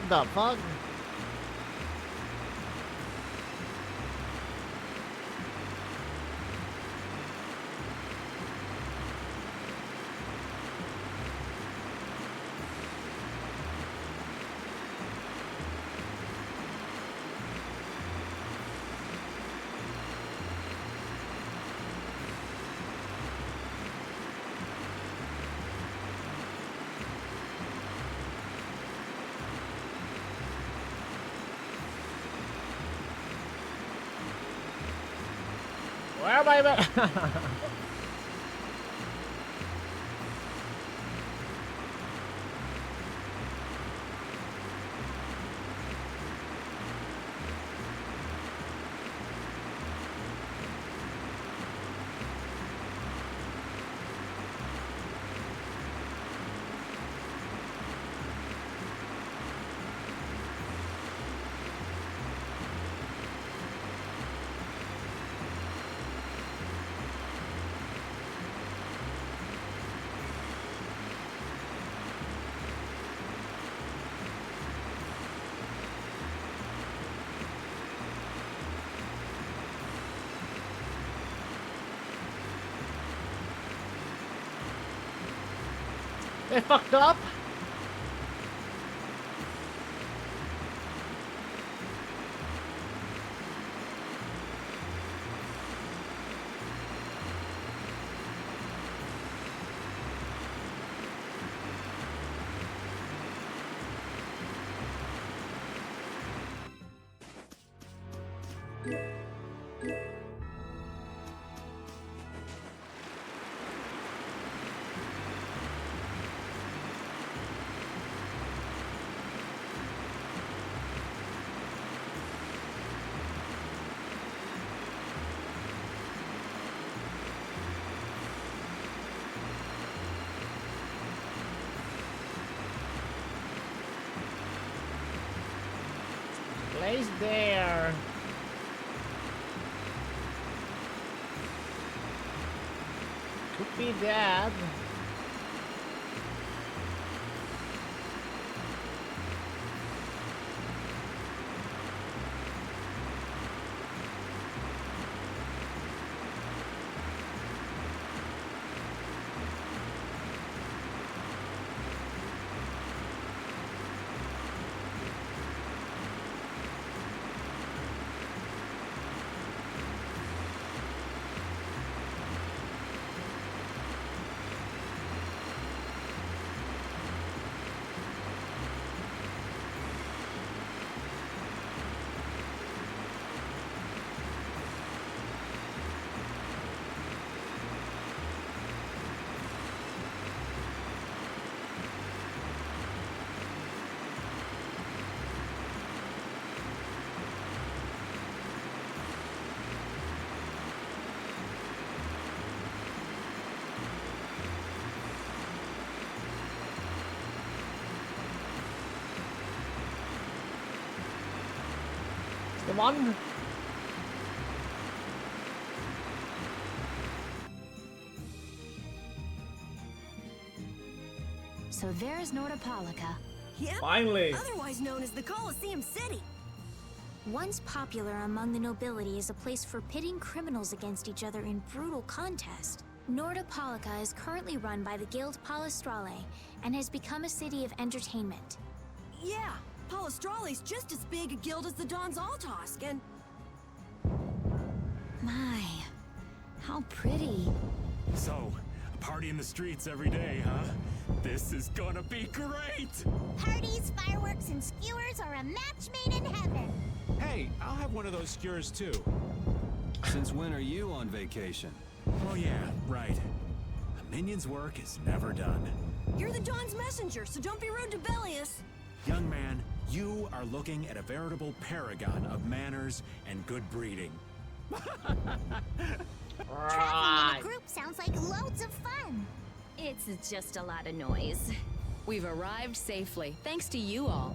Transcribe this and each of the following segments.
the fuck? Where am I? They fucked up. Place there. Could be that. Come on. So there's Nordopolica. Yep. Finally. Otherwise known as the Colosseum City. Once popular among the nobility as a place for pitting criminals against each other in brutal contest, Nordopolica is currently run by the Guild Palestrale and has become a city of entertainment. Yeah, Palestrale's just as big a guild as the Don's Altosk, and... My, how pretty. So, a party in the streets every day, huh? This is gonna be great! Parties, fireworks, and skewers are a match made in heaven. Hey, I'll have one of those skewers too. Since when are you on vacation? Oh yeah, right. A minion's work is never done. You're the Don's messenger, so don't be rude to Bellius. Young man, you are looking at a veritable paragon of manners and good breeding. Traveling in a group sounds like loads of fun. It's just a lot of noise. We've arrived safely, thanks to you all.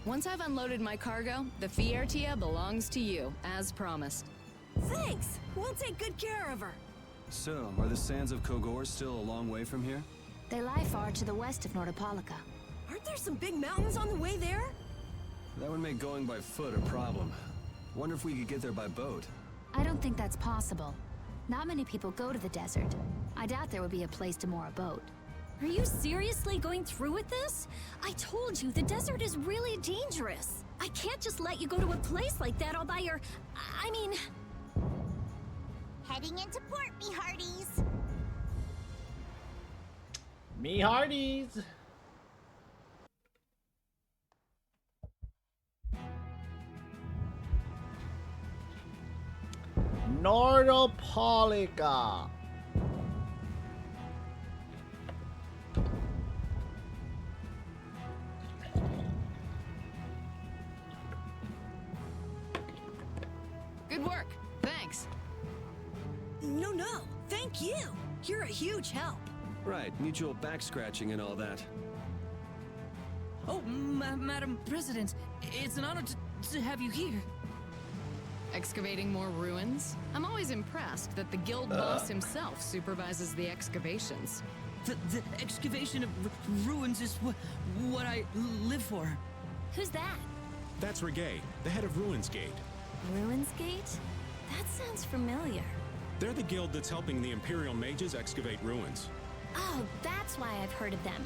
Once I've unloaded my cargo, the Fiertia belongs to you, as promised. Thanks. We'll take good care of her. So, are the sands of Kogor still a long way from here? They lie far to the west of Nordopolica. Aren't there some big mountains on the way there? That would make going by foot a problem. Wonder if we could get there by boat. I don't think that's possible. Not many people go to the desert. I doubt there would be a place to moor a boat. Are you seriously going through with this? I told you, the desert is really dangerous. I can't just let you go to a place like that all by your... I mean... Heading into port, me hearties. Me hearties. Nordopolica. Good work. Thanks. No, thank you. You're a huge help. Right, mutual back scratching and all that. Oh, Madam President, it's an honor to have you here. Excavating more ruins? I'm always impressed that the guild boss himself supervises the excavations. The excavation of ruins is what I live for. Who's that? That's Regay, the head of Ruins Gate. Ruins Gate? That sounds familiar. They're the guild that's helping the Imperial mages excavate ruins. Oh, that's why I've heard of them.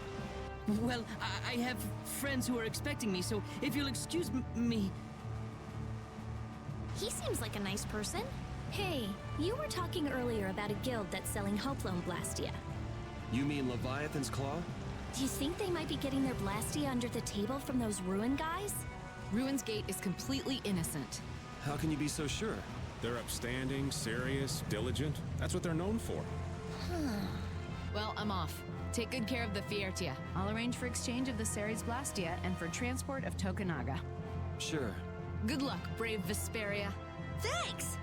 Well, I have friends who are expecting me, so if you'll excuse me... He seems like a nice person. Hey, you were talking earlier about a guild that's selling Hoplone Blastia. You mean Leviathan's Claw? Do you think they might be getting their Blastia under the table from those ruin guys? Ruins Gate is completely innocent. How can you be so sure? They're upstanding, serious, diligent. That's what they're known for. Well, I'm off. Take good care of the Fiertia. I'll arrange for exchange of the Ceres Blastia and for transport of Tokunaga. Sure. Good luck, brave Vesperia. Thanks!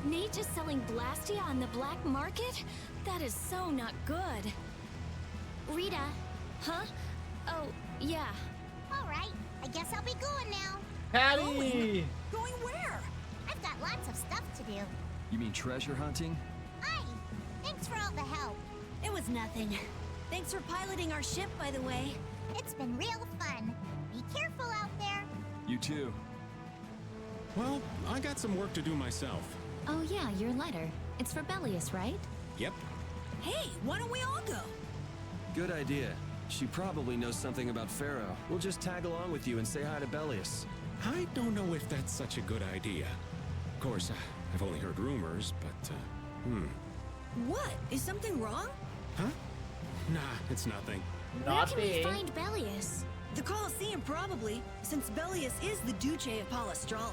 Nate just selling Blastia on the black market? That is so not good. Rita. Huh? Oh, yeah. All right, I guess I'll be going now. Patty. Going where? I've got lots of stuff to do. You mean treasure hunting? Aye, thanks for all the help. It was nothing. Thanks for piloting our ship, by the way. It's been real fun. Be careful out there. You too. Well, I got some work to do myself. Oh yeah, your letter. It's for Bellius, right? Yep. Hey, why don't we all go? Good idea. She probably knows something about Pharaoh. We'll just tag along with you and say hi to Bellius. I don't know if that's such a good idea. Of course, I've only heard rumors, but, What? Is something wrong? Huh? Nah, it's nothing. Where can we Nothing. find Bellius? The Colosseum, probably, since Bellius is the Duce of Palestrale.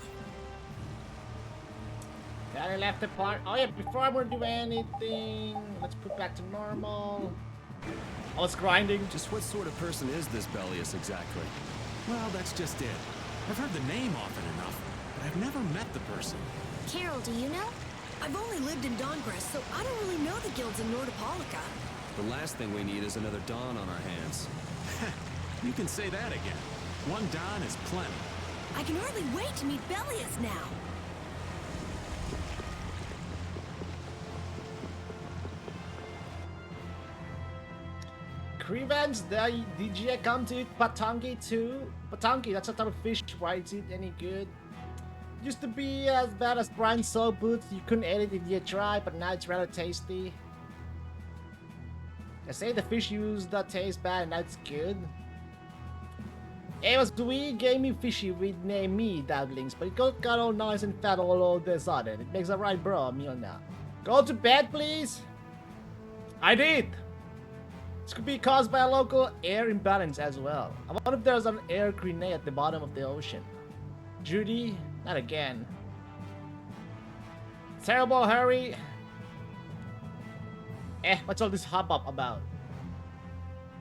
Patty left the part. Oh yeah, before we do anything, let's put back to normal. I was grinding. Just what sort of person is this Bellius exactly? Well, that's just it. I've heard the name often enough, but I've never met the person. Carol, do you know? I've only lived in Dawngress, so I don't really know the guilds in Nordopolica. The last thing we need is another Dawn on our hands. You can say that again. One Don is plenty. I can hardly wait to meet Bellius now. Crevens, did you come to eat Patangi too? Patangi, that's a type of fish, right? Is it any good? Used to be as bad as brine soap boots. You couldn't eat it if you tried, but now it's rather tasty. I say the fish used that taste bad and that's good. It was we gaming fishy with name me dabblings, but it got all nice and fat all of a sudden. It makes a right bro meal now. Go to bed, please. I did. This could be caused by a local air imbalance as well. I wonder if there's an air grenade at the bottom of the ocean. Judy, not again. Terrible hurry. What's all this hubbub about?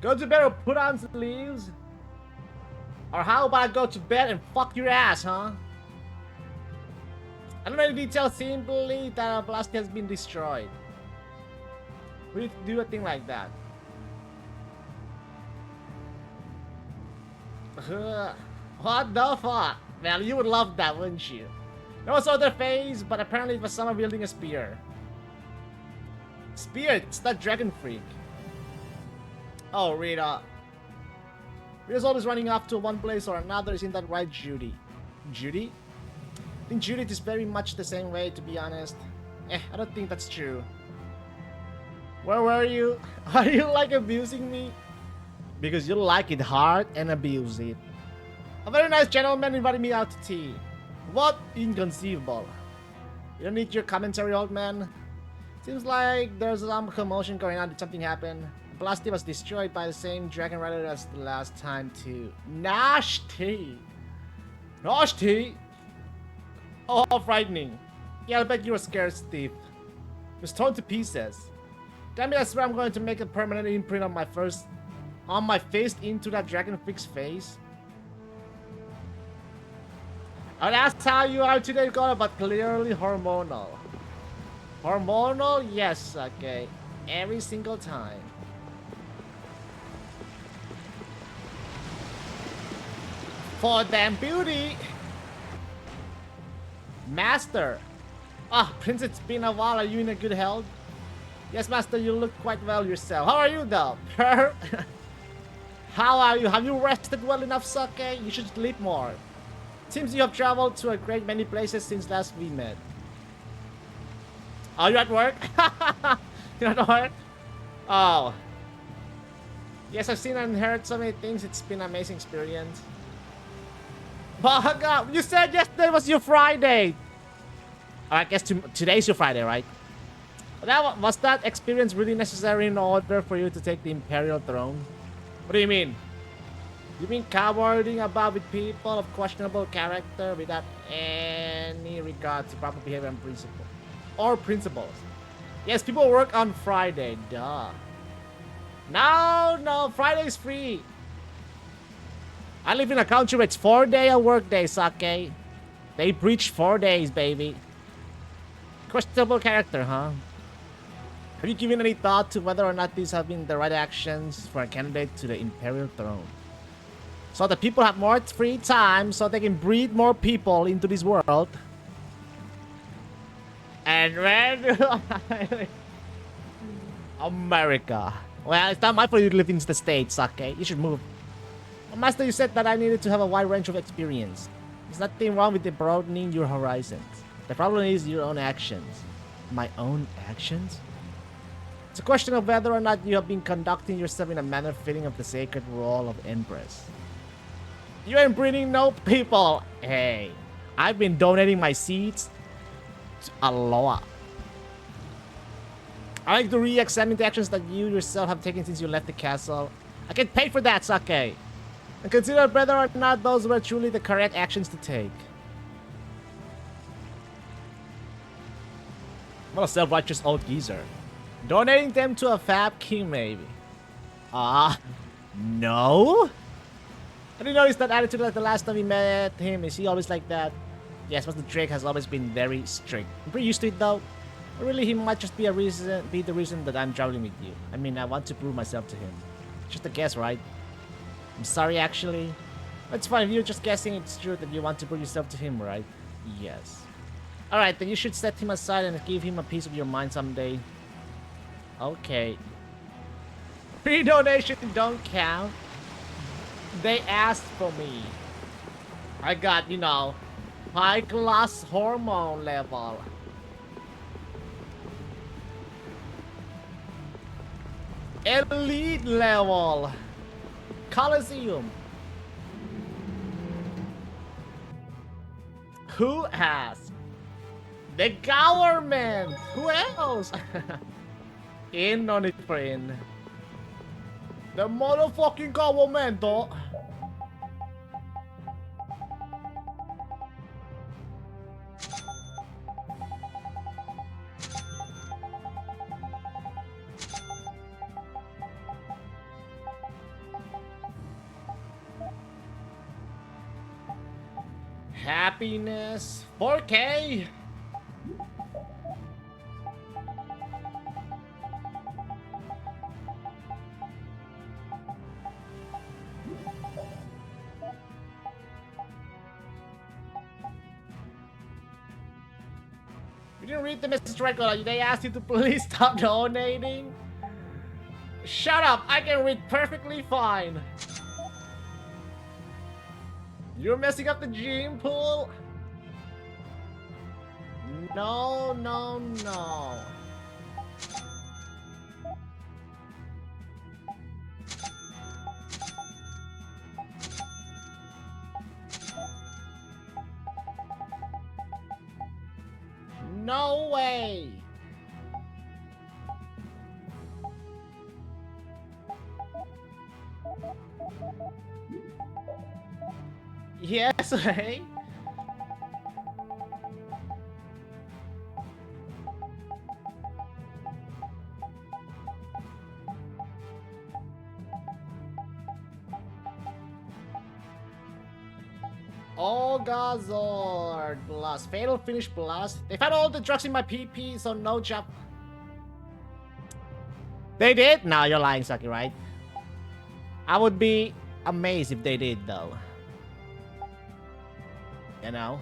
Go to bed or put on some leaves? Or how about I go to bed and fuck your ass, huh? I don't know the details, simply that a blast has been destroyed. We need to do a thing like that. What the fuck? Well, you would love that, wouldn't you? No saw their face, but apparently it was someone wielding a spear. Spear, it's that dragon freak. Oh, Rita. We're just always running off to one place or another. Isn't that right, Judy? Judy? I think Judith is very much the same way, to be honest. I don't think that's true. Where were you? Are you like abusing me? Because you like it hard and abuse it. A very nice gentleman invited me out to tea. What inconceivable. You don't need your commentary, old man. Seems like there's some commotion going on. Did something happen? Blasty was destroyed by the same dragon rider as the last time too. Nasty! Nasty! Oh, how frightening. Yeah, I bet you were scared, Steve. It was torn to pieces. Damn it, I swear I'm going to make a permanent imprint on my face into that dragon fix face. Oh, that's how you are today, Connor, but clearly hormonal. Hormonal? Yes, okay. Every single time. For damn beauty! Master! Ah, Prince, it's been a while. Are you in a good health? Yes, Master, you look quite well yourself. How are you, though? How are you? Have you rested well enough, Sake? You should sleep more. Seems you have traveled to a great many places since last we met. Are you at work? You're at work? Oh. Yes, I've seen and heard so many things. It's been an amazing experience. Baga, you said yesterday was your Friday. I guess today's your Friday, right? Was that experience really necessary in order for you to take the Imperial throne? What do you mean? You mean cowarding about with people of questionable character without any regard to proper behavior and principle? Or principles? Yes, people work on Friday, duh. No, Friday's free. I live in a country where it's 4-day a work day, Sake. They preach 4 days, baby. Questionable character, huh? Have you given any thought to whether or not these have been the right actions for a candidate to the Imperial throne? So that people have more free time so they can breed more people into this world. And when... America. Well, it's not my fault you live in the States, okay? You should move. Master, you said that I needed to have a wide range of experience. There's nothing wrong with broadening your horizons. The problem is your own actions. My own actions? It's a question of whether or not you have been conducting yourself in a manner fitting of the sacred role of Empress. You ain't breeding no people. Hey, I've been donating my seeds to Aloha. I like to re-examine the actions that you yourself have taken since you left the castle. I get paid for that, Sake. And consider whether or not those were truly the correct actions to take. What a self-righteous old geezer. Donating them to a fab king, maybe. No? I didn't notice that attitude like the last time we met him. Is he always like that? Yes, Master Drake has always been very strict. I'm pretty used to it though. But really, he might just be the reason that I'm traveling with you. I mean, I want to prove myself to him. Just a guess, right? I'm sorry, actually. It's fine. If you're just guessing, it's true that you want to prove yourself to him, right? Yes. Alright, then you should set him aside and give him a piece of your mind someday. Okay. Free donation don't count. They asked for me. I got, you know, high class hormone level. Elite level. Coliseum. Who asked? The government. Who else? In, no need for in. The motherfucking government, though. Happiness 4K. You didn't read the message right. They asked you to please stop donating. Shut up! I can read perfectly fine. You're messing up the gene pool? No, no, no. No way! Yes, hey? Oh, Gazord Blast. Fatal Finish Blast. They found all the drugs in my PP, so no job. They did? No, you're lying, Saki, right? I would be amazed if they did, though. You know?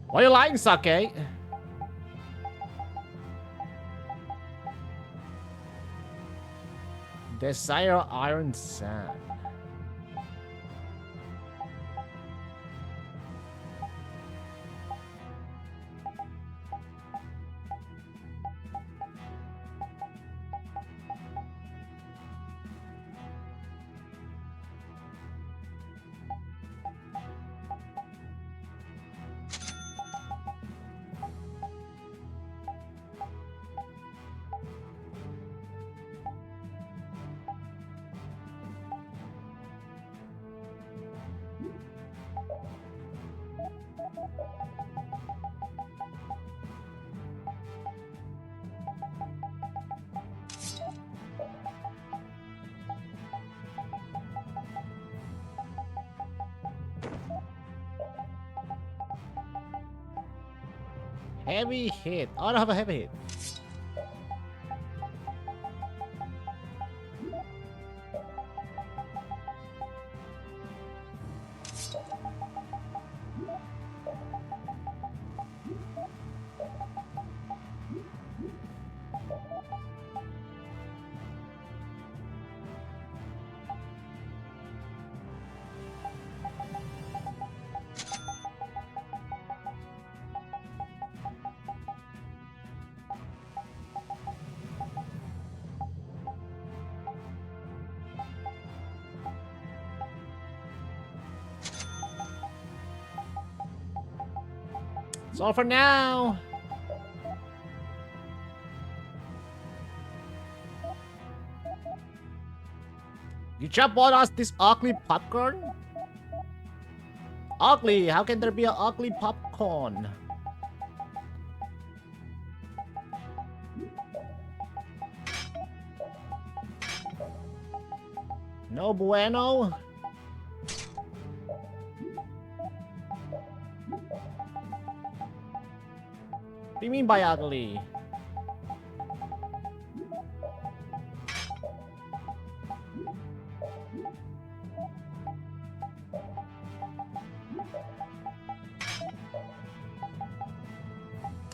Why are you lying, Sake? Desire Iron Sand. Heavy hit. Oh, I don't have a heavy hit. That's all for now. You just bought us this ugly popcorn? Ugly? How can there be an ugly popcorn? No bueno. What do you mean by ugly?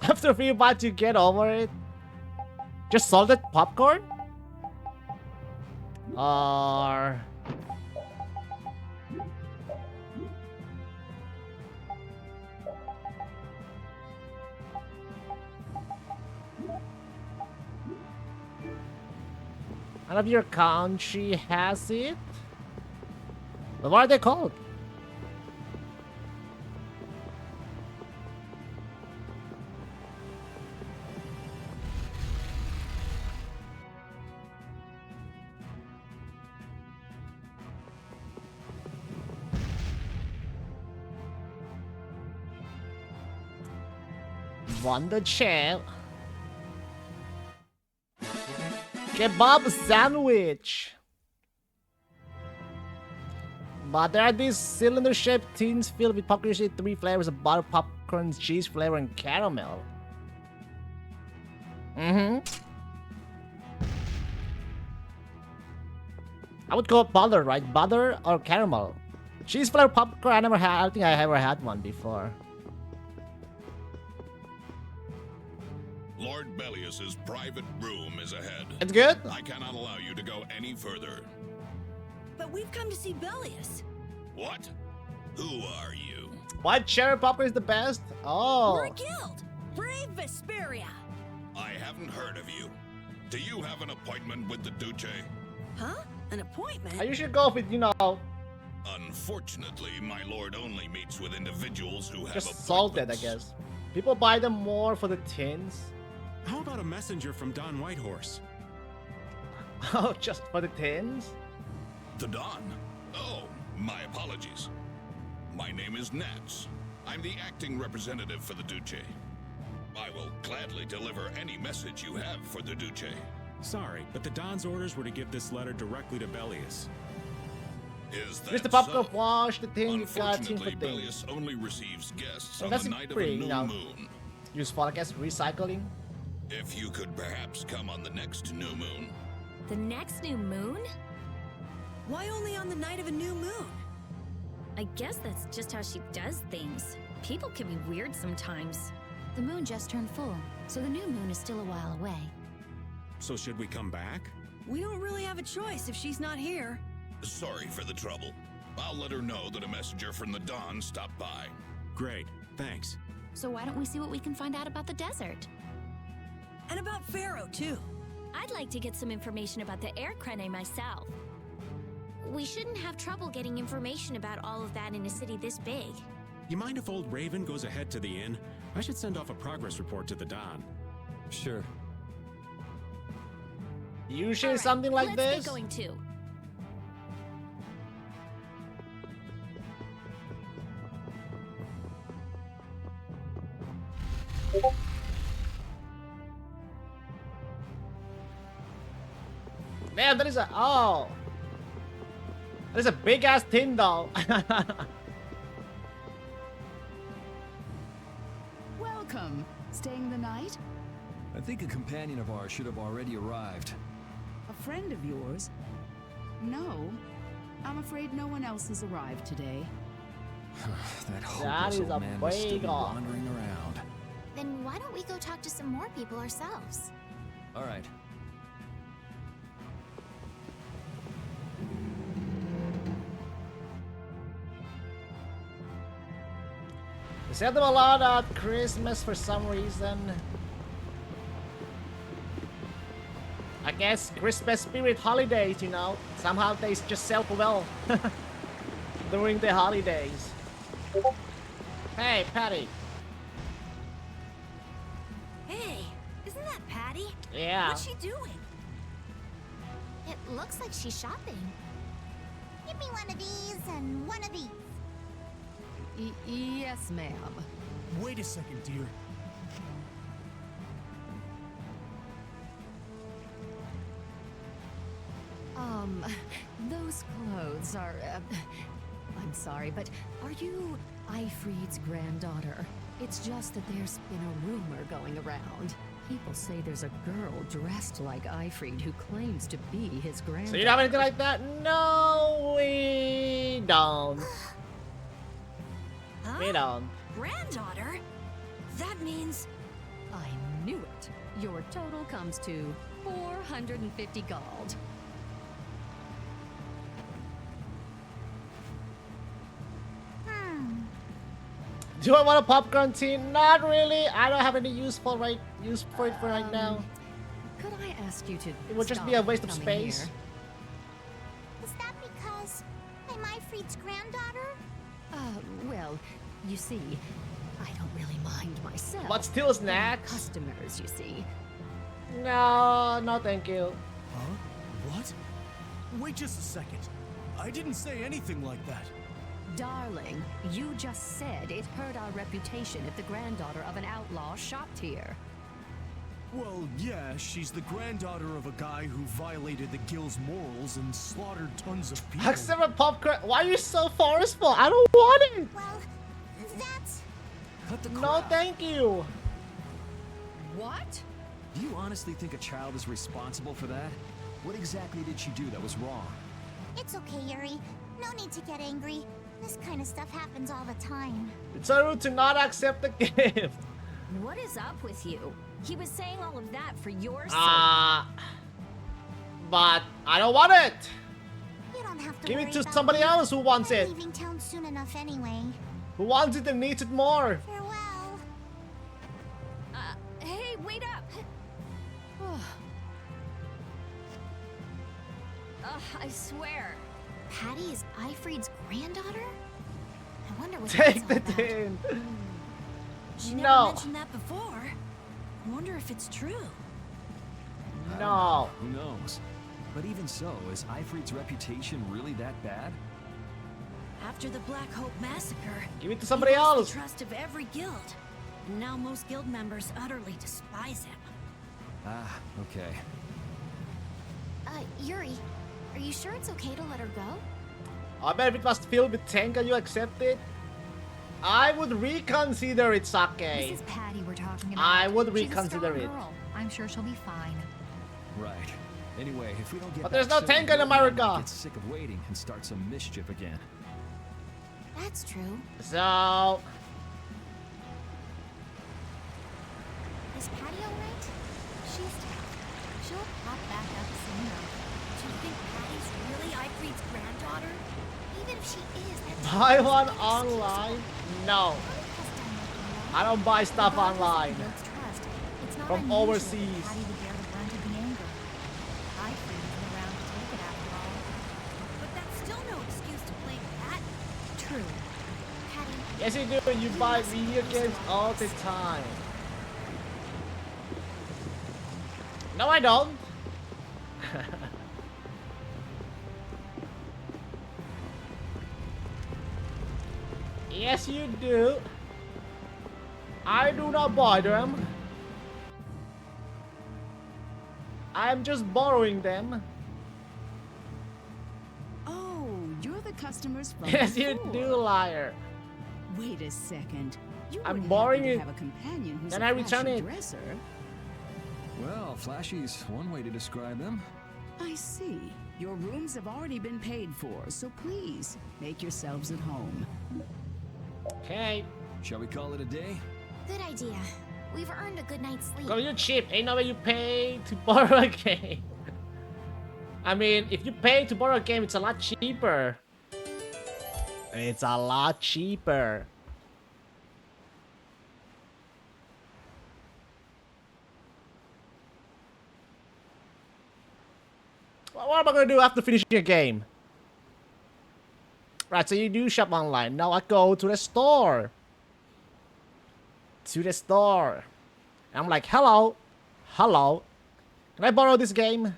After a few bites, you get over it. Just salted popcorn? Or... none of your country has it? But what are they called? Wonder Chair. Kebab sandwich. But there are these cylinder-shaped tins filled with popcorn, usually 3 flavors of butter, popcorn, cheese flavor, and caramel. Mm-hmm. I would go butter, right? Butter or caramel? Cheese flavored popcorn. I don't think I ever had one before. Lord Bellius's private room is ahead. It's good? I cannot allow you to go any further. But we've come to see Bellius. What? Who are you? White cherry popcorn is the best? Oh. We're a guild. Brave Vesperia. I haven't heard of you. Do you have an appointment with the Duce? Huh? An appointment? I usually go with, you know, Unfortunately, my lord only meets with individuals who have just salted, I appointments. guess. People buy them more for the tins. How about a messenger from Don Whitehorse? Oh, just for the tins? The Don? Oh, my apologies. My name is Nats. I'm the acting representative for the Duce. I will gladly deliver any message you have for the Duce. Sorry, but the Don's orders were to give this letter directly to Bellius. Is that Mr. Popcorn, so? wash the tin, you got tin for Unfortunately, things. Bellius only receives guests Well, on that's the night of pretty, a new you know. moon. Useful, I guess, recycling. If you could perhaps come on the next new moon. The next new moon? Why only on the night of a new moon? I guess that's just how she does things. People can be weird sometimes. The moon just turned full, so the new moon is still a while away. So should we come back? We don't really have a choice if she's not here. Sorry for the trouble. I'll let her know that a messenger from the Don stopped by. Great, thanks. So why don't we see what we can find out about the desert? And about Pharaoh, too. I'd like to get some information about the air crane myself. We shouldn't have trouble getting information about all of that in a city this big. You mind if old Raven goes ahead to the inn? I should send off a progress report to the Don. Sure. Usually Alright, something like let's this. get going too. Damn, that is a that is a big ass tin though. Welcome. Staying the night? I think a companion of ours should have already arrived. A friend of yours? No. I'm afraid no one else has arrived today. That That hopeless is a old man must still big be off. wandering around. Then why don't we go talk to some more people ourselves? All right. They sent them a lot at Christmas for some reason. I guess Christmas spirit holidays, you know. Somehow they just sell well during the holidays. Hey, Patty. Hey, isn't that Patty? Yeah. What's she doing? It looks like she's shopping. Give me one of these and one of these. Yes, ma'am. Wait a second, dear. Those clothes are, I'm sorry, but are you Ifrid's granddaughter? It's just that there's been a rumor going around. People say there's a girl dressed like Ifrid who claims to be his granddaughter. So you don't have anything like that? No, we don't. Huh? We don't. Granddaughter? That means... I knew it. Your total comes to 450 gold. Do I want a popcorn tin? Not really. I don't have any use for it for right now. Could I ask you to It would just be a waste of space. Is that because I'm Ifrid's granddaughter? Well, you see, I don't really mind myself. But still snacks? Customers, you see. No, no thank you. Huh? What? Wait just a second. I didn't say anything like that. Darling, you just said it hurt our reputation if the granddaughter of an outlaw shopped here. Well, yeah, she's the granddaughter of a guy who violated the guild's morals and slaughtered tons of people. Accept a popcorn. Why are you so forceful? I don't want it. Well, that's... Cut the No, crap. thank you. What? Do you honestly think a child is responsible for that? What exactly did she do that was wrong? It's okay, Yuri. No need to get angry. This kind of stuff happens all the time. It's so rude to not accept the gift. What is up with you? He was saying all of that for your sake. But I don't want it. You don't have to Give worry it to about somebody me. else who wants I'm it. leaving town soon enough anyway. Who wants it and needs it more. Farewell. Hey, wait up! I swear. Patty is Ifried's granddaughter? I wonder what Take the that's all about. tin. She No. never mentioned that before. I wonder if it's true. No. Who knows? But even so, is Ifrit's reputation really that bad? After the Black Hope massacre, Give it to somebody he lost else. the trust of every guild. And now most guild members utterly despise him. Ah, okay. Yuri, are you sure it's okay to let her go? I bet if it was filled with Tenka, you accept it? I would reconsider it, Sake. This is Patty we're talking about. I would She's a reconsider strong it. girl. I'm sure she'll be fine. Right. Anyway, if we don't get But there's back no soon, Tenka in the old man America. might get sick of waiting and start some mischief again. That's true. So... Is Patty alright? She's tough. She'll pop back up soon enough. Do you think Patty's really Ifrit's granddaughter? Even if she is, that's Buy one online? No. I don't buy stuff online. It's not From unusual for overseas. Patty to bear the brunt of the anger. Ifried isn't around to take it after all. But that's still no excuse to blame Pat. True. Patty. Yes, you do. You buy video games all the time. No, I don't. Yes, you do. I do not buy them. I'm just borrowing them. Oh, you're the customers from Yes, you before. do, liar. Wait a second. You I'm weren't borrowing happy it. to have a companion who's Then a I return flashy it. dresser. Well, flashy's one way to describe them. I see. Your rooms have already been paid for, so please make yourselves at home. Okay. Shall we call it a day? Good idea. We've earned a good night's sleep. Cause you're cheap. Ain't no way you pay to borrow a game. I mean, if you pay to borrow a game, it's a lot cheaper. It's a lot cheaper. What am I gonna do after finishing a game? Right, so you do shop online. Now I go to the store. To the store. And I'm like, hello. Hello. Can I borrow this game?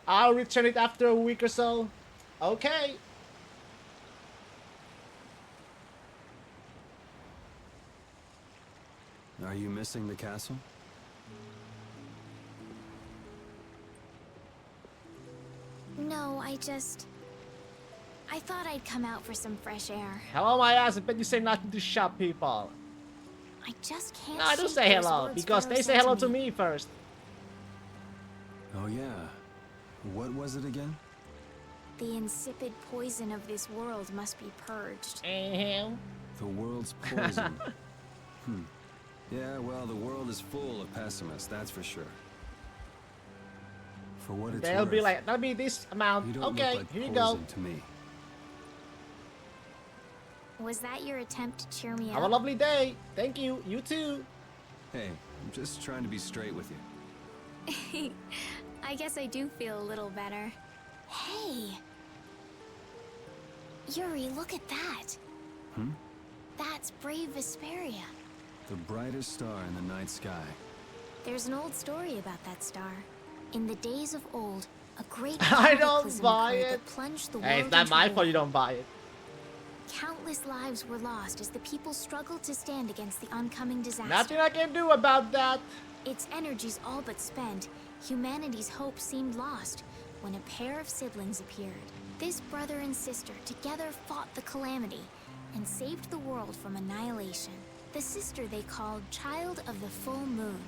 I'll return it after a week or so. Okay. Are you missing the castle? No, I thought I'd come out for some fresh air. Hello, my ass. I bet you say nothing to shop people. I just can't. No, I do shake say those hello words because Pharaoh they say said hello to me first. Oh yeah. What was it again? The insipid poison of this world must be purged. The world's poison. Yeah, well, the world is full of pessimists, that's for sure. For what it's They'll worth, be like, that'll be this amount. you don't Okay, look like here you poison go. to me. Was that your attempt to cheer me Have a up? lovely day. Thank you. You too. Hey, I'm just trying to be straight with you. I guess I do feel a little better. Hey! Yuri, look at that. Hmm? That's brave Vesperia. The brightest star in the night sky. There's an old story about that star. In the days of old, a great I don't cataclysm buy occurred it. that plunged the Hey, world it's not into my war. fault you don't buy it. Countless lives were lost as the people struggled to stand against the oncoming disaster. Nothing I can do about that. Its energies all but spent, humanity's hope seemed lost when a pair of siblings appeared. This brother and sister together fought the calamity and saved the world from annihilation. The sister they called Child of the Full Moon.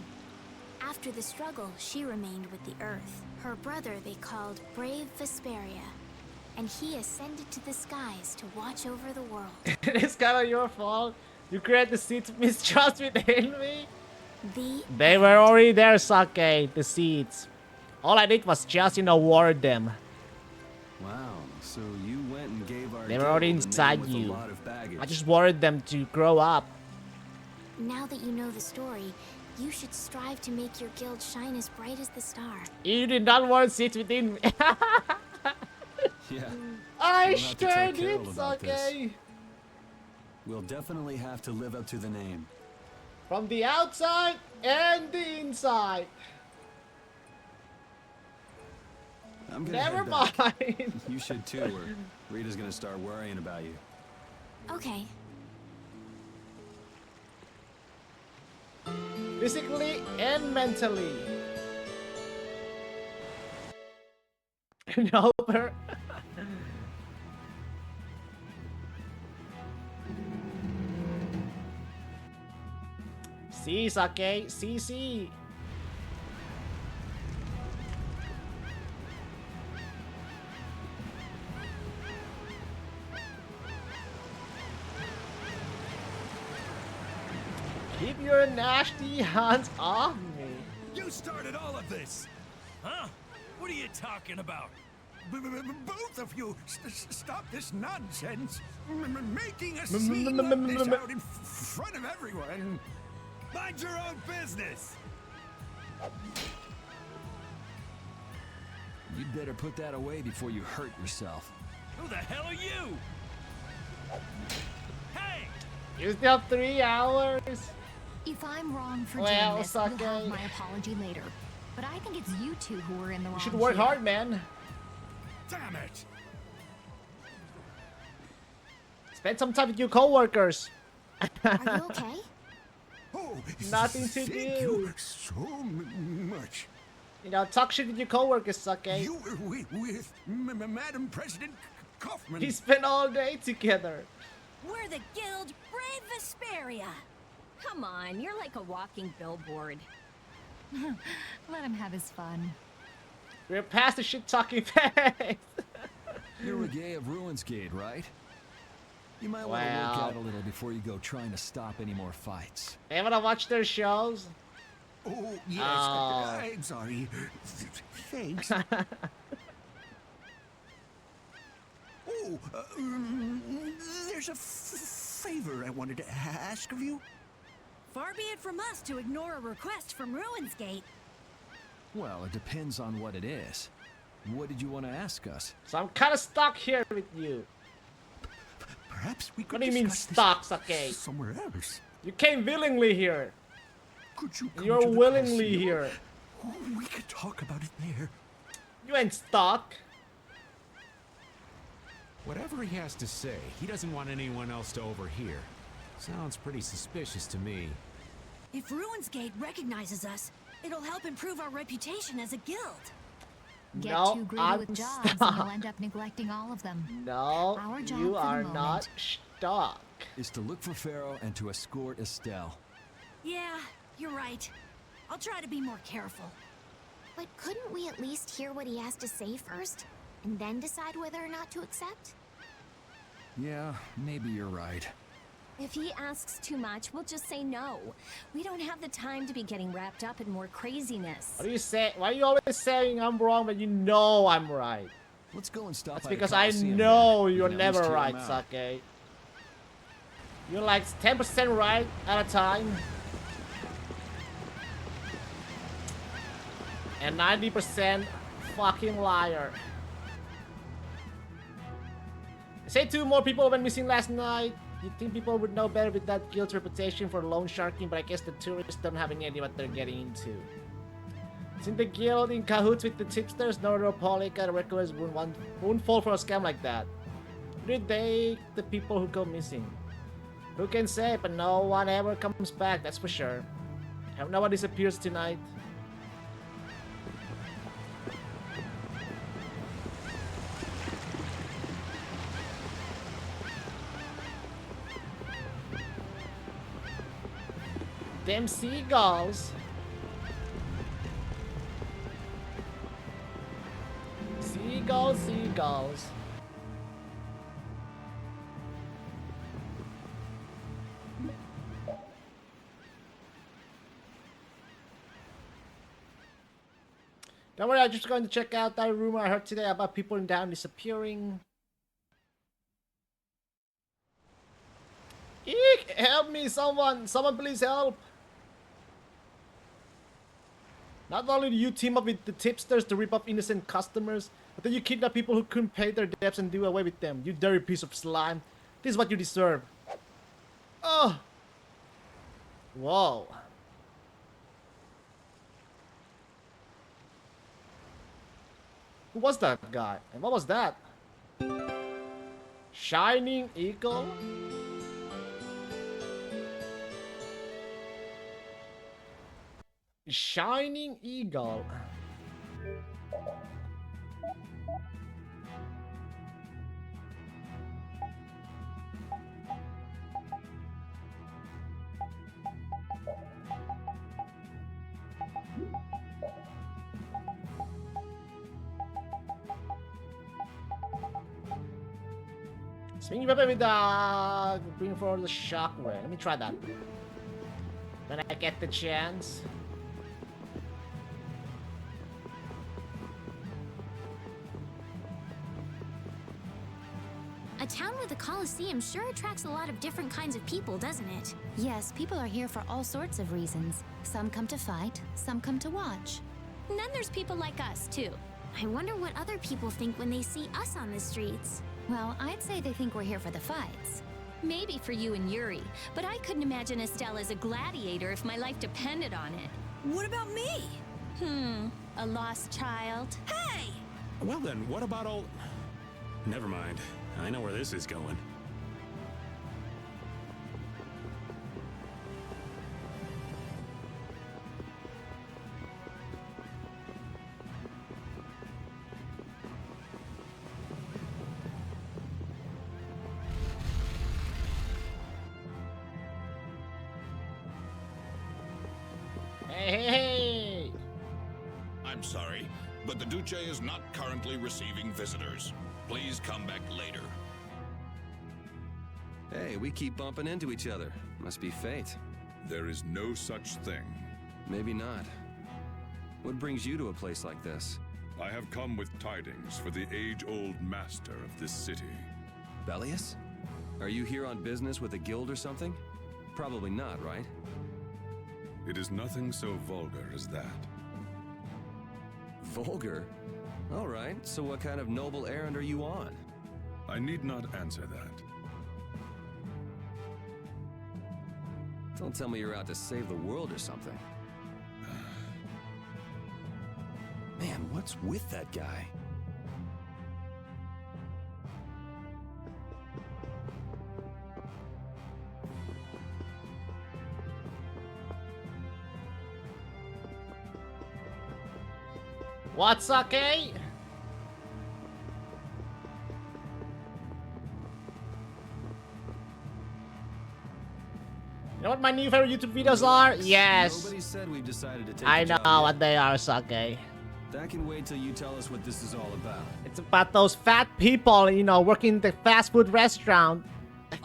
After the struggle, she remained with the Earth. Her brother they called Brave Vesperia, and he ascended to the skies to watch over the world. It's kind of your fault. You create the seeds of mistrust within me. They were already there, Sake, the seeds. All I did was just, ward them. Wow, so you went and gave our They were already guild a name inside with a you. lot of baggage. I just worried them to grow up. Now that you know the story, you should strive to make your guild shine as bright as the star. You did not want seeds within me. Yeah. I We'll have to tell sure Carol did, about this. Sake. We'll definitely have to live up to the name. From the outside and the inside. I'm gonna Never head back. mind. You should too, or Rita's gonna start worrying about you. Okay. Physically and mentally. No, per. See, Sake. See. Keep your nasty hands off me. You started all of this! Huh? What are you talking about? Both of you, stop this nonsense! Making a scene like this out in front of everyone! Mind your own business! You'd better put that away before you hurt yourself. Who the hell are you? Hey! You still have 3 hours? If I'm wrong for Well, doing this, you'll Sake. have my apology later. But I think it's you two who are in the wrong. You should work here. hard, man. Damn it! Spend some time with your coworkers. Are you okay? Oh, Nothing to thank do. you so much. Talk shit with your coworkers, Sake. You were with Madam President Kaufman. We spent all day together. We're the guild Brave Vesperia. Come on, you're like a walking billboard. Let him have his fun. We're past the shit talking phase. You're a gay of Ruinsgate, right? You might want to Wow. work out a little before you go trying to stop any more fights. They wanna watch their shows? Oh, yes. Oh. I'm sorry. Thanks. Oh, there's a favor I wanted to ask of you. Far be it from us to ignore a request from Ruinsgate. Well, it depends on what it is. What did you want to ask us? So I'm kind of stuck here with you. Perhaps we could What do you mean discuss stuck, this Sake? somewhere else. You came willingly here. Could you come You're to the willingly casino? here. Oh, we could talk about it there. You ain't stuck. Whatever he has to say, he doesn't want anyone else to overhear. Sounds pretty suspicious to me. If Ruinsgate recognizes us, it'll help improve our reputation as a guild. Get No, too greedy I'm with jobs and stuck. you'll end up neglecting all of them. No, Our job you for the are moment not stuck. Is to look for Pharaoh and to escort Estelle. Yeah, you're right. I'll try to be more careful. But couldn't we at least hear what he has to say first, and then decide whether or not to accept? Yeah, maybe you're right. If he asks too much, we'll just say no. We don't have the time to be getting wrapped up in more craziness. What do you say? Why are you always saying I'm wrong but you know I'm right? Let's go and stop. That's by the because I Coliseum know then. We you're can at least never hear right, him out. Sake. You're like 10% right at a time. And 90% fucking liar. Say 2 more people went missing last night. You'd think people would know better with that guild's reputation for loan sharking, but I guess the tourists don't have any idea what they're getting into. Isn't the guild in cahoots with the tipsters? Neuropolica, the regulars won't fall for a scam like that. Did they, the people who go missing? Who can say, but no one ever comes back, that's for sure. Hope no one disappears tonight. Them seagulls. Eagles, eagles. Don't worry, I'm just going to check out that rumor I heard today about people in town disappearing. Eek! Help me, someone! Someone please help! Not only do you team up with the tipsters to rip off innocent customers, but then you kidnap people who couldn't pay their debts and do away with them. You dirty piece of slime. This is what you deserve. Oh! Whoa. Who was that guy? And what was that? Shining Eagle? Shining Eagle. Swing weapon with the bring forward the shockwave. Let me try that. When I get the chance. A town with a coliseum sure attracts a lot of different kinds of people, doesn't it? Yes, people are here for all sorts of reasons. Some come to fight, some come to watch. And then there's people like us, too. I wonder what other people think when they see us on the streets. Well, I'd say they think we're here for the fights. Maybe for you and Yuri, but I couldn't imagine Estelle as a gladiator if my life depended on it. What about me? A lost child. Hey! Well then, what about all... Never mind. I know where this is going. Hey! I'm sorry, but the Duce is not currently receiving visitors. Please come back later. Hey, we keep bumping into each other. Must be fate. There is no such thing. Maybe not. What brings you to a place like this? I have come with tidings for the age-old master of this city. Bellius? Are you here on business with a guild or something? Probably not, right? It is nothing so vulgar as that. Vulgar? All right, so what kind of noble errand are you on? I need not answer that. Don't tell me you're out to save the world or something. Man, what's with that guy? What's okay? You know what my new favorite YouTube videos are? Yes. Nobody said we've decided to take I a know job what yet. they are, Sake. That can wait till you tell us what this is all about. It's about those fat people, you know, working the fast food restaurant.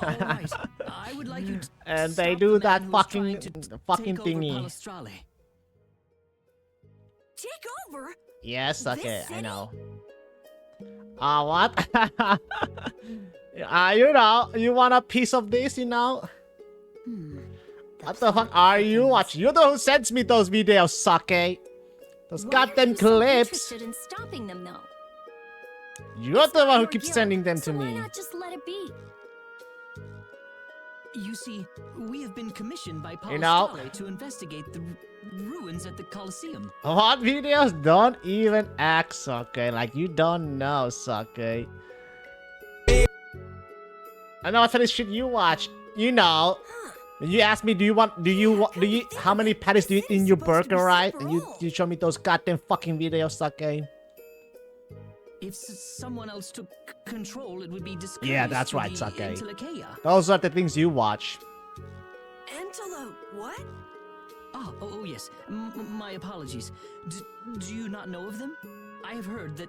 All right. I would like you to And they stop do the that man who's fucking trying to take over thingy. Palestrale. Take over? Yes, okay, This I city? know. What? You know, you want a piece of this, you know? What the fuck are you watching? You're the one who sends me those videos, Sake. Those Why goddamn are you so clips. interested in stopping them, though? You're the one who Your keeps guild, sending them so to why me. not just let it be? You see, we have been commissioned by You know- Palestrale to investigate the ruins at the Colosseum. What videos? Don't even act, Sake. Like you don't know, Sake. I know what kind of shit you watch. You know. You asked me, how many patties do you eat in your burger, right? And you show me those goddamn fucking videos, Sake. If someone else took control, it would be discouraged. Yeah, that's to right, the Sake. Antilocheia. Those are the things you watch. Antelope, what? Oh, yes. My apologies. Do you not know of them? I have heard that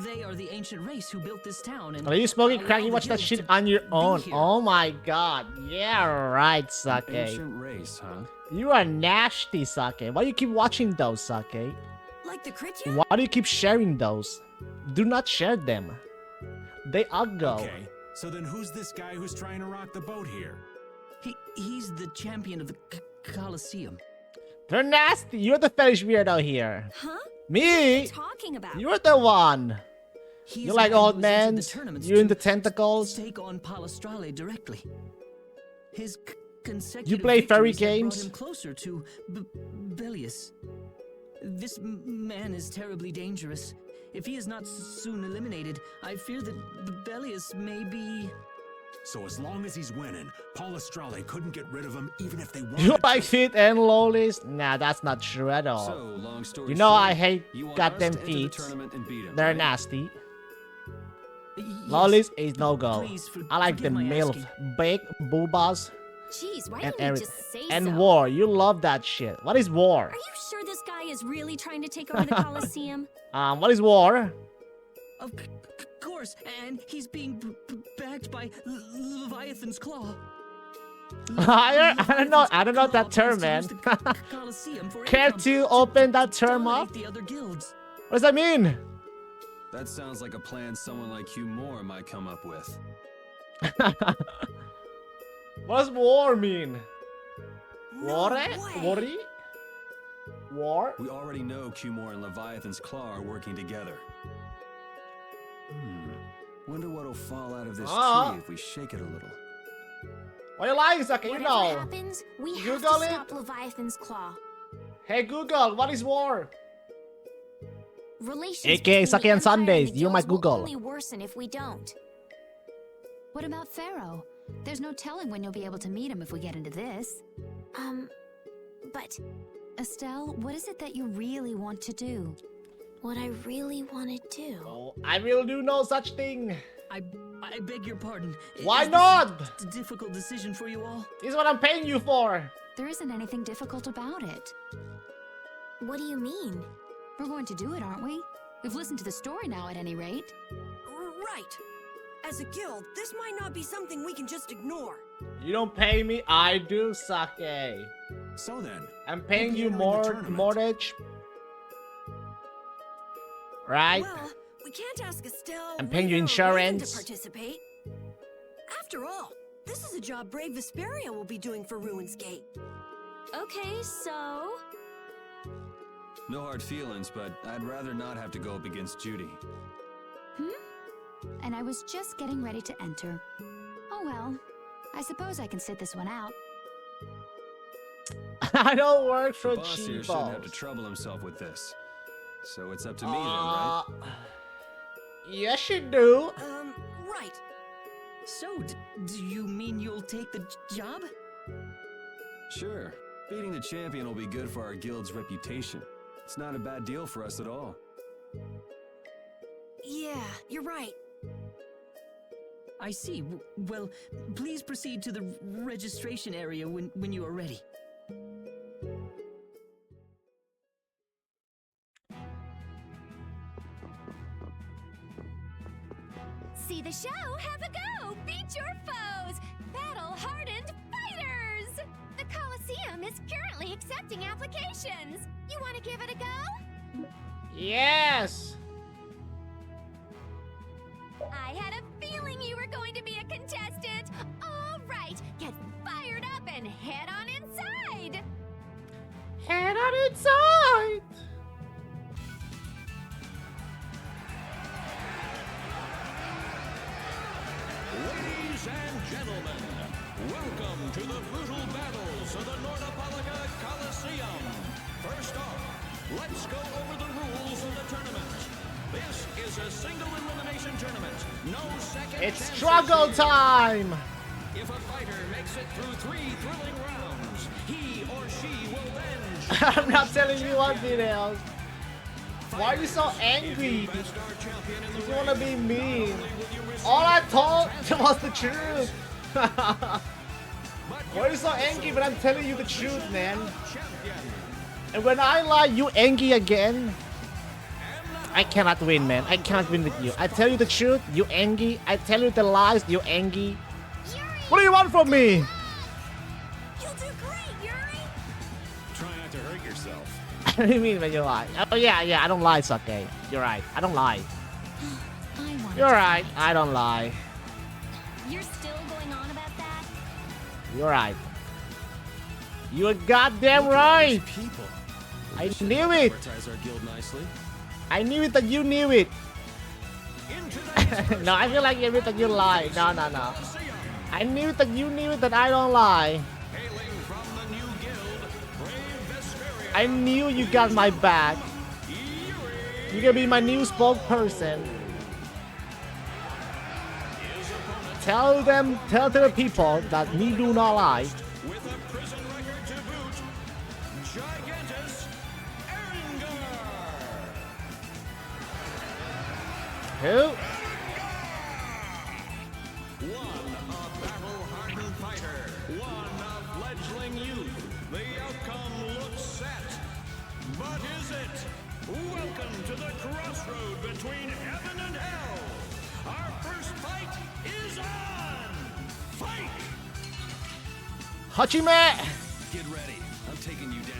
they are the ancient race who built this town. And Are you smoking crack? You allowed watch the that guilds shit to on your be own. here. Oh my god. Yeah, right, Sake. Ancient race, huh? You are nasty, Sake. Why do you keep watching those, Sake? Like the Kritya? Why do you keep sharing those? Do not share them. They uggo. Okay, so then who's this guy who's trying to rock the boat here? He's the champion of the Colosseum. They're nasty. You're the fetish weirdo here. Huh? Me? What are you talking about? You're the one. He's You like the man old who has entered men? the tournaments You in to the tentacles? Take on Palestrale directly. His consecutive You play furry victories have brought games? him closer to Belius. This man is terribly dangerous. If he is not soon eliminated, I fear that Belius may be... So as long as he's winning, Palestrale couldn't get rid of him even if they wanted You to. like feet and lollies? Nah, that's not true at all. So, long story You know short, I hate you want goddamn us to enter the feet. tournament and beat 'em, They're right? nasty. Yes, Lollies is no go. please I like the forgive my MILF, asking. big boobas, Jeez, why and don't you everything. just say And so? war. You love that shit. What is war? Are you sure this guy is really trying to take over the Colosseum? What is war? Of course, and he's being backed by Leviathan's Claw. I don't know that term, man. Care to open that term up? The other guilds. What does that mean? That sounds like a plan someone like Hugh Moore might come up with. What does war mean? No War? way. Worry? War? We already know Cumore and Leviathan's Claw are working together. Wonder what'll fall out of this tree if we shake it a little. Why you lying, Saki? You Whatever know. happens, we have Google to it. stop Leviathan's claw. Hey Google, what is war? Relations AKA between Saki the and Empire Sundays, the you might guilds will Google. only worsen if we don't. What about Pharaoh? There's no telling when you'll be able to meet him if we get into this. But Estelle, what is it that you really want to do? what I really want to do. Oh, I will do no such thing. I beg your pardon. Why Is this not? a difficult decision for you all? This is what I'm paying you for. There isn't anything difficult about it. What do you mean? We're going to do it, aren't we? We've listened to the story now, at any rate. Right. As a guild, this might not be something we can just ignore. You don't pay me, I do, Sake. So then, I'm paying maybe you entering the more tournament. mortgage. Right? Well, we can't ask Estelle. I'm paying you Rita, or Raven insurance. to participate. After all, this is a job brave Vesperia will be doing for Ruins Gate. Okay, so... No hard feelings, but I'd rather not have to go up against Judy. And I was just getting ready to enter. Oh well, I suppose I can sit this one out. I don't work for The boss here shouldn't have to cheapos. trouble himself with this. So it's up to me then, right? Yes, you do. Right. So, do you mean you'll take the job? Sure. Beating the champion will be good for our guild's reputation. It's not a bad deal for us at all. Yeah, you're right. I see. Well, please proceed to the registration area when you are ready. See the show, have a go! Beat your foes! Battle-hardened fighters! The Colosseum is currently accepting applications. You want to give it a go? Yes. I had a feeling you were going to be a contestant. All right, get fired up and head on inside. Head on inside. Ladies and gentlemen, welcome to the brutal battles of the Nordopolica Coliseum. First off, let's go over the rules of the tournament. This is a single elimination tournament. No second It's chances struggle here. time. If a fighter makes it through 3 thrilling rounds, he or she will then... I'm not telling you what videos. Why are you so angry? You wanna be mean. All I told was the truth. Why are you so angry? But I'm telling you the truth, man. And when I lie, you angry again. I cannot win, man. I cannot win with you. I tell you the truth, you Angie. I tell you the lies, you Angie. What do you want from me? You'll do great, Yuri! Try not to hurt yourself. What do you mean when you lie? Oh yeah, I don't lie, Sake. You're right. I don't lie. You're right. I don't lie. You're still going on about that? You're right. You're goddamn right. People. I knew it. Advertise our guild nicely. I knew it that you knew it. No, I feel like you admit that you lie. No. I knew that you knew it that I don't lie. I knew you got my back. You're gonna be my new spokesperson. Tell to the people that me do not lie. Who? One, a battle-hardened fighter. One, a fledgling youth. The outcome looks set. But is it? Welcome to the crossroad between heaven and hell. Our first fight is on. Fight! Hachime! Get ready. I'm taking you down.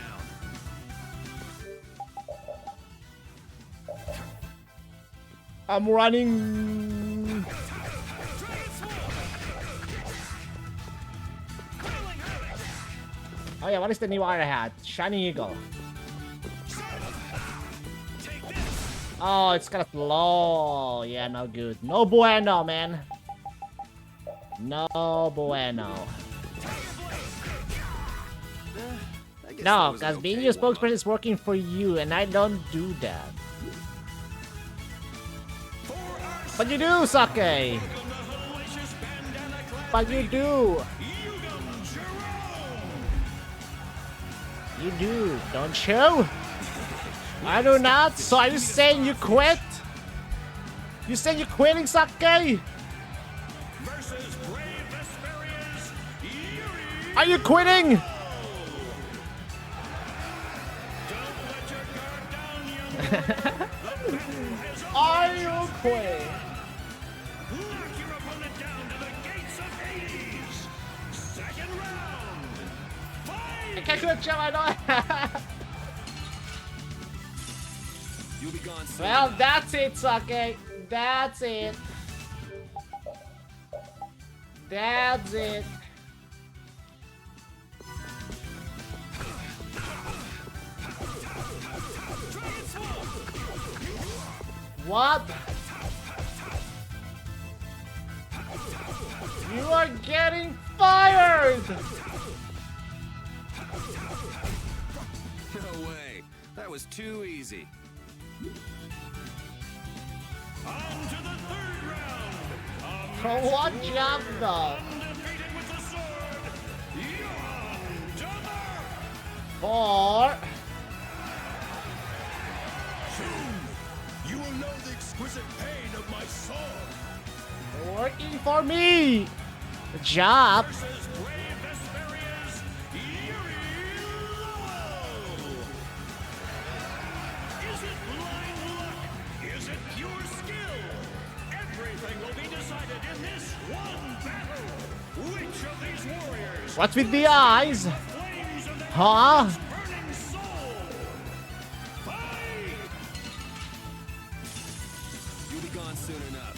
I'm running. Oh yeah, what is the new iron hat? Shiny Eagle. Oh, it's got a flow. Yeah, no good. No bueno, man. No bueno. No, because being your spokesperson is working for you, and I don't do that. But you do, Sake! But you do! You do, don't you? I do not, so are you saying you quit? You saying you're quitting, Sake? Are you quitting? Are you quitting? Knock your opponent down to the gates of Hades. Second round. Fight! I can't quit, Joe, I know. You'll be gone soon. Well, that's it, Sake. That's it. That's it. What? You are getting fired! No way. That was too easy. On to the third round. For what job, though? Undefeated with the sword. For... Soon, you will know the exquisite pain of my sword. Working for me! The job. Versus Brave Vesperia's Yuri Lowell. Is it blind luck? Is it pure skill? Everything will be decided in this one battle. Which of these warriors? What's with the eyes? Huh? Burning soul. Fight! You'll be gone soon enough.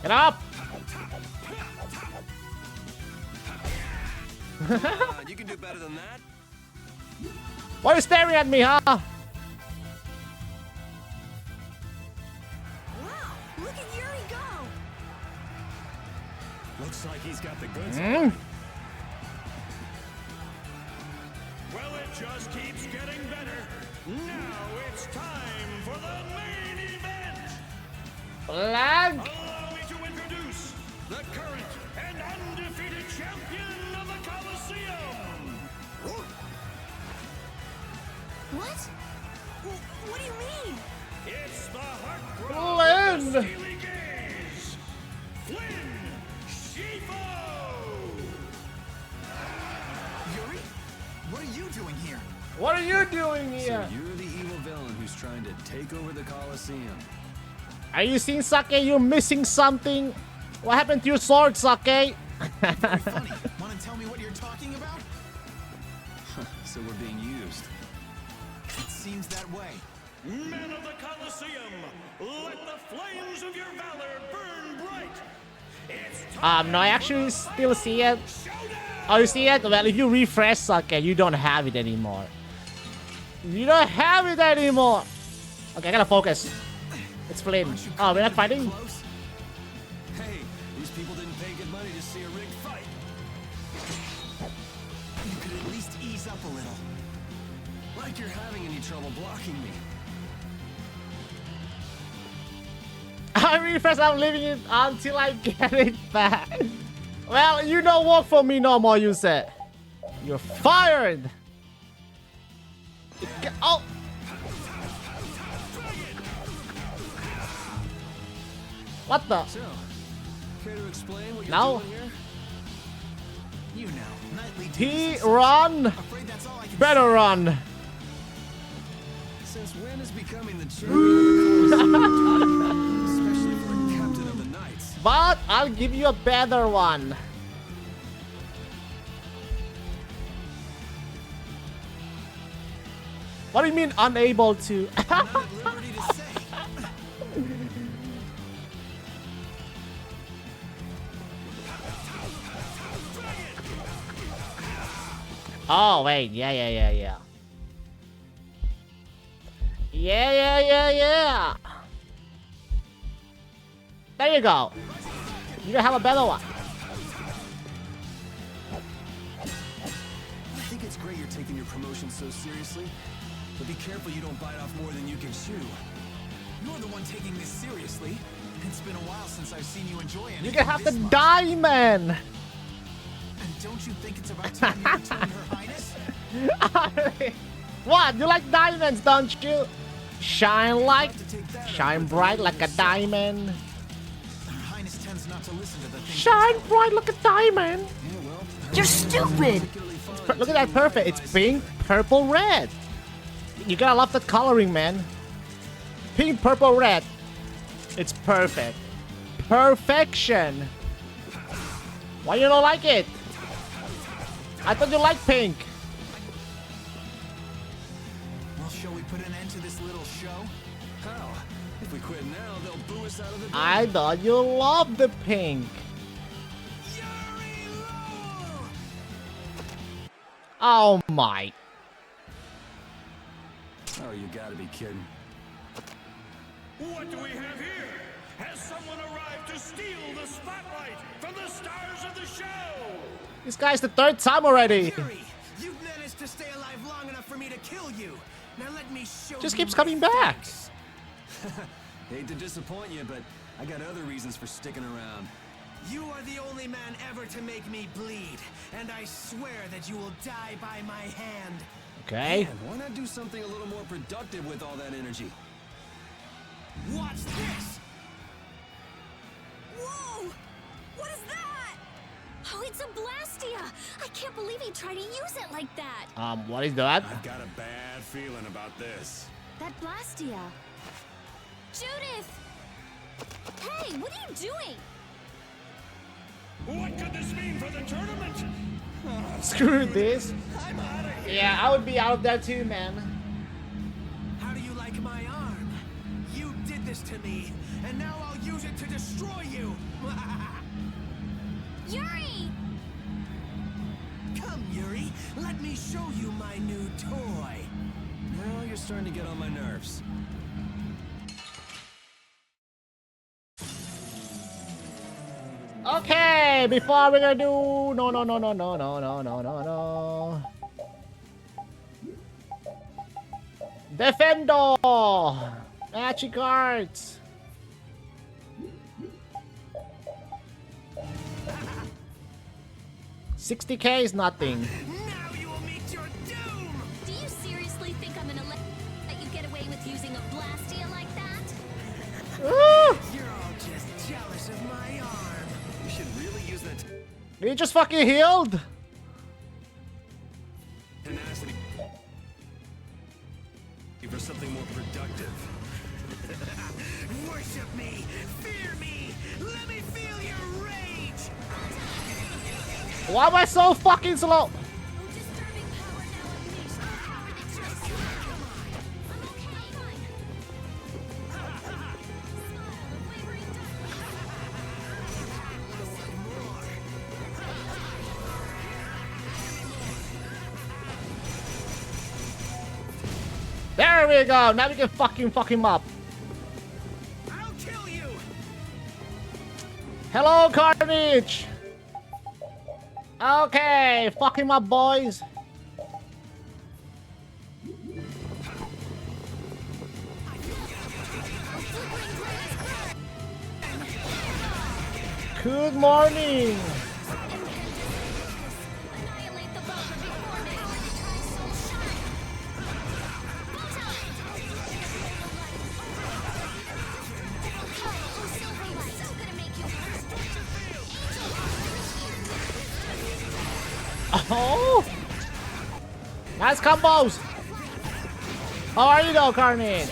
Get up! You can do better than that. Why are you staring at me, huh? Wow, look at Yuri go! Looks like he's got the goods. Mm. Well, it just keeps getting better. Now it's time for the main event. Flag! Allow me to introduce the current and undefeated champion of the Colosseum. What? What do you mean? It's the heartthrob Flynn! of the Steely Gaze, Flynn Shifo! Yuri? What are you doing here? What are you doing here? So you're the evil villain who's trying to take over the Colosseum. Are you seeing, Sake? You're missing something. What happened to your sword, Sake? Very funny. Want to tell me what you're talking about? So we're being used. It seems that way. Men of the Colosseum, let the flames of your valor burn bright. It's No, I actually still see it. Oh, you see it? Well, if you refresh, Sake, you don't have it anymore. You don't have it anymore. Okay, I gotta focus. It's Flynn. Oh, we're not fighting? Hey, these people didn't pay good money to see a rigged fight. You could at least ease up a little. Like you're having any trouble blocking me. I refresh, I'm leaving it until I get it back. Well, you don't work for me no more, you said. You're fired. Oh. What the? So, care to explain what you're No. doing here? You know, nightly He duties. run. Afraid that's all I can Better run. Since when is becoming the champion of the Colosseum, especially for a captain of the Knights? But I'll give you a better one. What do you mean unable to? I'm not at liberty to say. Oh, wait. Yeah. Yeah. There you go. You can have a better one. I think it's great you're taking your promotion so seriously, but be careful you don't bite off more than you can chew. You're the one taking this seriously. It's been a while since I've seen you enjoy anything. You can have the this much. diamond. And don't you think it's about time you return Her Highness? What? You like diamonds, don't you? Shine bright like a diamond. Her Highness tends not to listen to the things. Shine bright like a diamond. You're stupid! Look at that, perfect. It's pink, purple, red. You gotta love that coloring, man. Pink, purple, red. It's perfect. Perfection. Why you don't like it? I thought you liked pink. Well, shall we put an end to this little show? How? If we quit now, they'll boo us out of the I thought you loved the pink. Oh my. Oh, you gotta be kidding. What do we have here? Has someone arrived to steal the spotlight from the stars of the show? This guy's the third time already. Yuri, you've managed to stay alive long enough for me to kill you. Now let me show Just you keeps my coming back. thanks. Hate to disappoint you, but I got other reasons for sticking around. You are the only man ever to make me bleed, and I swear that you will die by my hand. Okay. Man, why not do something a little more productive with all that energy? Watch this! Whoa! What is that? Oh, it's a Blastia! I can't believe he tried to use it like that! What is that? I've got a bad feeling about this. That Blastia. Judith! Hey, what are you doing? What could this mean for the tournament? Screw this. I'm out of here. Yeah, I would be out of there too, man. How do you like my arm? You did this to me, and now I'll use it to destroy you! Yuri! Come, Yuri, let me show you my new toy. Now you're starting to get on my nerves. Okay, before we're gonna do no. Defendo! Magic cards! 60k is nothing. Now you will meet your doom! Do you seriously think I'm gonna that He just fucking healed. tenacity for something more productive. Worship me! Fear me! Let me feel your rage! Why am I so fucking slow? There we go. Now we can fuck him up. I'll kill you! Hello, Carnage. Okay, fuck him up, boys. Good morning. Oh! Nice combos! How are you though, Carnage?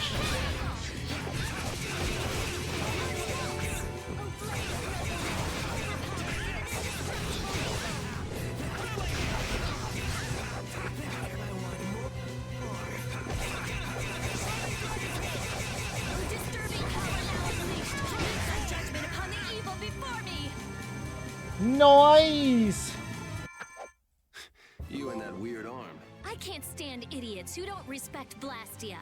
Nice! You and that weird arm. I can't stand idiots who don't respect Blastia.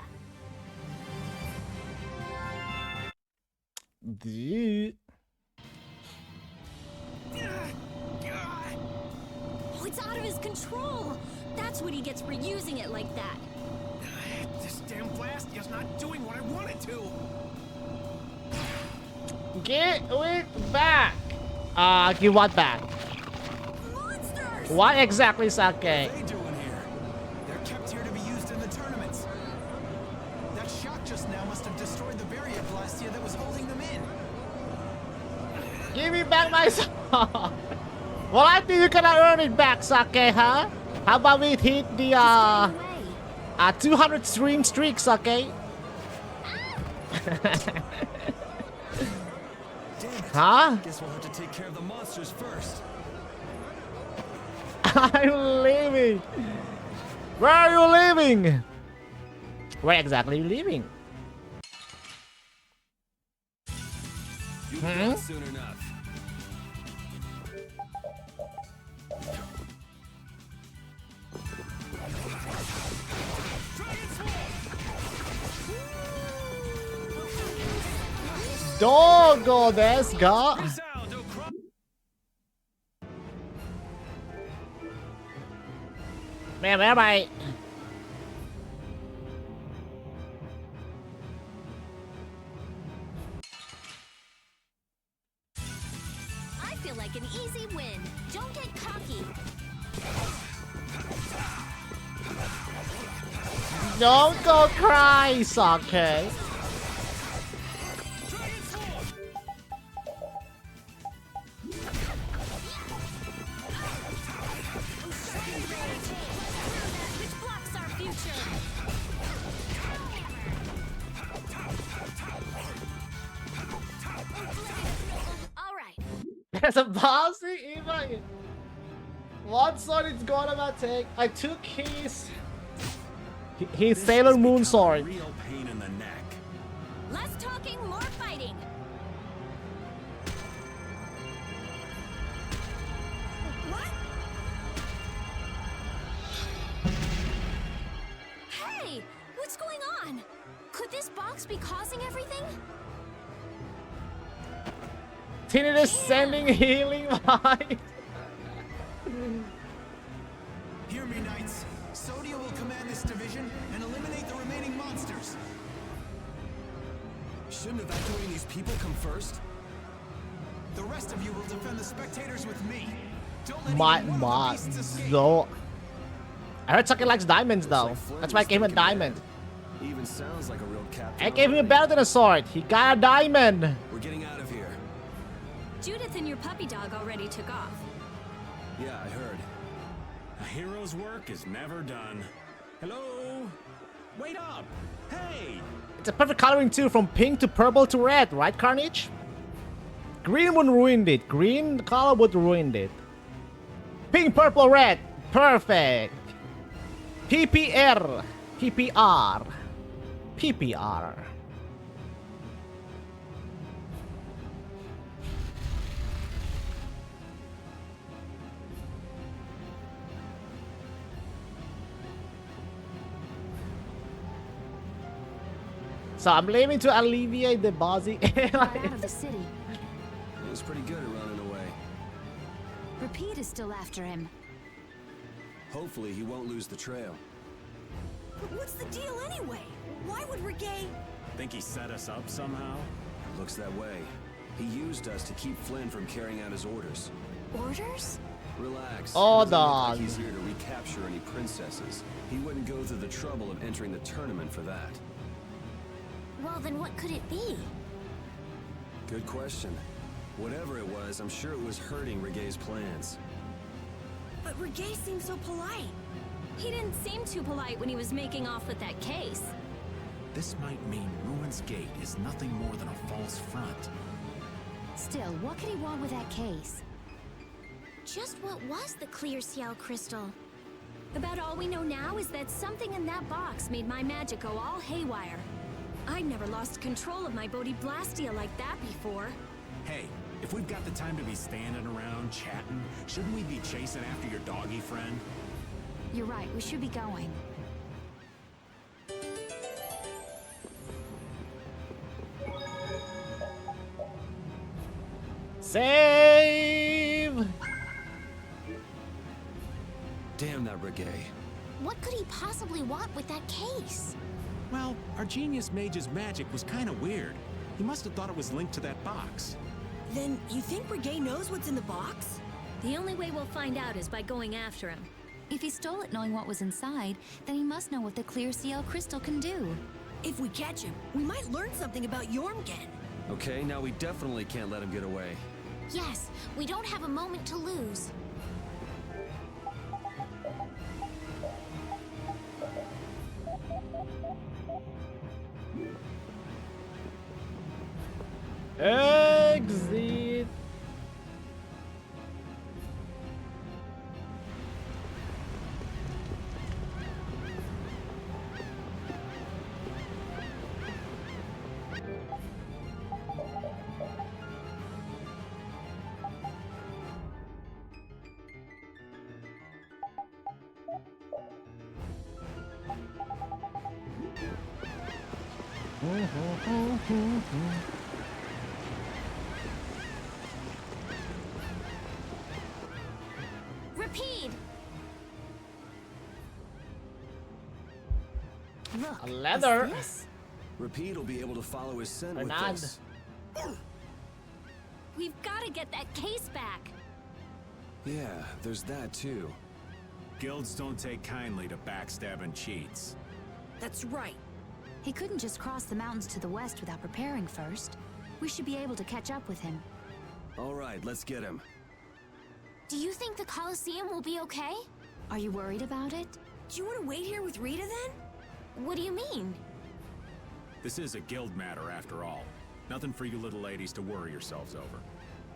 Dude. Oh, it's out of his control. That's what he gets for using it like that. This damn Blastia's not doing what I want it to. Get it back! Give what back? Monsters! What exactly, Sake? What are they doing here? They're kept here to be used in the tournaments. That shock just now must have destroyed the barrier Blastia that was holding them in. Give me back my song! Well, I think you can earn it back, Sake, huh? How about we hit the 200 stream streak, Sake? Huh? Guess we'll have to take care of the monsters first. I'm leaving. Where are you leaving? Where exactly are you leaving? You'll be back soon enough. Dogo desu ga? Man, where am I? I feel like an easy win. Don't get cocky. Don't go cry, Sake. Which blocks our future. All right. There's a bossy even. One sword is gonna about take. I took his Sailor Moon sword. Real pain in the neck. Less talking, more fighting. What? Hey, what's going on? Could this box be causing everything? Tinnitus sending healing vibes. Hear me, knights. Sodia will command this division and eliminate the remaining monsters. Shouldn't evacuating these people come first? The rest of you will defend the spectators with me. Don't let My even one of the beasts escape. though. I heard Sake likes diamonds though. That's why I gave him a diamond. Even sounds like a real captain. I gave him a better than a sword. He got a diamond. We're getting out of here. Judith and your puppy dog already took off. Yeah, I heard. A hero's work is never done. Hello? Wait up! Hey! It's a perfect coloring too, from pink to purple to red, right, Carnage? Green would ruin it. Green color would ruin it. Pink, purple, red. Perfect. PPR. PPR. PPR. So I'm leaving to alleviate the bossy air. Out of the city. He was pretty good at running away. Repeat is still after him. Hopefully he won't lose the trail. But what's the deal anyway? Why would Reggae... Think he set us up somehow? Looks that way. He used us to keep Flynn from carrying out his orders. Orders? Relax. Oh, It doesn't look dog. like he's here to recapture any princesses. He wouldn't go through the trouble of entering the tournament for that. Well, then what could it be? Good question. Whatever it was, I'm sure it was hurting Reggae's plans. But Reggae seems so polite. He didn't seem too polite when he was making off with that case. This might mean Ruin's Gate is nothing more than a false front. Still, what could he want with that case? Just what was the clear ciel crystal? About all we know now is that something in that box made my magic go all haywire. I'd never lost control of my Bodhi Blastia like that before. Hey, if we've got the time to be standing around chatting, shouldn't we be chasing after your doggy friend? You're right, we should be going. Save! Damn that Reggae. What could he possibly want with that case? Well, our genius mage's magic was kind of weird. He must have thought it was linked to that box. Then you think Reggae knows what's in the box? The only way we'll find out is by going after him. If he stole it knowing what was inside, then he must know what the clear ciel crystal can do. If we catch him, we might learn something about Jormungand. Okay, now we definitely can't let him get away. Yes, we don't have a moment to lose. Exit. Repeat! Look, A leather. is this? Repeat will be able to follow his scent with Bernard. this. We've got to get that case back. Yeah, there's that too. Guilds don't take kindly to backstabbing cheats. That's right. He couldn't just cross the mountains to the west without preparing first. We should be able to catch up with him. All right, let's get him. Do you think the Colosseum will be okay? Are you worried about it? Do you want to wait here with Rita then? What do you mean? This is a guild matter after all. Nothing for you little ladies to worry yourselves over.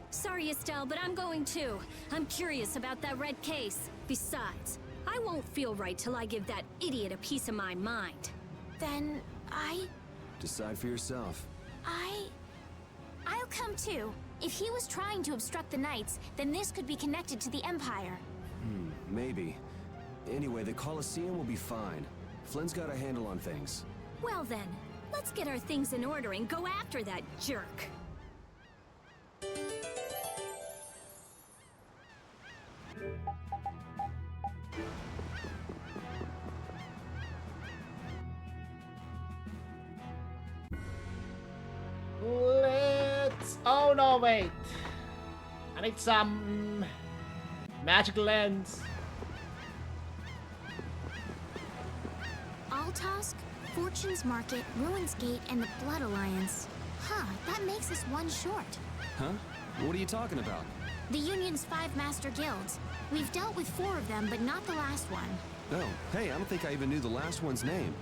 Sorry, Estelle, but I'm going too. I'm curious about that red case. Besides, I won't feel right till I give that idiot a piece of my mind. Then Decide for yourself. I'll come too. If he was trying to obstruct the Knights, then this could be connected to the Empire. Maybe. Anyway, the Colosseum will be fine. Flynn's got a handle on things. Well then, let's get our things in order and go after that jerk. Let's... Oh no, wait. I need some magic lens. Altosk, Fortune's Market, Ruin's Gate, and the Blood Alliance. Huh, that makes us one short. Huh? What are you talking about? The Union's 5 master guilds. We've dealt with 4 of them, but not the last one. Oh, hey, I don't think I even knew the last one's name.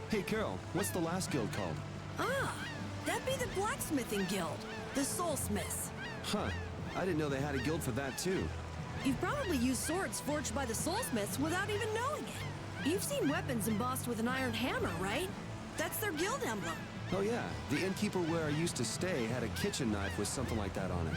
Hey, Carol, what's the last guild called? Ah, that'd be the blacksmithing guild, the Soulsmiths. Huh, I didn't know they had a guild for that, too. You've probably used swords forged by the Soulsmiths without even knowing it. You've seen weapons embossed with an iron hammer, right? That's their guild emblem. Oh yeah, the innkeeper where I used to stay had a kitchen knife with something like that on it.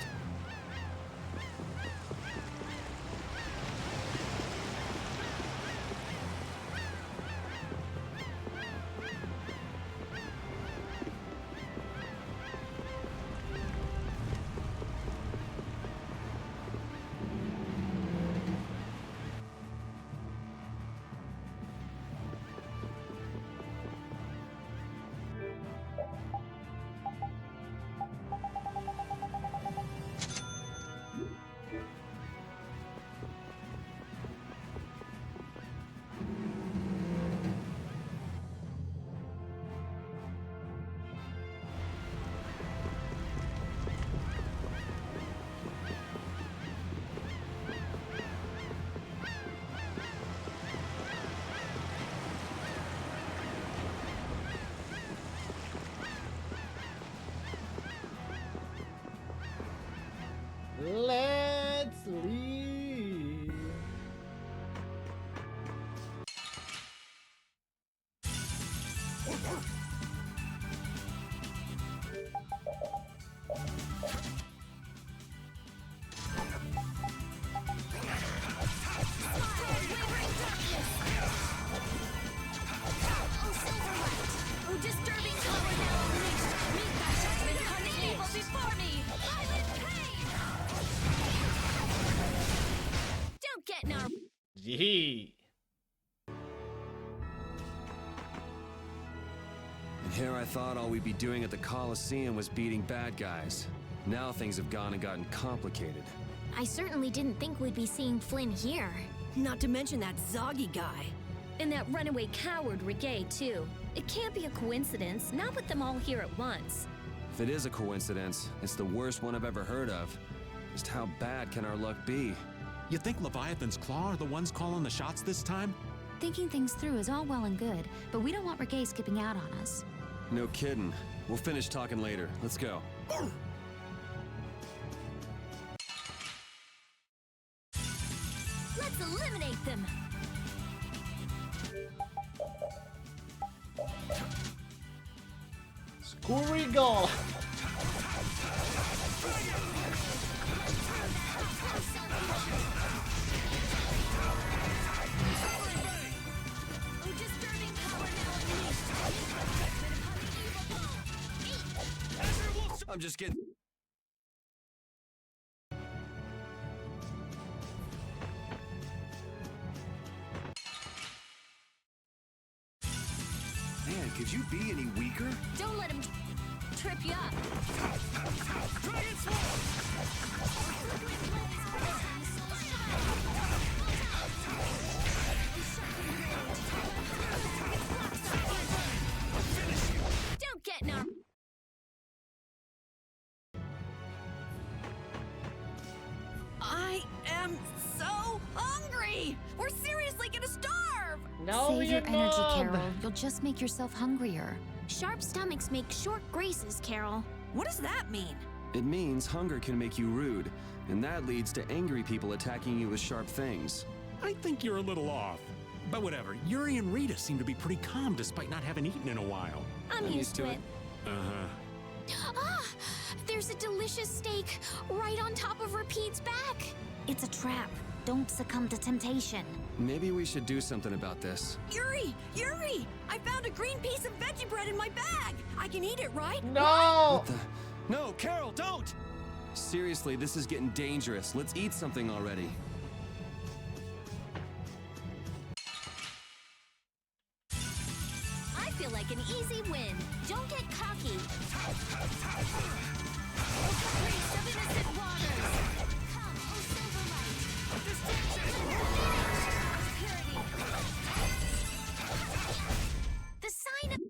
Let's leave. Oh, disturbing power now unleashed! Meet my judgment upon the evil before me! Violent pain! Don't get in our... Yee. And here I thought all we'd be doing at the Coliseum was beating bad guys. Now things have gone and gotten complicated. I certainly didn't think we'd be seeing Flynn here. Not to mention that Zoggy guy. And that runaway coward Regay, too. It can't be a coincidence, not with them all here at once. If it is a coincidence, it's the worst one I've ever heard of. Just how bad can our luck be? You think Leviathan's Claw are the ones calling the shots this time? Thinking things through is all well and good, but we don't want Regay skipping out on us. No kidding. We'll finish talking later. Let's go. Let's eliminate them! Squirrel. Oh, disturbing power now unleashed! Meet my judgment upon the evil foe! I'm just kidding. Man, could you be any weaker? Don't let him trip you up! Don't get in our... I am so hungry! We're seriously gonna starve! No, Save your you're energy, not. Carol. You'll just make yourself hungrier. Sharp stomachs make short graces, Carol. What does that mean? It means hunger can make you rude, and that leads to angry people attacking you with sharp things. I think you're a little off. But whatever, Yuri and Rita seem to be pretty calm despite not having eaten in a while. I'm used to it. Uh-huh. Ah! There's a delicious steak right on top of Rapide's back. It's a trap. Don't succumb to temptation. Maybe we should do something about this. Yuri! Yuri! I found a green piece of veggie bread in my bag! I can eat it, right? No! No, Carol, don't! Seriously, this is getting dangerous. Let's eat something already. I feel like an easy win. Don't get cocky. Priest of innocent waters. Come, O Silverlight. Purity. The sign of...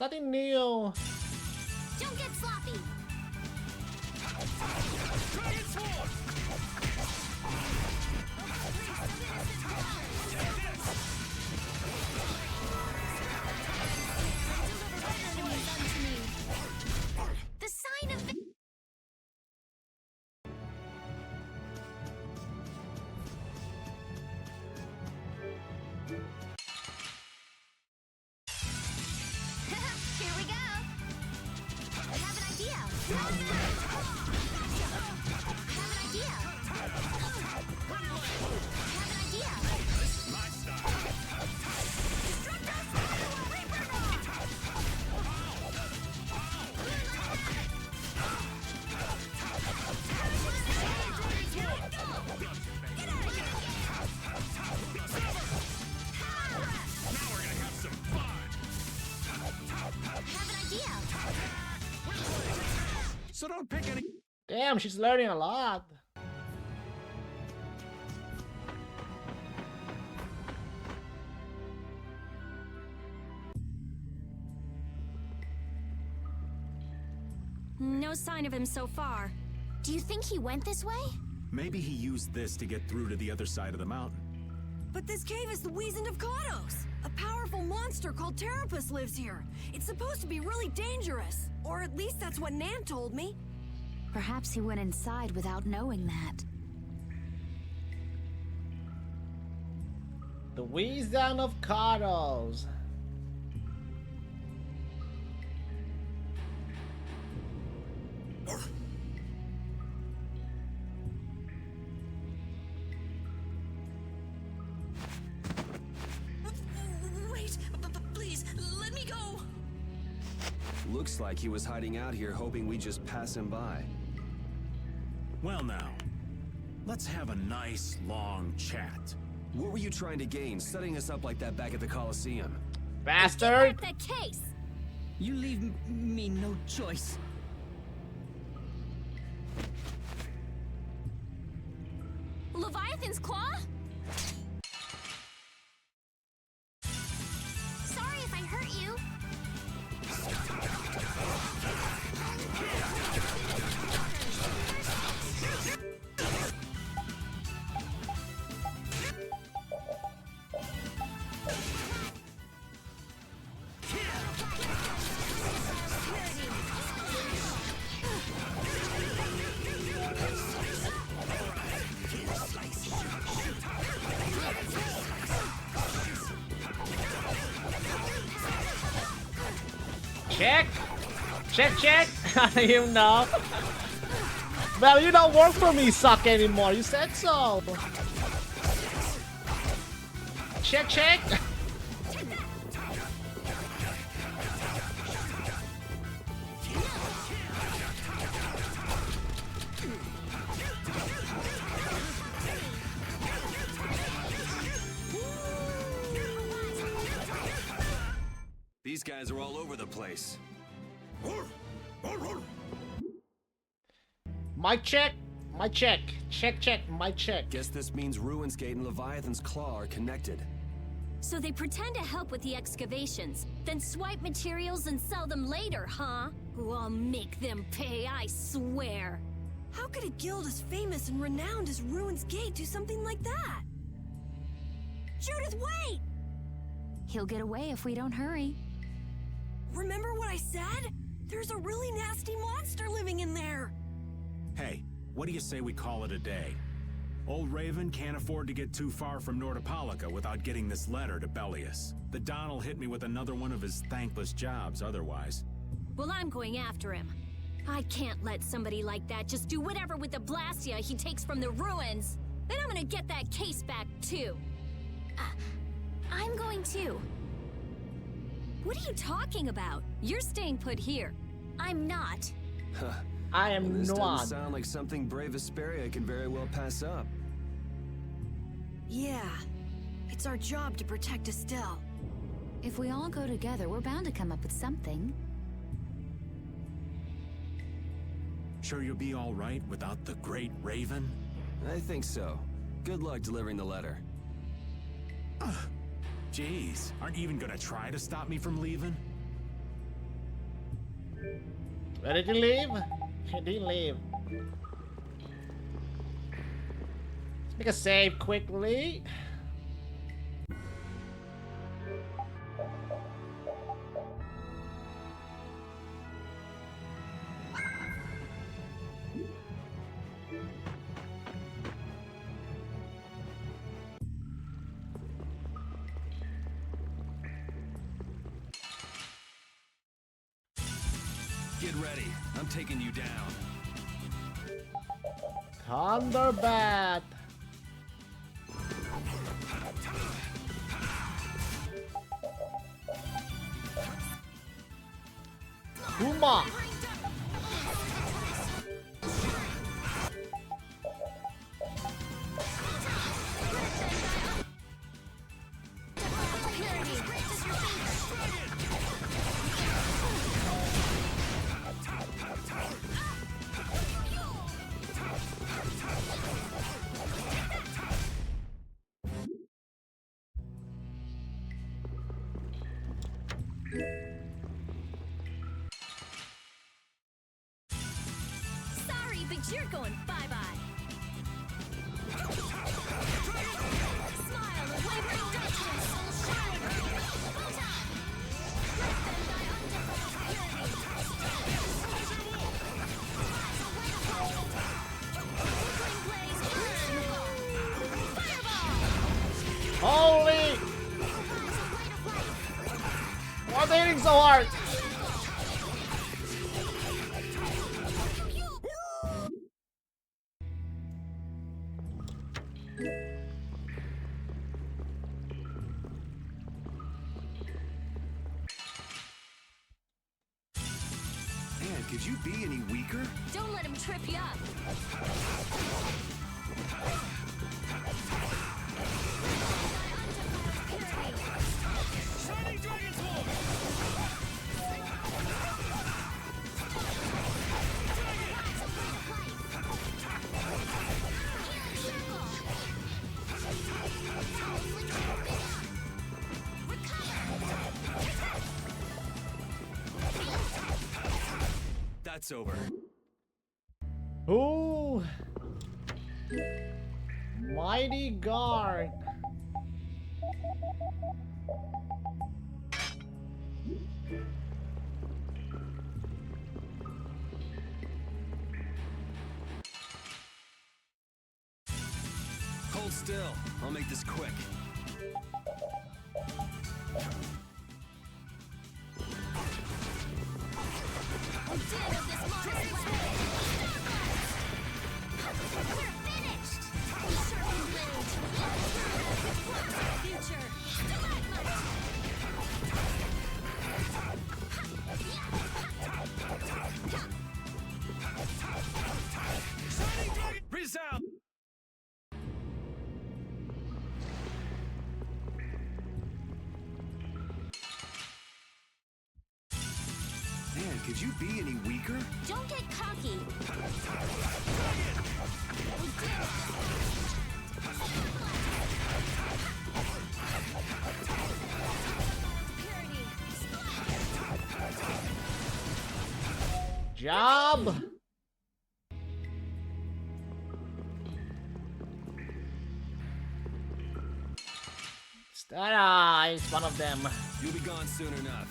nothing new. Don't get sloppy. The sign of here we go. I have an idea. I have an idea. I have an idea. This is my style. So don't pick any. Damn, she's learning a lot. No sign of him so far. Do you think he went this way? Maybe he used this to get through to the other side of the mountain. But this cave is the Wizened of Kados. A powerful monster called Terrapus lives here. It's supposed to be really dangerous. Or at least that's what Nan told me. Perhaps he went inside without knowing that. The Wisdom of Kados. Wait, please, let me go. Looks like he was hiding out here hoping we just pass him by. Well now, let's have a nice long chat. What were you trying to gain, setting us up like that back at the Coliseum? Bastard! That case! You leave me no choice. Leviathan's claw? Sorry if I hurt you. Check! Check, check! You know. Well, you don't work for me, suck anymore. You said so. Check, check! These guys are all over the place. Mic check! Mic check! Check, check, mic check. Guess this means Ruin's Gate and Leviathan's Claw are connected. So they pretend to help with the excavations, then swipe materials and sell them later, huh? Ooh, I'll make them pay, I swear. How could a guild as famous and renowned as Ruin's Gate do something like that? Judith, wait! He'll get away if we don't hurry. Remember what I said? There's a really nasty monster living in there. Hey, what do you say we call it a day? Old Raven can't afford to get too far from Nordopolica without getting this letter to Bellius. The Don'll hit me with another one of his thankless jobs otherwise. Well, I'm going after him. I can't let somebody like that just do whatever with the Blastia he takes from the ruins. And I'm gonna get that case back, too. I'm going too. What are you talking about? You're staying put here. I'm not. Huh. I am This not. doesn't sound like something brave Vesperia can very well pass up. Yeah, it's our job to protect Estelle. If we all go together, we're bound to come up with something. Sure you'll be all right without the Great Raven? I think so. Good luck delivering the letter. Jeez, aren't you even gonna try to stop me from leaving? Where did he leave? He didn't leave. Let's make a save quickly. Get ready. I'm taking you down. Thunderbat. Kuma. Sorry, but you're going bye-bye. Smile and wave your judgment, soul shine. Holy! Why are they hitting so hard? Man, could you be any weaker? Don't let him trip you up. That's over. Ooh. Mighty Guard. Hold still. I'll make this quick. Resound! Man, could you be any weaker? Don't get cocky. Job. It's one of them. You'll be gone soon enough.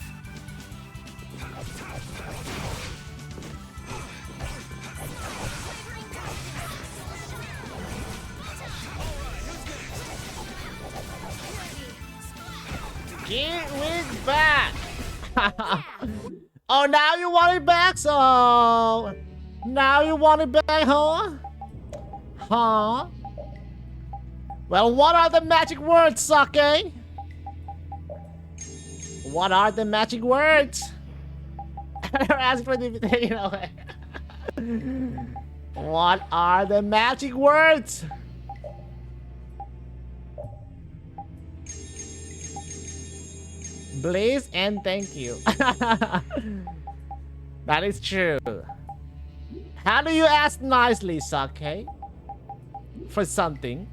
Get it back! Oh, now you want it back, so... Now you want it back, huh? Huh? Well, what are the magic words, Sake? What are the magic words? They're asking for the invitation away. What are the magic words? Please and thank you. That is true. How do you ask nicely, Sake? For something?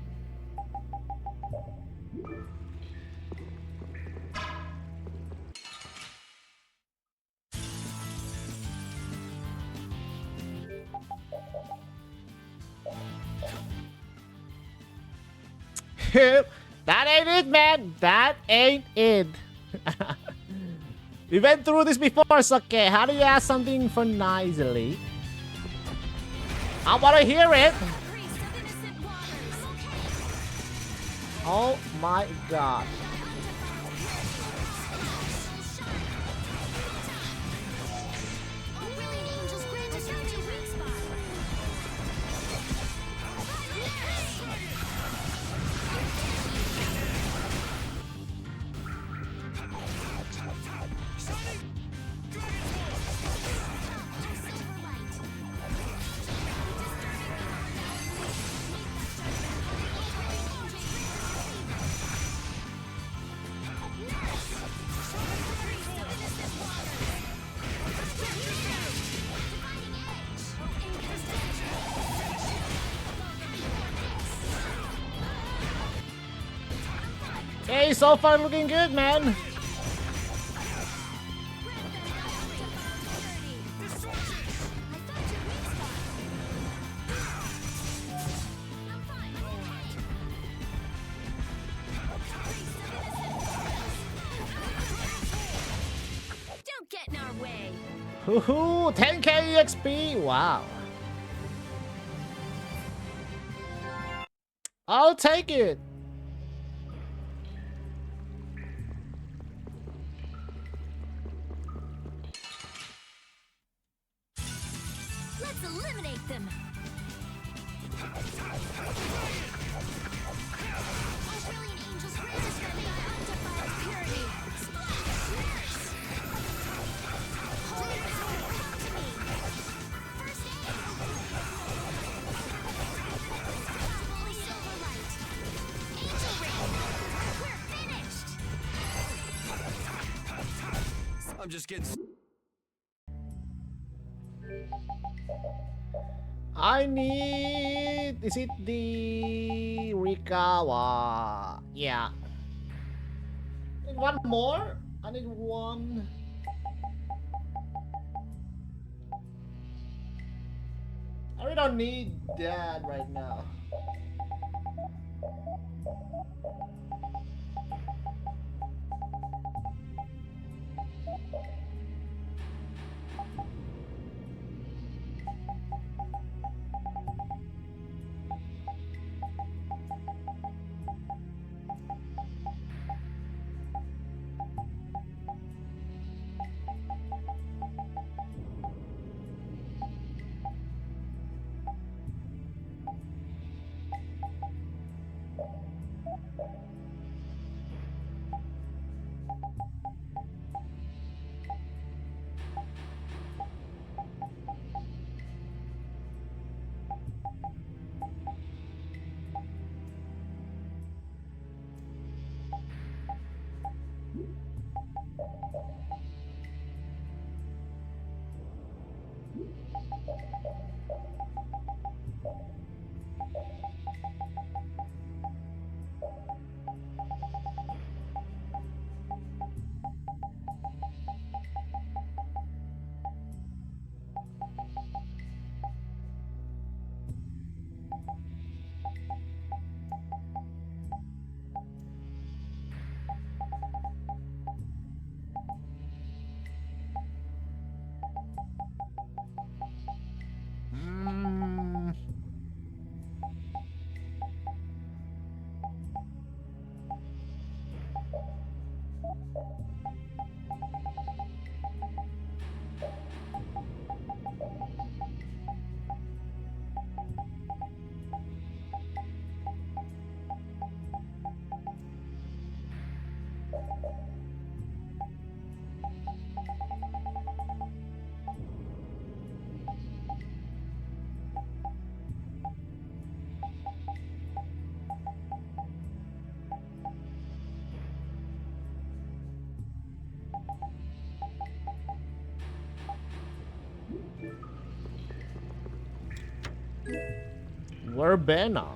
That ain't it, man. That ain't it. We went through this before, Sake. How do you ask something for nicely? I want to hear it. Oh my god. Hey, so far looking good, man. Don't get in our way. Woohoo! 10k EXP! Wow. I'll take it. Let's eliminate them. Brilliant angels raise us from the undefiled purity. Splash! Holy power, come to me. First aid. Holy silver light. Angel ring. We're finished. I'm just getting... I need... Is it the Rikawa? Yeah. Need one more? I need one. I really don't need that right now. Verbena.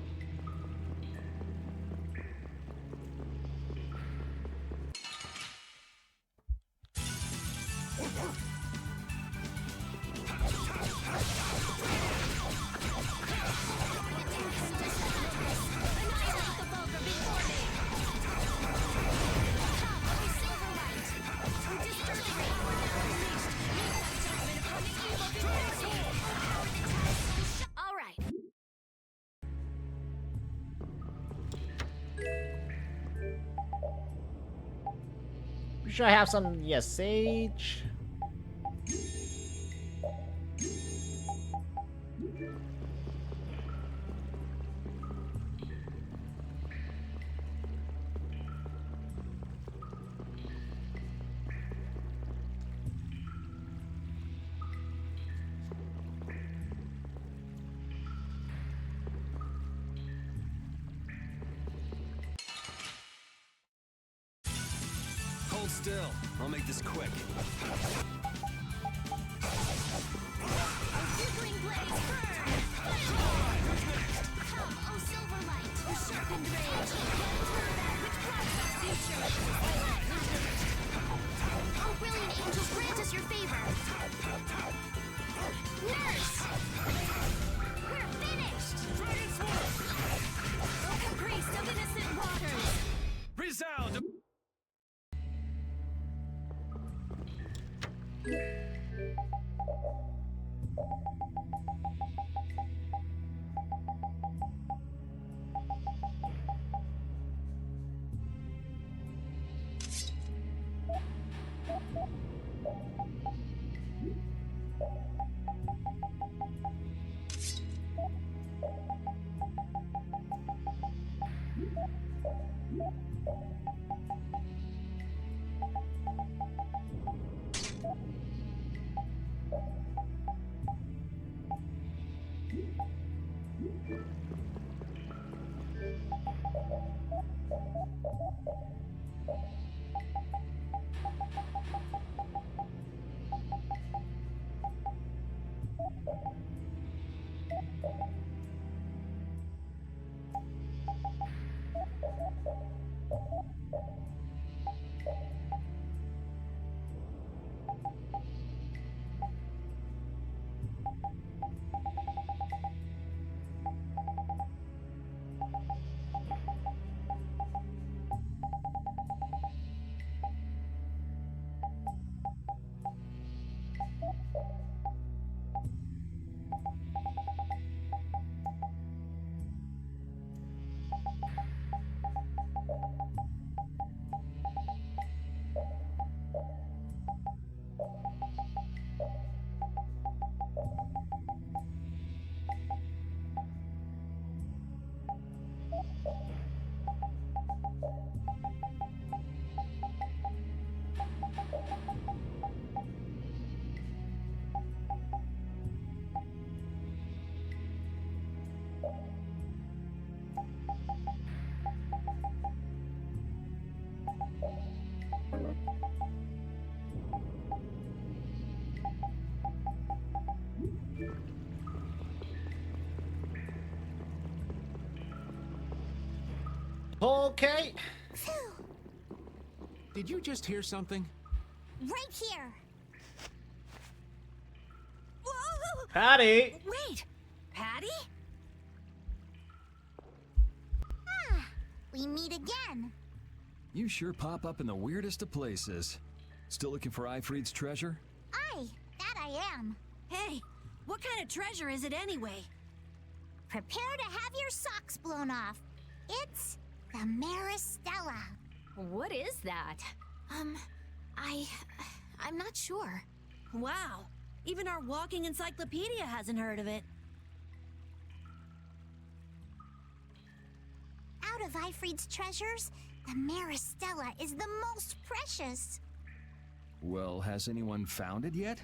Sure, I have some, yes, sage. Hold still. I'll make this quick. Flickering blaze burn! Come, O silver light, O sharpened rage! Turn that which blocks our future! O brilliant angels, grant us your favor! Nurse! We're finished! O priest of innocent waters! Resound! Okay. Did you just hear something? Right here. Whoa! Patty! Wait! Patty? Ah, we meet again. You sure pop up in the weirdest of places. Still looking for Ifrid's treasure? Aye, that I am. Hey, what kind of treasure is it anyway? Prepare to have your socks blown off. It's the Maristella. What is that? I'm not sure. Wow, even our walking encyclopedia hasn't heard of it. Out of Ifrid's treasures, the Maristella is the most precious. Well, has anyone found it yet?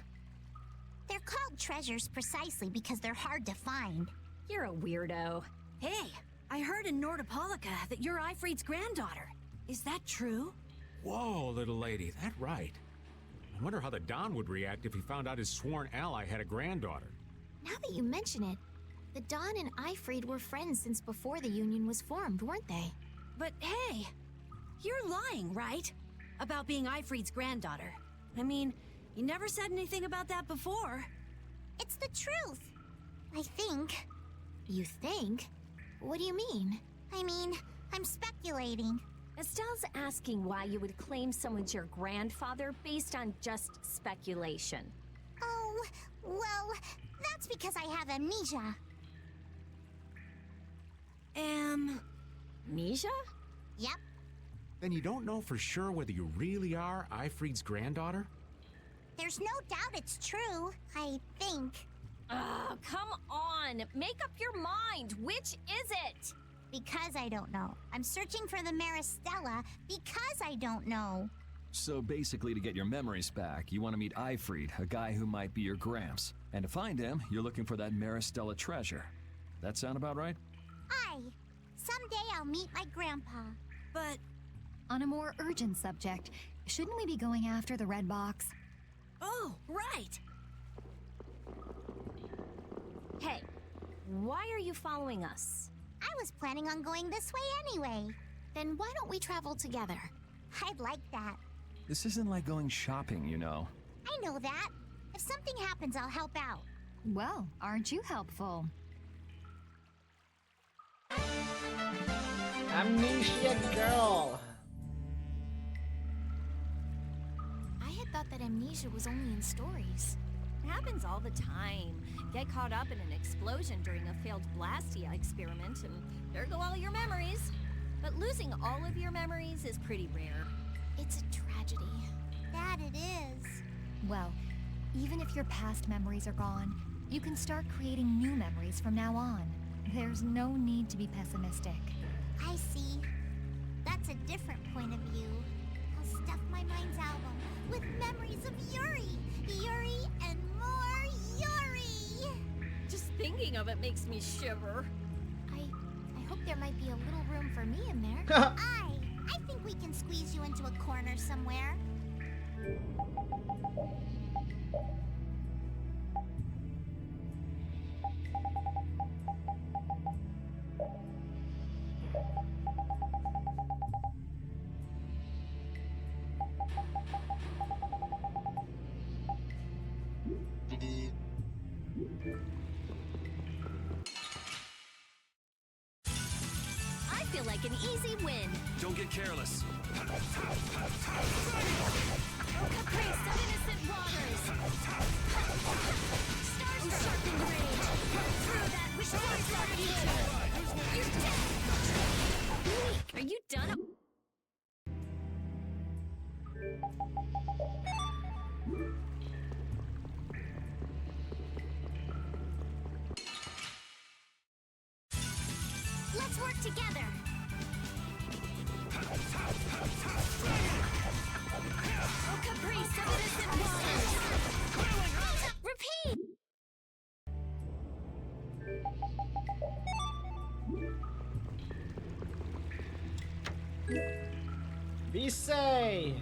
They're called treasures precisely because they're hard to find. You're a weirdo. Hey, I heard in Nordopolica that you're Ifrid's granddaughter. Is that true? Whoa, little lady, that right. I wonder how the Don would react if he found out his sworn ally had a granddaughter. Now that you mention it, the Don and Ifrid were friends since before the Union was formed, weren't they? But hey, you're lying, right? About being Ifrid's granddaughter. I mean, you never said anything about that before. It's the truth. I think. You think? What do you mean? I mean, I'm speculating. Estelle's asking why you would claim someone's your grandfather based on just speculation. Oh, well, that's because I have amnesia. Amnesia? Yep. Then you don't know for sure whether you really are Ifried's granddaughter? There's no doubt it's true, I think. Ugh, come on! Make up your mind! Which is it? Because I don't know. I'm searching for the Maristella because I don't know. So basically, to get your memories back, you want to meet Ifried, a guy who might be your gramps. And to find him, you're looking for that Maristella treasure. That sound about right? Aye. Someday I'll meet my grandpa. But On a more urgent subject, shouldn't we be going after the red box? oh, right. Hey, why are you following us? I was planning on going this way anyway. Then why don't we travel together? I'd like that. This isn't like going shopping, you know. I know that. If something happens, I'll help out. Well, aren't you helpful? Amnesia girl. I had thought that amnesia was only in stories. It happens all the time. Get caught up in an explosion during a failed Blastia experiment, and there go all your memories. But losing all of your memories is pretty rare. It's a tragedy. That it is. Well, even if your past memories are gone, you can start creating new memories from now on. There's no need to be pessimistic. I see. That's a different point of view. I'll stuff my mind's album with memories of Yuri. Yuri and more Yuri. Just thinking of it makes me shiver. I hope there might be a little room for me in there. I think we can squeeze you into a corner somewhere. I feel like an easy win. Don't get careless. Oh, caprice of innocent waters. Stars sharpened rage. Run through that which once loved you. You're dead. Weak. Are you done? Let's work together. Oh, caprice of innocent waters. Repeat. Visay.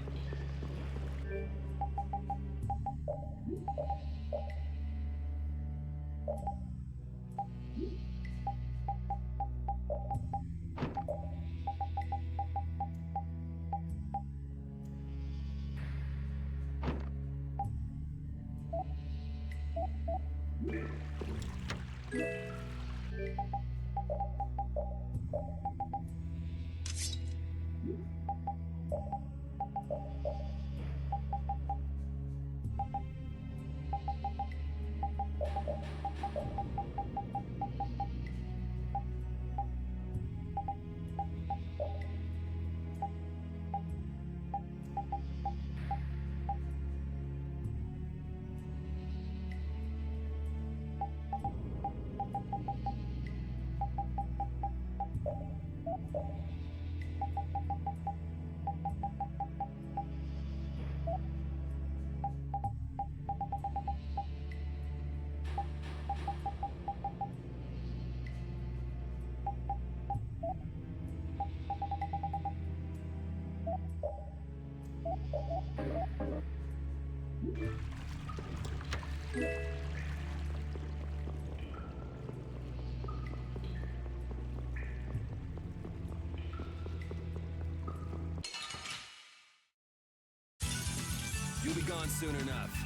You'll be gone soon enough.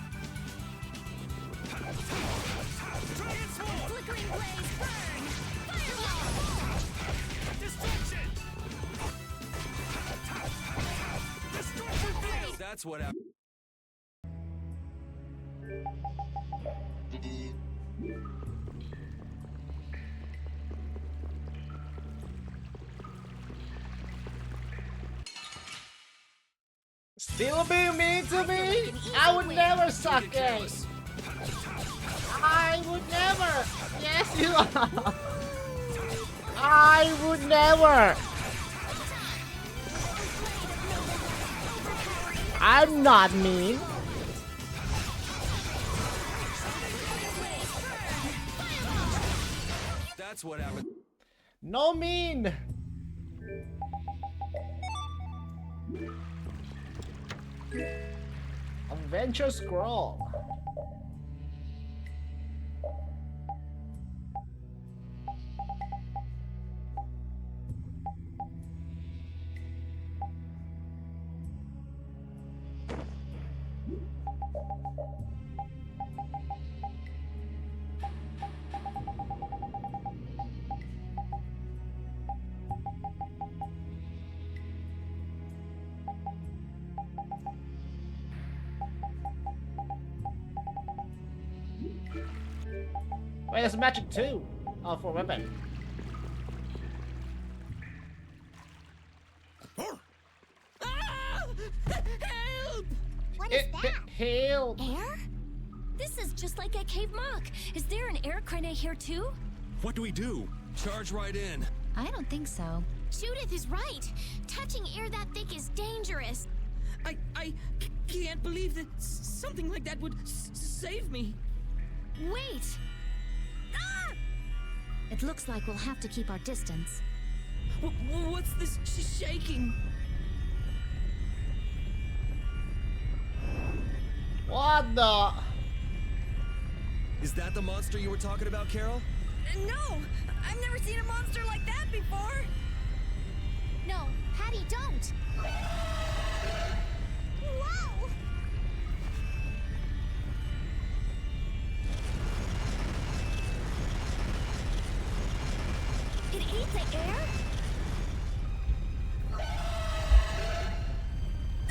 Flickering blaze, burn! Fireball! Destruction! Destruction field! That's what happened. Still being mean to me? I would never suck it. I would never. Yes, you are. I would never. I'm not mean. That's what happened. No mean. Adventure scroll. Wait, there's magic too. Oh, for a weapon. Help! What is that? Help! Air? This is just like a cave mock. Is there an air grenade here too? What do we do? Charge right in. I don't think so. Judith is right. Touching air that thick is dangerous. I can't believe that something like that would save me. Wait! Ah! It looks like we'll have to keep our distance. What's this shaking? What the? Is that the monster you were talking about, Carol? No! I've never seen a monster like that before! No, Patty, don't! Whoa! It ate the air?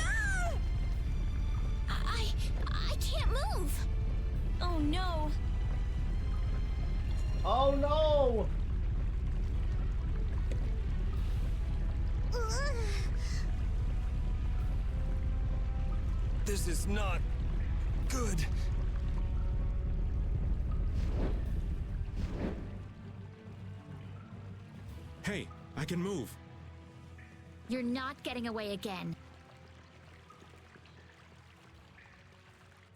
Ah! I can't move! Oh no! Oh no! This is not good. Hey, I can move. You're not getting away again.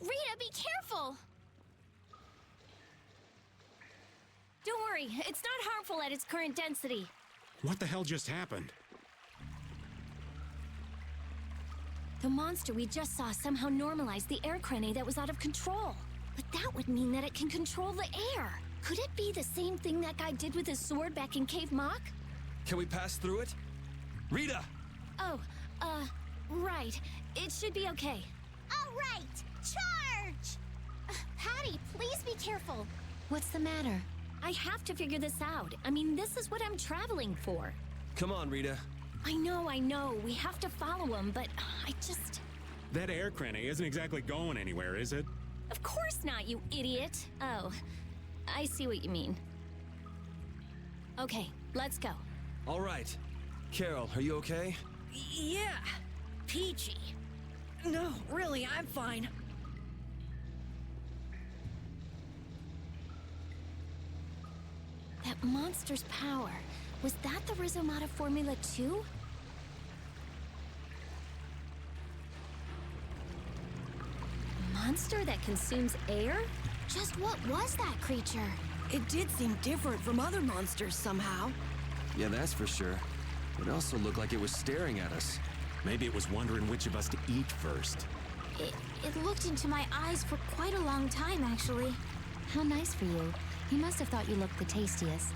Rita, be careful! Don't worry, it's not harmful at its current density. What the hell just happened? The monster we just saw somehow normalized the air crenay that was out of control. But that would mean that it can control the air. Could it be the same thing that guy did with his sword back in Cave Mock? Can we pass through it? Rita! Oh, right. It should be okay. All right, charge! Patty, please be careful. What's the matter? I have to figure this out. I mean, this is what I'm traveling for. Come on, Rita. I know. We have to follow him, but I just... That air crenny isn't exactly going anywhere, is it? Of course not, you idiot. Oh, I see what you mean. Okay, let's go. All right. Carol, are you okay? Yeah. Peachy. No, really, I'm fine. That monster's power, was that the Rizomata formula too? Monster that consumes air? Just what was that creature? It did seem different from other monsters somehow. Yeah, that's for sure. It also looked like it was staring at us. Maybe it was wondering which of us to eat first. It looked into my eyes for quite a long time, actually. How nice for you. He must have thought you looked the tastiest.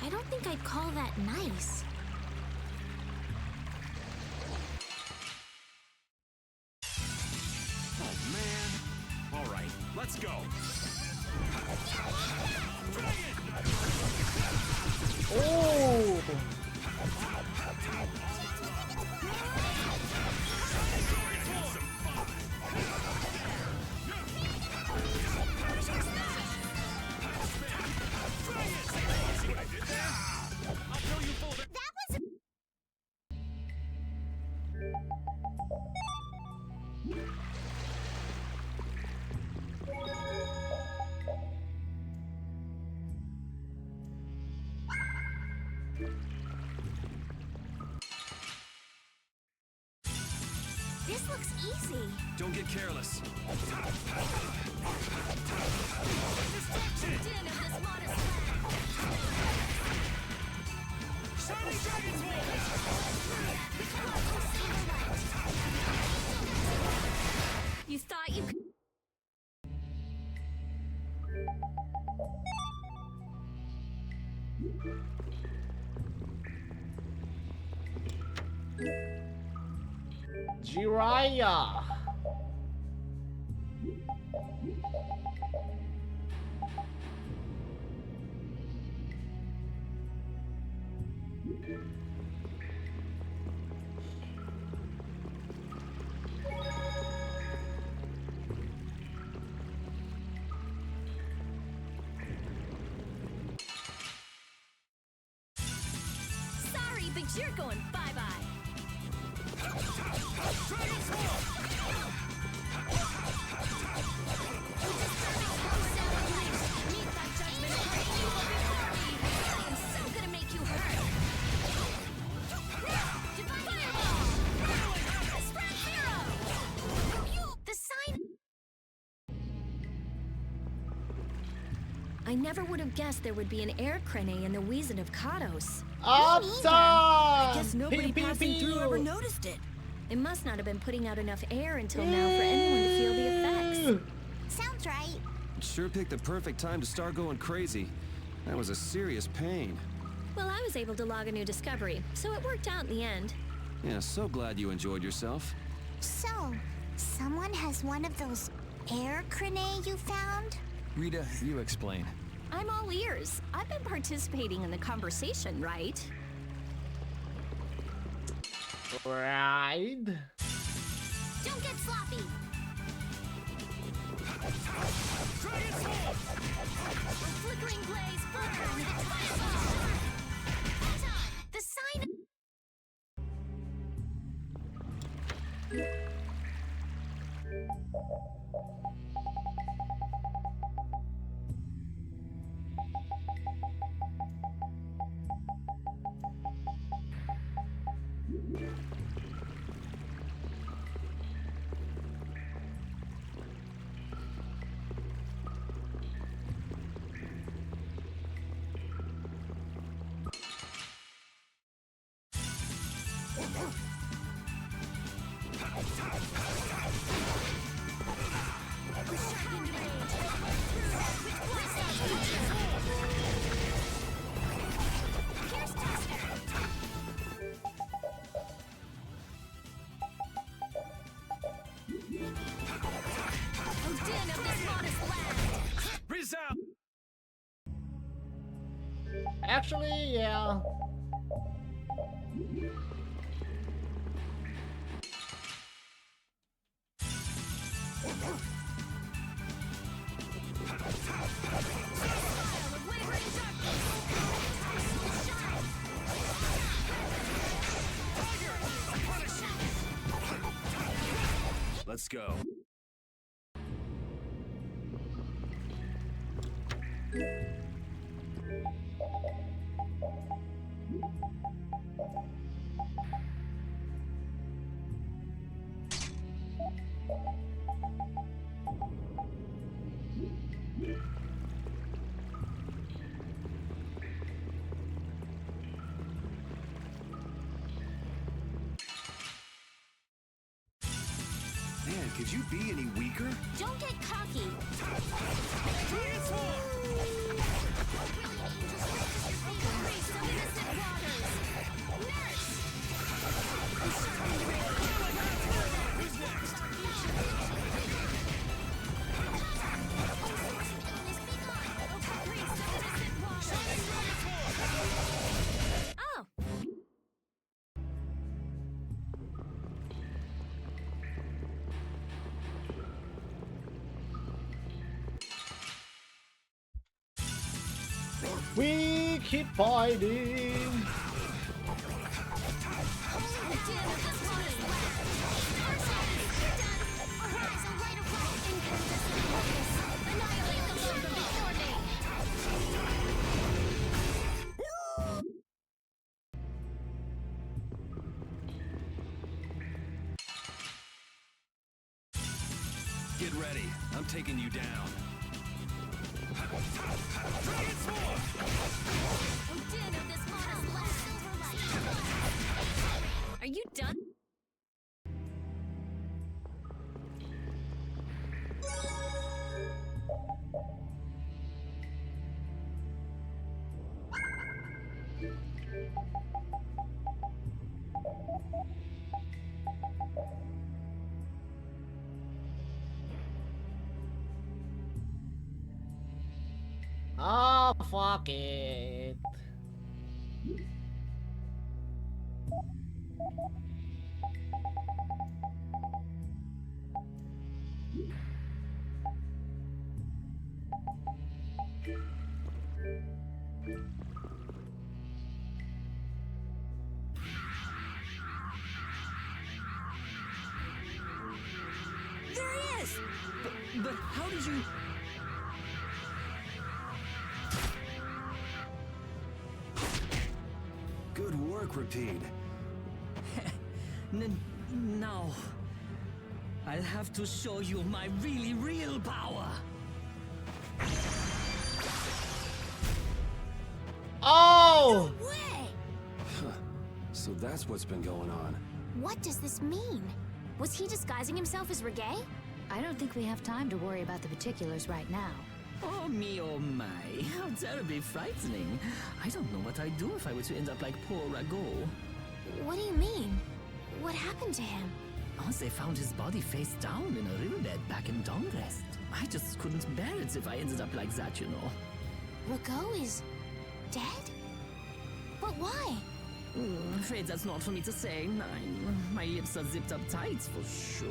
I don't think I'd call that nice. Oh, man. All right, let's go. Oh! That This looks easy. Don't get careless. Den of this modest land. Shining Dragon's You thought you could. Jiraiya. Sorry, but you're going bye-bye. I never would have guessed there would be an air crane in the Wheezin of Kados. Up I guess top! nobody Pew, pew, passing through pew. ever noticed it. It must not have been putting out enough air until now for anyone to feel the effects. Sounds right. Sure picked the perfect time to start going crazy. That was a serious pain. Well, I was able to log a new discovery, so it worked out in the end. Yeah, so glad you enjoyed yourself. So, someone has one of those air crane you found? Rita, you explain. I'm all ears. I've been participating in the conversation, right? Right. Don't get sloppy. Flickering blaze burn. The sign. Actually, yeah. Let's go. Man, could you be any weaker? Don't get cocky. Oh. We keep fighting. Get ready. I'm taking you down. Are you done? Oh, fuck it. There he is! But how did you... Good work, Repeat. Now... I'll have to show you my really real power! Oh! No way! So that's what's been going on. What does this mean? Was he disguising himself as Reggae? I don't think we have time to worry about the particulars right now. Oh me, oh my. How terribly frightening. I don't know what I'd do if I were to end up like poor Rago. What do you mean? What happened to him? Once they found his body face down in a riverbed back in Dongrest. I just couldn't bear it if I ended up like that, you know. Rago is... dead? But why? Afraid that's not for me to say. My lips are zipped up tight for sure.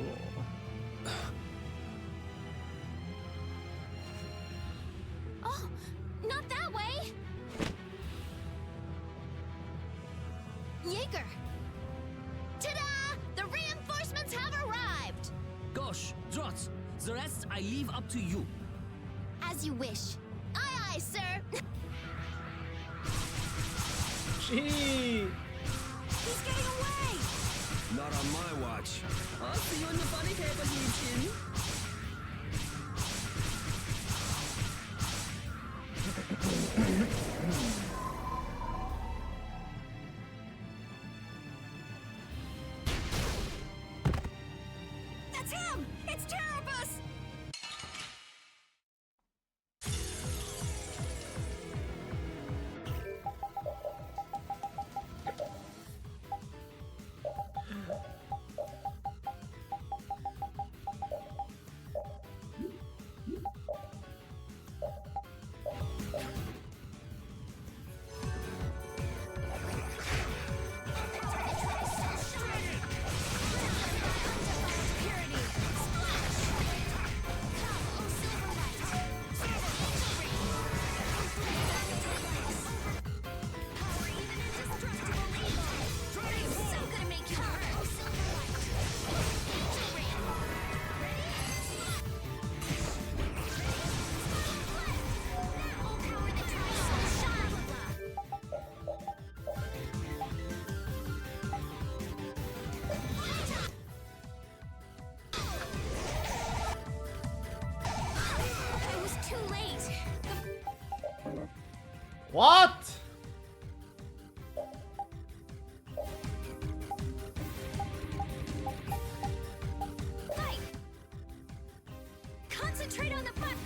Oh, not that way! Jaeger! Ta-da! The reinforcements have arrived! Gosh, Drot, the rest I leave up to you. As you wish. Aye, aye, sir! Gee! He's getting away! Not on my watch. I'll see you in the funny paper, Liebchen. That's him! It's Terrapus! What? Fight! Concentrate on the fight!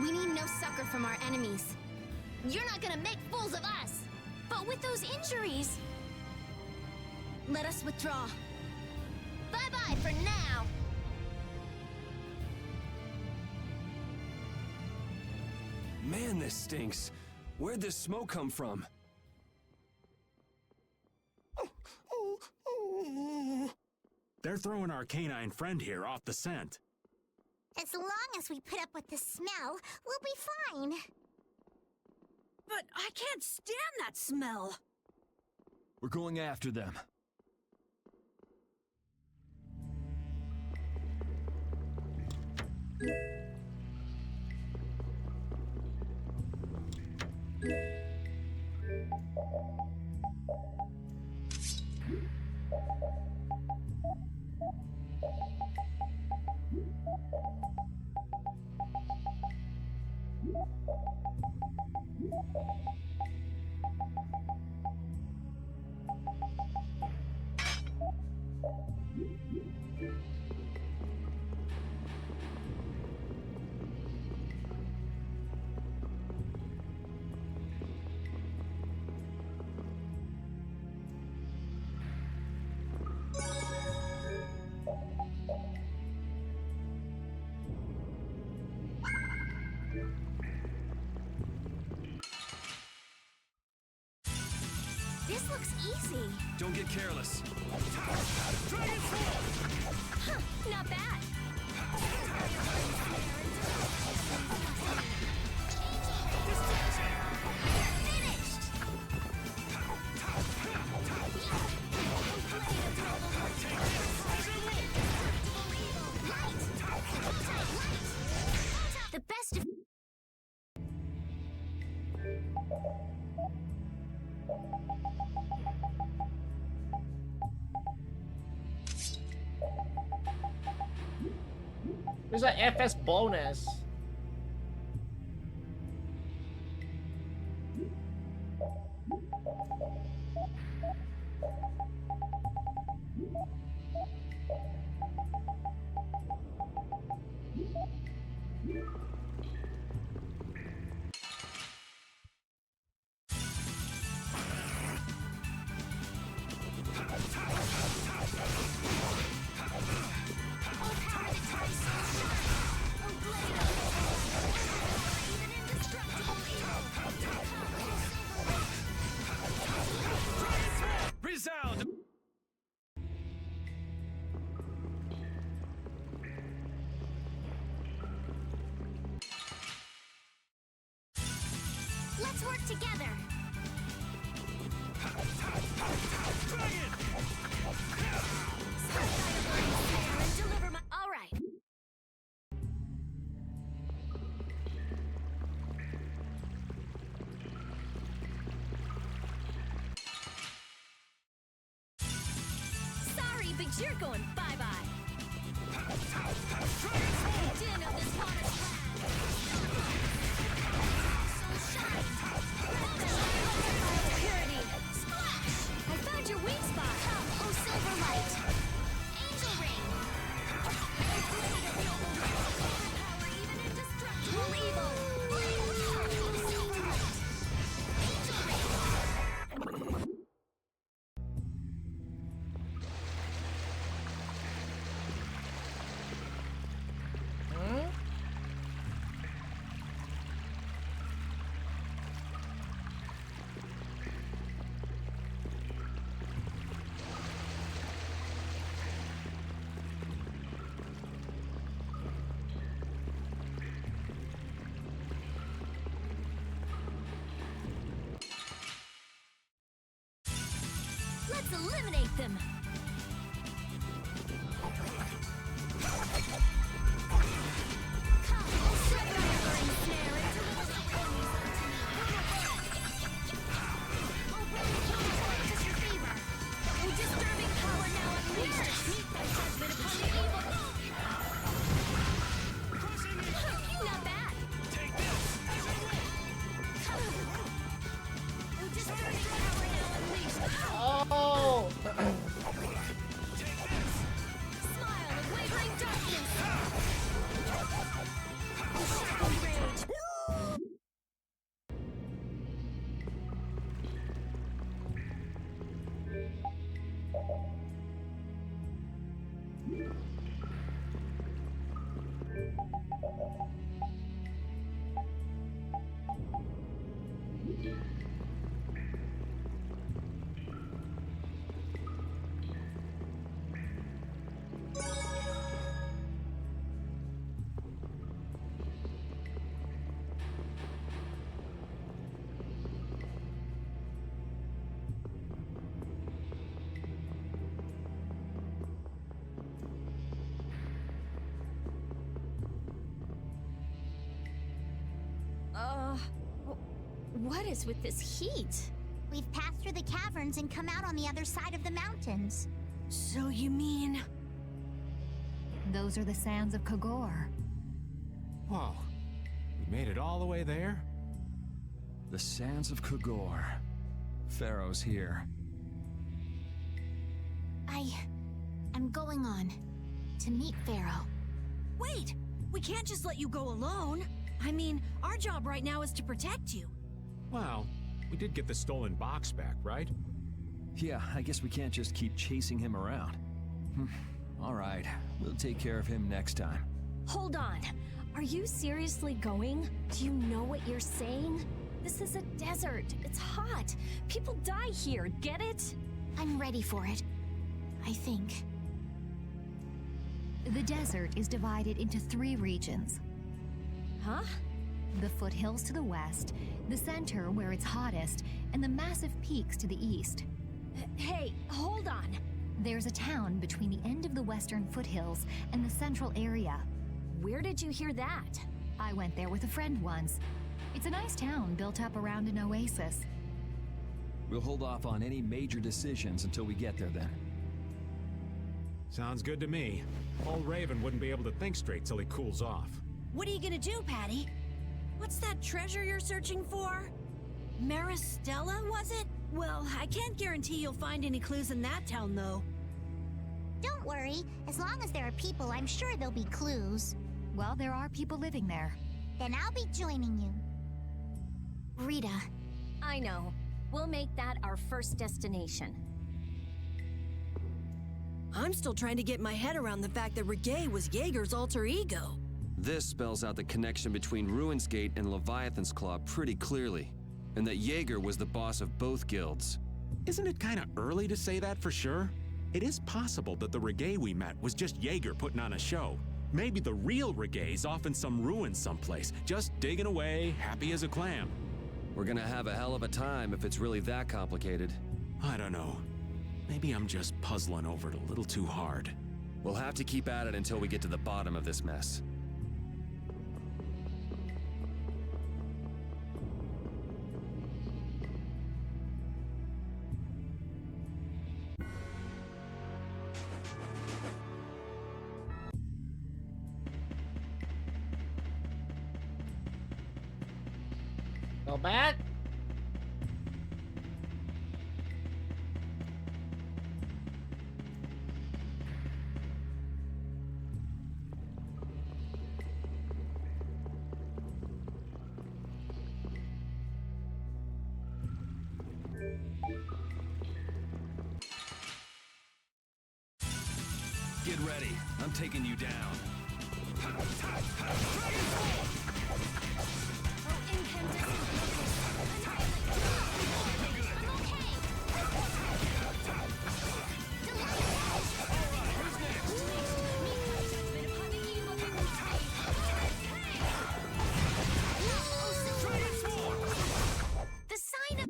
We need no succor from our enemies. You're not gonna make fools of us! But with those injuries... Let us withdraw. Bye-bye for now! Man, this stinks. Where'd this smoke come from? They're throwing our canine friend here off the scent. As long as we put up with the smell, we'll be fine. But I can't stand that smell. We're going after them. This looks easy. Don't get careless. Huh, not bad. Finished! The best of... There's an FS bonus. Resound! Let's work together. Deliver my... All right. Sorry, but you're going bye-bye. Din of this water's purity. Splash! I found your weak spot. Come, oh silver light. Angel ring. Power even indestructible evil. Blade. Silver light. Angel ring. Let's eliminate them. Come, oh silver ensnare and deliver the enemies unto me. Oh, bring contact your fever. Oh, disturbing power now unleashed. Meet thy judgment upon the evil. Not bad. Take this. Come. Oh, disturbing power now unleashed. Oh! What is with this heat? We've passed through the caverns and come out on the other side of the mountains. So you mean... Those are the sands of Kogor. Whoa. We made it all the way there? The sands of Kogor. Pharaoh's here. I'm going on to meet Pharaoh. Wait! We can't just let you go alone. I mean, our job right now is to protect you. Well, we did get the stolen box back, right? Yeah, I guess we can't just keep chasing him around. All right, we'll take care of him next time. Hold on. Are you seriously going? Do you know what you're saying? This is a desert. It's hot. People die here, get it? I'm ready for it. I think. The desert is divided into 3 regions. Huh? The foothills to the west, the center where it's hottest, and the massive peaks to the east. Hey, hold on. There's a town between the end of the western foothills and the central area. Where did you hear that? I went there with a friend once. It's a nice town built up around an oasis. We'll hold off on any major decisions until we get there then. Sounds good to me. Old Raven wouldn't be able to think straight till he cools off. What are you gonna do, Patty? What's that treasure you're searching for? Maristella, was it? Well, I can't guarantee you'll find any clues in that town, though. Don't worry. As long as there are people, I'm sure there'll be clues. Well, there are people living there. Then I'll be joining you. Rita. I know. We'll make that our first destination. I'm still trying to get my head around the fact that Reggae was Jaeger's alter ego. This spells out the connection between Ruin's Gate and Leviathan's Claw pretty clearly, and that Jaeger was the boss of both guilds. Isn't it kind of early to say that for sure? It is possible that the Reggae we met was just Jaeger putting on a show. Maybe the real Reggae's off in some ruins someplace, just digging away, happy as a clam. We're gonna have a hell of a time if it's really that complicated. I don't know. Maybe I'm just puzzling over it a little too hard. We'll have to keep at it until we get to the bottom of this mess. Go back. Get ready. I'm taking you down. The sign of...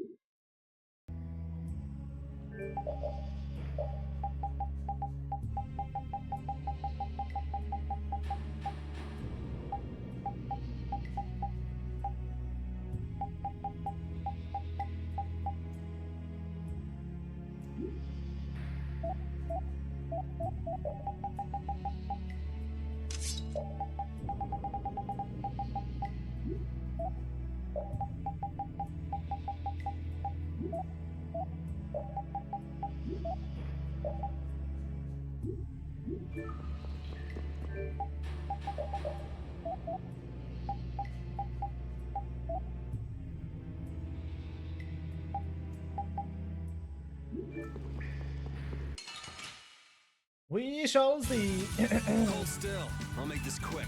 We shall see. Hold still. I'll make this quick.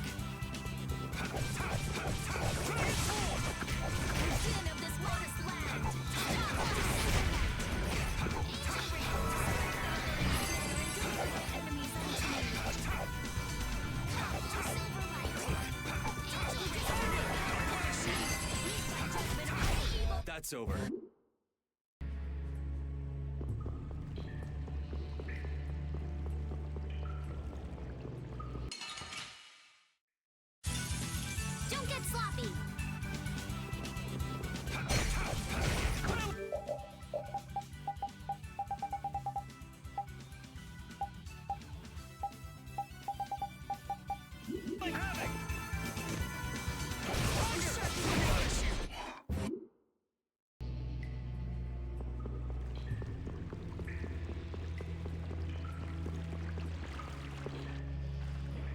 That's over. Don't get sloppy.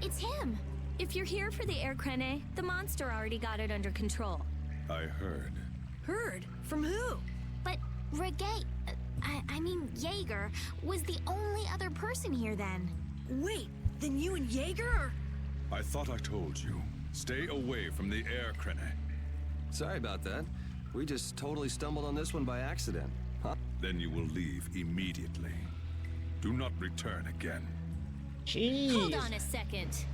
It's him! If you're here for the air crane, the monster already got it under control. I heard. Heard? From who? But Regay, I mean Jaeger, was the only other person here then. Wait, then you and Jaeger are... I thought I told you. Stay away from the air crane. Sorry about that. We just totally stumbled on this one by accident, huh? Then you will leave immediately. Do not return again. Jeez. Hold on a second.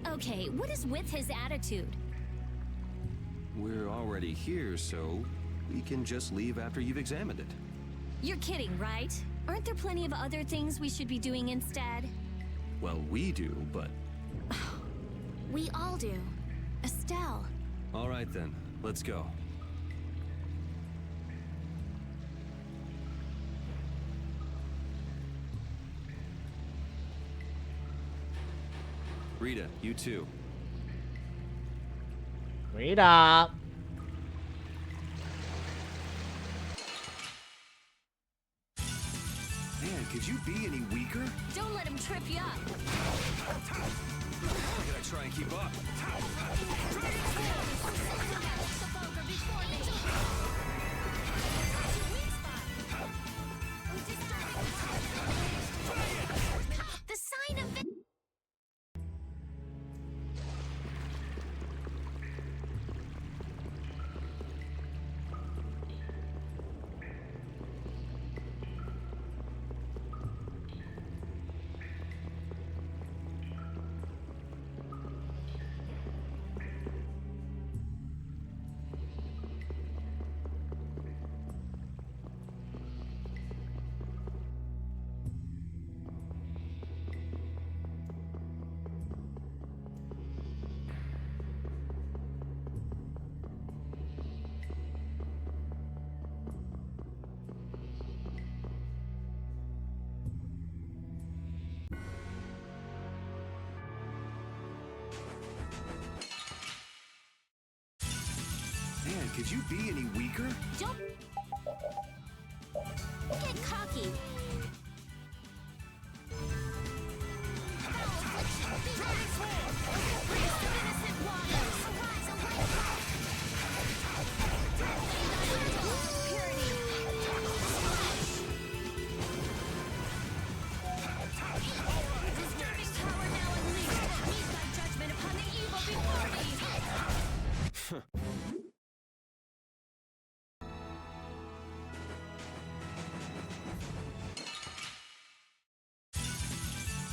Okay, what is with his attitude? We're already here, so we can just leave after you've examined it. You're kidding, right? Aren't there plenty of other things we should be doing instead? Well, we do, but... We all do. Estelle. All right then, let's go. Rita, you too. Rita. Man, could you be any weaker? Don't let him trip you up. I gotta try and keep up. The sign of it. Man, could you be any weaker? Don't get cocky.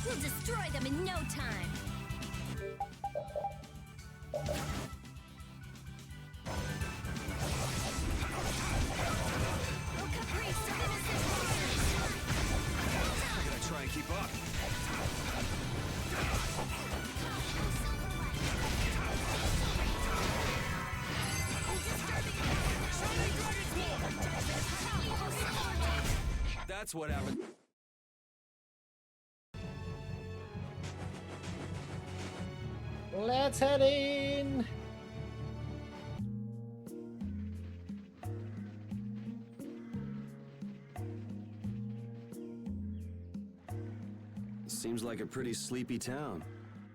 We'll destroy them in no time. I gotta try and keep up. That's what happened. Let's head in. Seems like a pretty sleepy town.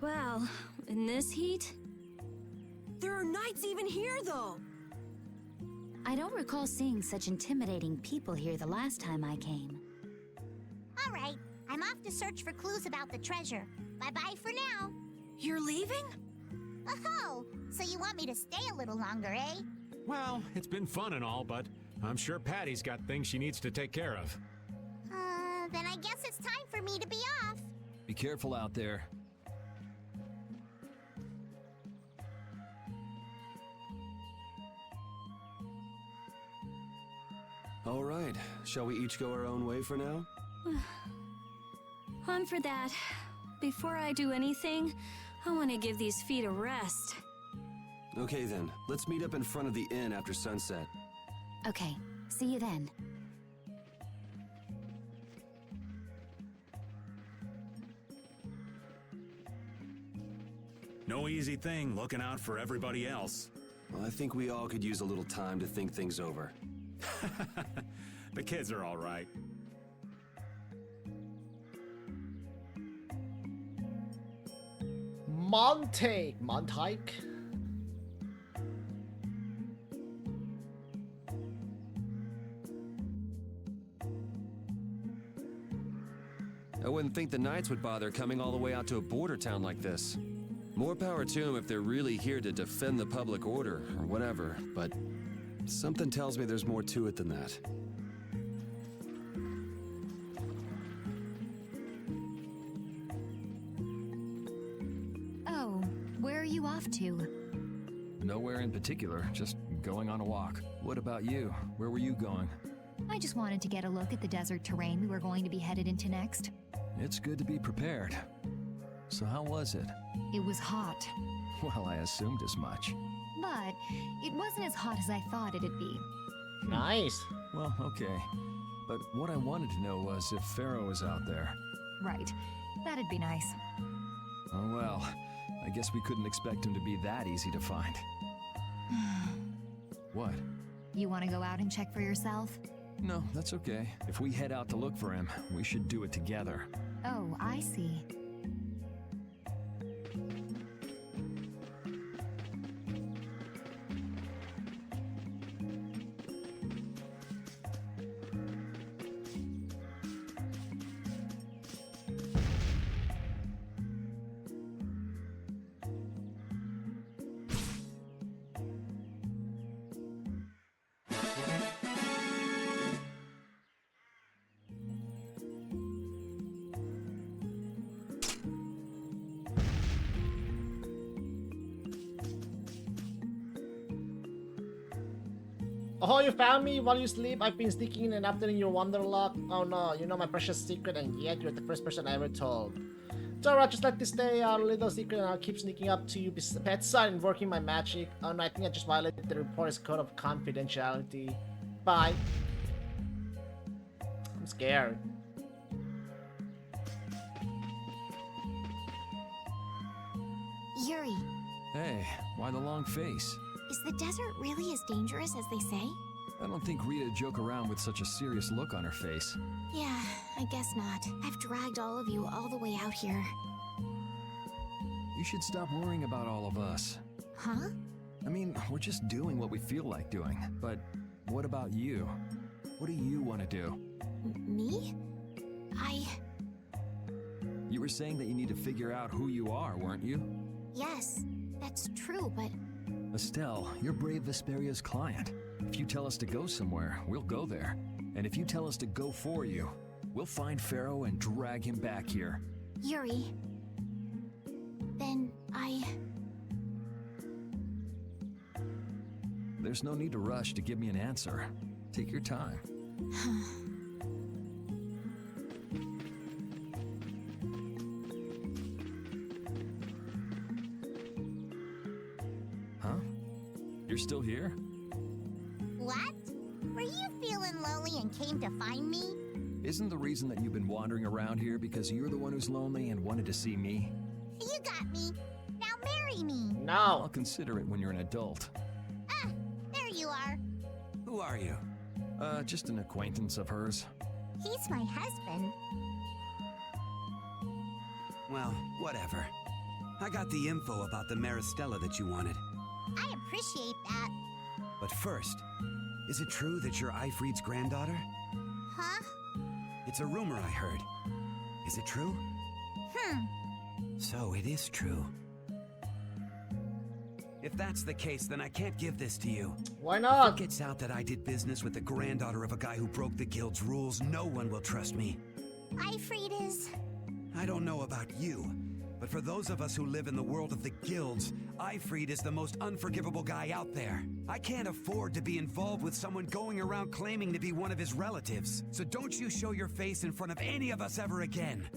Well, in this heat? There are knights even here, though! I don't recall seeing such intimidating people here the last time I came. All right, I'm off to search for clues about the treasure. Bye-bye for now. You're leaving? Oh, so you want me to stay a little longer, eh? Well, it's been fun and all, but I'm sure Patty's got things she needs to take care of. Then I guess it's time for me to be off. Be careful out there. All right, shall we each go our own way for now? On for that. Before I do anything, I want to give these feet a rest. Okay then, let's meet up in front of the inn after sunset. Okay, see you then. No easy thing looking out for everybody else. Well, I think we all could use a little time to think things over. The kids are all right. Monte. Montike? I wouldn't think the Knights would bother coming all the way out to a border town like this. More power to them if they're really here to defend the public order, or whatever, but something tells me there's more to it than that. Oh, where are you off to? Nowhere in particular, just going on a walk. What about you? Where were you going? I just wanted to get a look at the desert terrain we were going to be headed into next. It's good to be prepared. So how was it? It was hot, Well, I assumed as much. but it wasn't as hot as I thought it'd be. Nice. Well, okay. But what I wanted to know was if Pharaoh was out there. Right. That'd be nice. Oh well, I guess we couldn't expect him to be that easy to find. What? You want to go out and check for yourself? No, that's okay. If we head out to look for him, we should do it together. Oh, I see. Oh, you found me while you sleep? I've been sneaking in and after in your wanderluck. Oh no, you know my precious secret and yet you're the first person I ever told. It's alright, just let this stay our little secret and I'll keep sneaking up to you pet side and working my magic. Oh no, I think I just violated the reporter's code of confidentiality. Bye. I'm scared. Yuri, Hey, why the long face? is the desert really as dangerous as they say? I don't think Rita'd joke around with such a serious look on her face. Yeah, I guess not. I've dragged all of you all the way out here. You should stop worrying about all of us. Huh? I mean, we're just doing what we feel like doing. But what about you? What do you want to do? Me? You were saying that you need to figure out who you are, weren't you? Yes, that's true, but Estelle, you're Brave Vesperia's client. If you tell us to go somewhere, we'll go there. And if you tell us to go for you, we'll find Pharaoh and drag him back here. Yuri. Then There's no need to rush to give me an answer. Take your time. Huh? You're still here? What? Were you feeling lonely and came to find me? Isn't the reason that you've been wandering around here because you're the one who's lonely and wanted to see me? You got me. Now marry me. No. I'll consider it when you're an adult. Ah, there you are. Who are you? Just an acquaintance of hers. He's my husband. Well, whatever. I got the info about the Maristella that you wanted. I appreciate that. But first, is it true that you're Eifried's granddaughter? Huh? It's a rumor I heard. Is it true? So it is true. If that's the case, then I can't give this to you. Why not? If it gets out that I did business with the granddaughter of a guy who broke the guild's rules, no one will trust me. Eifried is... I don't know about you, but for those of us who live in the world of the guilds, Eifried is the most unforgivable guy out there. I can't afford to be involved with someone going around claiming to be one of his relatives. So don't you show your face in front of any of us ever again.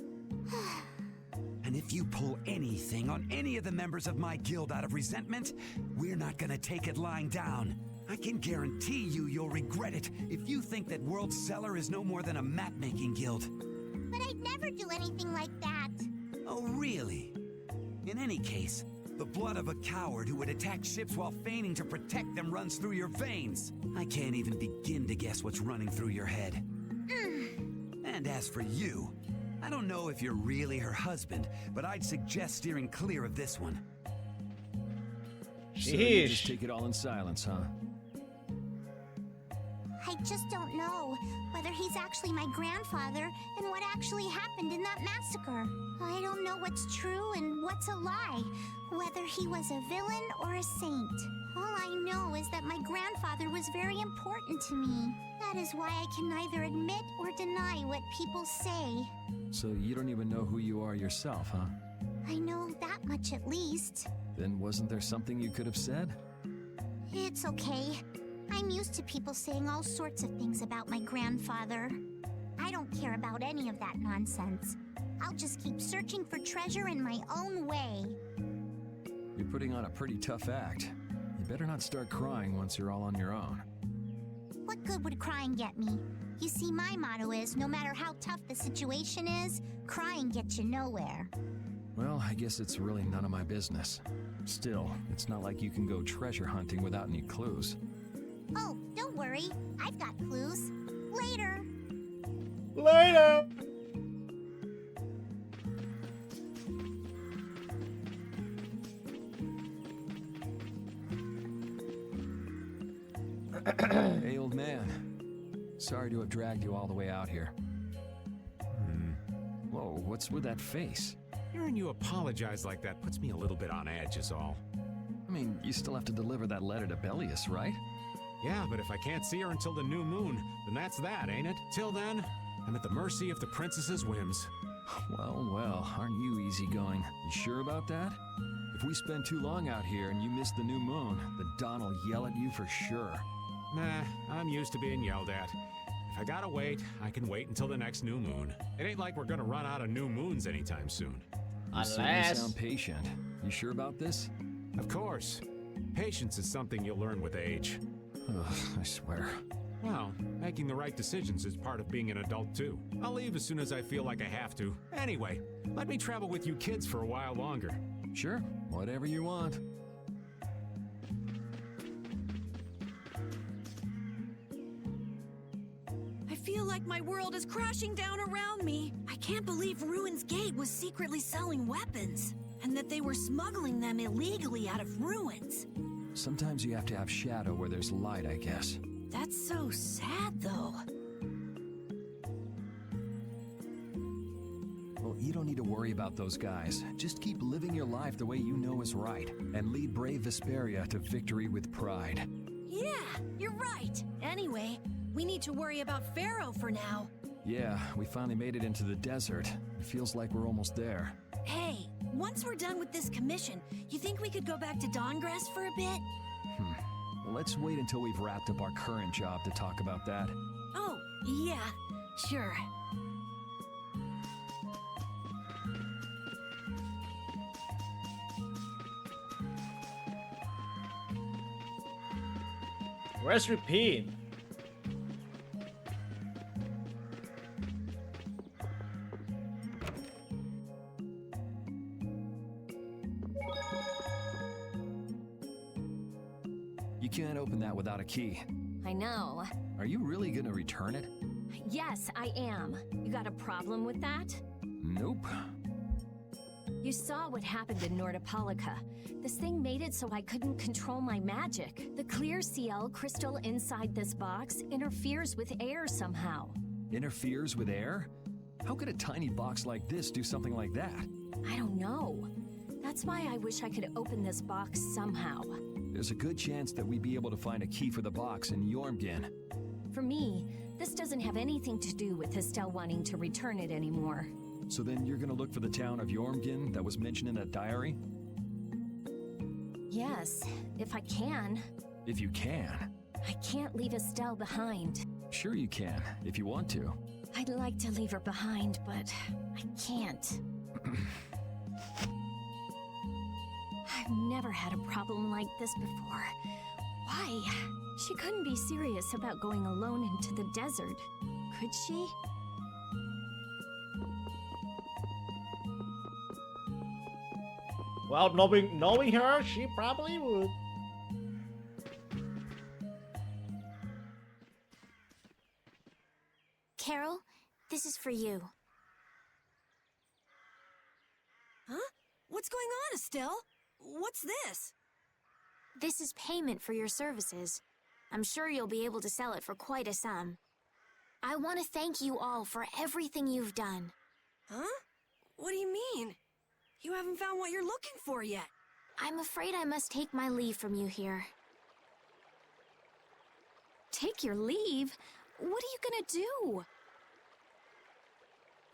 And if you pull anything on any of the members of my guild out of resentment, we're not gonna take it lying down. I can guarantee you'll regret it if you think that World Cellar is no more than a map-making guild. But I'd never do anything like that. Oh, really? In any case, the blood of a coward who would attack ships while feigning to protect them runs through your veins. I can't even begin to guess what's running through your head. And as for you, I don't know if you're really her husband, but I'd suggest steering clear of this one. So you just take it all in silence, huh? I just don't know whether he's actually my grandfather and what actually happened in that massacre. I don't know what's true and what's a lie, whether he was a villain or a saint. All I know is that my grandfather was very important to me. That is why I can neither admit or deny what people say. So you don't even know who you are yourself, huh? I know that much at least. Then wasn't there something you could have said? It's okay. I'm used to people saying all sorts of things about my grandfather. I don't care about any of that nonsense. I'll just keep searching for treasure in my own way. You're putting on a pretty tough act. You better not start crying once you're all on your own. What good would crying get me? You see, my motto is, no matter how tough the situation is, crying gets you nowhere. Well, I guess it's really none of my business. Still, it's not like you can go treasure hunting without any clues. Oh, don't worry. I've got clues. Later. Later. Hey, old man. Sorry to have dragged you all the way out here. Whoa, what's with that face? Hearing you apologize like that puts me a little bit on edge is all. I mean, you still have to deliver that letter to Bellius, right? Yeah, but if I can't see her until the new moon, then that's that, ain't it? Till then, I'm at the mercy of the princess's whims. Well, well, aren't you easygoing? You sure about that? If we spend too long out here and you miss the new moon, the Don will yell at you for sure. Nah, I'm used to being yelled at. If I gotta wait, I can wait until the next new moon. It ain't like we're gonna run out of new moons anytime soon. You certainly sound patient. You sure about this? Of course. Patience is something you'll learn with age. Ugh, I swear. Well, making the right decisions is part of being an adult too. I'll leave as soon as I feel like I have to. Anyway, let me travel with you kids for a while longer. Sure, whatever you want. I feel like my world is crashing down around me. I can't believe Ruin's Gate was secretly selling weapons, and that they were smuggling them illegally out of ruins. Sometimes you have to have shadow where there's light, I guess. That's so sad, though. Well, you don't need to worry about those guys. Just keep living your life the way you know is right, and lead brave Vesperia to victory with pride. Yeah, you're right. Anyway, we need to worry about Pharaoh for now. Yeah, we finally made it into the desert. It feels like we're almost there. Hey, once we're done with this commission, you think we could go back to Dawngrass for a bit? Well, let's wait until we've wrapped up our current job to talk about that. Oh, yeah, sure. Where's Repin? You can't open that without a key. I know. Are you really gonna return it? Yes, I am. You got a problem with that? Nope. You saw what happened in Nordopolica. This thing made it so I couldn't control my magic. The clear CL crystal inside this box interferes with air somehow. Interferes with air? How could a tiny box like this do something like that? I don't know. That's why I wish I could open this box somehow. There's a good chance that we'd be able to find a key for the box in Jormungand. For me, this doesn't have anything to do with Estelle wanting to return it anymore. So then you're gonna look for the town of Jormungand that was mentioned in that diary? Yes, if I can. If you can. I can't leave Estelle behind. Sure you can, if you want to. I'd like to leave her behind, but I can't. I've never had a problem like this before. Why? She couldn't be serious about going alone into the desert, could she? Well, knowing her, she probably would. Carol, this is for you. What's going on, Estelle? What's this? This is payment for your services. I'm sure you'll be able to sell it for quite a sum. I want to thank you all for everything you've done. Huh? What do you mean? You haven't found what you're looking for yet. I'm afraid I must take my leave from you here. Take your leave? What are you gonna do?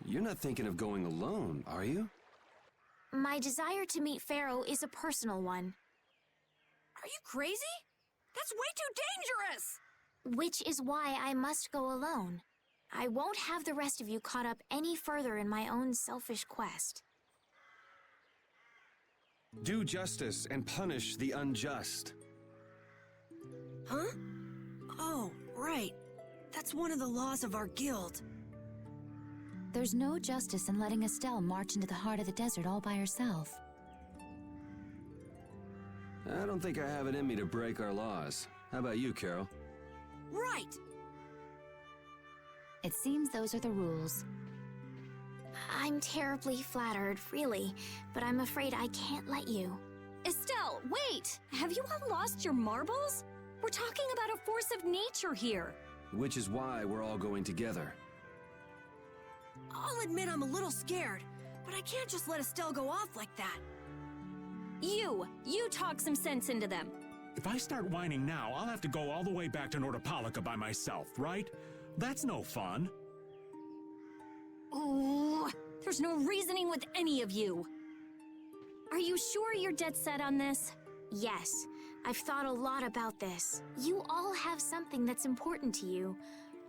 You're not thinking of going alone, are you? My desire to meet Pharaoh is a personal one. Are you crazy? That's way too dangerous! Which is why I must go alone. I won't have the rest of you caught up any further in my own selfish quest. Do justice and punish the unjust. Huh? Oh, right. That's one of the laws of our guild. There's no justice in letting Estelle march into the heart of the desert all by herself. I don't think I have it in me to break our laws. How about you, Carol? Right! It seems those are the rules. I'm terribly flattered, really, but I'm afraid I can't let you. Estelle, wait! Have you all lost your marbles? We're talking about a force of nature here. Which is why we're all going together. I'll admit I'm a little scared, but I can't just let Estelle go off like that. You talk some sense into them. If I start whining now, I'll have to go all the way back to Nordopolica by myself, right? That's no fun. Ooh, there's no reasoning with any of you. Are you sure you're dead set on this? Yes, I've thought a lot about this. You all have something that's important to you.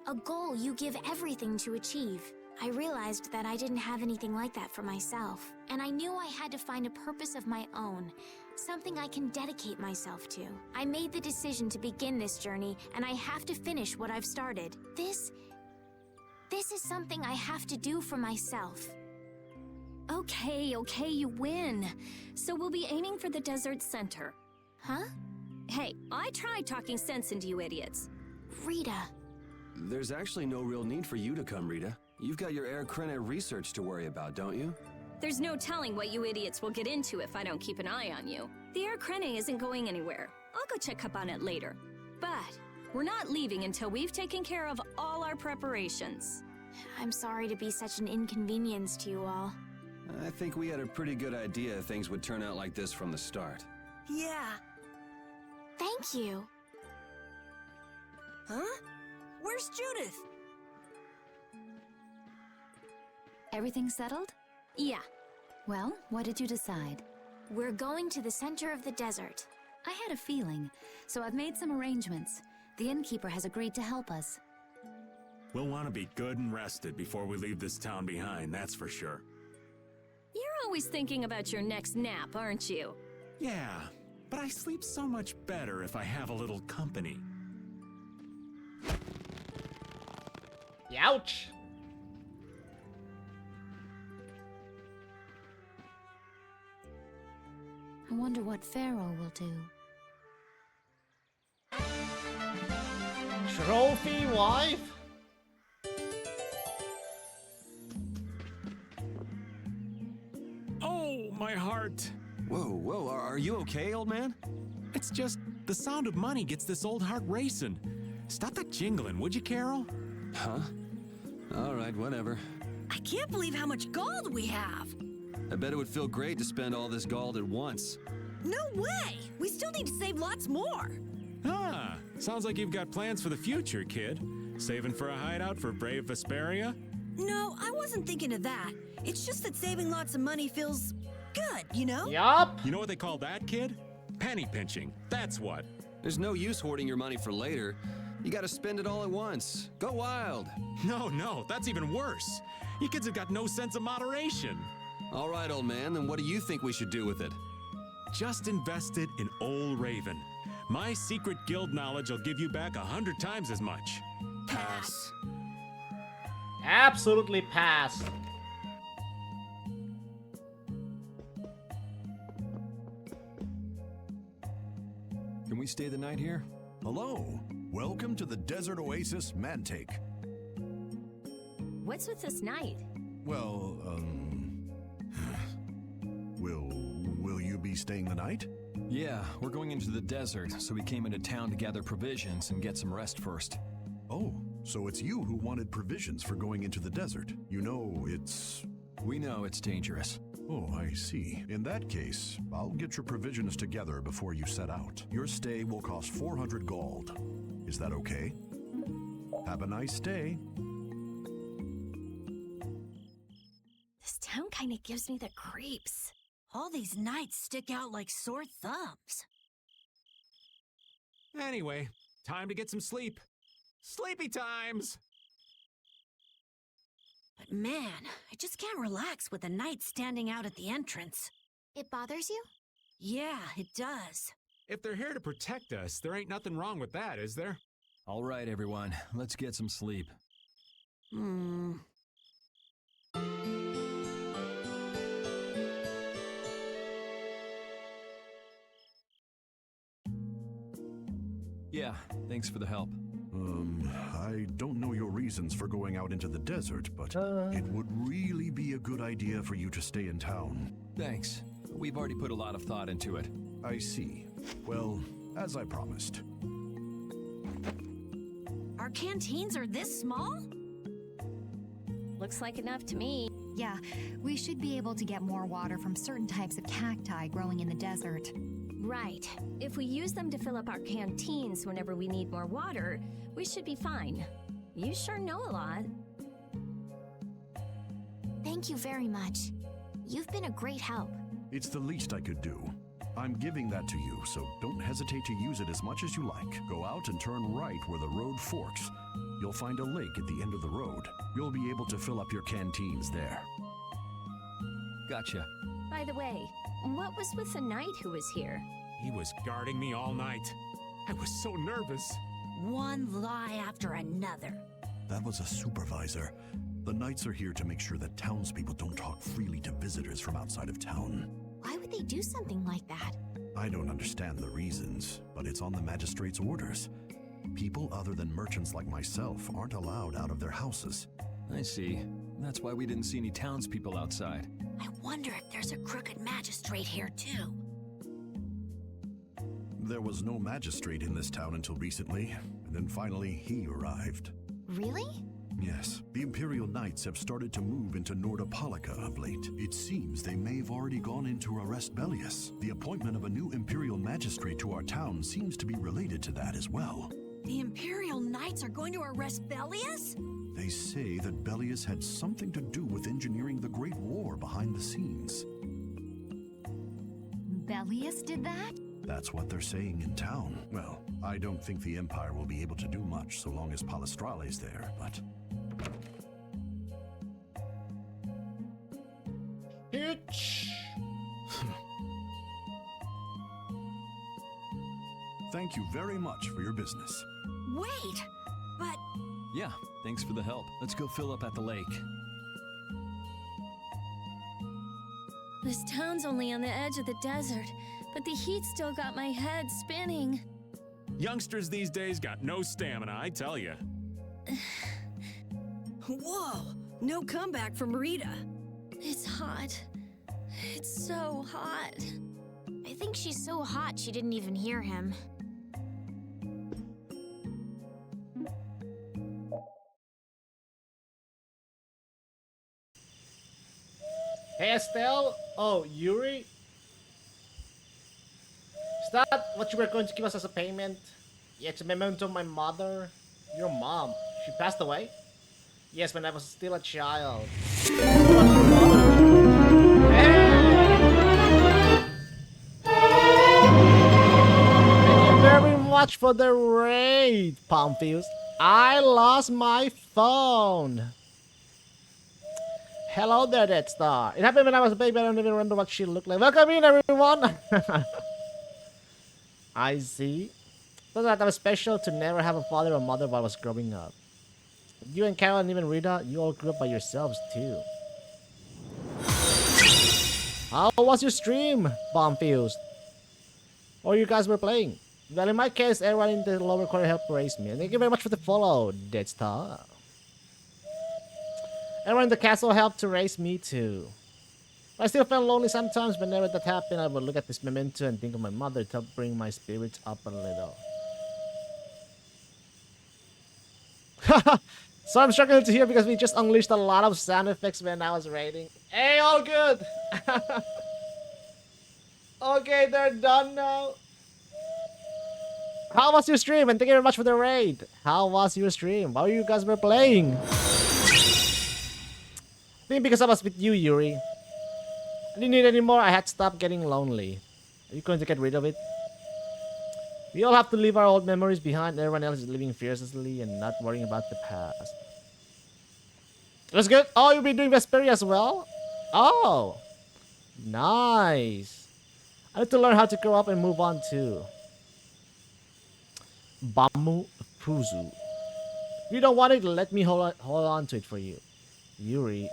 A goal you give everything to achieve. I realized that I didn't have anything like that for myself, and I knew I had to find a purpose of my own, something I can dedicate myself to. I made the decision to begin this journey, and I have to finish what I've started. This is something I have to do for myself. Okay, you win. So we'll be aiming for the desert center. Huh? Hey, I tried talking sense into you idiots. Rita. There's actually no real need for you to come, Rita. You've got your Air Krena research to worry about, don't you? There's no telling what you idiots will get into if I don't keep an eye on you. The Air Krena isn't going anywhere. I'll go check up on it later. But we're not leaving until we've taken care of all our preparations. I'm sorry to be such an inconvenience to you all. I think we had a pretty good idea things would turn out like this from the start. Yeah. Thank you. Huh? Where's Judith? Everything settled? Yeah. Well, what did you decide? We're going to the center of the desert. I had a feeling, so I've made some arrangements. The innkeeper has agreed to help us. We'll want to be good and rested before we leave this town behind, that's for sure. You're always thinking about your next nap, aren't you? Yeah, but I sleep so much better if I have a little company. Ouch! I wonder what Pharaoh will do. Trophy wife? Oh, my heart! Whoa, are you okay, old man? It's just the sound of money gets this old heart racing. Stop that jingling, would you, Carol? Huh? All right, whatever. I can't believe how much gold we have. I bet it would feel great to spend all this gold at once. No way! We still need to save lots more. Ah, sounds like you've got plans for the future, kid. Saving for a hideout for brave Vesperia? No, I wasn't thinking of that. It's just that saving lots of money feels good, you know? Yup. You know what they call that, kid? Penny pinching. That's what. There's no use hoarding your money for later. You gotta spend it all at once. Go wild. No, that's even worse. You kids have got no sense of moderation. All right, old man, then what do you think we should do with it? Just invest it in Old Raven. My secret guild knowledge will give you back 100 times as much. Pass. Absolutely pass. Can we stay the night here? Hello. Welcome to the Desert Oasis Mantake. What's with this night? Well, we'll be staying the night? Yeah, we're going into the desert, so we came into town to gather provisions and get some rest first. Oh, so it's you who wanted provisions for going into the desert. You know, We know it's dangerous. Oh, I see. In that case, I'll get your provisions together before you set out. Your stay will cost 400 gold. Is that okay? Have a nice day. This town kind of gives me the creeps. All these nights stick out like sore thumbs. Anyway, time to get some sleep. Sleepy times! But man, I just can't relax with the night standing out at the entrance. It bothers you? Yeah, it does. If they're here to protect us, there ain't nothing wrong with that, is there? All right, everyone, let's get some sleep. Yeah, thanks for the help. I don't know your reasons for going out into the desert, but it would really be a good idea for you to stay in town. Thanks. We've already put a lot of thought into it. I see. Well, as I promised. Our canteens are this small? Looks like enough to me. Yeah, we should be able to get more water from certain types of cacti growing in the desert. Right. If we use them to fill up our canteens whenever we need more water, we should be fine. You sure know a lot. Thank you very much. You've been a great help. It's the least I could do. I'm giving that to you, so don't hesitate to use it as much as you like. Go out and turn right where the road forks. You'll find a lake at the end of the road. You'll be able to fill up your canteens there. Gotcha. By the way, what was with the knight who was here? He was guarding me all night. I was so nervous. One lie after another. That was a supervisor. The knights are here to make sure that townspeople don't talk freely to visitors from outside of town. Why would they do something like that? I don't understand the reasons, but it's on the magistrate's orders. People other than merchants like myself aren't allowed out of their houses. I see. That's why we didn't see any townspeople outside. I wonder if there's a crooked magistrate here too. There was no magistrate in this town until recently, and then finally he arrived. Really? Yes, the Imperial Knights have started to move into Nordopolica of late. It seems they may have already gone in to arrest Bellius. The appointment of a new Imperial Magistrate to our town seems to be related to that as well. The Imperial Knights are going to arrest Bellius? They say that Bellius had something to do with engineering the Great War behind the scenes. Bellius did that? That's what they're saying in town. Well, I don't think the Empire will be able to do much so long as Palestrale's there, but... Thank you very much for your business. Wait, but... Yeah, thanks for the help. Let's go fill up at the lake. This town's only on the edge of the desert, but the heat still got my head spinning. Youngsters these days got no stamina, I tell you. Whoa, no comeback from Rita. It's hot. It's so hot. I think she's so hot she didn't even hear him. Hey Estelle? Oh, Yuri? Is that what you were going to give us as a payment? Yeah, it's a memento of my mother. Your mom. She passed away? Yes, when I was still a child. Hey! Thank you very much for the raid, Pomphius. I lost my phone. Hello there, Death Star. It happened when I was a baby. I don't even remember what she looked like. Welcome in, everyone. I see. Doesn't that was special to never have a father or mother while I was growing up. You and Carol and even Rita, you all grew up by yourselves too. How was your stream, Bombfused? Or you guys were playing? Well, in my case, everyone in the lower corner helped raise me. And thank you very much for the follow, Dead Star. Everyone in the castle helped to raise me too. I still felt lonely sometimes. Whenever that happened, I would look at this memento and think of my mother to help bring my spirits up a little. So I'm struggling to hear because we just unleashed a lot of sound effects when I was raiding. Hey, all good! Okay, they're done now. How was your stream? And thank you very much for the raid. How was your stream? What you guys were playing? I think because I was with you, Yuri. I didn't need it anymore. I had stopped getting lonely. Are you going to get rid of it? We all have to leave our old memories behind. Everyone else is living fearlessly and not worrying about the past. That's good. Oh, you'll be doing Vesperia as well? Oh, nice. I need to learn how to grow up and move on too. Bamu Fuzu. If you don't want it, let me hold on to it for you. Yuri.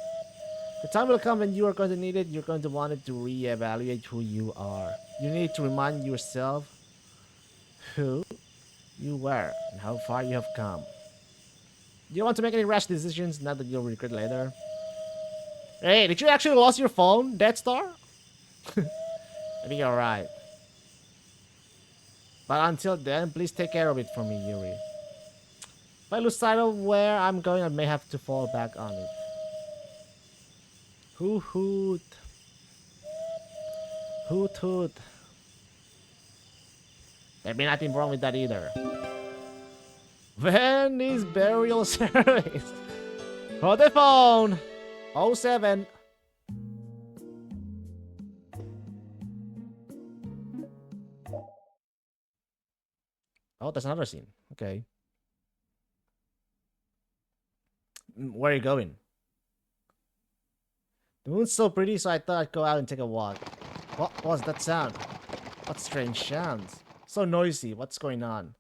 The time will come when you are going to need it. You're going to want it to reevaluate who you are. You need to remind yourself who you were and how far you have come. Do you want to make any rash decisions now that you'll regret later? Hey, did you actually lose your phone, Death Star? I think you're right. But until then, please take care of it for me, Yuri. If I lose sight of where I'm going, I may have to fall back on it. Hoot hoot. Hoot hoot. There'd be nothing wrong with that either. When is burial service? For the phone. 07. Oh, that's another scene. Okay. Where are you going? The moon's so pretty, so I thought I'd go out and take a walk. What was that sound? What strange sounds? So noisy. What's going on?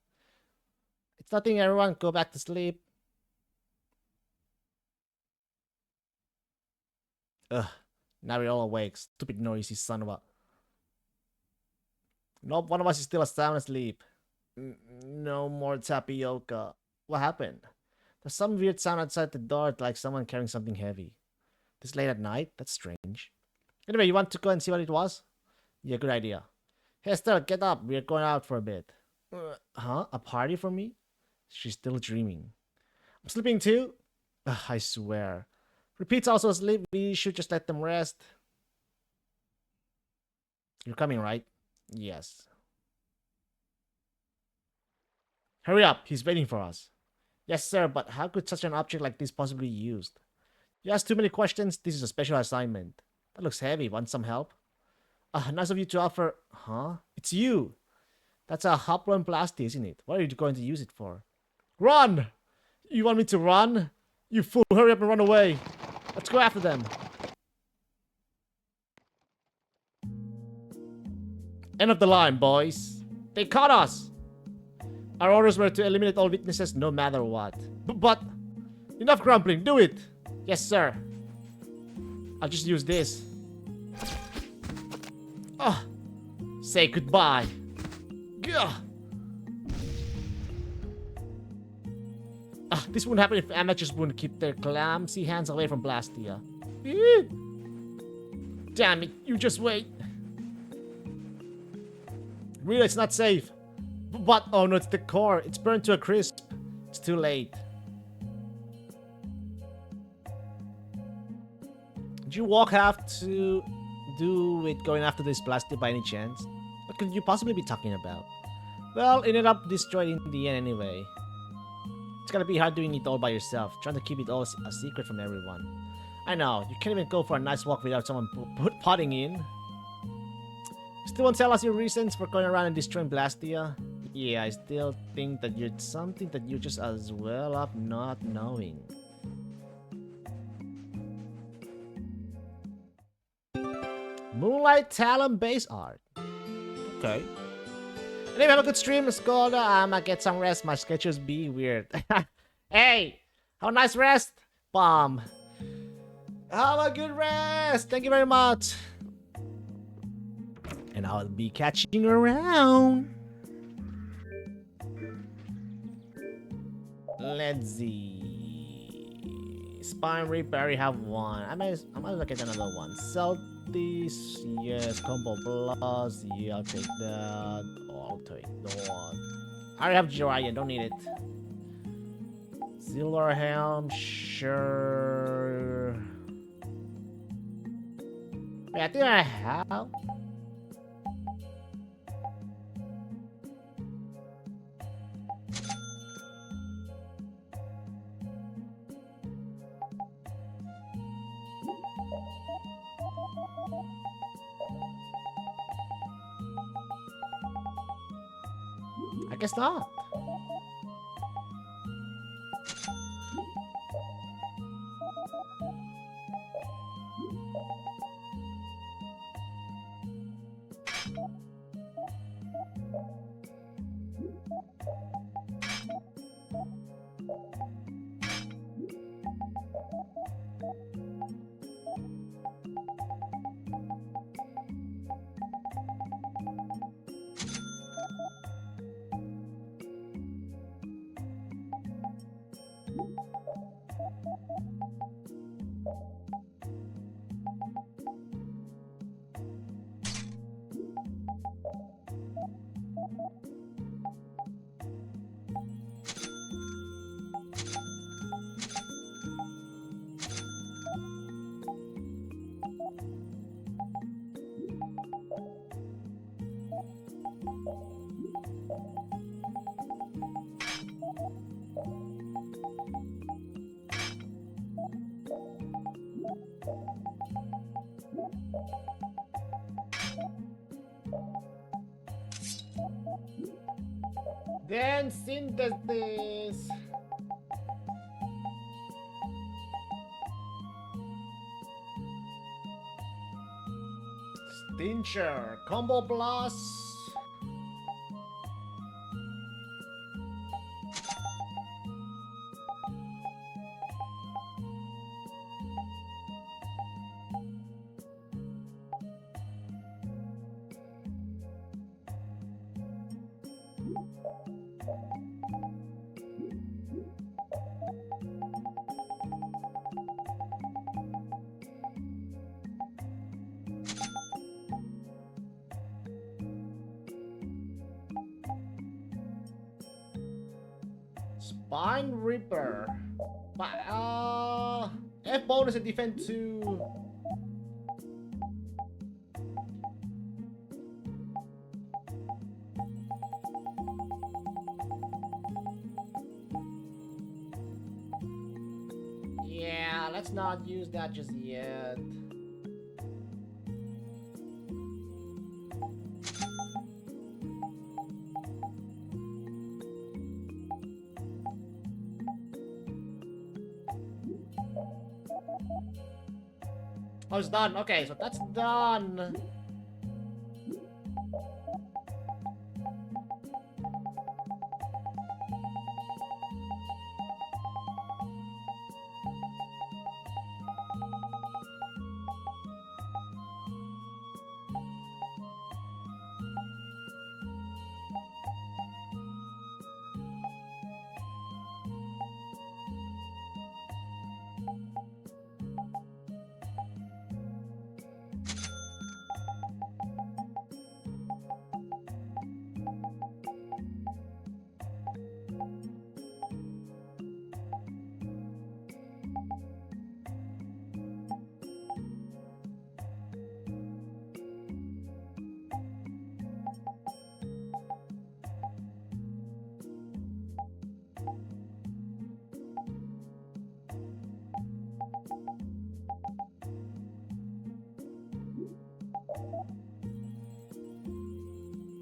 It's nothing, everyone. Go back to sleep. Ugh. Now we're all awake. Stupid noisy son of a... Nope, one of us is still sound asleep. No more tapioca. What happened? There's some weird sound outside the door, like someone carrying something heavy. This late at night? That's strange. Anyway, you want to go and see what it was? Yeah, good idea. Hey, Estelle, get up. We're going out for a bit. Huh? A party for me? She's still dreaming. I'm sleeping too? Ugh, I swear. Repeat's also asleep. We should just let them rest. You're coming, right? Yes. Hurry up. He's waiting for us. Yes, sir, but how could such an object like this possibly be used? You ask too many questions. This is a special assignment. That looks heavy. Want some help? Nice of you to offer. Huh? It's you. That's a Hoplon Plasti, isn't it? What are you going to use it for? Run! You want me to run? You fool, hurry up and run away. Let's go after them. End of the line, boys. They caught us. Our orders were to eliminate all witnesses no matter what. But enough grumbling. Do it. Yes, sir. I'll just use this. Say goodbye. Gah. This wouldn't happen if amateurs wouldn't keep their clumsy hands away from Blastia. Damn it, you just wait. Really, it's not safe. But, oh no, it's the core. It's burned to a crisp. It's too late. Did you walk have to do with going after this Blastia by any chance? What could you possibly be talking about? Well, it ended up destroyed in the end anyway. It's gonna be hard doing it all by yourself, trying to keep it all a secret from everyone. I know, you can't even go for a nice walk without someone potting in. Still won't tell us your reasons for going around and destroying Blastia? Yeah, I still think that you're something that you're just as well up not knowing. Moonlight Talon base art. Okay. Anyway, have a good stream. Let's go. I'ma get some rest. My sketches be weird. Hey, have a nice rest. Bomb. Have a good rest. Thank you very much. And I'll be catching you around. Let's see. Spine Reaper, I already have one. I might look at another one. Cell this. Yes, combo plus. Yeah, I'll take that. Oh, I'll take that. I already have Jiraiya, don't need it. Silver Helm, sure. Wait, I think I have. I guess not. Then synthesis. Stincher, combo plus. Spine Ripper. F bonus and defense 2. Yeah, let's not use that just yet. Oh, it's done. Okay, so that's done.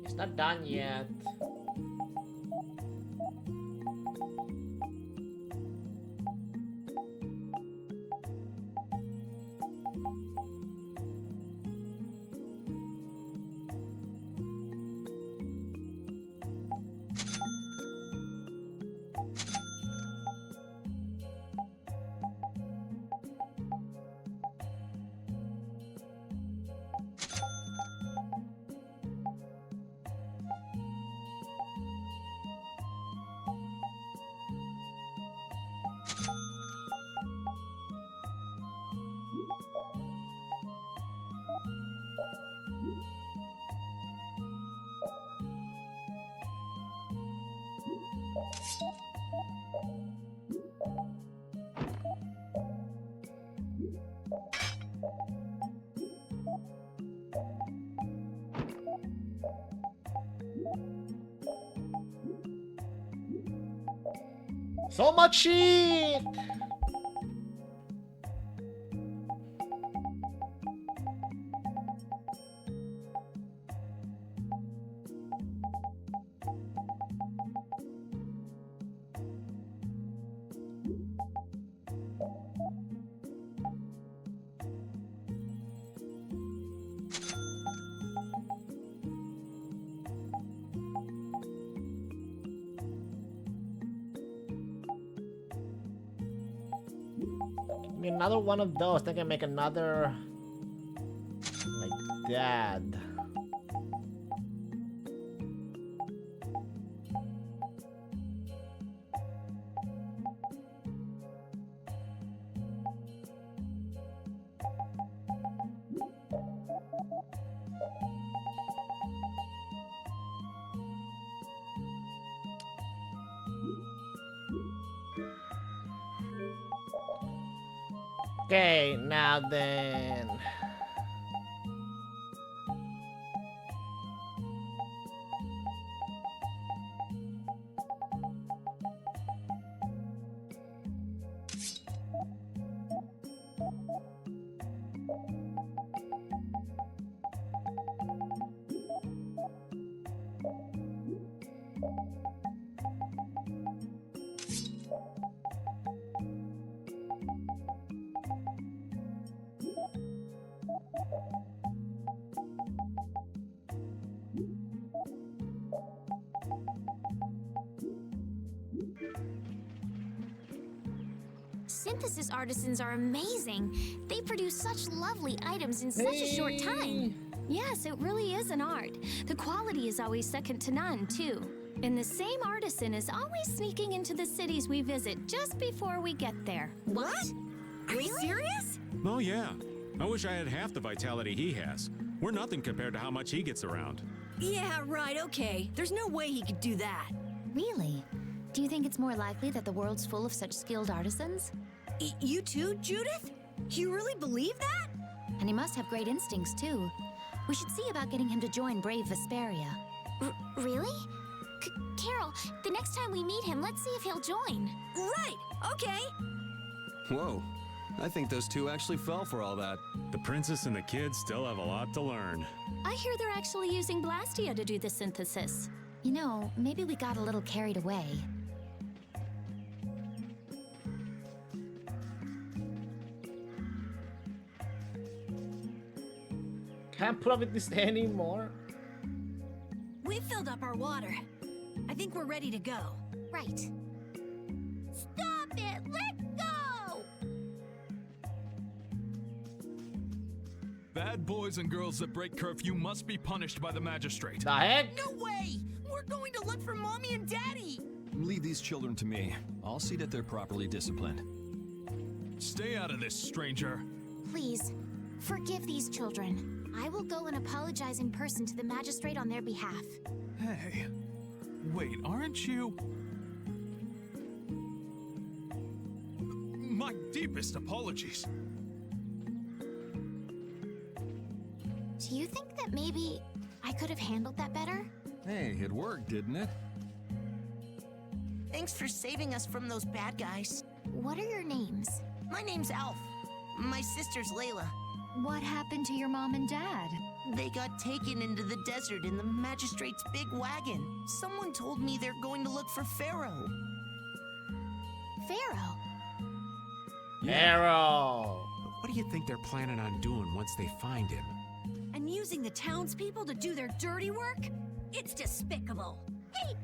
It's not done yet. So much shit! Give me another one of those. I can make another like that. Okay, now then. Synthesis artisans are amazing. They produce such lovely items in such a short time. Yes, it really is an art. The quality is always second to none, too. And the same artisan is always sneaking into the cities we visit just before we get there. What? Are you serious? Oh, yeah. I wish I had half the vitality he has. We're nothing compared to how much he gets around. Yeah, right, okay. There's no way he could do that. Really? Do you think it's more likely that the world's full of such skilled artisans? You too, Judith? You really believe that? And he must have great instincts, too. We should see about getting him to join Brave Vesperia. Really? Carol, the next time we meet him, let's see if he'll join. Right, okay. Whoa. I think those two actually fell for all that. The princess and the kids still have a lot to learn. I hear they're actually using Blastia to do the synthesis. You know, maybe we got a little carried away. Can't put up with this anymore. We've filled up our water. I think we're ready to go. Right. Stop it! Let go! Bad boys and girls that break curfew must be punished by the magistrate. The heck? No way! We're going to look for Mommy and Daddy! Leave these children to me. I'll see that they're properly disciplined. Stay out of this, stranger. Please, forgive these children. I will go and apologize in person to the magistrate on their behalf. Hey, wait, aren't you? My deepest apologies. Do you think that maybe I could have handled that better? Hey, it worked, didn't it? Thanks for saving us from those bad guys. What are your names? My name's Alf. My sister's Layla. What happened to your mom and dad? They got taken into the desert in the magistrate's big wagon. Someone told me they're going to look for Pharaoh. Pharaoh? Pharaoh! But what do you think they're planning on doing once they find him? And using the townspeople to do their dirty work? It's despicable. Hey,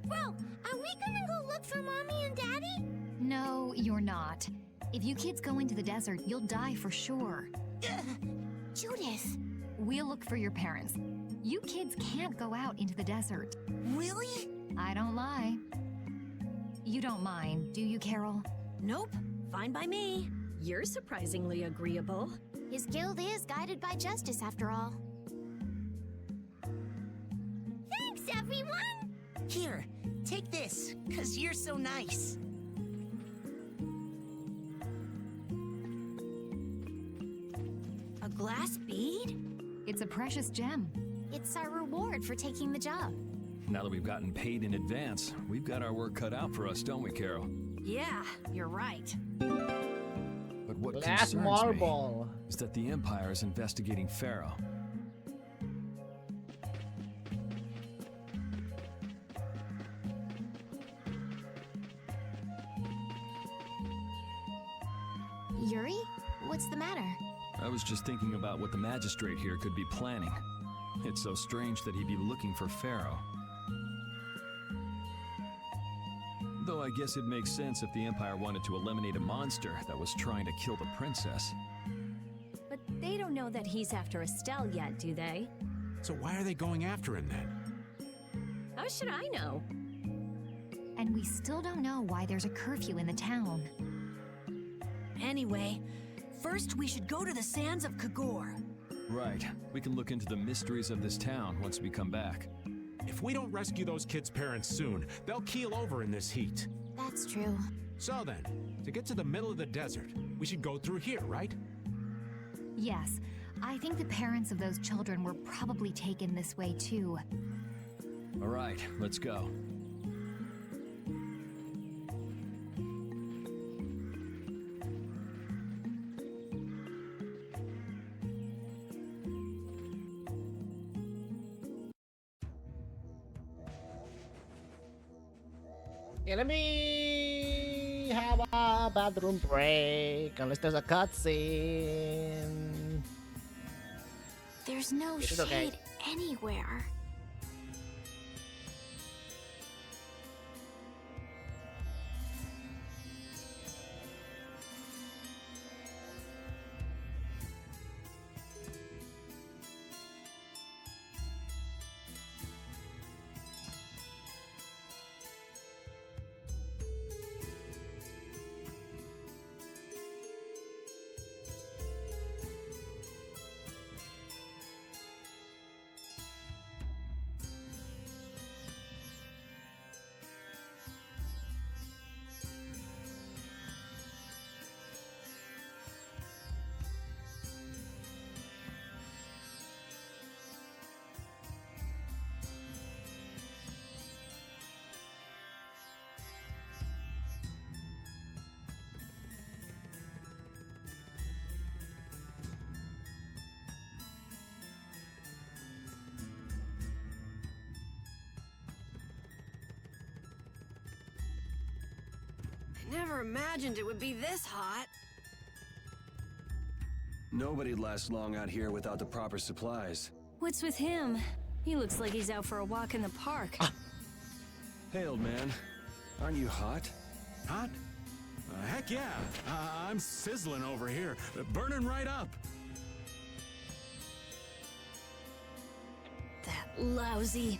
bro, are we gonna go look for Mommy and Daddy? No, you're not. If you kids go into the desert, you'll die for sure. Judith! We'll look for your parents. You kids can't go out into the desert. Really? I don't lie. You don't mind, do you, Carol? Nope. Fine by me. You're surprisingly agreeable. His guild is guided by justice, after all. Thanks, everyone! Here, take this, 'cause you're so nice. A glass bead? It's a precious gem. It's our reward for taking the job. Now that we've gotten paid in advance, we've got our work cut out for us, don't we, Carol? Yeah, you're right. But what Glass concerns marble. me is that the Empire is investigating Pharaoh. Yuri? What's the matter? I was just thinking about what the magistrate here could be planning. It's so strange that he'd be looking for Pharaoh. Though I guess it makes sense if the Empire wanted to eliminate a monster that was trying to kill the princess. But they don't know that he's after Estelle yet, do they? So why are they going after him then? How should I know? And we still don't know why there's a curfew in the town. Anyway, first we should go to the sands of Kagor. Right. We can look into the mysteries of this town once we come back. If we don't rescue those kids' parents soon, they'll keel over in this heat. That's true. So then, to get to the middle of the desert, we should go through here, right? Yes, I think the parents of those children were probably taken this way too. All right, let's go. Yeah, let me have a bathroom break, unless there's a cutscene. There's no It's shade okay. anywhere. I never imagined it would be this hot. Nobody'd last long out here without the proper supplies. What's with him? He looks like he's out for a walk in the park. Hey, old man. Aren't you hot? Hot? Heck yeah. I'm sizzling over here, burning right up. That lousy.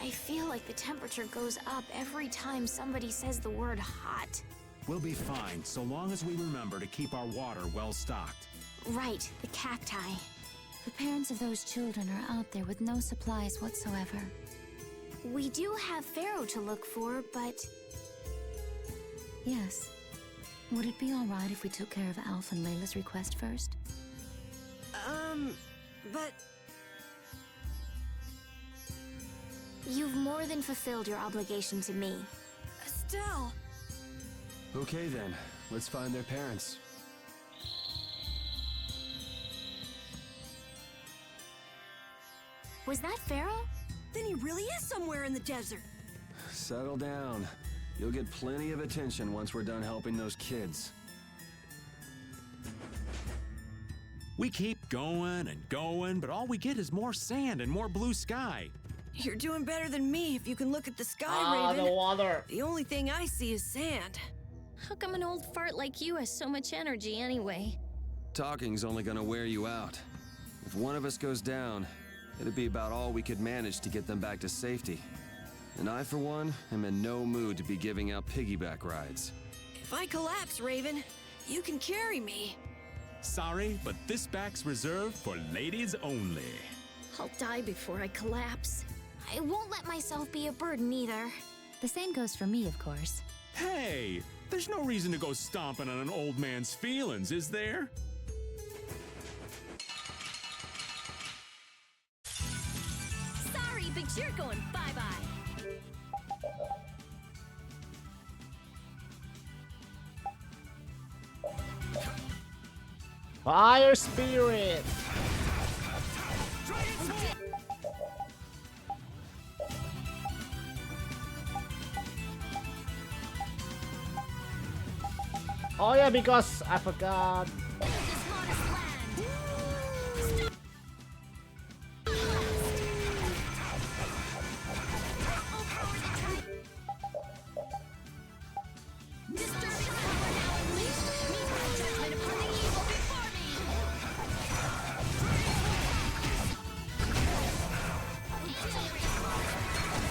I feel like the temperature goes up every time somebody says the word hot. We'll be fine, so long as we remember to keep our water well stocked. Right, the cacti. The parents of those children are out there with no supplies whatsoever. We do have Pharaoh to look for, but... Yes. Would it be alright if we took care of Alf and Layla's request first? But... You've more than fulfilled your obligation to me. Estelle! Okay then, let's find their parents. Was that Pharaoh? Then he really is somewhere in the desert. Settle down. You'll get plenty of attention once we're done helping those kids. We keep going and going, but all we get is more sand and more blue sky. You're doing better than me if you can look at the sky, Ah, Raven. the water. The only thing I see is sand. How come an old fart like you has so much energy anyway? Talking's only gonna wear you out. If one of us goes down, it'd be about all we could manage to get them back to safety. And I, for one, am in no mood to be giving out piggyback rides. If I collapse, Raven, you can carry me. Sorry, but this back's reserved for ladies only. I'll die before I collapse. I won't let myself be a burden either. The same goes for me, of course. Hey, there's no reason to go stomping on an old man's feelings, is there? Sorry, but you're going bye-bye. Fire spirit! Oh yeah, because I forgot.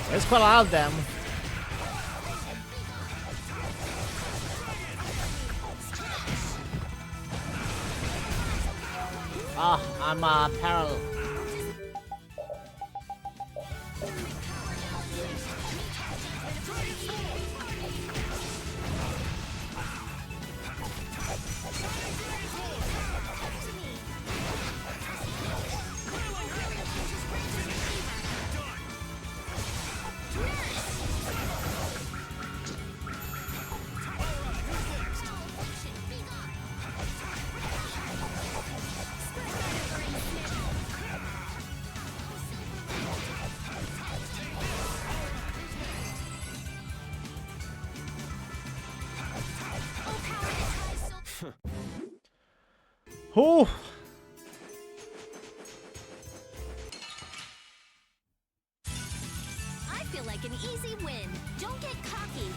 There's quite a lot of them. Ah, I'm parallel. Whew. I feel like an easy win. Don't get cocky.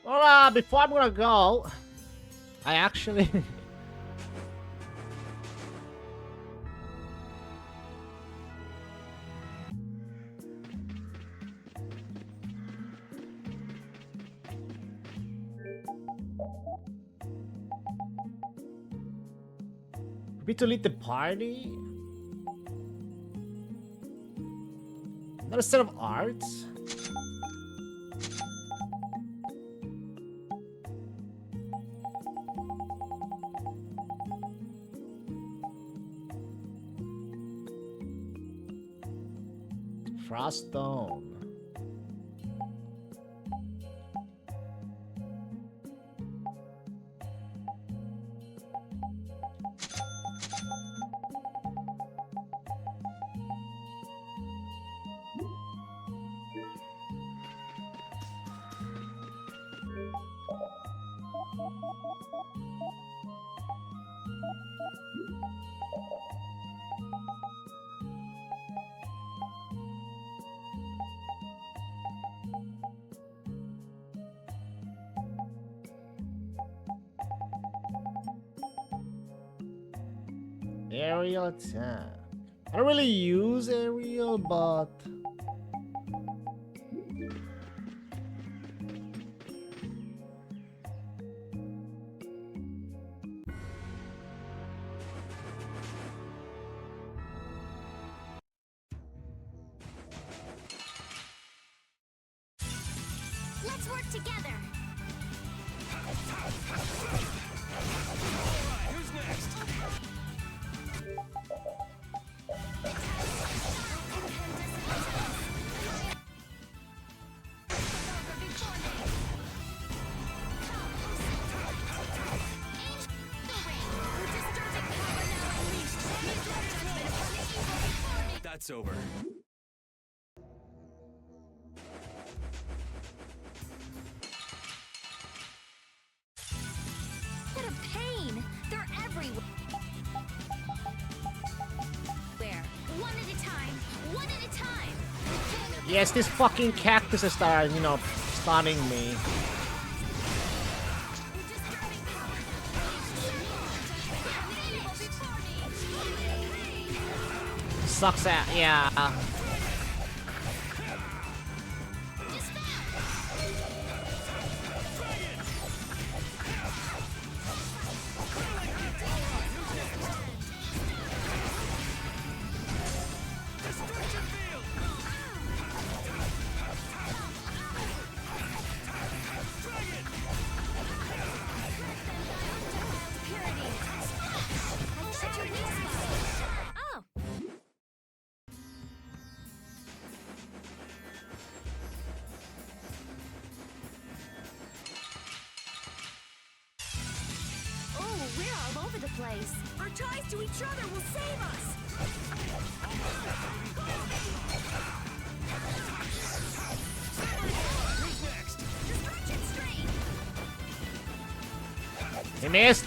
Well, before I'm gonna go, I actually need to lead the party. Another set of arts. Froststone. Aerial attack. I don't really use aerial, but Let's work together. Who's next? That's over. What a pain! They're everywhere. One at a time. One at a time. Yes, these fucking cactuses that are, you know, stunning me. Sucks at, yeah. Place. Our ties to each other will save us! Who's next? Destruction Stream! He missed!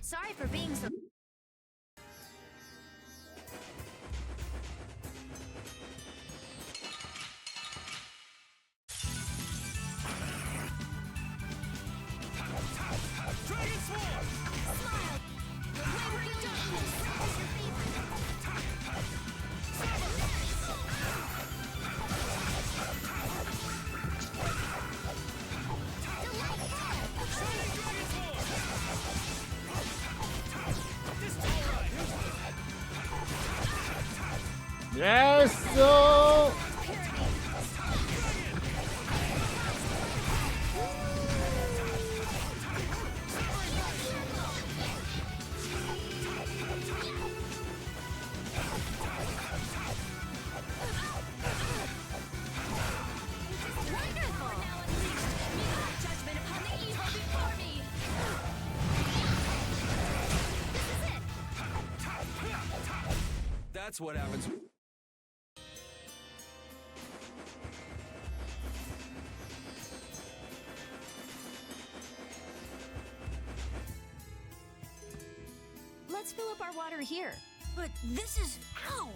Sorry for being so... Yes, so... That's what happens. Let's fill up our water here. But this is... Ow!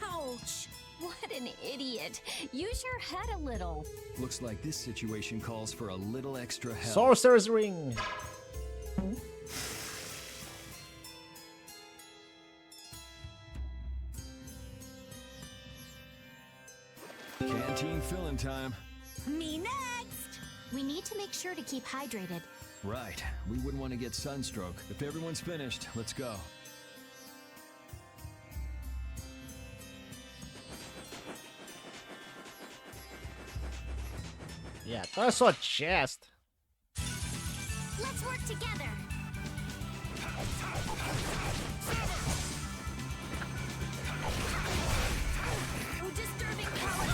Ouch! What an idiot. Use your head a little. Looks like this situation calls for a little extra help. Sorcerer's Ring! Canteen filling time. Me next! We need to make sure to keep hydrated. Right. We wouldn't want to get sunstroke. If everyone's finished, let's go. Yeah, that's a chest. Let's work together. Disturbing power!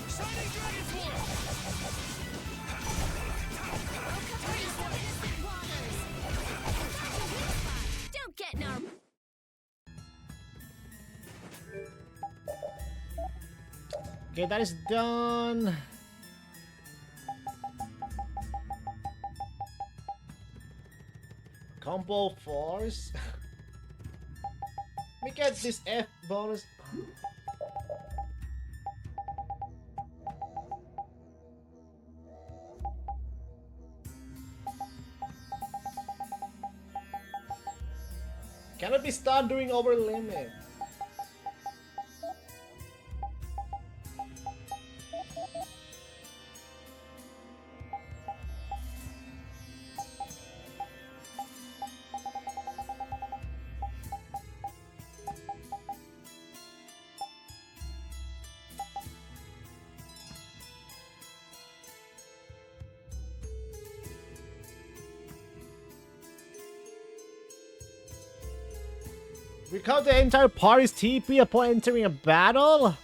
Shining Dragon Don't get in our... Okay, that is done. Combo force. Let me get this F bonus. Cannot be stunned during over limit. Recount the entire party's TP upon entering a battle?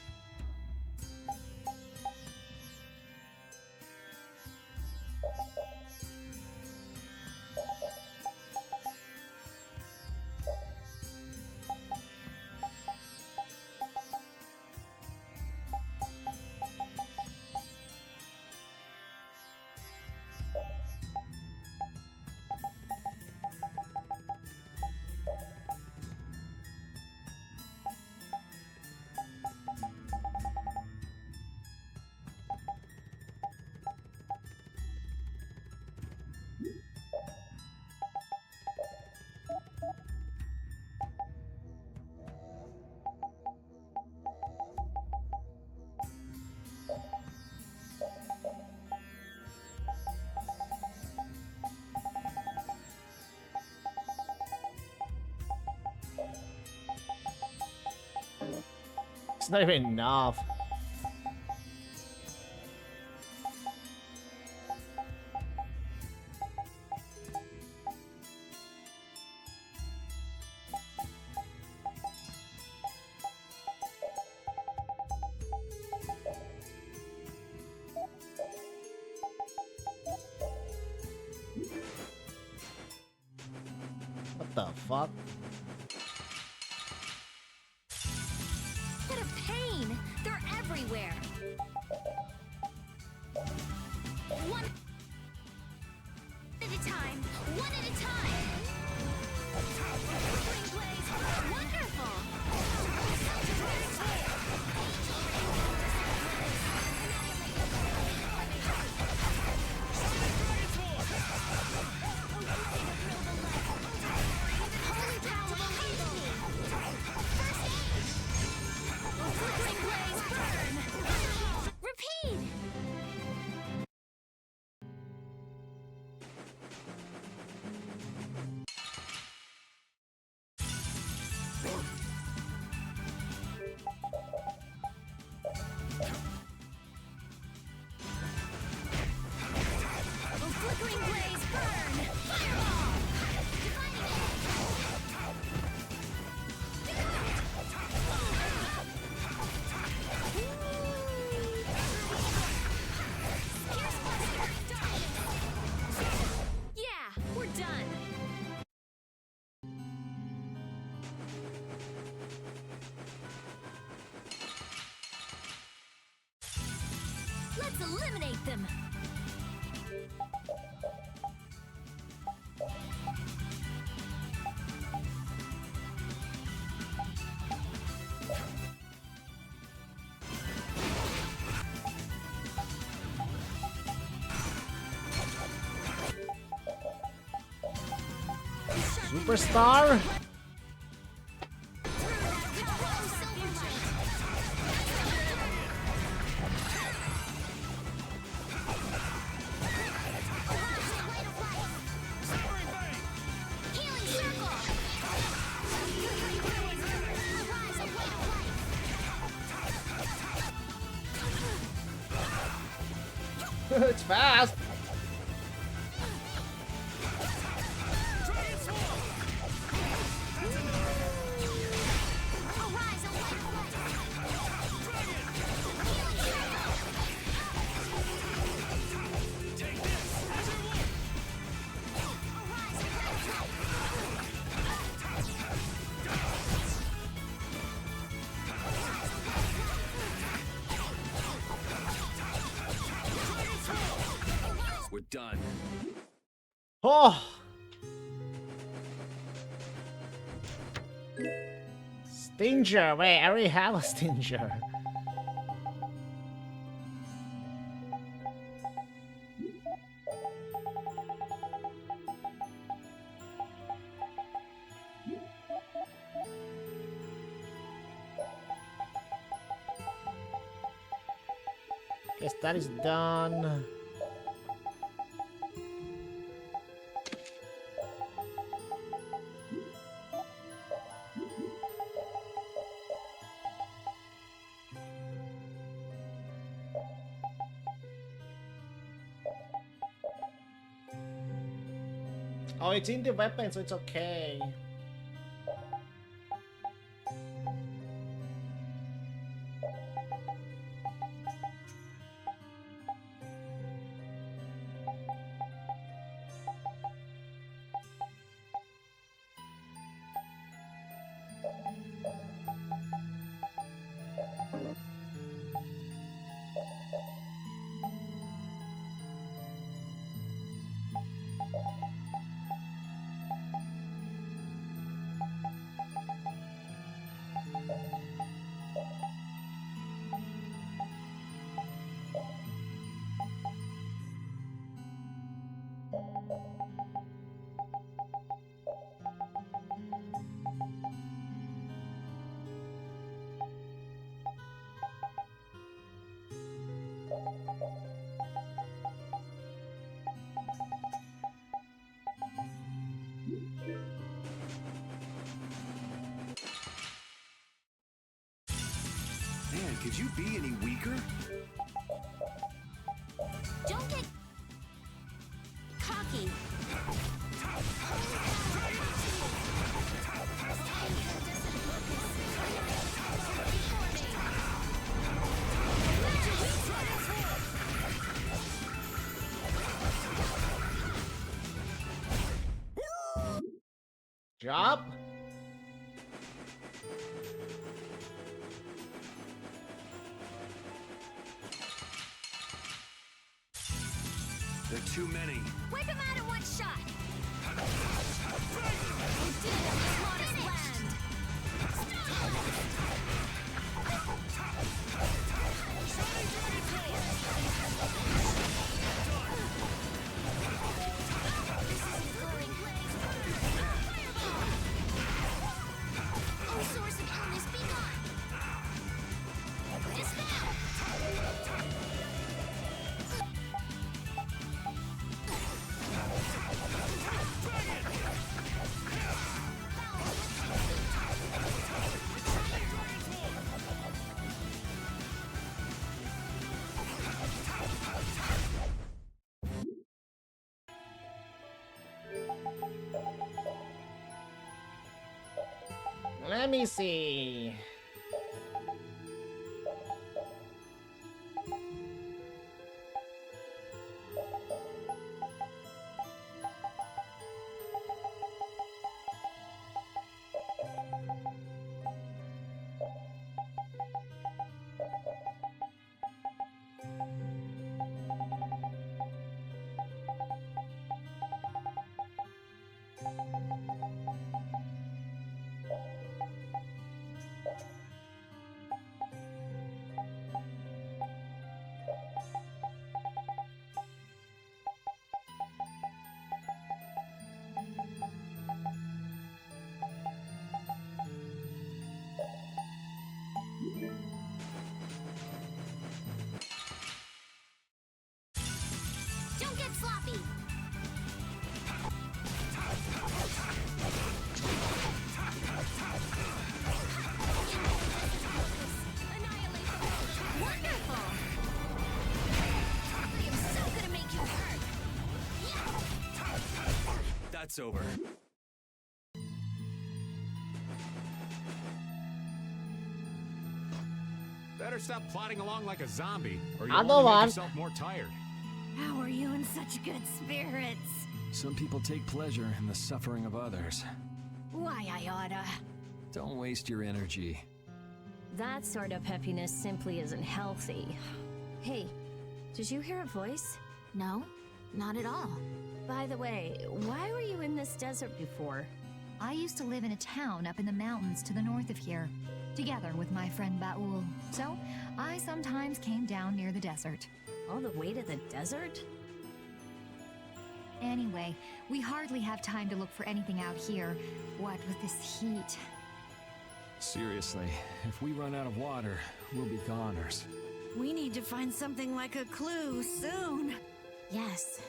It's not even enough. What the fuck? What a pain! They're everywhere! One at a time! One at a time! Flickering blaze! Wonderful! Holy power will lead me! Flickering blaze, burn! Repeat! Flickering blaze, burn! Fireball! Yeah, we're done. Let's eliminate them. Superstar? It's fast! We're done. Oh! Stinger! Wait, I already have a Stinger. Guess that is done. Oh, it's in the weapon, so it's okay. Man, could you be any weaker? Don't get cocky. Drop. There are too many. Wipe him out in one shot! You did it on this modest land! Oh, source of illness, be gone! Dispel! Let me see. Don't get sloppy! Wonderful! I am so gonna make you hurt! That's over. Better stop plodding along like a zombie, or I you'll don't only make want. yourself more tired. How are you in such good spirits? Some people take pleasure in the suffering of others. Why, I oughta. Don't waste your energy. That sort of happiness simply isn't healthy. Hey, did you hear a voice? No, not at all. By the way, why were you in this desert before? I used to live in a town up in the mountains to the north of here, together with my friend Baul. So, I sometimes came down near the desert. All the way to the desert? Anyway, we hardly have time to look for anything out here. What with this heat? Seriously, if we run out of water, we'll be goners. We need to find something like a clue soon. Yes.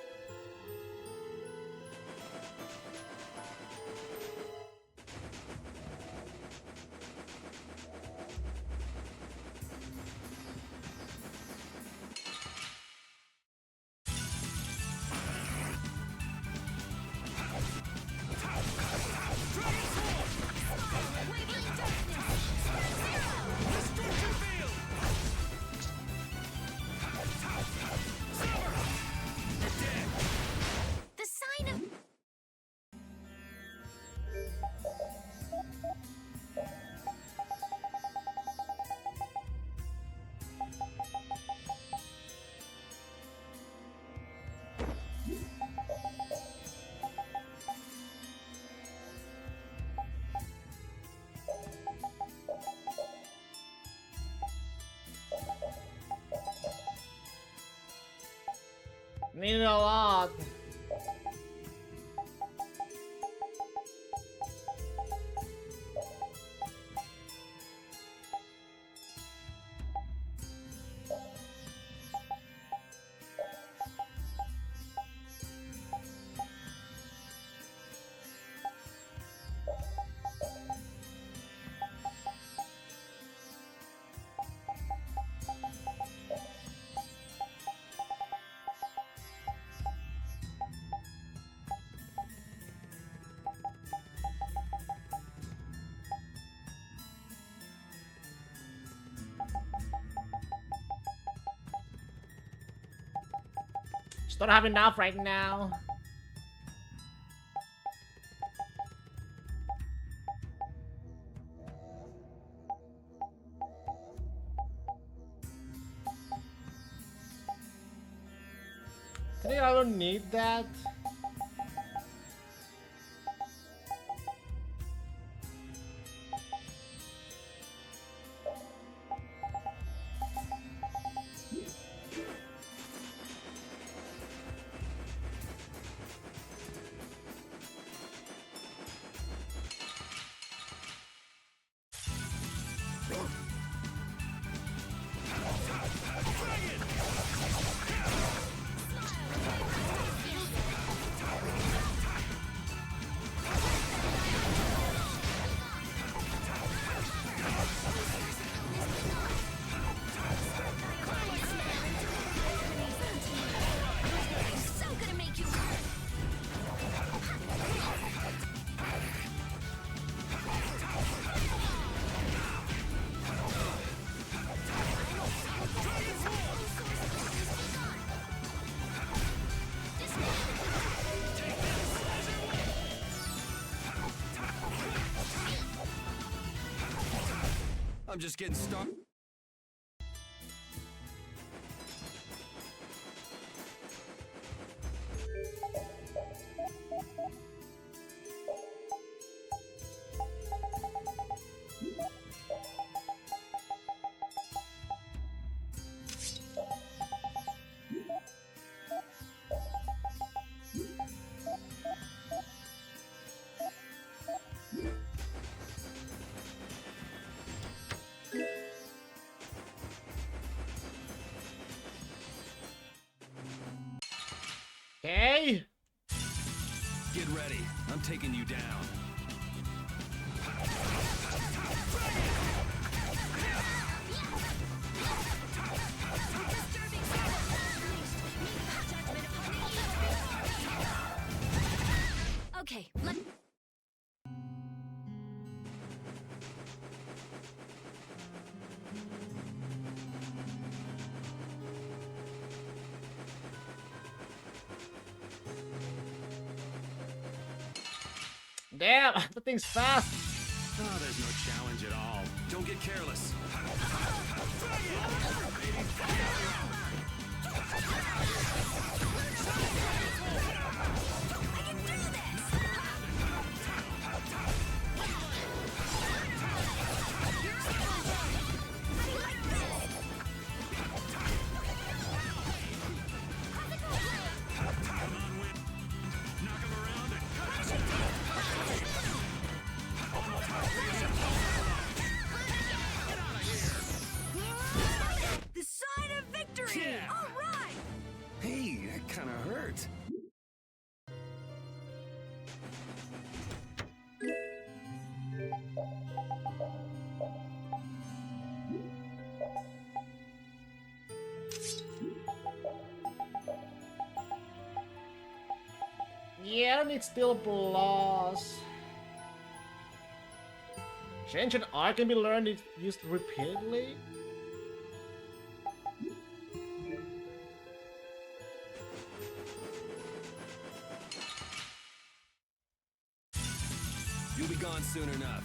The sign of... Need a lot. Just don't have enough right now. I think I don't need that. I'm just getting started. Okay. Get ready. I'm taking you down. Okay, Damn, the thing's fast. Oh, there's no challenge at all. Don't get careless. The sign of victory! Yeah. All right! Hey, that kind of hurt. Yeah, and it's still plus. Change an art can be learned if used repeatedly. You'll be gone soon enough.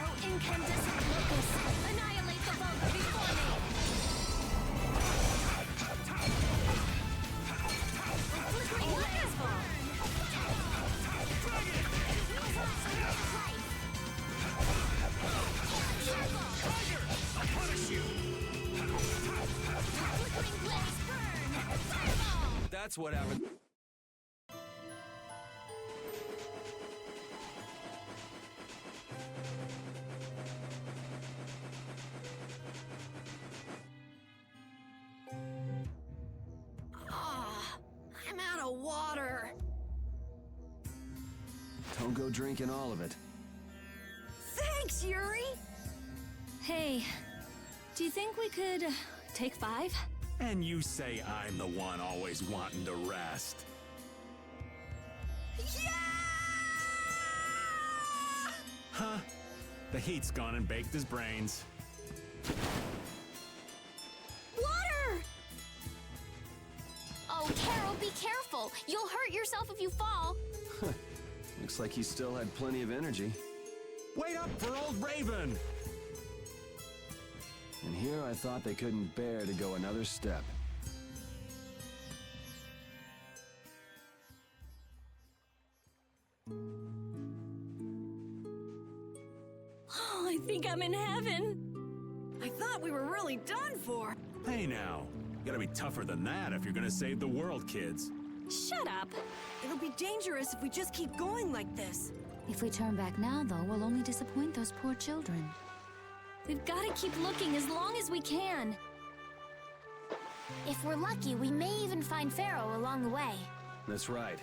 Oh, incandescent locus! Annihilate the vulgar before me! Flickering blaze ball! I'll punish you! Flickering blaze burn! Fireball! That's what happened. Ah, I'm out of water. Don't go drinking all of it. Thanks, Yuri! Hey, do you think we could take 5? And you say I'm the one always wanting to rest. Yeah! Huh? The heat's gone and baked his brains. careful! You'll hurt yourself if you fall! Looks like he still had plenty of energy. Wait up for old Raven! And here I thought they couldn't bear to go another step. Oh, I think I'm in heaven. I thought we were really done for. Hey now, you gotta be tougher than that if you're gonna save the world, kids. Shut up. It'll be dangerous if we just keep going like this. If we turn back now, though, we'll only disappoint those poor children. We've got to keep looking as long as we can. If we're lucky, we may even find Pharaoh along the way. That's right.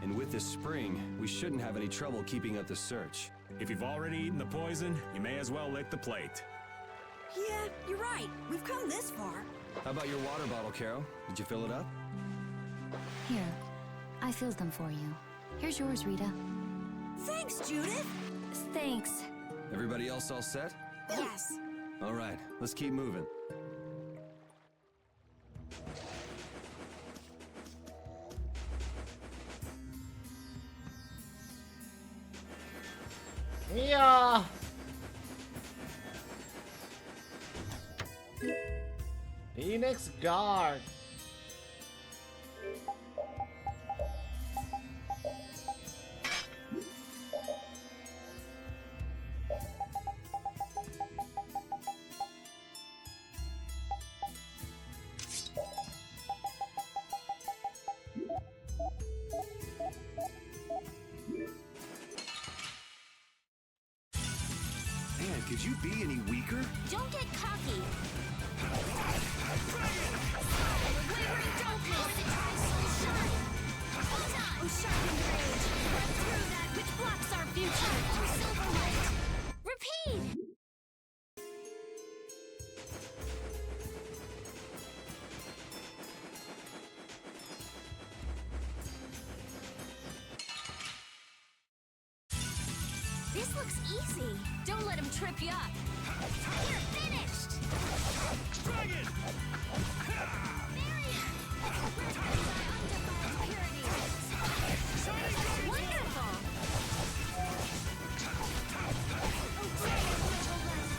And with this spring, we shouldn't have any trouble keeping up the search. If you've already eaten the poison, you may as well lick the plate. Yeah, you're right. We've come this far. How about your water bottle, Carol? Did you fill it up? Here, I filled them for you. Here's yours, Rita. Thanks, Judith. Thanks. Everybody else all set? Yes. All right, let's keep moving. Yeah. Phoenix Guard. Man, could you be any weaker? Don't get cocky. Oh, sharpened rage! Run through that which blocks our future! Silver light! Repeat! This looks easy. Don't let him trip you up. You're finished! Dragon! Wonderful!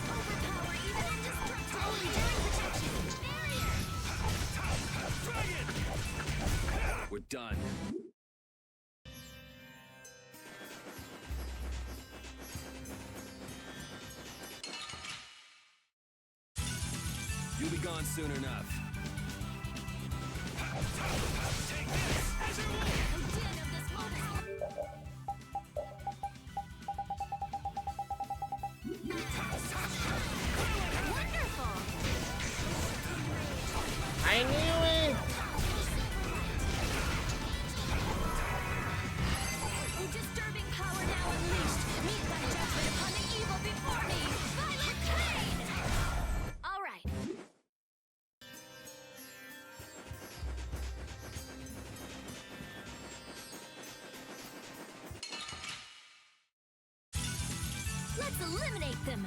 Overpower even indestructible enduring protection! Barrier! We're done. You'll be gone soon enough. Take this, Azure Wolf! Wonderful! I knew it! Oh, disturbing power now unleashed! Meet thy judgment upon the evil before me! Violet Pain! All right. Let's eliminate them!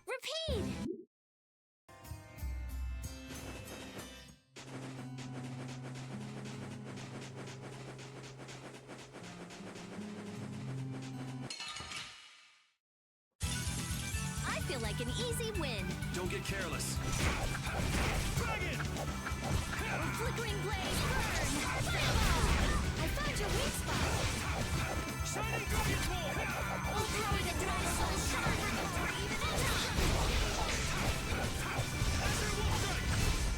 Repeat! I feel like an easy win. Don't get careless. Dragon! Oh, flickering blaze, burn! Fireball! I found your weak spot! Shining Dragon's Wolf! Oh, throwing a dry soul shard before even Azure Wolf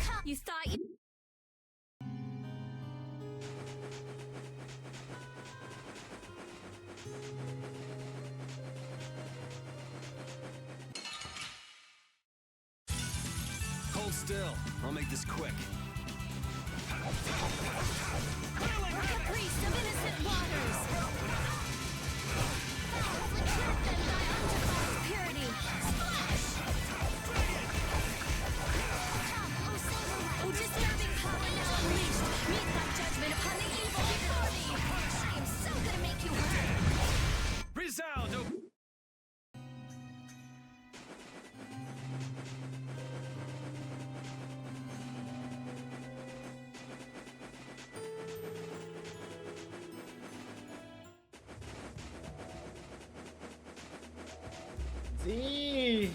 strike! You thought you... Hold still. I'll make this quick. Caprice of innocent waters! Cure them by undefiled purity! Splash! Oh, disturbing See.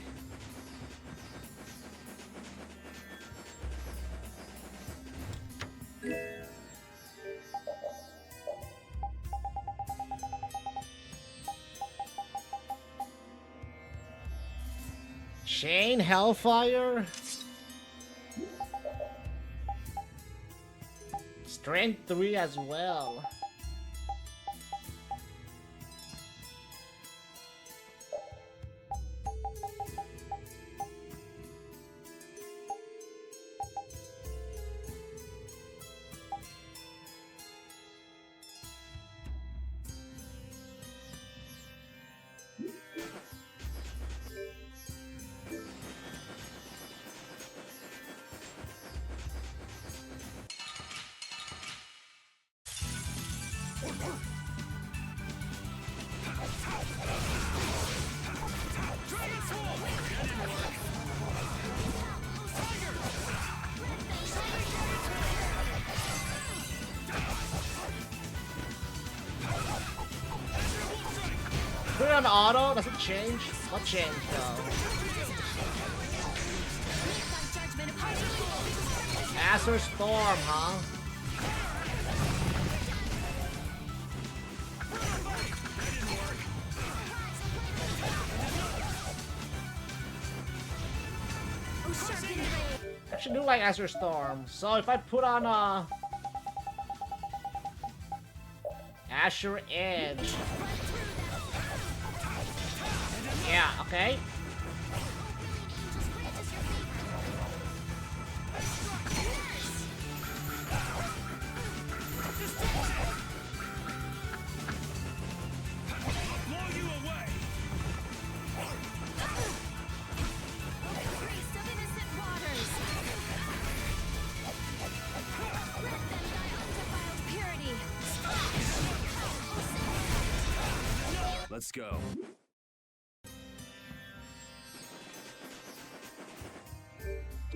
Shane Hellfire. Strength 3 as well. Put it on auto, does it change? What changed though? Acer Storm, huh? I actually do like Acer Storm, so if I put on Asher Edge. Yeah, okay. Let's go.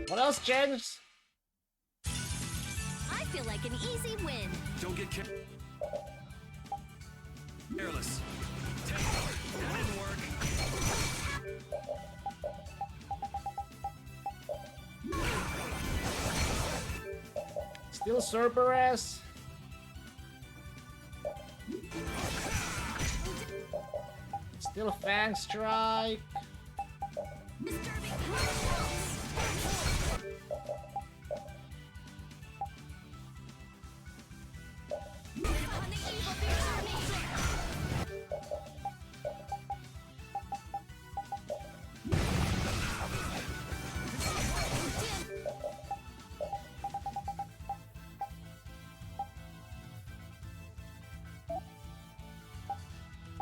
What else changed? I feel like an easy win. Don't get careless. That didn't work. Still Cerberus. Still Fang Strike.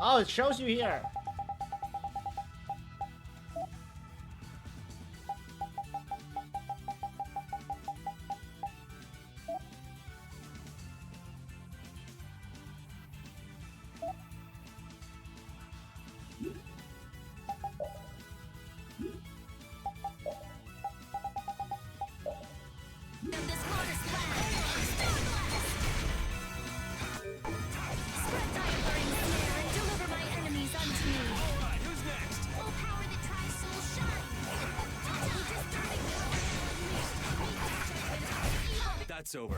Oh, it shows you here. That's over.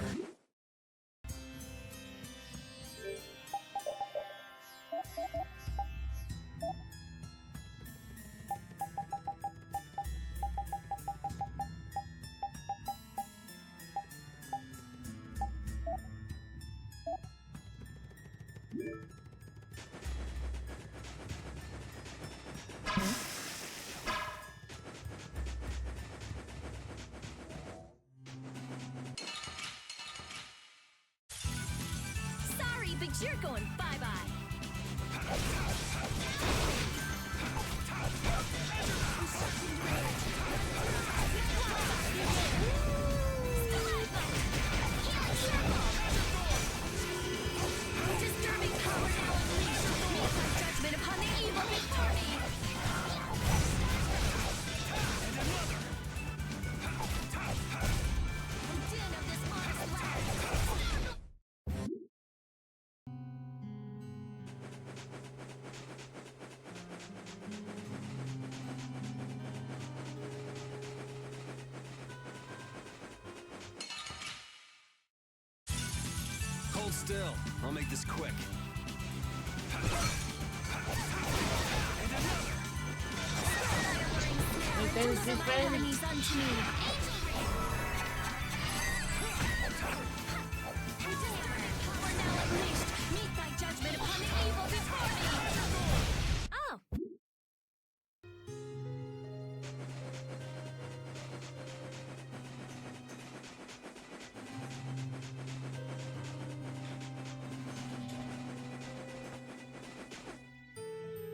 But you're going bye-bye. Disturbing power now unleashed. Make my judgment upon the evil before me. Den of this modest land. Hold still. I'll make this quick. Enemies unto me. Power now unleashed. Meet thy judgment upon the evil before thee. Oh.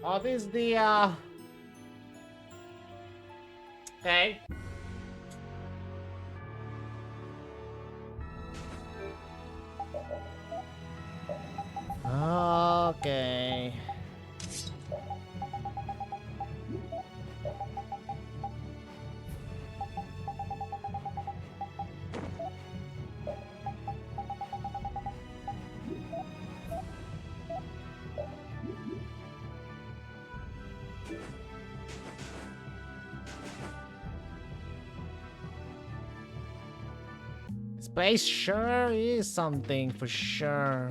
Oh, this is the okay. Okay. Space sure is something for sure.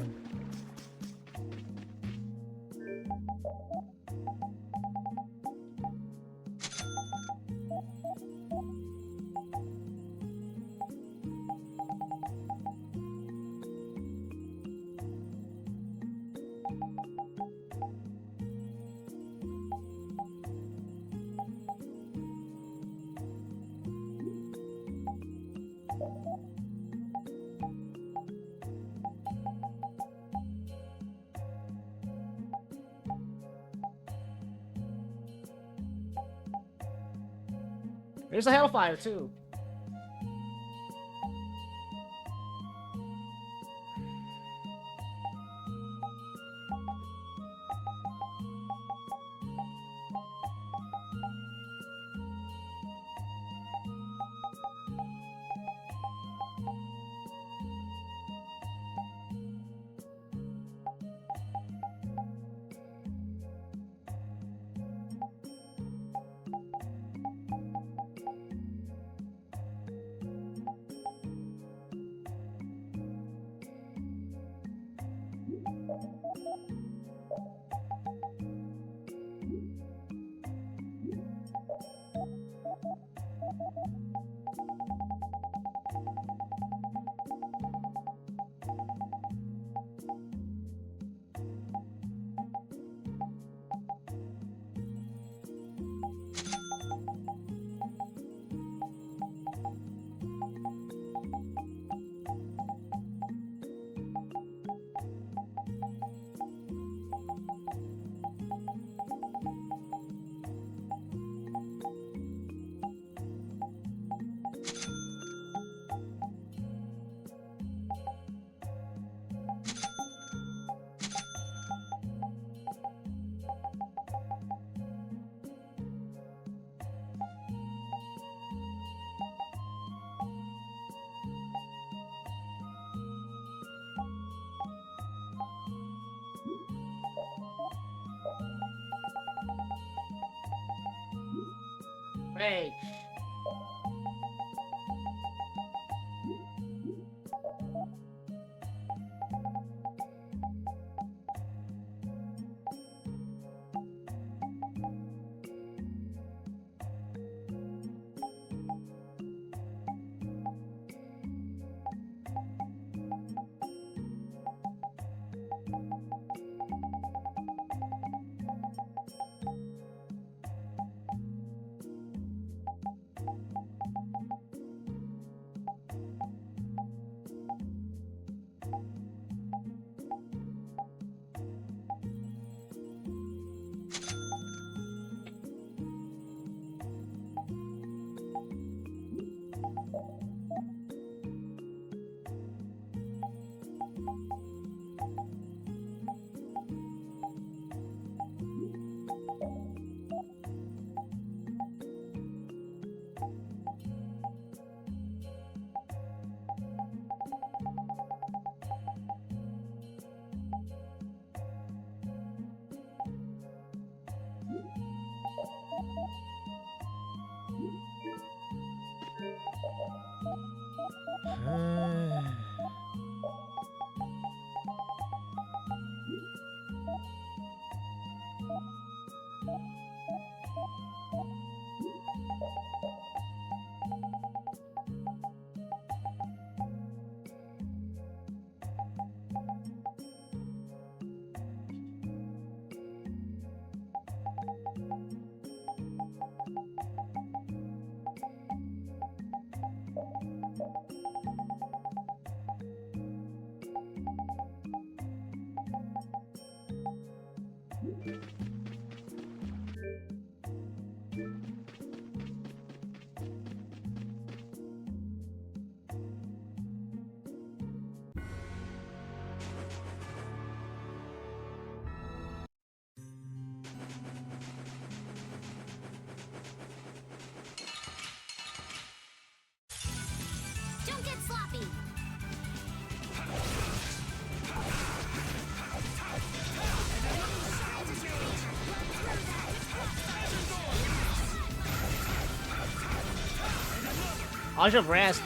There's a Hellfire too. Great. Don't get sloppy! I should rest.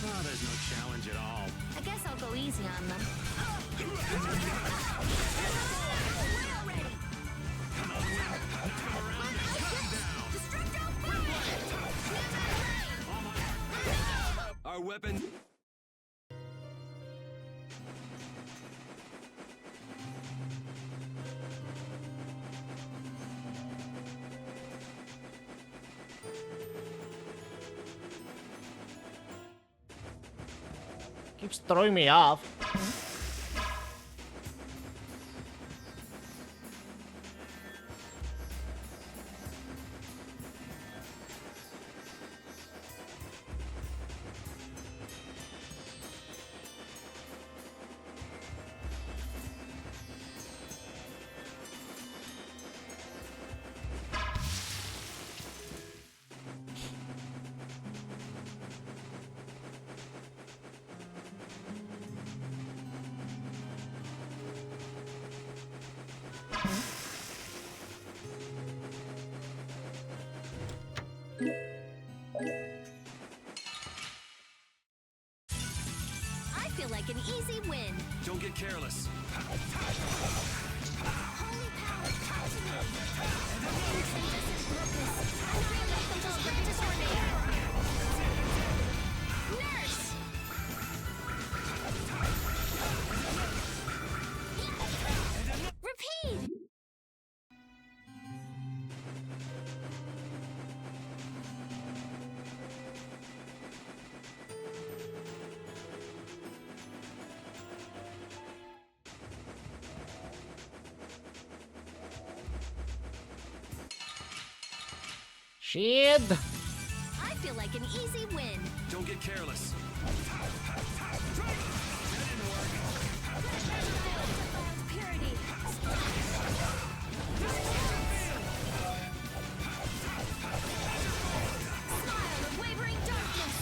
Oh, there's no challenge at all. I guess I'll go easy on them. Our weapon. Keeps throwing me off. I feel like an easy win. Don't get careless. Holy power, come to me! Annihilate the most greatest tornado! Nurse! Repeat! Shit! I feel like an easy win. Don't get careless. Purity! Smile of wavering darkness.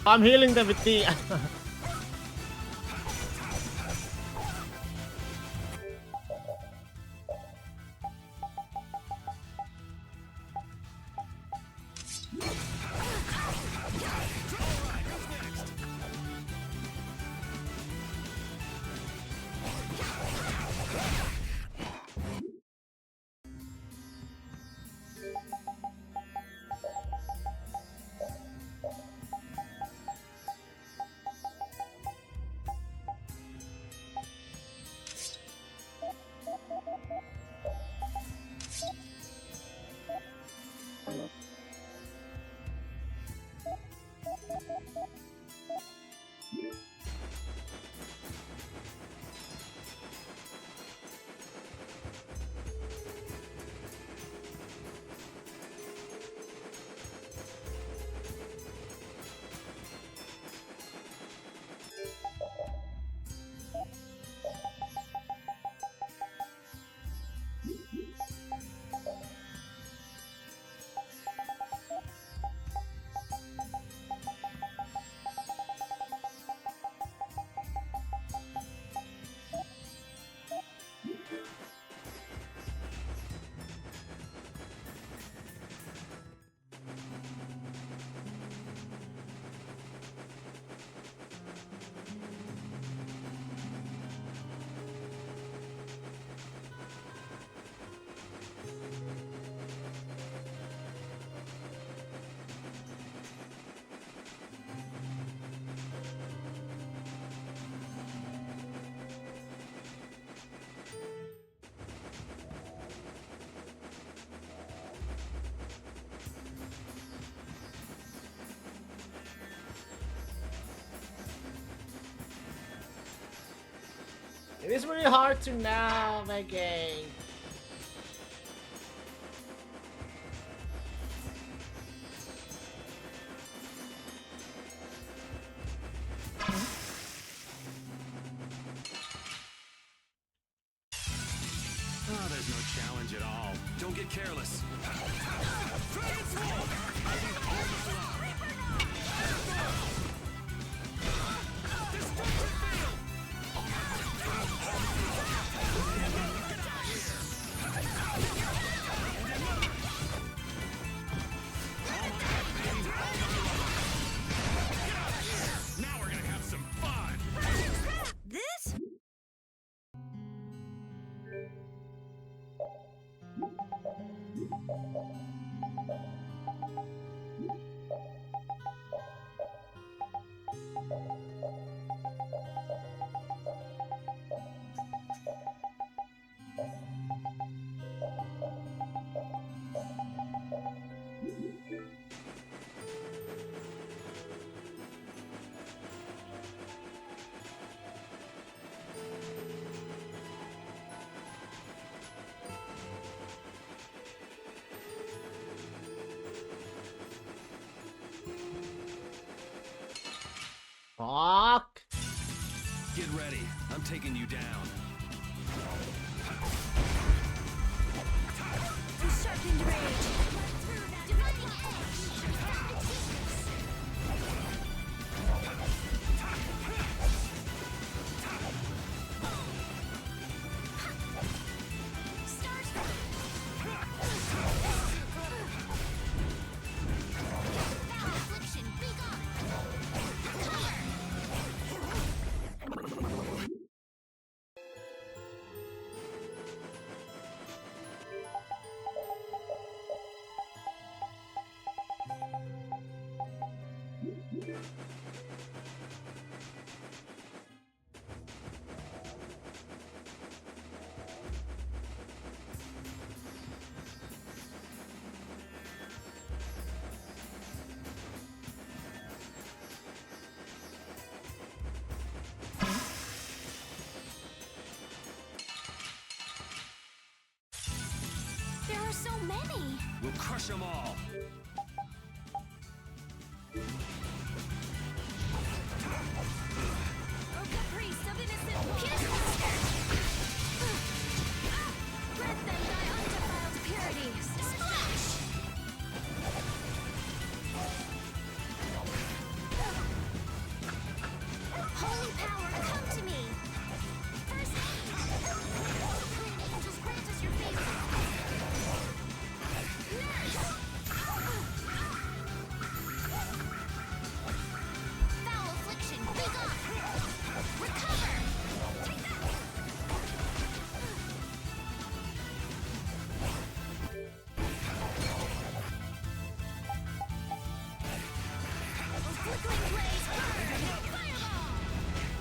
I'm healing them with the... It is really hard to navigate. Oh, there's no challenge at all. Don't get careless. Now we're gonna have some fun. This? Fuck. Get ready. I'm taking you down. Sharpened rage. Dividing edge. There are so many. We'll crush them all. Oh, caprice of innocent Pierce. Let them thy undefiled purity. Splash! Holy power, come to me. First aid. Angels grant us your favor. Foul affliction, be gone! Recover! Take that! A flickering blaze, burn! Fireball!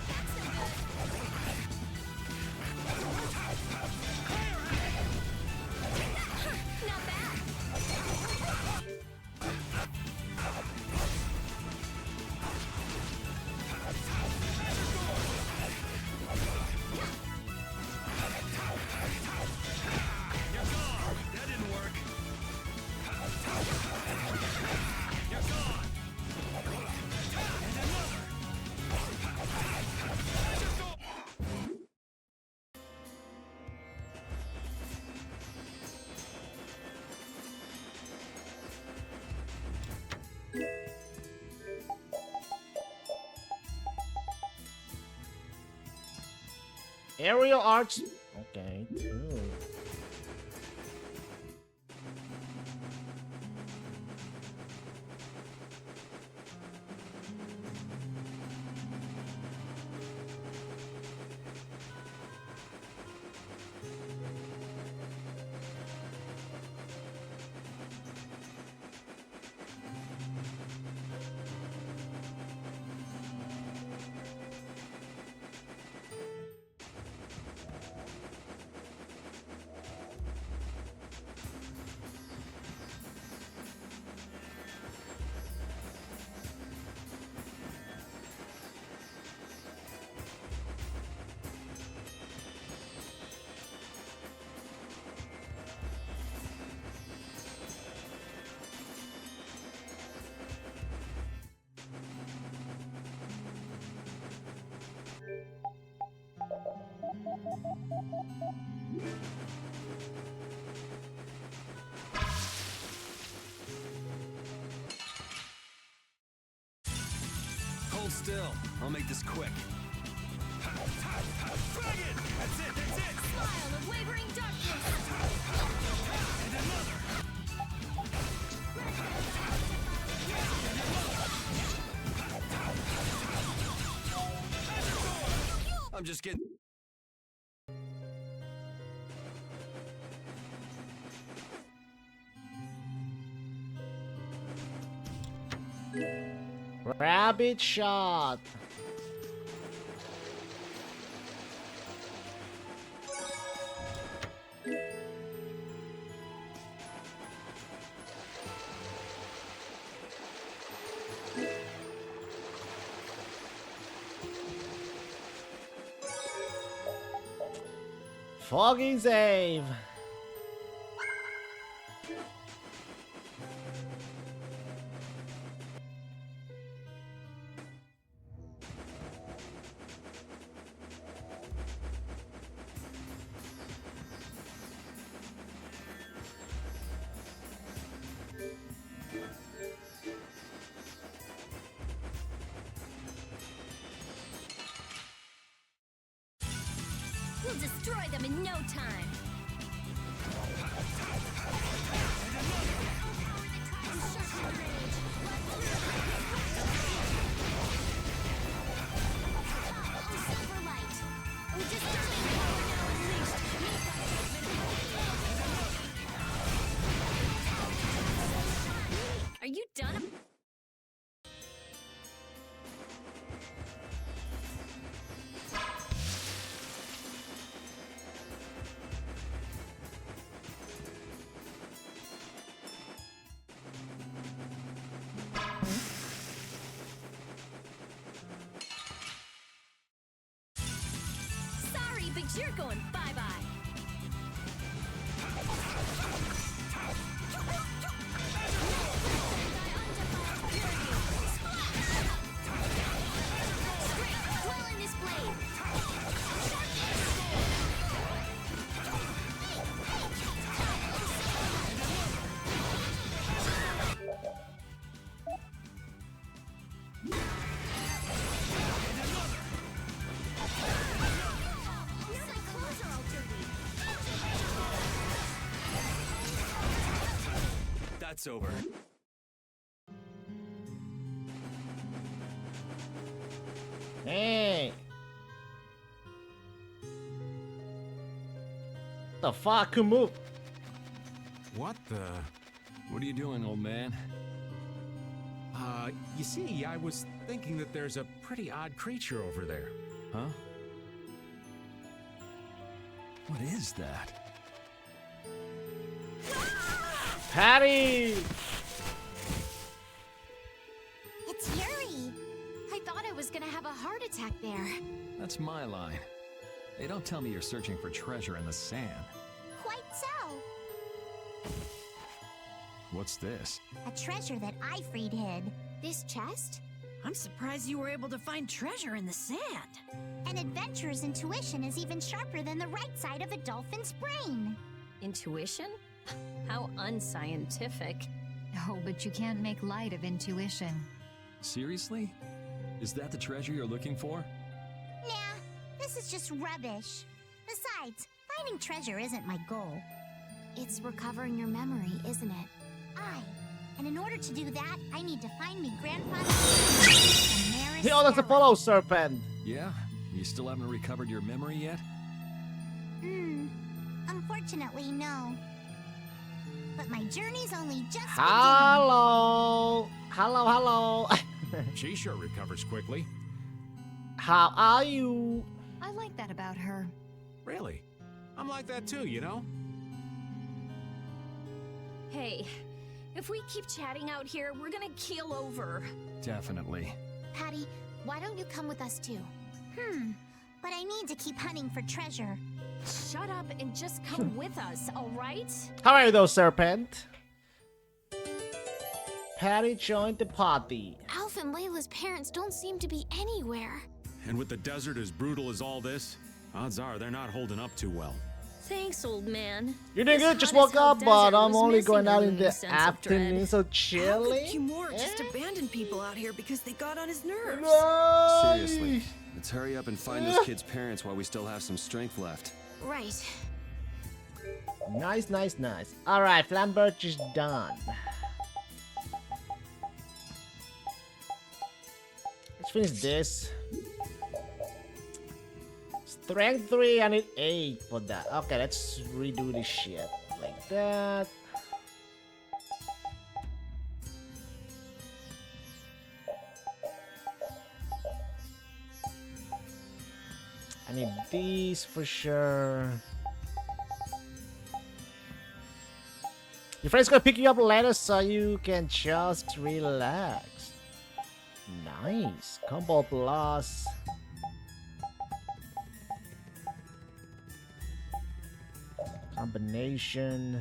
That's no good. Not bad. That didn't work. You're gone. And another. Aerial arch. Okay, two. Hold still. I'll make this quick. Bring it! That's it, that's it! Smile of wavering darkness! And another! I'm just getting... Rabbit shot. Foggy save. We'll destroy them in no time. Are you done? Sorry, but you're going bye-bye. Dwell in this blade. That's over. Hey. The fuck? Who moved? What the? What are you doing, old man? You see, I was thinking that there's a pretty odd creature over there. Huh? What is that? Patty! It's Yuri. I thought I was gonna have a heart attack there. That's my line. They don't tell me you're searching for treasure in the sand. Quite so. What's this? A treasure that Ifreed hid. This chest? I'm surprised you were able to find treasure in the sand. An adventurer's intuition is even sharper than the right side of a dolphin's brain. Intuition? How unscientific. Oh, but you can't make light of intuition. Seriously? Is that the treasure you're looking for? Nah, this is just rubbish. Besides, finding treasure isn't my goal. It's recovering your memory, isn't it? Aye. And in order to do that, I need to find me grandfather's Yo, that's a follow serpent. Yeah? You still haven't recovered your memory yet? Unfortunately, no. But my journey's only just Hello. Hello. She sure recovers quickly. How are you? I like that about her. Really? I'm like that too, you know? Hey, if we keep chatting out here, we're gonna keel over. Definitely. Patty, why don't you come with us too? But I need to keep hunting for treasure. Shut up and just come with us, alright? How are you though, serpent? Patty joined the party. Alf and Layla's parents don't seem to be anywhere. And with the desert as brutal as all this, Odds are they're not holding up too well. Thanks, old man. You doing This good? Just hot woke as hell up, but desert I'm was only missing going a out in loony the sense of dread. afternoon, so How could chilly. Kimura just abandon people out here because they got on his nerves? Seriously, let's hurry up and find those kids' parents while we still have some strength left. Right. Nice, nice, nice. Alright, Flambirch is done. Let's finish this. Strength 3, I need 8 for that. Okay, let's redo this shit. Like that. I need these for sure. Your friend's gonna pick you up later so you can just relax. Nice. Combo plus. Combination.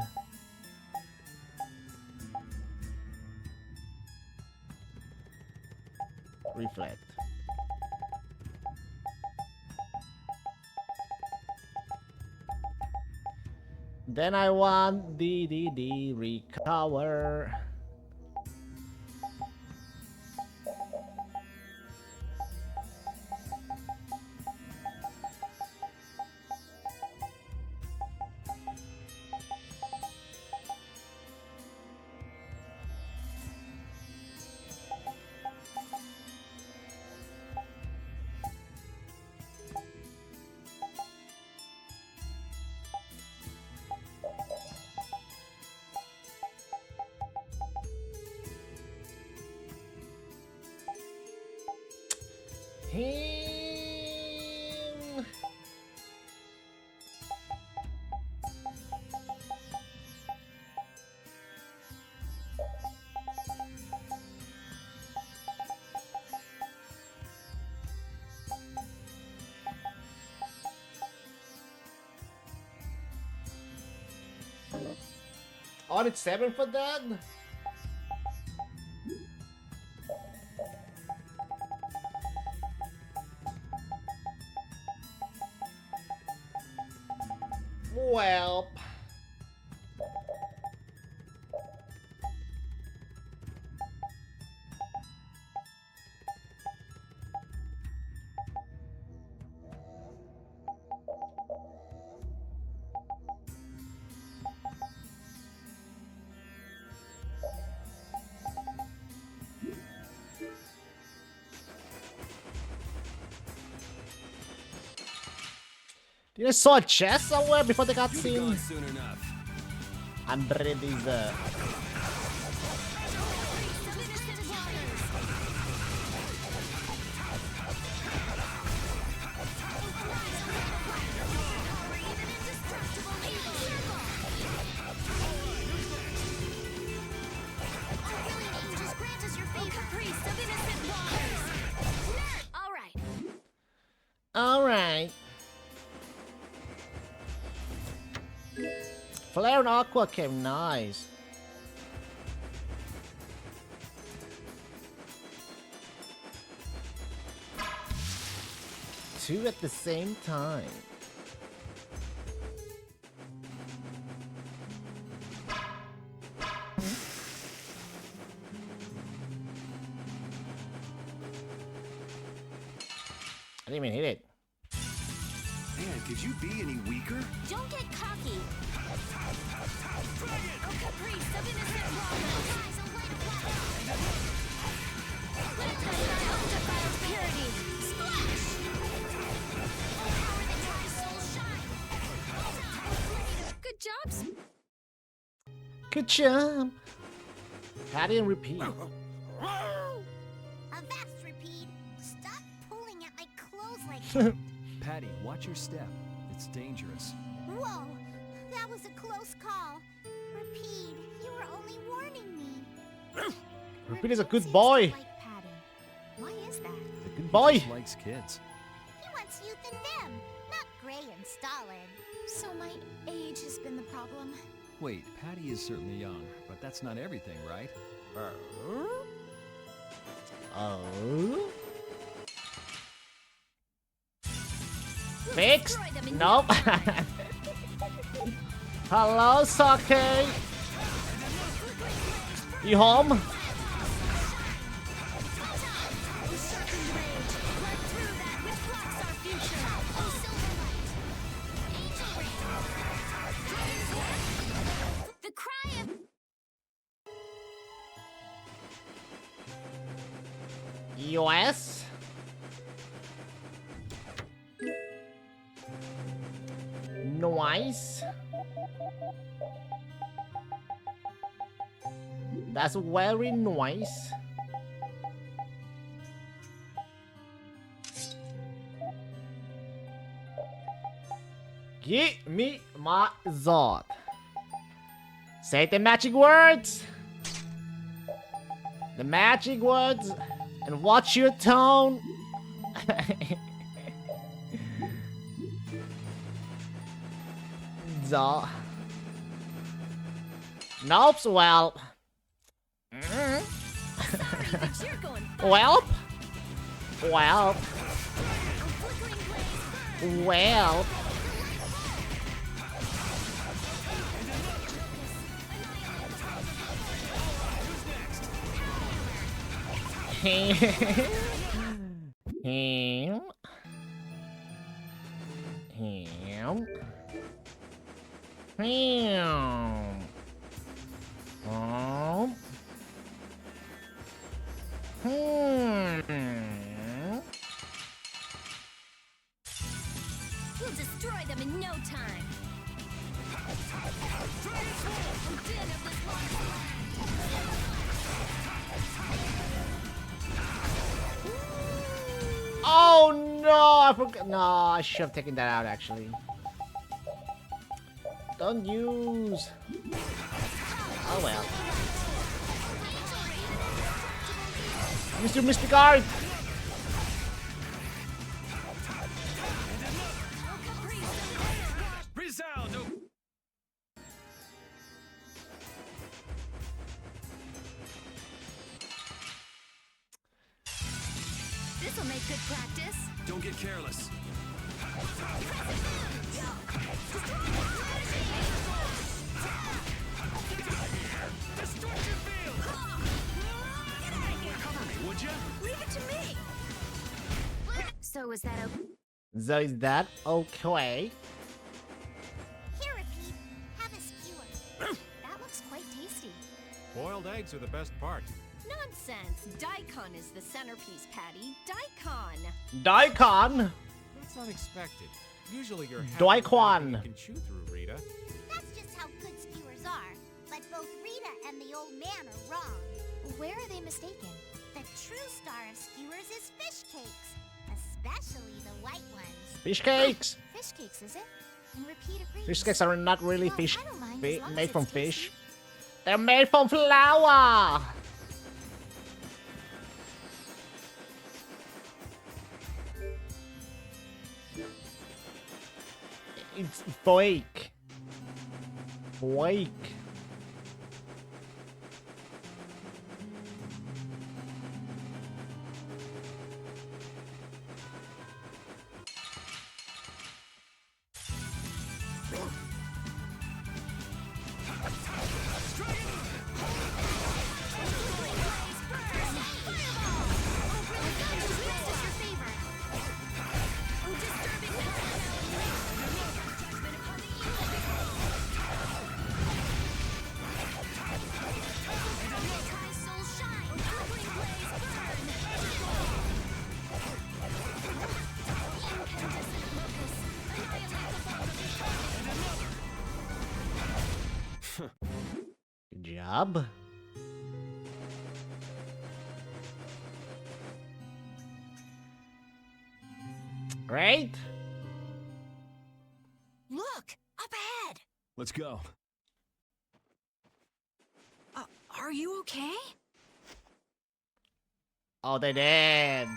Reflect. Then I want the recover. Him. Oh, it's 7 for that? Well. Did I saw a chest somewhere before the cutscene? Soon enough. I'm ready there. Alright. Flare and Aqua came nice. Two at the same time. I didn't even hit it. Man, could you be any weaker? Don't get cocky. Good job. Good job. Patty and repeat. Avast, repeat. Stop pulling at my clothes like that. Patty, watch your step. It's dangerous. Whoa, that was a close call. Repeat, you were only warning me. Repeat is a good boy. Like Patty. Why is that? He's a good boy. He just likes kids. He wants youth in them, not gray and stolid. So my age has been the problem. Wait, Patty is certainly young, but that's not everything, right? Oh. Fixed? Nope. Hello, Sake. You home? The cry of US? Nice. That's very nice. Give me my Zod. Say the magic words. The magic words. And watch your tone. Zod. Nope, well. Well. Well. Well. Him. Him. Him. Him. Oh. We'll destroy them in no time. Oh no, I forgot. No, I should have taken that out actually. Don't use. Oh well. Mr. Mystic Art. This'll make good practice. Don't get careless. Would you? Leave it to me. So is that okay? So is that okay? Here, Repeat. Have a skewer. That looks quite tasty. Boiled eggs are the best part. Nonsense! Daikon is the centerpiece, Patty. Daikon! Daikon! That's unexpected. Usually you're Daikon. you can chew through, Rita. That's just how good skewers are. But both Rita and the old man are wrong. Where are they mistaken? The true star of skewers is fish cakes. Especially the white ones. Fish cakes! Fish cakes, is it? And Repeat agrees. Fish cakes are not really Well, fish I don't mind as long made as from it's fish. They're made from flour! It's fake. Fake. Good job. Great. Look, up ahead. Let's go. Are you okay? Oh, they did.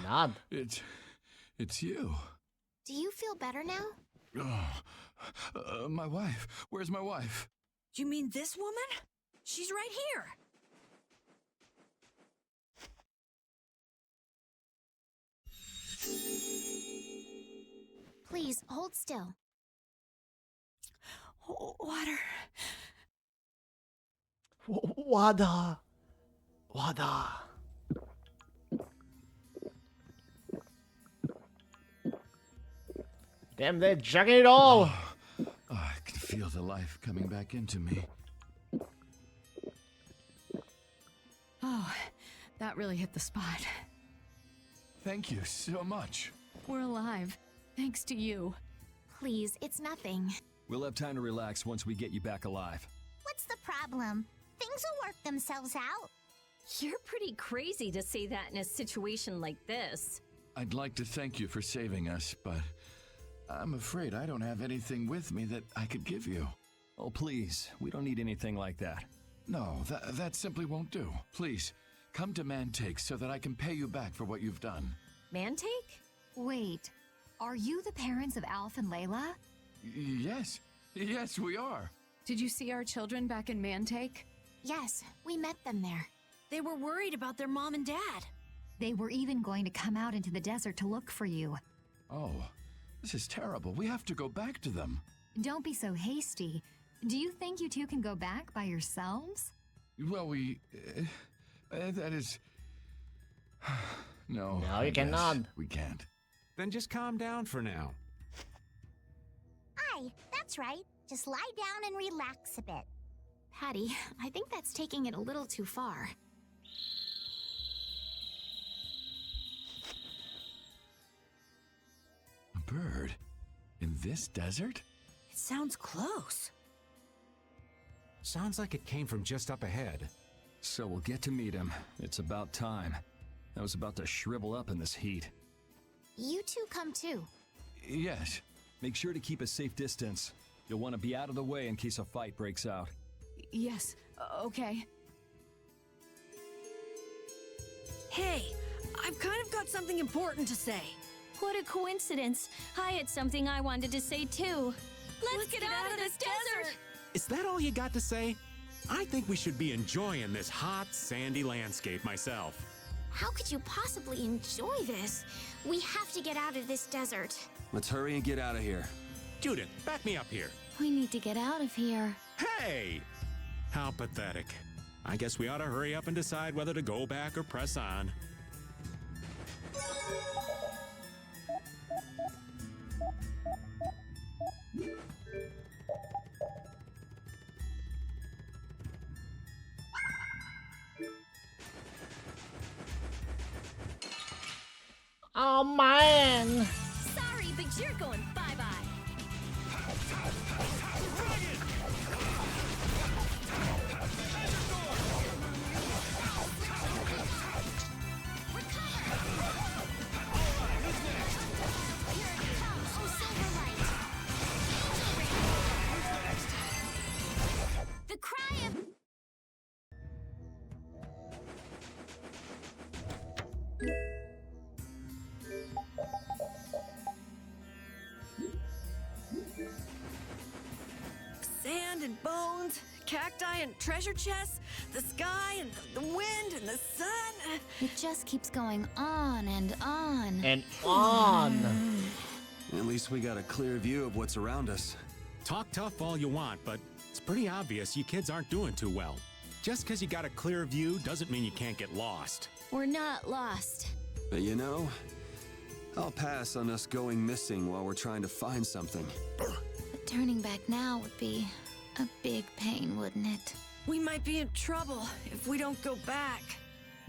Not. It's you. Do you feel better now? My wife. Where's my wife? You mean this woman? She's right here. Please, hold still. Water. Water. Water. Damn, they're chugging it all. Oh, I can feel the life coming back into me. Oh, that really hit the spot. Thank you so much. We're alive, thanks to you. Please, it's nothing. We'll have time to relax once we get you back alive. What's the problem? Things will work themselves out. You're pretty crazy to say that in a situation like this. I'd like to thank you for saving us, but I'm afraid I don't have anything with me that I could give you. Oh, please. We don't need anything like that. No, that simply won't do. Please, come to Mantake so that I can pay you back for what you've done. Mantake? Wait, are you the parents of Alf and Layla? Yes. Yes, we are. Did you see our children back in Mantake? Yes, we met them there. They were worried about their mom and dad. They were even going to come out into the desert to look for you. Oh, this is terrible. We have to go back to them. Don't be so hasty. Do you think you two can go back by yourselves? Well, that is... No. No, you cannot. We can't. Then just calm down for now. Aye, that's right. Just lie down and relax a bit. Patty, I think that's taking it a little too far. A bird? In this desert? It sounds close. Sounds like it came from just up ahead. So we'll get to meet him. It's about time. I was about to shrivel up in this heat. You two come too. Yes. Make sure to keep a safe distance. You'll want to be out of the way in case a fight breaks out. Yes, okay. Hey, I've kind of got something important to say. What a coincidence. I had something I wanted to say too. Let's get out of this desert! Is that all you got to say? I think we should be enjoying this hot, sandy landscape myself. How could you possibly enjoy this? We have to get out of this desert. Let's hurry and get out of here. Judith, back me up here. We need to get out of here. Hey! How pathetic. I guess we ought to hurry up and decide whether to go back or press on. Oh man! Sorry, but you're going bye-bye. The cry of... Sand and bones, cacti and treasure chests, the sky and the wind and the sun. It just keeps going on and on. And on. At least we got a clear view of what's around us. Talk tough all you want, but it's pretty obvious you kids aren't doing too well. Just because you got a clear view doesn't mean you can't get lost. We're not lost. But you know, I'll pass on us going missing while we're trying to find something. But turning back now would be a big pain, wouldn't it? We might be in trouble if we don't go back.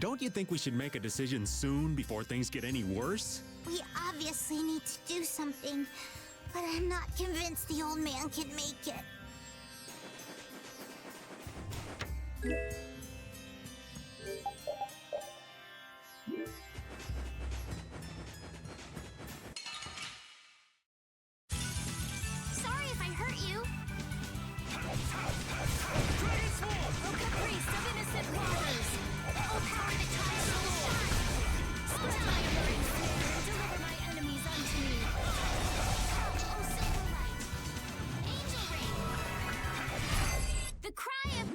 Don't you think we should make a decision soon before things get any worse? We obviously need to do something, but I'm not convinced the old man can make it. Sorry if I hurt you. Priest of innocent waters! Oh, power that ties so shine! Spread my embrace and deliver my enemies unto me! Oh, silver light! Angel ring! The cry of...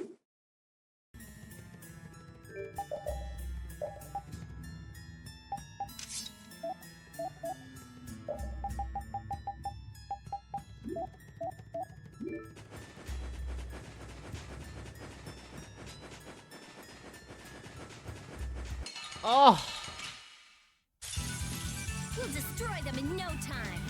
Oh! We'll destroy them in no time.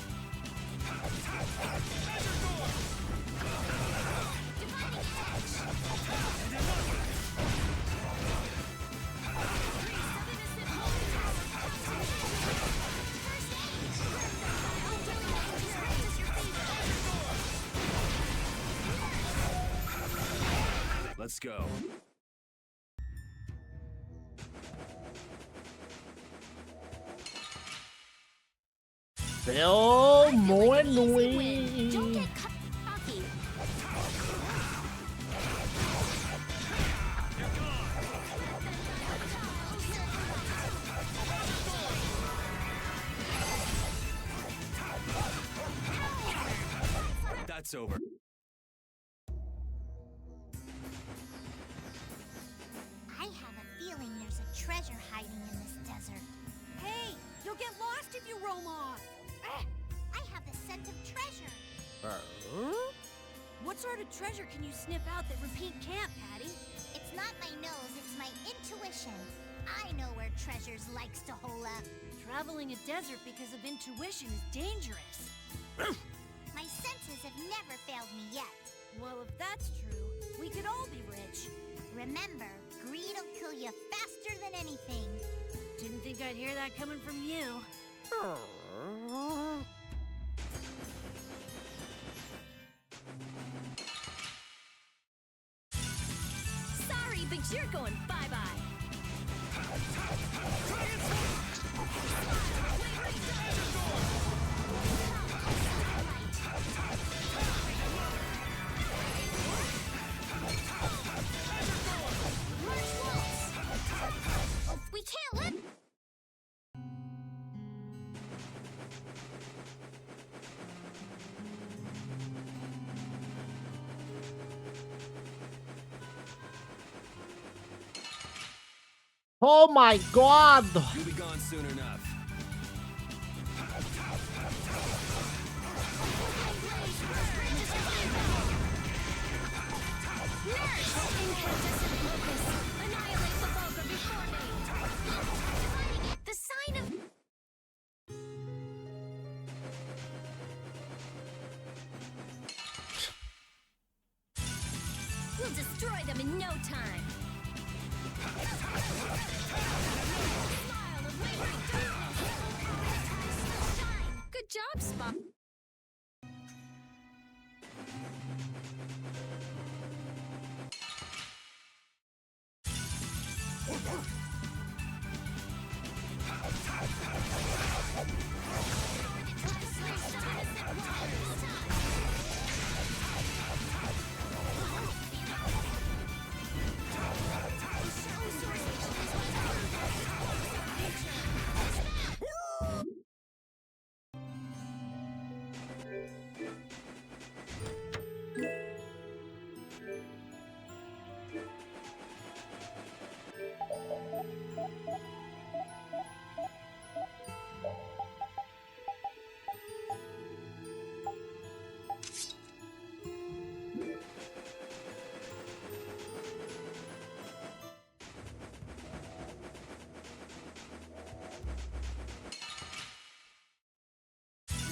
Let's go. Bill more Don't annoying. get cocky. That's over. I have a feeling there's a treasure hiding in this desert. Hey, you'll get lost if you roam off. I have the scent of treasure. What sort of treasure can you sniff out that Repeat can't, Patty? It's not my nose, it's my intuition. I know where treasures likes to hole up. Traveling a desert because of intuition is dangerous. My senses have never failed me yet. Well, if that's true, we could all be rich. Remember, greed'll kill you faster than anything. Didn't think I'd hear that coming from you. Sorry, but you're going bye-bye. We can't let... Oh my god! You'll be gone soon enough. The sign of... We'll destroy them in no time. Good job, Spot.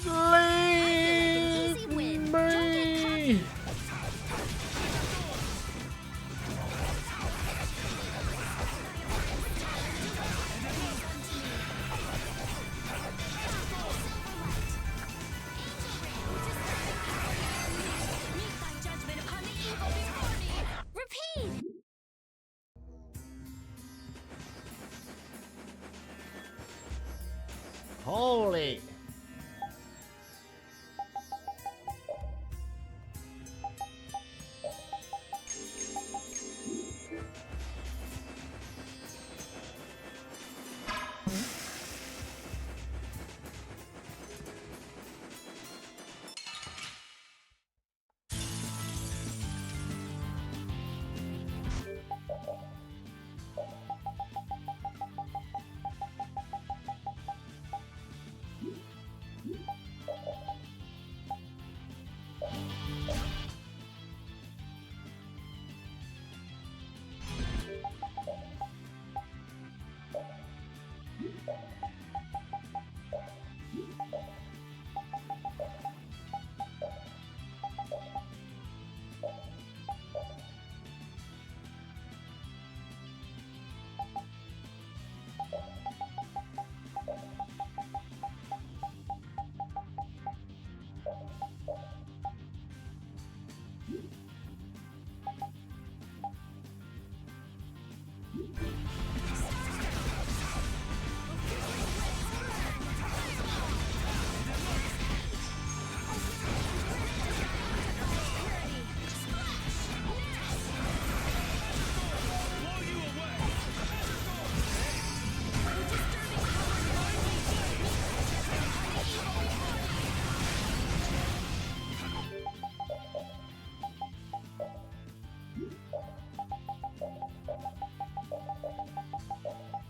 Leave me! Repeat! Holy!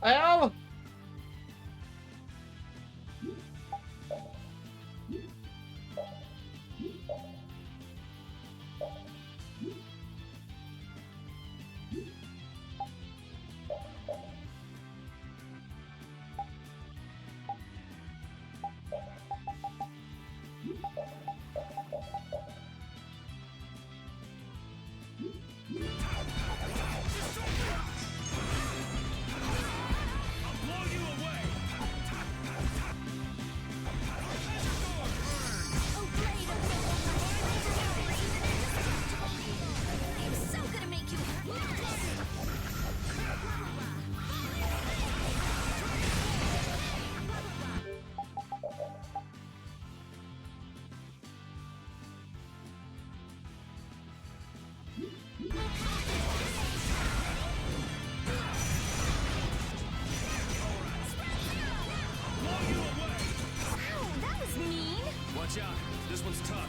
Hell! Watch out. This one's tough.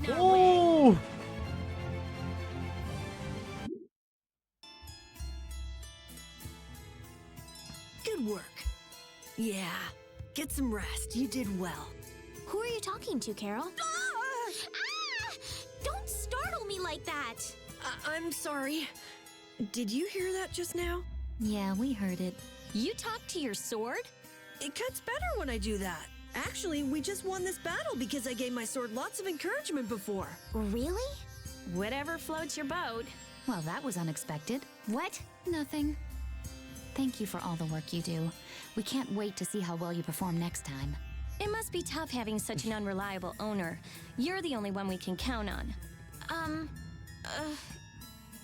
Ooh! Good work. Yeah. Get some rest. You did well. Who are you talking to, Carol? Ah! Don't startle me like that! I'm sorry. Did you hear that just now? Yeah, we heard it. You talk to your sword? It cuts better when I do that. Actually, we just won this battle because I gave my sword lots of encouragement before. Really? Whatever floats your boat. Well, that was unexpected. What? Nothing. Thank you for all the work you do. We can't wait to see how well you perform next time. It must be tough having such an unreliable owner. You're the only one we can count on.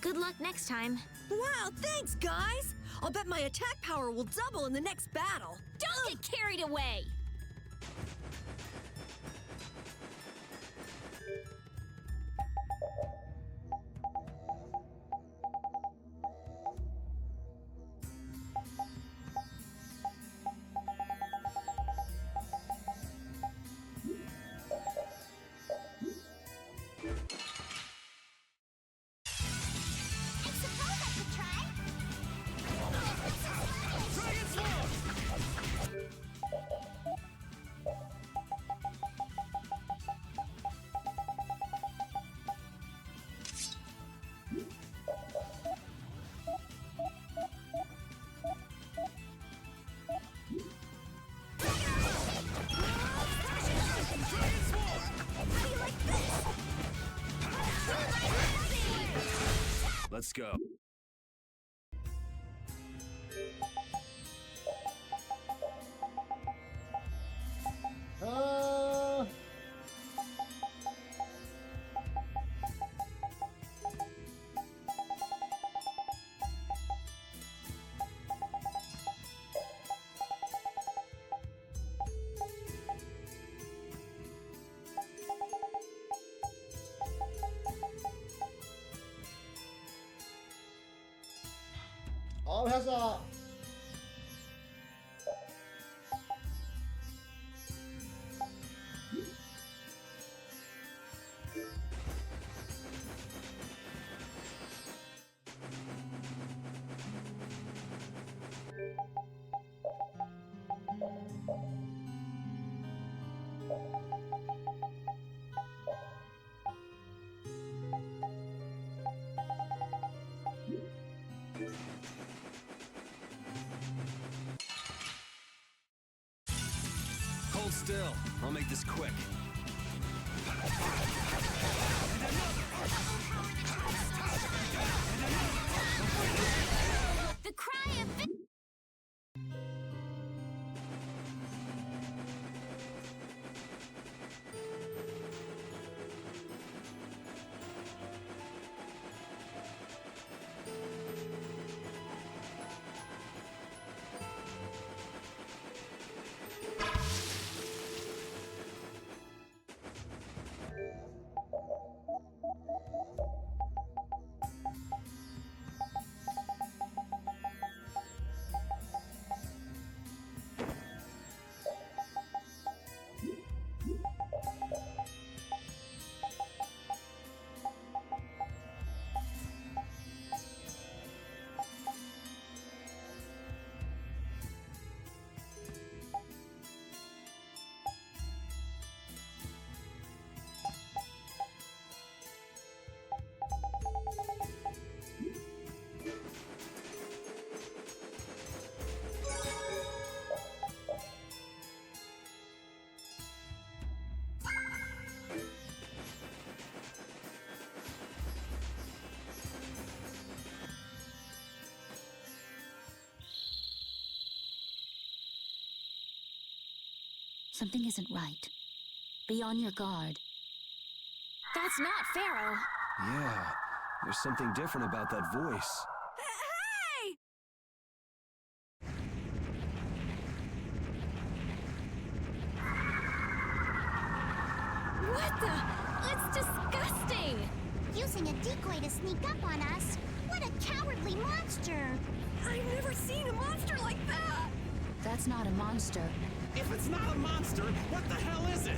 Good luck next time. Wow, thanks, guys! I'll bet my attack power will double in the next battle. Don't get carried away! Let's go. All has a Hold still. I'll make this quick. The cry of Something isn't right. Be on your guard. That's not Pharaoh. Yeah, there's something different about that voice. Hey! What the? It's disgusting! Using a decoy to sneak up on us? What a cowardly monster! I've never seen a monster like that! That's not a monster. If it's not a monster, what the hell is it?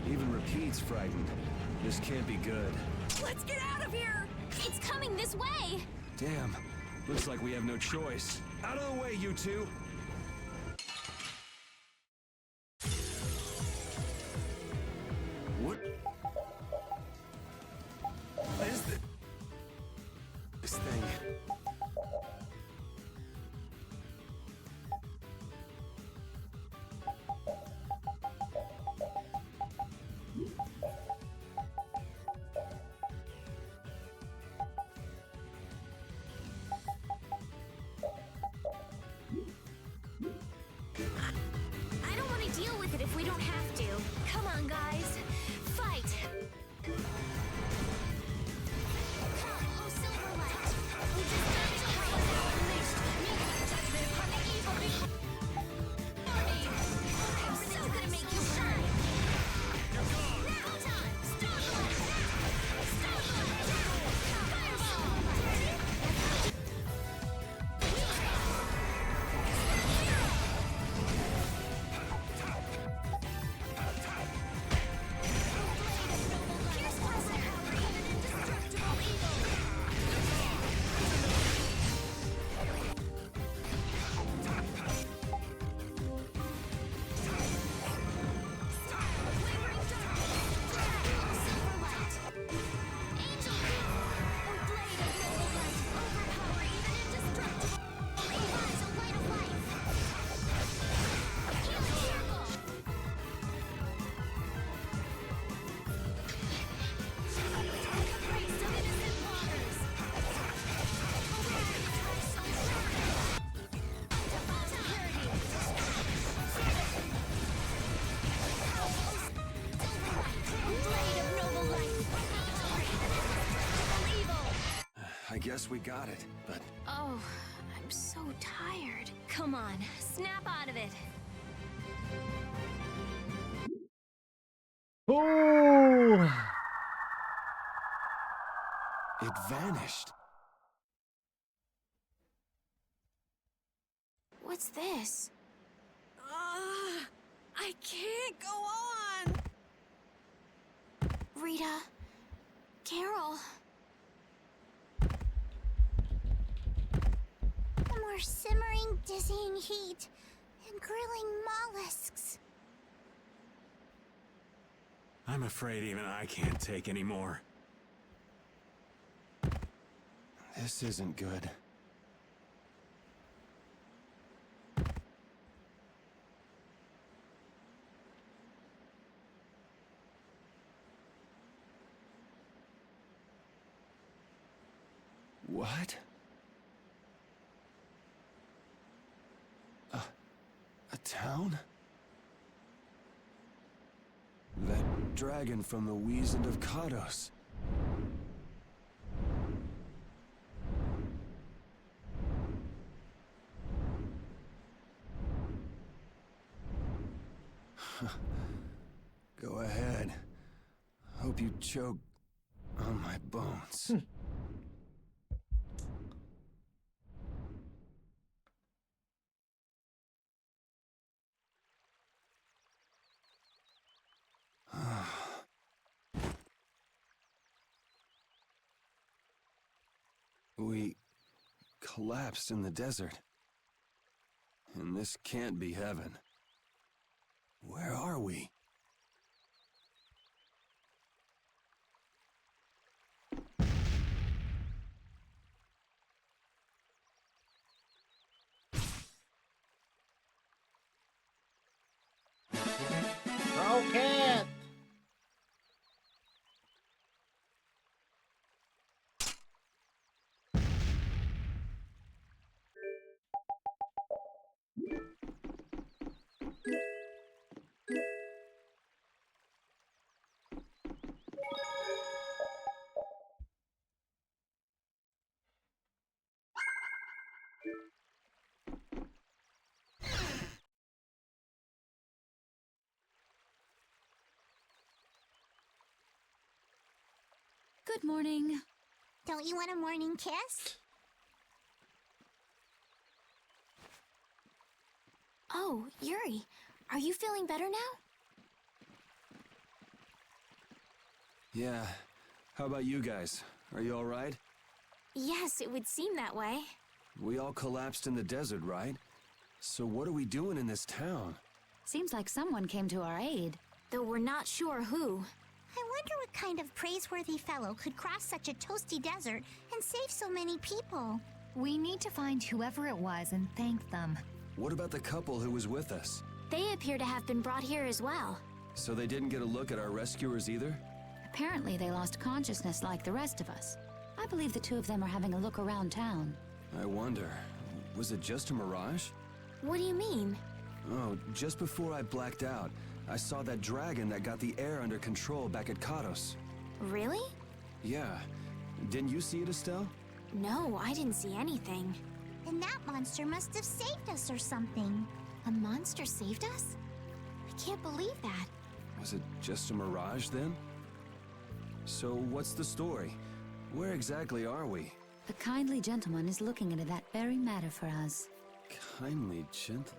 Even Repeat's frightened. This can't be good. Let's get out of here! It's coming this way! Damn, looks like we have no choice. Out of the way, you two! What is this thing? I don't want to deal with it if we don't have to. Come on, guys. Fight! Come, oh Silverlight! We just got to power now unleashed. Mutant judgment upon the evil before me. I'm so gonna make you shine! Now time! Starlight! Starlight! Fireball! I guess we got it, but Oh, I'm so tired. Come on, snap out of it. Ooh! it vanished. What's this? I can't go on! Rita, Carol. More simmering, dizzying heat and grilling mollusks. I'm afraid even I can't take any more. This isn't good. What? A town? That dragon from the Wizened of Kados. Go ahead. Hope you choke on my bones. We collapsed in the desert. And this can't be heaven. Where are we? Okay. Good morning. Don't you want a morning kiss? Oh, Yuri, are you feeling better now? Yeah. How about you guys? Are you alright? Yes, it would seem that way. We all collapsed in the desert, right? So what are we doing in this town? Seems like someone came to our aid. Though we're not sure who. I wonder what kind of praiseworthy fellow could cross such a toasty desert and save so many people. We need to find whoever it was and thank them. What about the couple who was with us? They appear to have been brought here as well. So they didn't get a look at our rescuers either? Apparently they lost consciousness like the rest of us. I believe the two of them are having a look around town. I wonder, was it just a mirage? What do you mean? Oh, just before I blacked out, I saw that dragon that got the air under control back at Katos. Really? Yeah. Didn't you see it, Estelle? No, I didn't see anything. And that monster must have saved us or something. A monster saved us? I can't believe that. Was it just a mirage then? So what's the story? Where exactly are we? A kindly gentleman is looking into that very matter for us. Kindly gentle...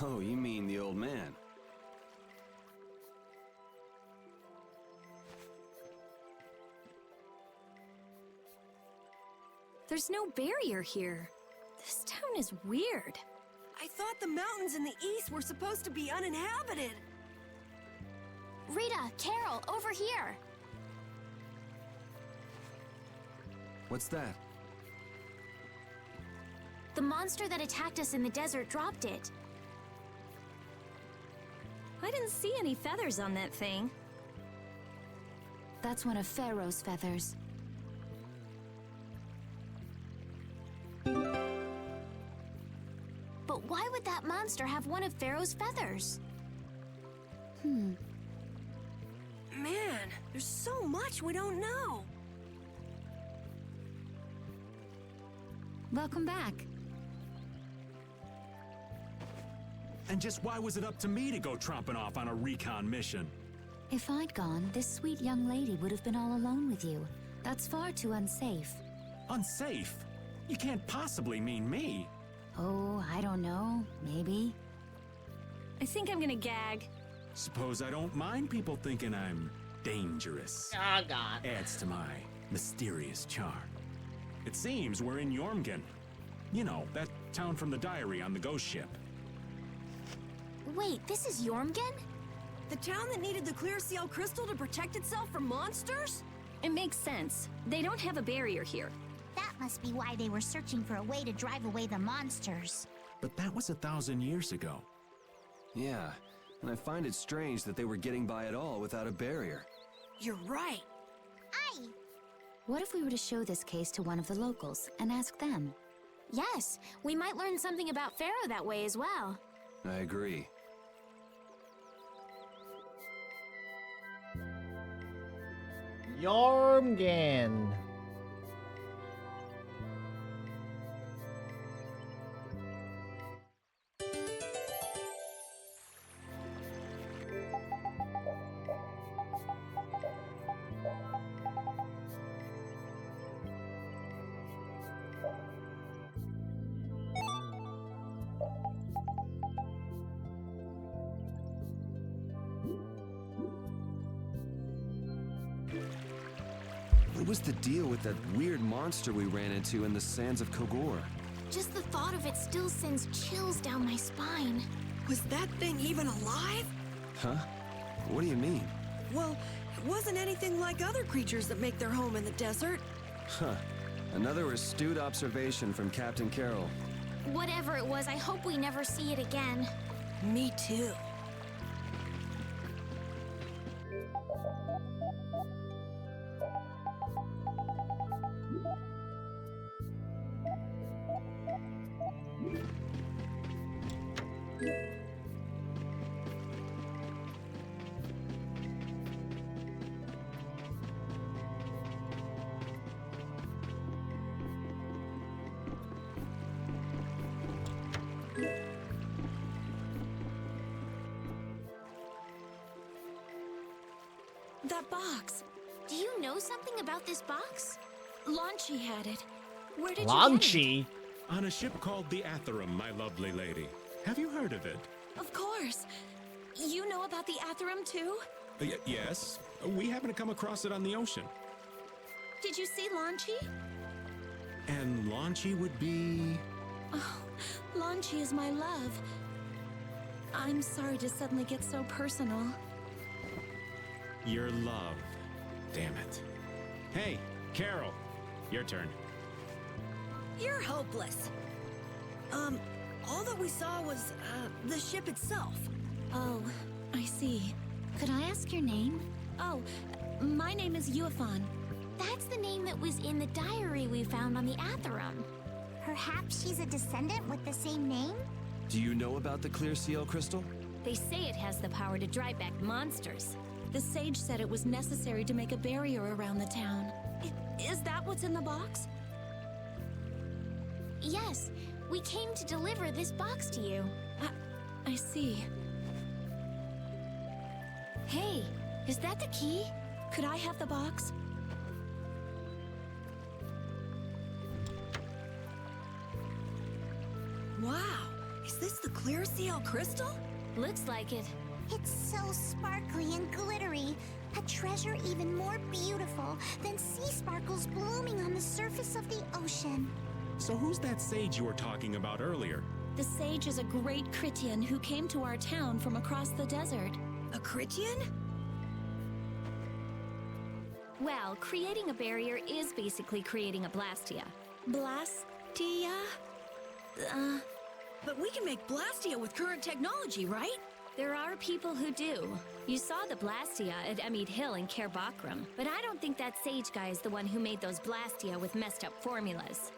Oh, you mean the old man? There's no barrier here. This town is weird. I thought the mountains in the east were supposed to be uninhabited. Rita, Carol, over here! What's that? The monster that attacked us in the desert dropped it. I didn't see any feathers on that thing. That's one of Pharaoh's feathers. But why would that monster have one of Pharaoh's feathers? Man, there's so much we don't know. Welcome back. And just why was it up to me to go tromping off on a recon mission? If I'd gone, this sweet young lady would have been all alone with you. That's far too unsafe. Unsafe? You can't possibly mean me. Oh, I don't know. Maybe. I think I'm gonna gag. Suppose I don't mind people thinking I'm dangerous. Oh, God. Adds to my mysterious charm. It seems we're in Jormungand. You know, that town from the diary on the ghost ship. Wait, this is Jormungand? The town that needed the clear seal crystal to protect itself from monsters? It makes sense. They don't have a barrier here. That must be why they were searching for a way to drive away the monsters. But that was 1,000 years ago. Yeah, and I find it strange that they were getting by at all without a barrier. You're right. Aye! What if we were to show this case to one of the locals and ask them? Yes, we might learn something about Pharaoh that way as well. I agree. Jormungand. What was the deal with that weird monster we ran into in the sands of Kogor? Just the thought of it still sends chills down my spine. Was that thing even alive? Huh? What do you mean? Well, it wasn't anything like other creatures that make their home in the desert. Huh. Another astute observation from Captain Carroll. Whatever it was, I hope we never see it again. Me too. That box. Do you know something about this box? Launchy had it. Where did Launchy? you get it? On a ship called the Atherum, my lovely lady. Have you heard of it? Of course. You know about the Atherum too? Yes. We happen to come across it on the ocean. Did you see Launchy? And Launchy would be... Oh, Launchy is my love. I'm sorry to suddenly get so personal. Your love. Damn it. Hey, Carol. Your turn. You're hopeless. All that we saw was, the ship itself. Oh, I see. Could I ask your name? Oh, my name is Uafan. That's the name that was in the diary we found on the Atherum. Perhaps she's a descendant with the same name? Do you know about the clear CL crystal? They say it has the power to drive back monsters. The sage said it was necessary to make a barrier around the town. Is that what's in the box? Yes, we came to deliver this box to you. I see. Hey, is that the key? Could I have the box? Wow, is this the clear CL crystal? Looks like it. It's so sparkly and glittery. A treasure even more beautiful than sea sparkles blooming on the surface of the ocean. So who's that sage you were talking about earlier? The sage is a great Critian who came to our town from across the desert. A Critian? Well, creating a barrier is basically creating a Blastia. Blastia? But we can make Blastia with current technology, right? There are people who do. You saw the Blastia at Emmead Hill in Cair Bakram, but I don't think that sage guy is the one who made those Blastia with messed up formulas.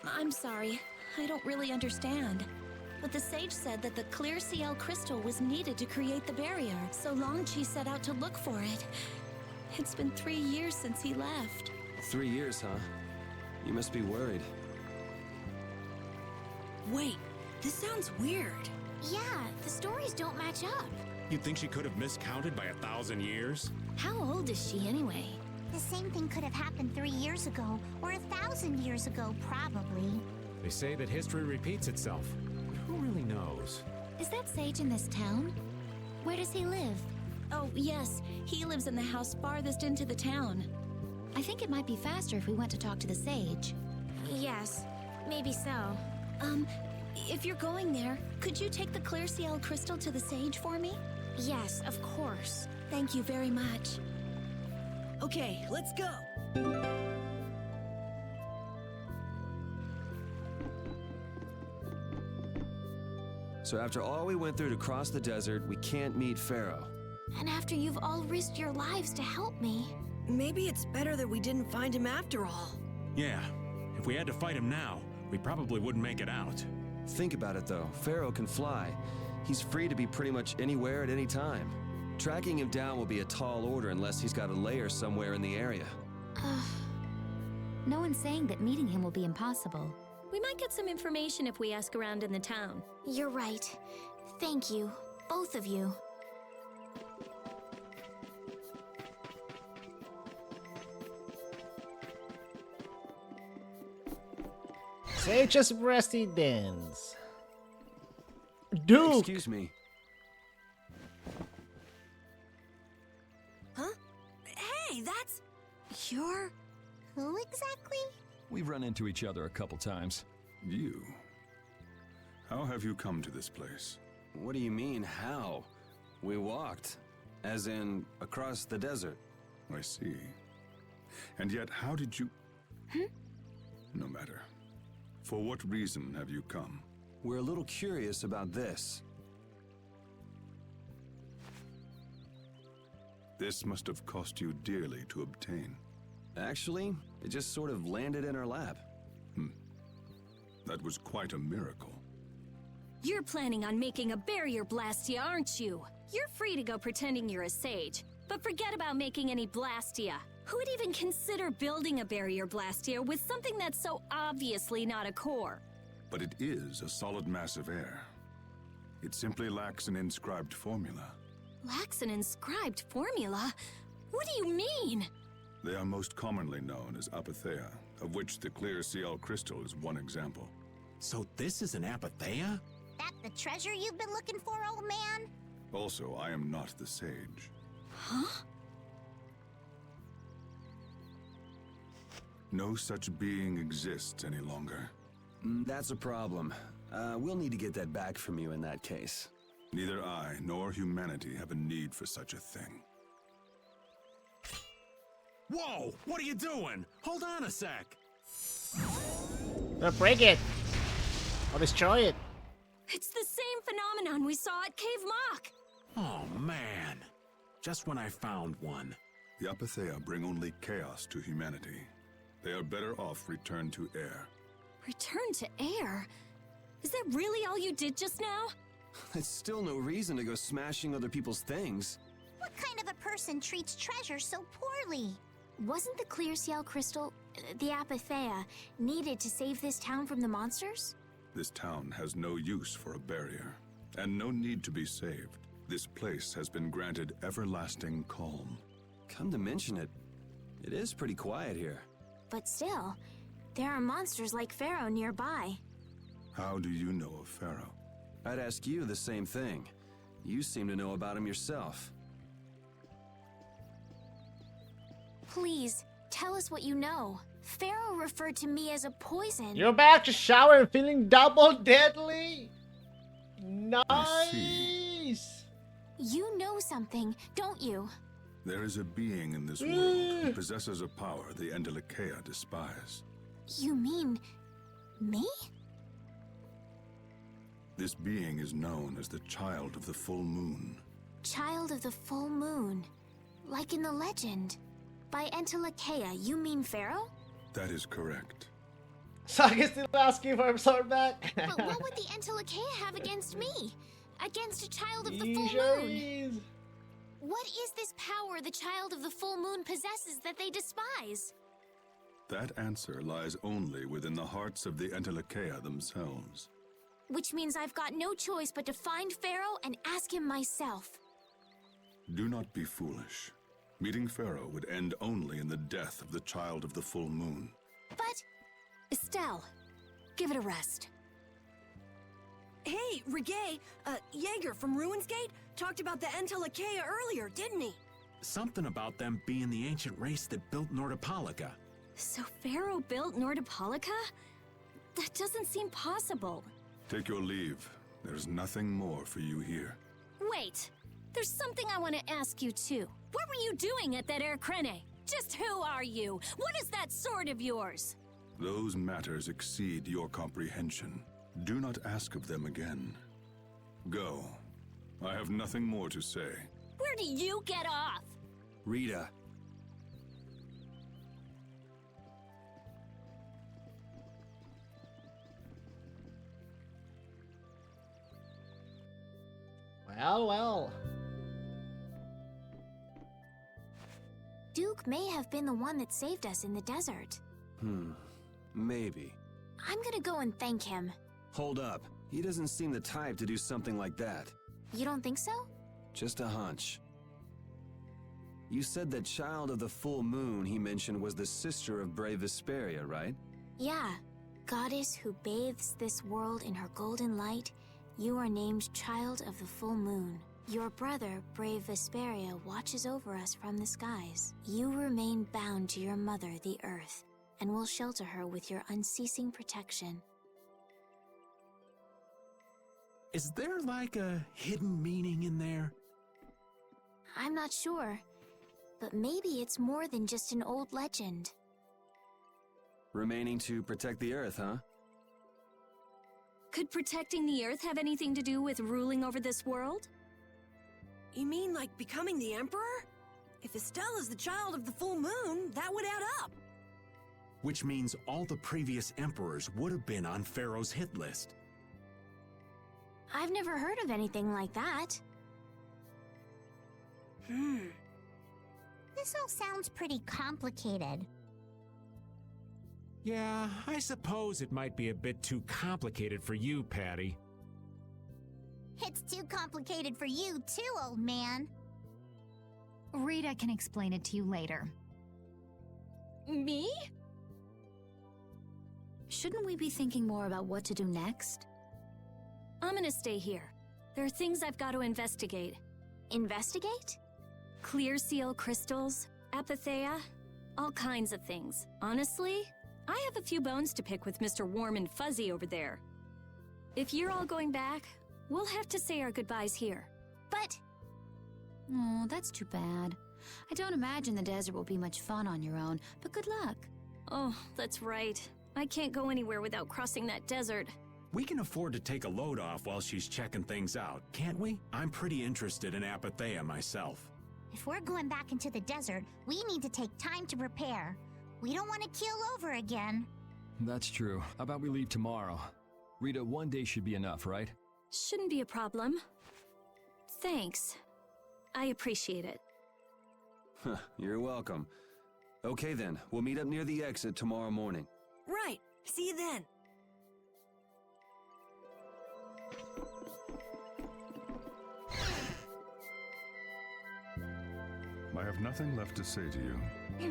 I'm sorry. I don't really understand. But the sage said that the clear CL crystal was needed to create the barrier, so Longchi set out to look for it. It's been 3 years since he left. 3 years, huh? You must be worried. Wait, this sounds weird. Yeah, the stories don't match up. You'd think she could have miscounted by 1,000 years? How old is she anyway? The same thing could have happened 3 years ago, or 1,000 years ago, probably. They say that history repeats itself. But who really knows? Is that sage in this town? Where does he live? Oh, yes. He lives in the house farthest into the town. I think it might be faster if we went to talk to the sage. Yes, maybe so. If you're going there, could you take the clear CL crystal to the sage for me? Yes, of course. Thank you very much. Okay, let's go. So after all we went through to cross the desert, we can't meet Pharaoh. And after you've all risked your lives to help me. Maybe it's better that we didn't find him after all. Yeah, if we had to fight him now, we probably wouldn't make it out. Think about it though, Pharaoh can fly. He's free to be pretty much anywhere at any time. Tracking him down will be a tall order unless he's got a lair somewhere in the area. No one's saying that meeting him will be impossible. We might get some information if we ask around in the town. You're right. Thank you, both of you. Sage's residence. Duke! Excuse me. Huh? Hey, that's... You're... Who exactly? We've run into each other a couple times. You? How have you come to this place? What do you mean, how? We walked. As in, across the desert. I see. And yet, how did you... No matter. For what reason have you come? We're a little curious about this. This must have cost you dearly to obtain. Actually, it just sort of landed in our lap. That was quite a miracle. You're planning on making a barrier Blastia, aren't you? You're free to go pretending you're a sage, but forget about making any Blastia. Who would even consider building a barrier Blastia with something that's so obviously not a core? But it is a solid mass of air. It simply lacks an inscribed formula. Lacks an inscribed formula? What do you mean? They are most commonly known as Apatheia, of which the clear CL crystal is one example. So this is an Apatheia? That the treasure you've been looking for, old man? Also, I am not the sage. Huh? No such being exists any longer. That's a problem. We'll need to get that back from you in that case. Neither I nor humanity have a need for such a thing. Whoa! What are you doing? Hold on a sec! Break it! I'll destroy it. It's the same phenomenon we saw at Cave Mock! Oh, man. Just when I found one. The Apatheia bring only chaos to humanity. They are better off returned to air. Return to air? Is that really all you did just now? It's still no reason to go smashing other people's things. What kind of a person treats treasure so poorly? Wasn't the clear CL crystal, the Apatheia, needed to save this town from the monsters? This town has no use for a barrier, and no need to be saved. This place has been granted everlasting calm. Come to mention it, it is pretty quiet here. But still, there are monsters like Pharaoh nearby. How do you know of Pharaoh? I'd ask you the same thing. You seem to know about him yourself. Please, tell us what you know. Pharaoh referred to me as a poison. You're back to shower and feeling double deadly? Nice! You know something, don't you? There is a being in this world who possesses a power the Endelikeia despise. You mean... me? This being is known as the Child of the Full Moon. Child of the Full Moon. Like in the legend. By Endelikeia, you mean Pharaoh? That is correct. So I can still ask you for a sword back? But what would the Endelikeia have against me? Against a Child of the Full Moon? What is this power the Child of the Full Moon possesses that they despise? That answer lies only within the hearts of the Endelikeia themselves. Which means I've got no choice but to find Pharaoh and ask him myself. Do not be foolish. Meeting Pharaoh would end only in the death of the Child of the Full Moon. But... Estelle, give it a rest. Hey, Reggae, Jaeger from Ruins Gate talked about the Endelikeia earlier, didn't he? Something about them being the ancient race that built Nordopolica. So Pharaoh built Nordopolica? That doesn't seem possible. Take your leave. There's nothing more for you here. Wait, there's something I want to ask you too. What were you doing at that Air Krene? Just who are you? What is that sword of yours? Those matters exceed your comprehension. Do not ask of them again. Go. I have nothing more to say. Where do you get off? Rita. Well. Duke may have been the one that saved us in the desert. Maybe. I'm gonna go and thank him. Hold up. He doesn't seem the type to do something like that. You don't think so? Just a hunch. You said that Child of the Full Moon he mentioned was the sister of brave Vesperia, right? Yeah. Goddess who bathes this world in her golden light, you are named Child of the Full Moon. Your brother, brave Vesperia, watches over us from the skies. You remain bound to your mother, the Earth, and will shelter her with your unceasing protection. Is there like a hidden meaning in there? I'm not sure, but maybe it's more than just an old legend. Remaining to protect the Earth, huh? Could protecting the Earth have anything to do with ruling over this world? You mean like becoming the Emperor? If Estelle is the Child of the Full Moon, that would add up. Which means all the previous emperors would have been on Pharaoh's hit list. I've never heard of anything like that. This all sounds pretty complicated. Yeah, I suppose it might be a bit too complicated for you, Patty. It's too complicated for you too, old man. Rita can explain it to you later. Me? Shouldn't we be thinking more about what to do next? I'm gonna stay here. There are things I've got to investigate. Investigate? Clear seal crystals, apatheia, all kinds of things. Honestly, I have a few bones to pick with Mr. Warm and Fuzzy over there. If you're all going back, we'll have to say our goodbyes here. But... Oh, that's too bad. I don't imagine the desert will be much fun on your own, but good luck. Oh, that's right. I can't go anywhere without crossing that desert. We can afford to take a load off while she's checking things out, can't we? I'm pretty interested in apatheia myself. If we're going back into the desert, we need to take time to prepare. We don't want to keel over again. That's true. How about we leave tomorrow? Rita, one day should be enough, right? Shouldn't be a problem. Thanks. I appreciate it. You're welcome. Okay then, we'll meet up near the exit tomorrow morning. Right. See you then. I have nothing left to say to you. You're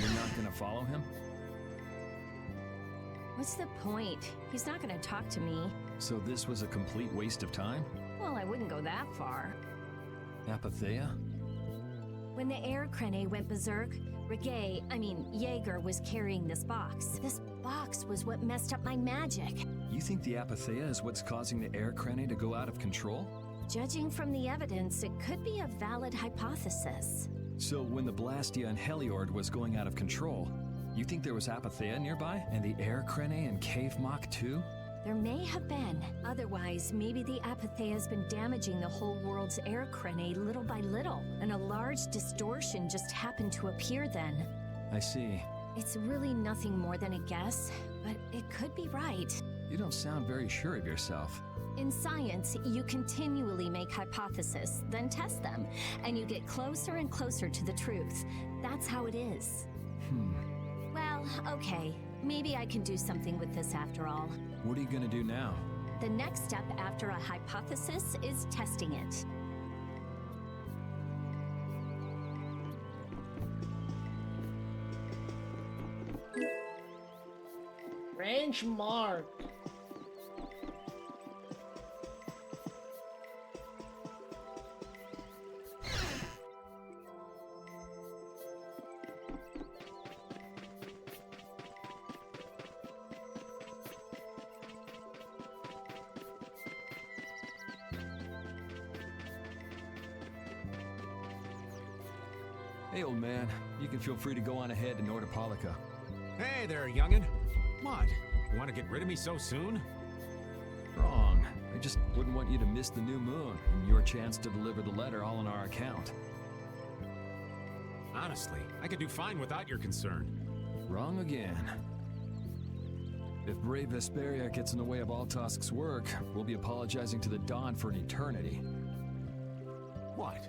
not gonna follow him? What's the point? He's not gonna talk to me. So this was a complete waste of time? Well, I wouldn't go that far. Apatheia? When the air crane went berserk, Jaeger was carrying this box. This box was what messed up my magic. You think the apatheia is what's causing the air crane to go out of control? Judging from the evidence, it could be a valid hypothesis. So when the Blastia and Heliord was going out of control, you think there was apatheia nearby? And the air crane and cave mock too? There may have been. Otherwise, maybe the apatheia has been damaging the whole world's air crane little by little, and a large distortion just happened to appear then. I see. It's really nothing more than a guess, but it could be right. You don't sound very sure of yourself. In science, you continually make hypotheses, then test them, and you get closer and closer to the truth. That's how it is. Well, okay. Maybe I can do something with this after all. What are you gonna do now? The next step after a hypothesis is testing it. Range mark. Hey, old man. You can feel free to go on ahead to Nordopolica. Hey there, youngin'. What? You want to get rid of me so soon? Wrong. I just wouldn't want you to miss the new moon and your chance to deliver the letter all on our account. Honestly, I could do fine without your concern. Wrong again. If brave Vesperia gets in the way of Altosk's work, we'll be apologizing to the Dawn for an eternity. What?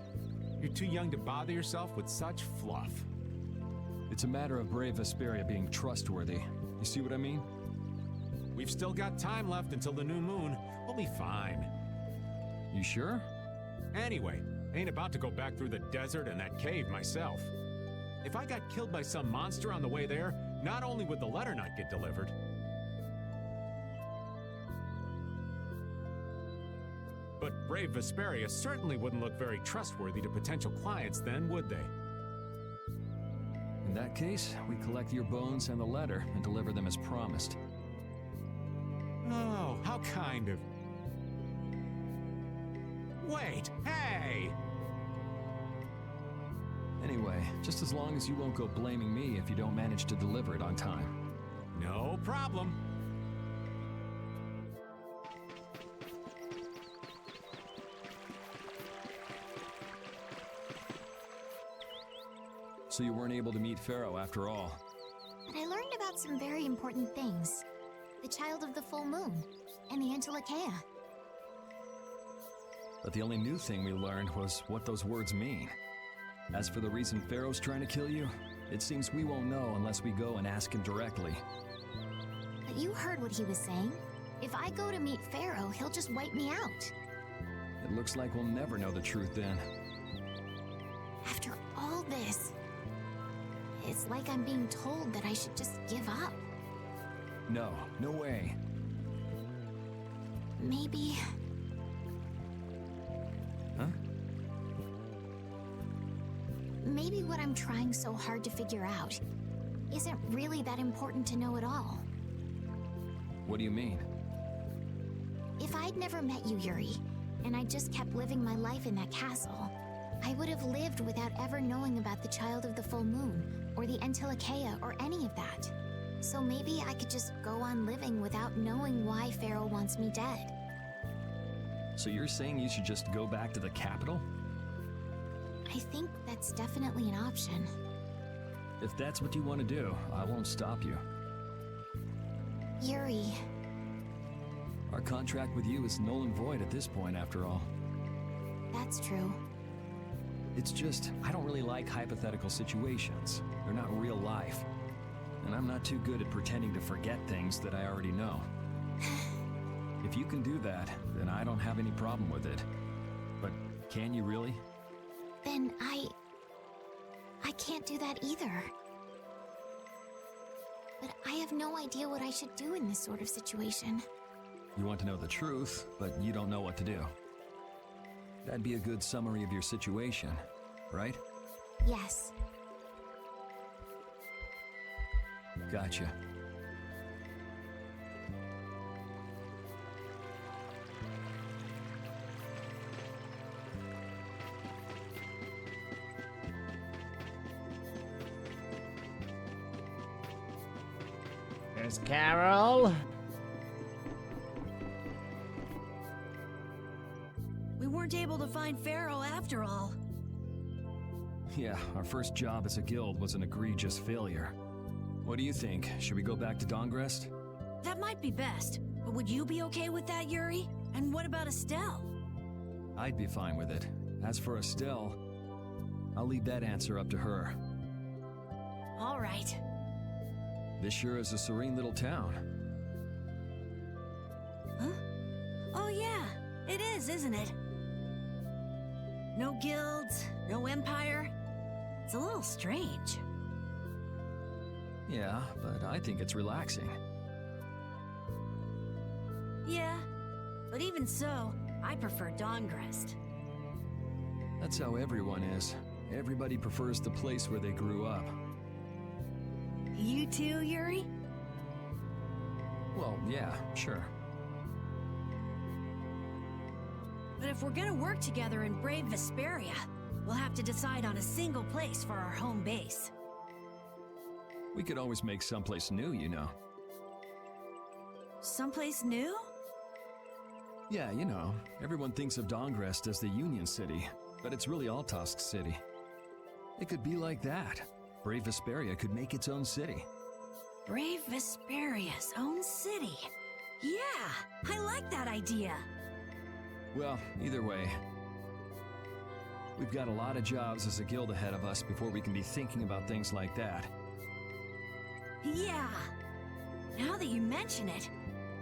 You're too young to bother yourself with such fluff. It's a matter of brave Vesperia being trustworthy. You see what I mean? We've still got time left until the new moon. We'll be fine. You sure? Anyway, ain't about to go back through the desert and that cave myself. If I got killed by some monster on the way there, not only would the letter not get delivered, but brave Vesperia certainly wouldn't look very trustworthy to potential clients then, would they? In that case, we collect your bones and the letter and deliver them as promised. Oh, how kind of... Wait, hey! Anyway, just as long as you won't go blaming me if you don't manage to deliver it on time. No problem. So you weren't able to meet Pharaoh after all. But I learned about some very important things. The child of the full moon, and the Antilochaea. But the only new thing we learned was what those words mean. As for the reason Pharaoh's trying to kill you, it seems we won't know unless we go and ask him directly. But You heard what he was saying. If I go to meet Pharaoh, he'll just wipe me out. It looks like we'll never know the truth then. After all this, it's like I'm being told that I should just give up. No, no way. Maybe... Huh? Maybe what I'm trying so hard to figure out isn't really that important to know at all. What do you mean? If I'd never met you, Yuri, and I just kept living my life in that castle, I would have lived without ever knowing about the Child of the Full Moon, or the Antilocheia, or any of that. So maybe I could just go on living without knowing why Pharaoh wants me dead. So you're saying you should just go back to the capital? I think that's definitely an option. If that's what you want to do, I won't stop you. Yuri... Our contract with you is null and void at this point, after all. That's true. It's just, I don't really like hypothetical situations. They're not real life. And I'm not too good at pretending to forget things that I already know. If you can do that, then I don't have any problem with it. But can you really? Then I can't do that either. But I have no idea what I should do in this sort of situation. You want to know the truth, but you don't know what to do. That'd be a good summary of your situation, right? Yes. Gotcha. There's Carol. We weren't able to find Pharaoh after all. Yeah, our first job as a guild was an egregious failure. What do you think? Should we go back to Dongrest? That might be best, but would you be okay with that, Yuri? And what about Estelle? I'd be fine with it. As for Estelle, I'll leave that answer up to her. All right. This sure is a serene little town. Huh? Oh yeah, it is, isn't it? No guilds, no empire. It's a little strange. Yeah, but I think it's relaxing. Yeah, but even so, I prefer Dongrest. That's how everyone is. Everybody prefers the place where they grew up. You too, Yuri? Well, yeah, sure. But if we're gonna work together in brave Vesperia, we'll have to decide on a single place for our home base. We could always make someplace new, you know. Someplace new? Yeah, you know, everyone thinks of Dongrest as the Union City, but it's really Altosk City. It could be like that. Brave Vesperia could make its own city. Brave Vesperia's own city. Yeah, I like that idea. Well, either way, we've got a lot of jobs as a guild ahead of us before we can be thinking about things like that. Yeah. Now that you mention it,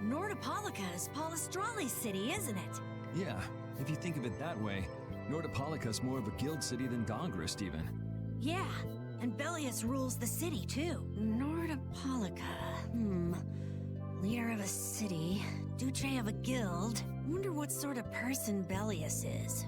Nordopolica is Palestrale's city, isn't it? Yeah, if you think of it that way, Nordopolica's more of a guild city than Dongrest even. Yeah, and Bellius rules the city too. Nordopolica, leader of a city, Duce of a guild. Wonder what sort of person Bellius is.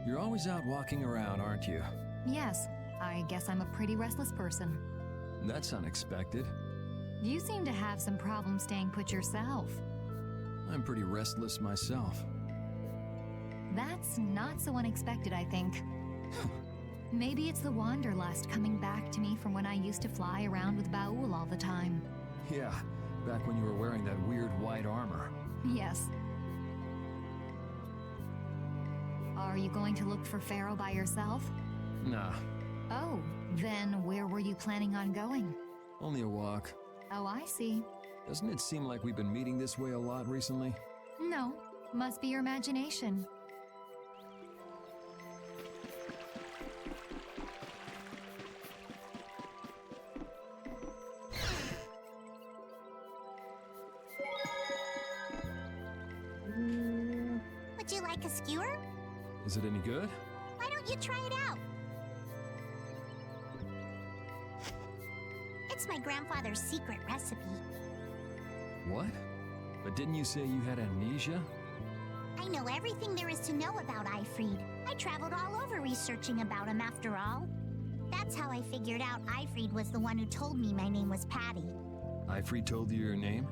You're always out walking around, aren't you? Yes, I guess I'm a pretty restless person. That's unexpected. You seem to have some problems staying put yourself. I'm pretty restless myself. That's not so unexpected, I think. Maybe it's the wanderlust coming back to me from when I used to fly around with Baul all the time. Yeah, back when you were wearing that weird white armor. Yes. Are you going to look for Pharaoh by yourself? Nah. Oh, Then where were you planning on going? Only a walk. Oh, I see. Doesn't it seem like we've been meeting this way a lot recently? No, must be your imagination. Would you like a skewer? Is it any good? Why don't you try it out? It's my grandfather's secret recipe. What? But didn't you say you had amnesia? I know everything there is to know about Eifried. I traveled all over researching about him after all. That's how I figured out Eifried was the one who told me my name was Patty. Eifried told you your name?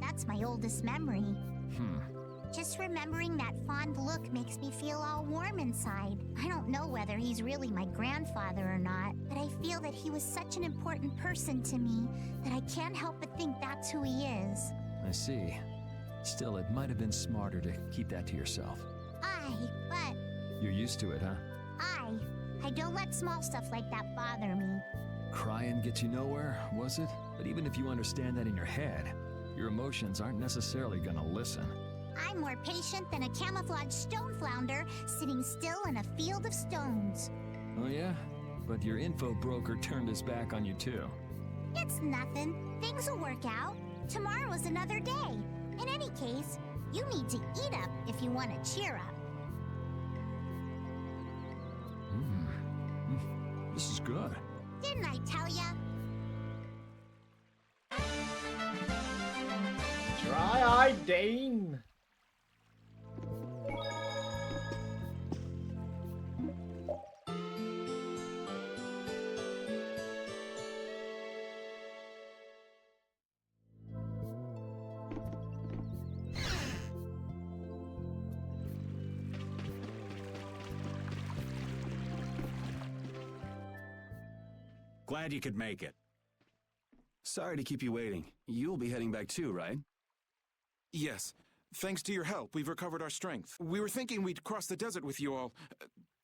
That's my oldest memory. Just remembering that fond look makes me feel all warm inside. I don't know whether he's really my grandfather or not, but I feel that he was such an important person to me that I can't help but think that's who he is. I see. Still, it might have been smarter to keep that to yourself. But You're used to it, huh? I don't let small stuff like that bother me. Crying gets you nowhere, was it? But even if you understand that in your head, your emotions aren't necessarily gonna listen. I'm more patient than a camouflaged stone flounder sitting still in a field of stones. Oh yeah? But your info broker turned his back on you too. It's nothing. Things will work out. Tomorrow's another day. In any case, you need to eat up if you want to cheer up. This is good. Didn't I tell ya? Dry-eyed Dane. Glad you could make it. Sorry to keep you waiting. You'll be heading back too, right? Yes. Thanks to your help, we've recovered our strength. We were thinking we'd cross the desert with you all.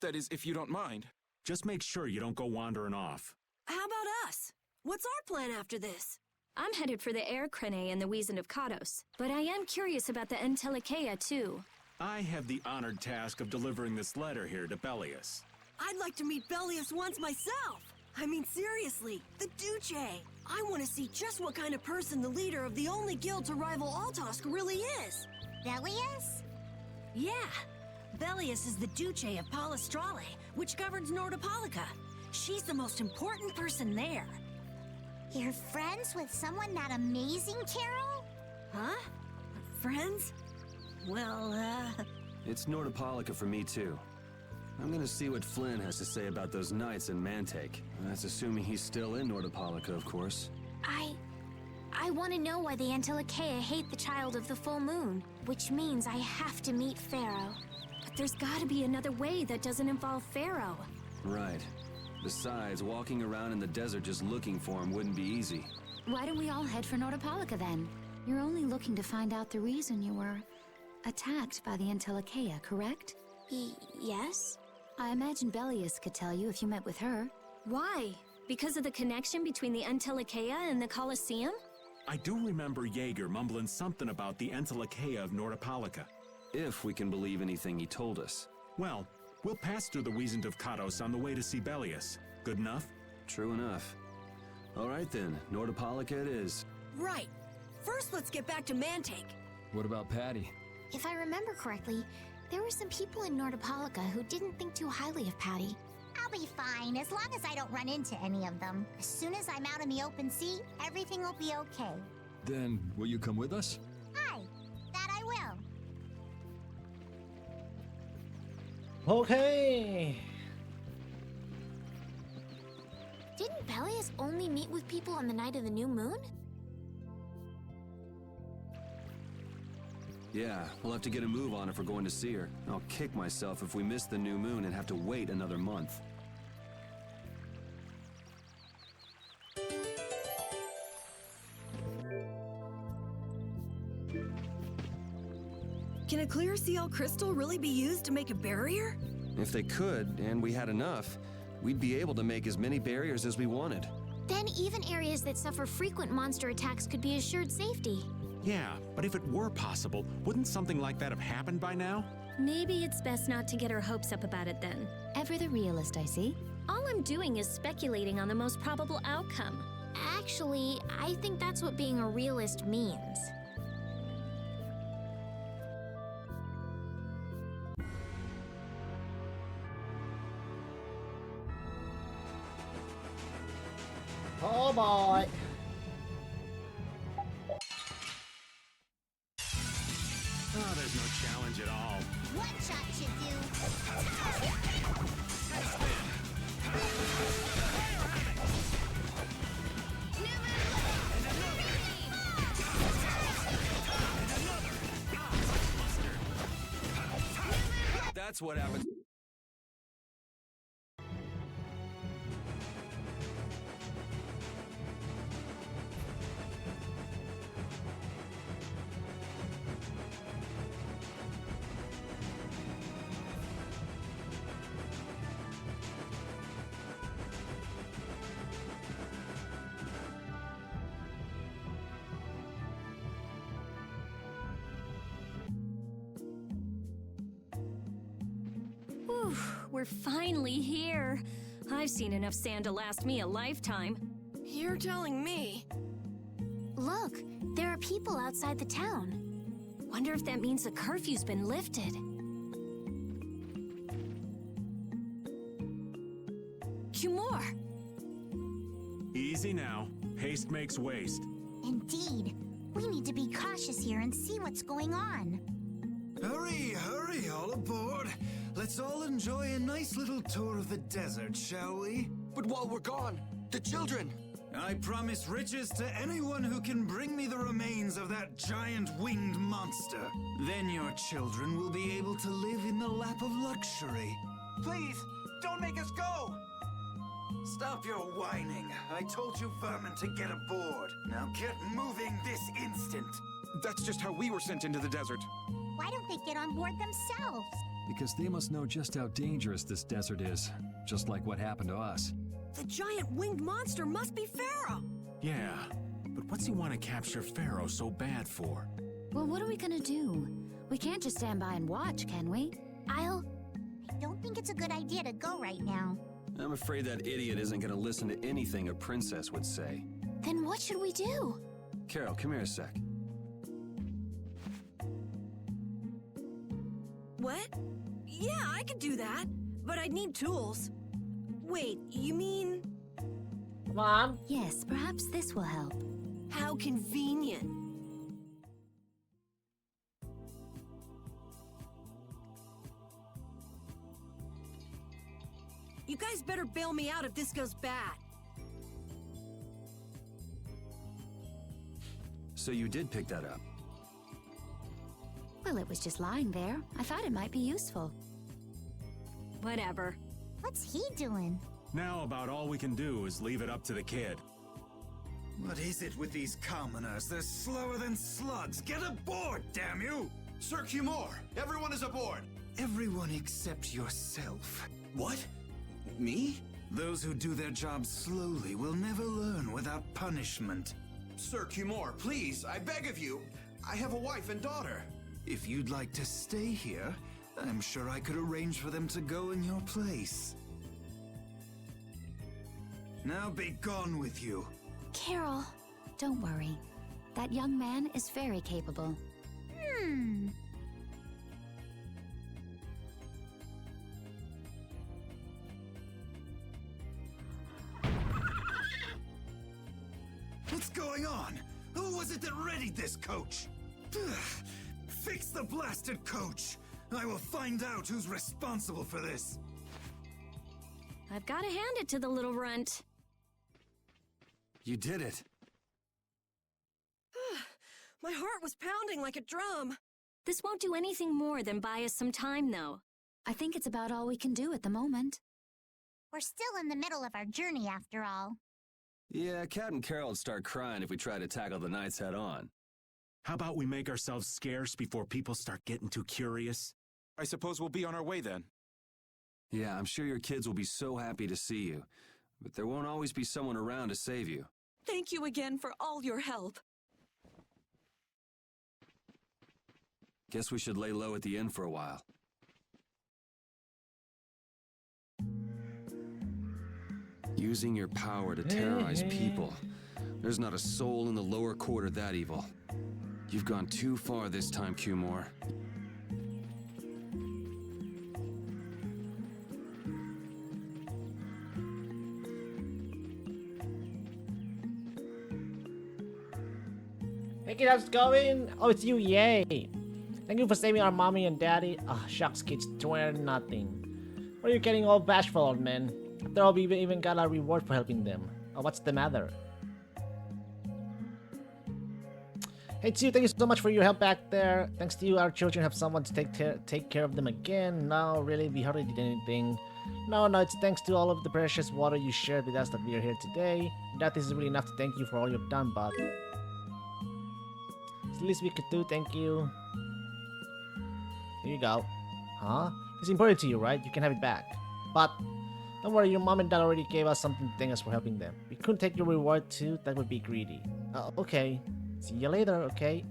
That is, if you don't mind. Just make sure you don't go wandering off. How about us? What's our plan after this? I'm headed for the Air Crene and the Wizened of Kados, but I am curious about the Entelikeia too. I have the honored task of delivering this letter here to Bellius. I'd like to meet Bellius once myself. I mean, seriously, the Duce. I want to see just what kind of person the leader of the only guild to rival Altosk really is. Bellius? Yeah. Bellius is the Duce of Palestrale, which governs Nordopolica. She's the most important person there. You're friends with someone that amazing, Carol? Huh? Friends? Well, It's Nordopolica for me too. I'm gonna see what Flynn has to say about those knights in Mantake. That's assuming he's still in Nordopolica, of course. I want to know why the Entelikeia hate the Child of the Full Moon, which means I have to meet Pharaoh. But there's gotta be another way that doesn't involve Pharaoh. Right. Besides, walking around in the desert just looking for him wouldn't be easy. Why don't we all head for Nordopolica then? You're only looking to find out the reason you were attacked by the Entelikeia, correct? Yes? I imagine Bellius could tell you if you met with her. Why? Because of the connection between the Entelikeia and the Colosseum? I do remember Jaeger mumbling something about the Entelikeia of Nordopolica. If we can believe anything he told us. Well, we'll pass through the Wizened of Kados on the way to see Bellius. Good enough? True enough. All right then, Nordopolica it is. right. First, let's get back to Mantake. What about Patty? If I remember correctly, there were some people in Nordopolica who didn't think too highly of Patty. I'll be fine, as long as I don't run into any of them. As soon as I'm out in the open sea, everything will be okay. Then, will you come with us? Aye, that I will. Okay. Didn't Bellius only meet with people on the night of the new moon? Yeah, we'll have to get a move on if we're going to see her. I'll kick myself if we miss the new moon and have to wait another month. Can a clear CL crystal really be used to make a barrier? If they could, and we had enough, we'd be able to make as many barriers as we wanted. Then even areas that suffer frequent monster attacks could be assured safety. Yeah, but if it were possible, wouldn't something like that have happened by now? Maybe it's best not to get our hopes up about it then. Ever the realist, I see. All I'm doing is speculating on the most probable outcome. Actually, I think that's what being a realist means. Oh boy. Oh, there's no challenge at all. One shot should do. That's what happens. Whew, we're finally here. I've seen enough sand to last me a lifetime. You're telling me. Look, there are people outside the town. Wonder if that means the curfew's been lifted. Cumore! Easy now. Haste makes waste. Indeed. We need to be cautious here and see what's going on. Hurry, hurry, all aboard. Let's all enjoy a nice little tour of the desert, shall we? But while we're gone, the children! I promise riches to anyone who can bring me the remains of that giant winged monster. Then your children will be able to live in the lap of luxury. Please, don't make us go! Stop your whining. I told you vermin to get aboard. Now get moving this instant. That's just how we were sent into the desert. Why don't they get on board themselves? Because they must know just how dangerous this desert is, just like what happened to us. The giant winged monster must be Pharaoh! Yeah, but what's he want to capture Pharaoh so bad for? Well, what are we gonna do? We can't just stand by and watch, can we? I don't think it's a good idea to go right now. I'm afraid that idiot isn't gonna listen to anything a princess would say. Then what should we do? Carol, come here a sec. What? Yeah, I could do that, but I'd need tools. Wait, you mean... Mom? Yes, perhaps this will help. How convenient. You guys better bail me out if this goes bad. So you did pick that up? Well, it was just lying there. I thought it might be useful. Whatever. What's he doing? Now about all we can do is leave it up to the kid. What is it with these commoners? They're slower than slugs. Get aboard, damn you! Sir Cumore, everyone is aboard! Everyone except yourself. What? Me? Those who do their jobs slowly will never learn without punishment. Sir Cumore, please, I beg of you. I have a wife and daughter. If you'd like to stay here, I'm sure I could arrange for them to go in your place. Now be gone with you. Carol, don't worry. That young man is very capable. What's going on? Who was it that readied this coach? Fix the blasted coach! I will find out who's responsible for this. I've got to hand it to the little runt. You did it. My heart was pounding like a drum. This won't do anything more than buy us some time, though. I think it's about all we can do at the moment. We're still in the middle of our journey, after all. Yeah, Cat and Carol would start crying if we try to tackle the knights head on. How about we make ourselves scarce before people start getting too curious? I suppose we'll be on our way then. Yeah, I'm sure your kids will be so happy to see you. But there won't always be someone around to save you. Thank you again for all your help. Guess we should lay low at the inn for a while. Using your power to terrorize people. There's not a soul in the lower quarter that evil. You've gone too far this time, Cumore. Hey kid, how's it going? Oh, it's you, yay! Thank you for saving our mommy and daddy. Ah, shucks kids, 20 nothing. What are you getting all bashful, old man? After all, we even got a reward for helping them. Oh, what's the matter? Hey Tsu, thank you so much for your help back there. Thanks to you, our children have someone to take care of them again. No, really, we hardly did anything. No, it's thanks to all of the precious water you shared with us that we are here today. That is really enough to thank you for all you've done, bud. It's the least we could do, thank you. Here you go. Huh? It's important to you, right? You can have it back. But don't worry, your mom and dad already gave us something to thank us for helping them. We couldn't take your reward too, that would be greedy. Okay. See you later, okay?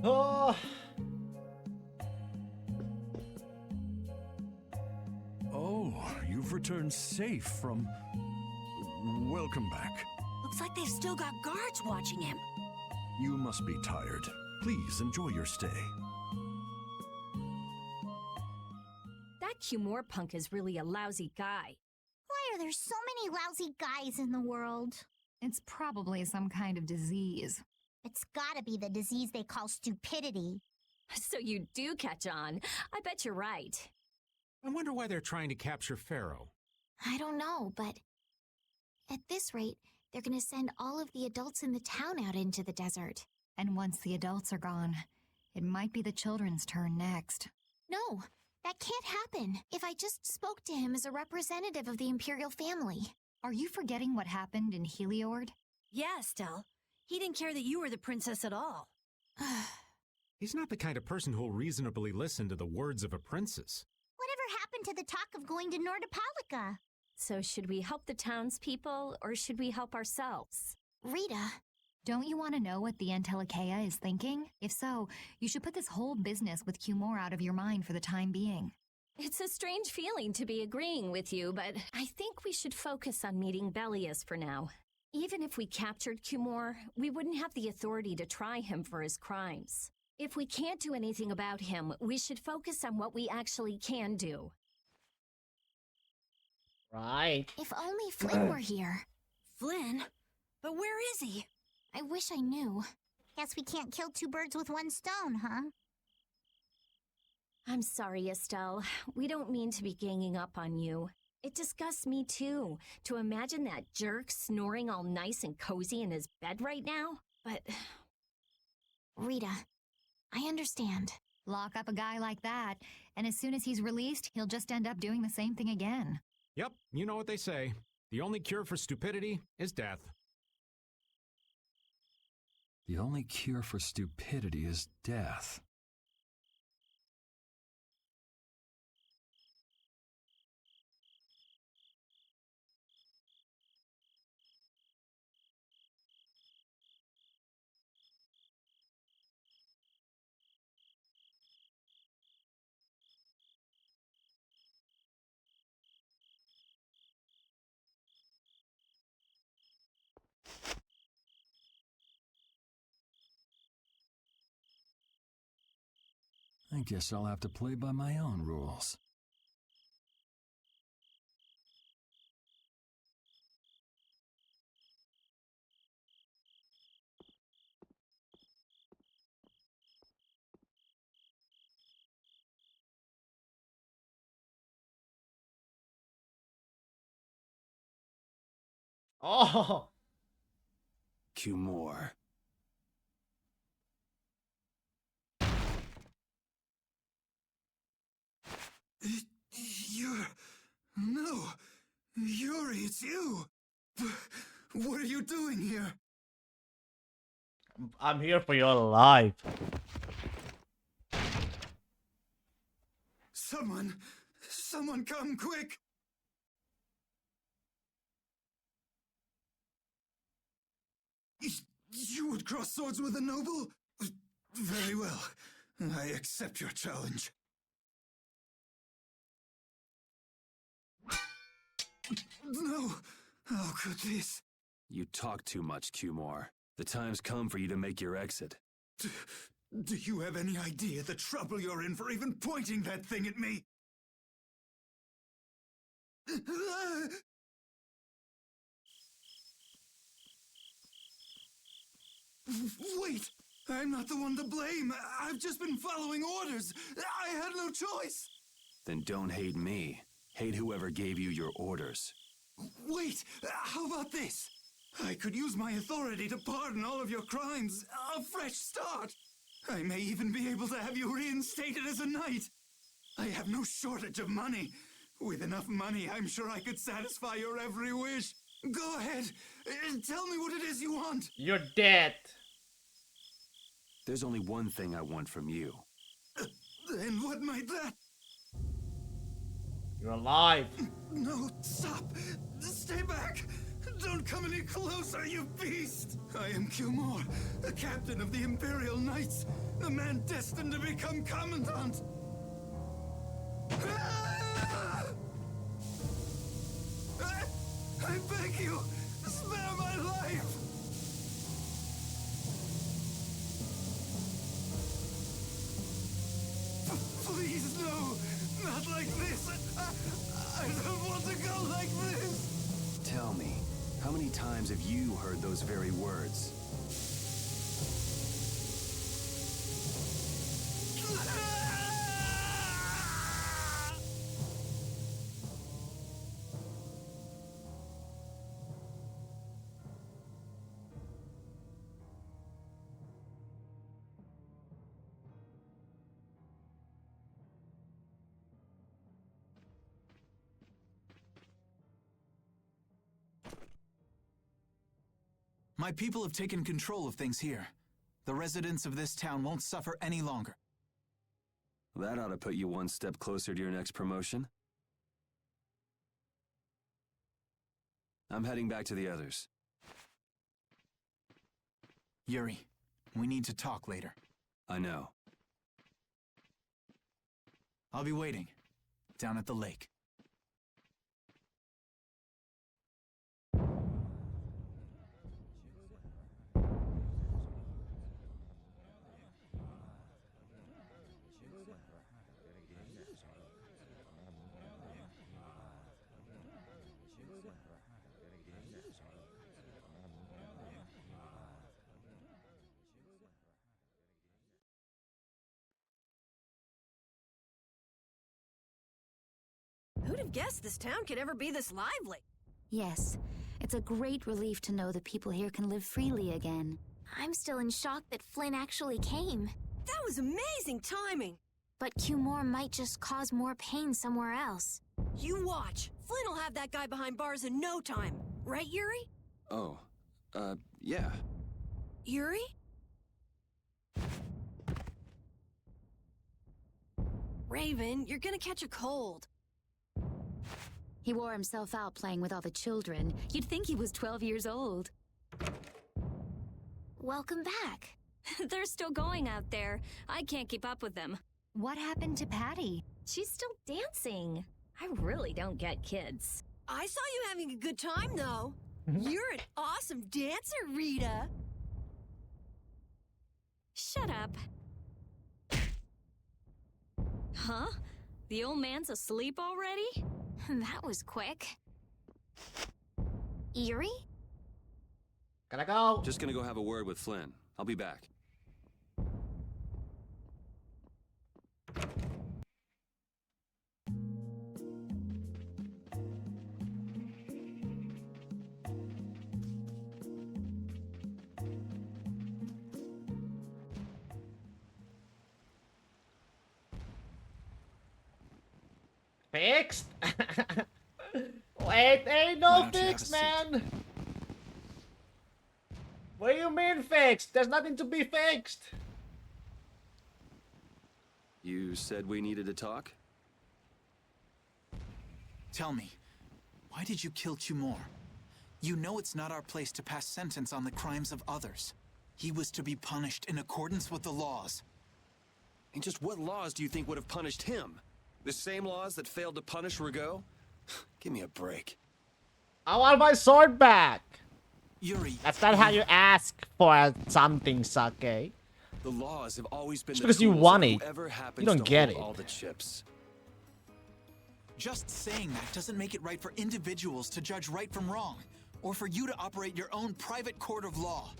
Oh. Oh, you've returned safe from... Welcome back. Looks like they've still got guards watching him. You must be tired. Please enjoy your stay. That Cumore punk is really a lousy guy. Why are there so many lousy guys in the world? It's probably some kind of disease. It's gotta be the disease they call stupidity. So you do catch on. I bet you're right. I wonder why they're trying to capture Pharaoh. I don't know, but at this rate, they're gonna send all of the adults in the town out into the desert. And once the adults are gone, it might be the children's turn next. No, that can't happen. If I just spoke to him as a representative of the Imperial family. Are you forgetting what happened in Heliord? Yeah, Estelle. He didn't care that you were the princess at all. He's not the kind of person who'll reasonably listen to the words of a princess. Whatever happened to the talk of going to Nordopolica? So should we help the townspeople, or should we help ourselves? Rita. Don't you want to know what the Entelekea is thinking? If so, you should put this whole business with Cumore out of your mind for the time being. It's a strange feeling to be agreeing with you, but I think we should focus on meeting Bellius for now. Even if we captured Cumore, we wouldn't have the authority to try him for his crimes. If we can't do anything about him, we should focus on what we actually can do. Right. If only Flynn were here. Flynn? But where is he? I wish I knew. Guess we can't kill two birds with one stone, huh? I'm sorry, Estelle. We don't mean to be ganging up on you. It disgusts me too, to imagine that jerk snoring all nice and cozy in his bed right now. But... Rita, I understand. Lock up a guy like that, and as soon as he's released, he'll just end up doing the same thing again. Yep, you know what they say. The only cure for stupidity is death. The only cure for stupidity is death. I guess I'll have to play by my own rules. Oh! Cumore. No! Yuri, it's you! What are you doing here? I'm here for your life. Someone come quick! You would cross swords with a noble? Very well. I accept your challenge. No! How could this? You talk too much, Cumore. The time's come for you to make your exit. Do you have any idea the trouble you're in for even pointing that thing at me? Wait! I'm not the one to blame. I've just been following orders. I had no choice. Then don't hate me. Hate whoever gave you your orders. Wait! How about this? I could use my authority to pardon all of your crimes. A fresh start! I may even be able to have you reinstated as a knight. I have no shortage of money. With enough money, I'm sure I could satisfy your every wish. Go ahead. Tell me what it is you want. You're dead. There's only one thing I want from you. And what might that? You're alive. No, stop. Stay back. Don't come any closer, you beast! I am Kumor, the captain of the Imperial Knights, the man destined to become Commandant! I beg you, spare my life! Please, no! Not like this! I don't want to go like this! Tell me, how many times have you heard those very words? My people have taken control of things here. The residents of this town won't suffer any longer. That ought to put you one step closer to your next promotion. I'm heading back to the others. Yuri, we need to talk later. I know. I'll be waiting, down at the lake. Who'd have guessed this town could ever be this lively? Yes, it's a great relief to know the people here can live freely again. I'm still in shock that Flynn actually came. That was amazing timing! But Kumor might just cause more pain somewhere else. You watch. Flynn will have that guy behind bars in no time. Right, Yuri? Oh, yeah. Yuri? Raven, you're gonna catch a cold. He wore himself out playing with all the children. You'd think he was 12 years old. Welcome back. They're still going out there. I can't keep up with them. What happened to Patty? She's still dancing. I really don't get kids. I saw you having a good time, though. You're an awesome dancer, Rita. Shut up. Huh? The old man's asleep already? That was quick. Yuri? Gotta go. Just gonna go have a word with Flynn. I'll be back. Fixed? Wait, ain't no don't you have fix, a seat? man. What do you mean fixed? There's nothing to be fixed. You said we needed to talk? Tell me, why did you kill Kumor? You know it's not our place to pass sentence on the crimes of others. He was to be punished in accordance with the laws. And just what laws do you think would have punished him? The same laws that failed to punish Rigaud? Give me a break. I want my sword back. Yuri, That's not how you ask for something, Sake. The laws have always been Just the because you tools want of it, whoever happens you don't to get hold it. all the chips. just saying that doesn't make it right for individuals to judge right from wrong, or for you to operate your own private court of law.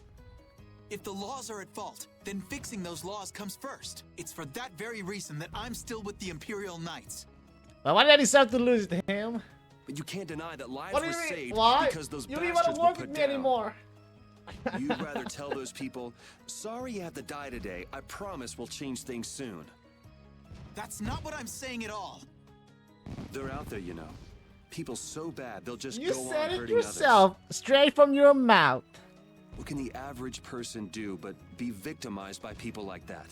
If the laws are at fault, then fixing those laws comes first. It's for that very reason that I'm still with the Imperial Knights. But why did I decide to lose to him? But you can't deny that lives What do were you mean? saved Why? because those You don't even want bastards to were work put with me down. anymore. You'd rather tell those people, sorry you have to die today. I promise we'll change things soon. That's not what I'm saying at all. They're out there, you know. People so bad they'll just You go said on it hurting yourself, straight from your mouth. others. What can the average person do but be victimized by people like that?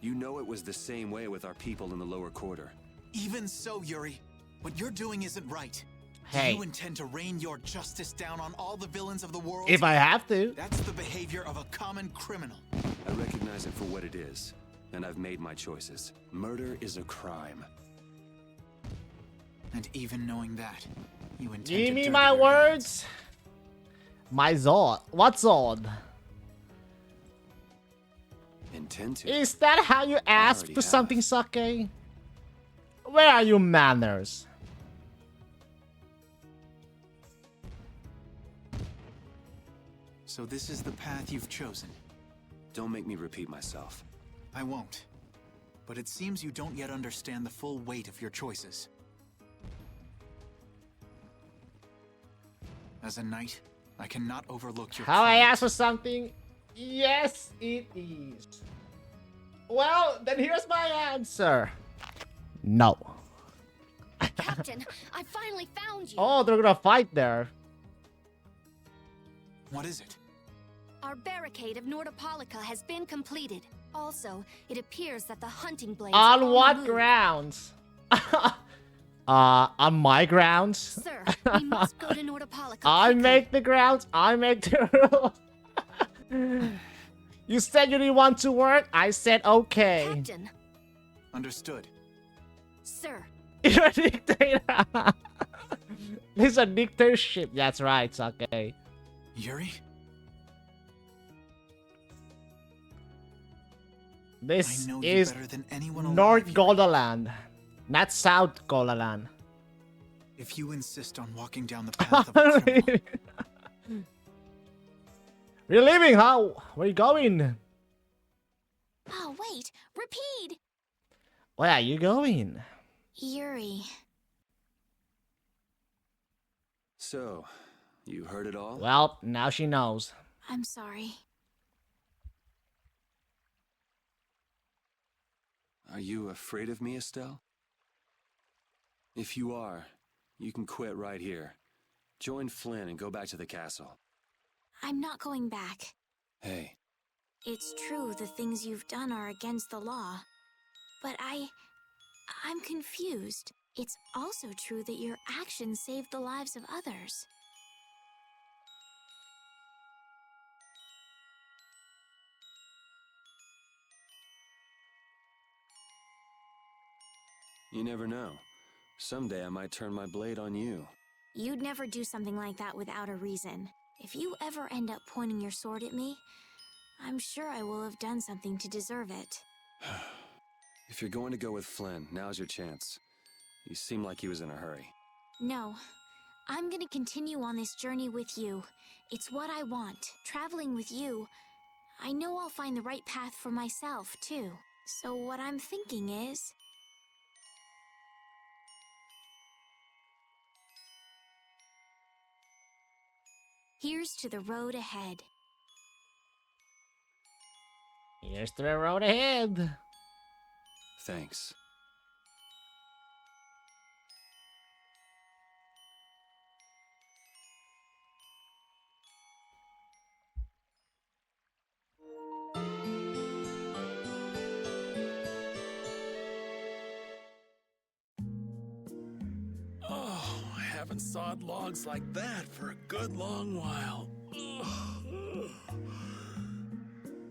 You know it was the same way with our people in the lower quarter. Even so, Yuri, what you're doing isn't right. Hey. Do you intend to rain your justice down on all the villains of the world? If I have to. That's the behavior of a common criminal. I recognize it for what it is, and I've made my choices. Murder is a crime. And even knowing that, you intend to Give me dirty my your words. My Zod. What Zod? Intend to? Is that how you ask already for have. something, Sake? Where are your manners? So this is the path you've chosen. Don't make me repeat myself. I won't. But it seems you don't yet understand the full weight of your choices. As a knight, I cannot overlook your How I crimes. ask for something? Yes, it is. Well, then here's my answer. No. Captain, I finally found you. Oh, they're gonna fight there. What is it? Our barricade of Nordopolica has been completed. Also, it appears that the hunting blades On are what moved. grounds? On my grounds? Sir, we must go to Nordopolica. I make the grounds. I make the rules. You said you didn't want to work. I said okay. Captain. Understood. Sir. You're a dictator. This is a dictatorship. That's right. It's okay. Yuri? This I know you is better than anyone alive. North Goldaland, not South Goldaland. If you insist on walking down the path of a criminal, We're leaving, how? Where you going? Oh, wait. Repeat. Where are you going? Yuri. So, you heard it all? Well, now she knows. I'm sorry. Are you afraid of me, Estelle? If you are, you can quit right here. Join Flynn and go back to the castle. I'm not going back. Hey, It's true the things you've done are against the law. But I'm confused. It's also true that your actions saved the lives of others. you never know. Someday I might turn my blade on you. You'd never do something like that without a reason. If you ever end up pointing your sword at me, I'm sure I will have done something to deserve it. If you're going to go with Flynn, now's your chance. You seem like he was in a hurry. No, I'm gonna continue on this journey with you. It's what I want, traveling with you. I know I'll find the right path for myself, too. So what I'm thinking is... here's to the road ahead. Here's to the road ahead. Thanks. Oh, I haven't sawed logs like that for a good long while.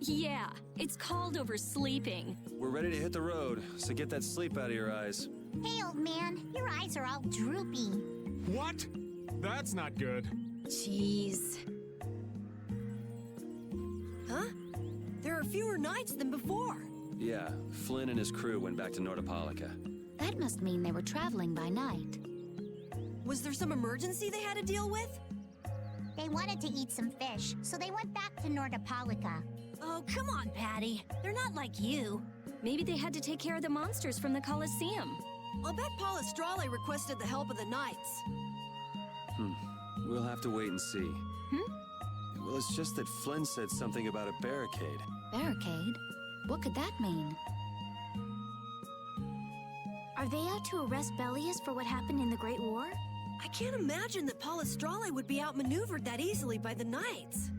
Yeah, it's called oversleeping. We're ready to hit the road, so get that sleep out of your eyes. Hey, old man, your eyes are all droopy. What? That's not good. Jeez. Huh? There are fewer knights than before. Yeah, Flynn and his crew went back to Nordopolica. That must mean they were traveling by night. Was there some emergency they had to deal with? They wanted to eat some fish, so they went back to Nordopolica. Oh, come on, Patty. They're not like you. Maybe they had to take care of the monsters from the Colosseum. I'll bet Palestrale requested the help of the knights. We'll have to wait and see. Well, it's just that Flynn said something about a barricade. Barricade? What could that mean? Are they out to arrest Bellius for what happened in the Great War? I can't imagine that Palestrale would be outmaneuvered that easily by the knights.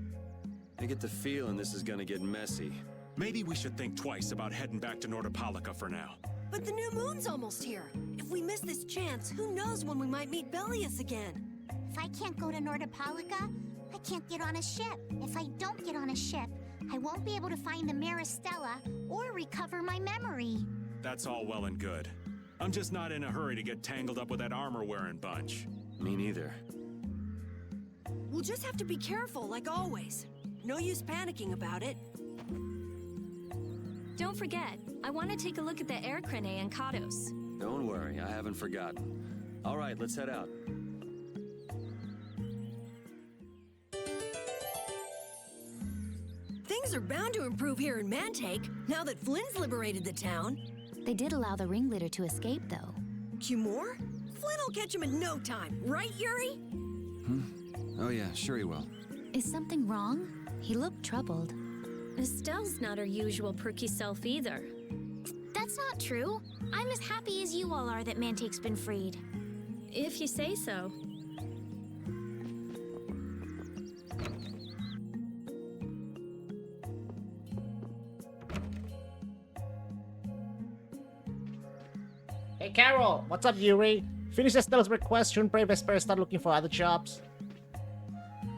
I get the feeling this is gonna get messy. Maybe we should think twice about heading back to Nordopolica for now. But the new moon's almost here. If we miss this chance, who knows when we might meet Belius again? If I can't go to Nordopolica, I can't get on a ship. If I don't get on a ship, I won't be able to find the Maristella or recover my memory. That's all well and good. I'm just not in a hurry to get tangled up with that armor-wearing bunch. Me neither. We'll just have to be careful, like always. No use panicking about it. Don't forget, I want to take a look at the air crane and Kados. Don't worry, I haven't forgotten. All right, let's head out. Things are bound to improve here in Mantake, now that Flynn's liberated the town. They did allow the ringleader to escape, though. Cumore? Flynn will catch him in no time, right, Yuri? Oh yeah, sure he will. Is something wrong? He looked troubled. Estelle's not her usual perky self either. That's not true. I'm as happy as you all are that Mantake's been freed. If you say so. Hey Carol, what's up Yuri? Finish Estelle's request, shouldn't Brave Vesperia start looking for other jobs?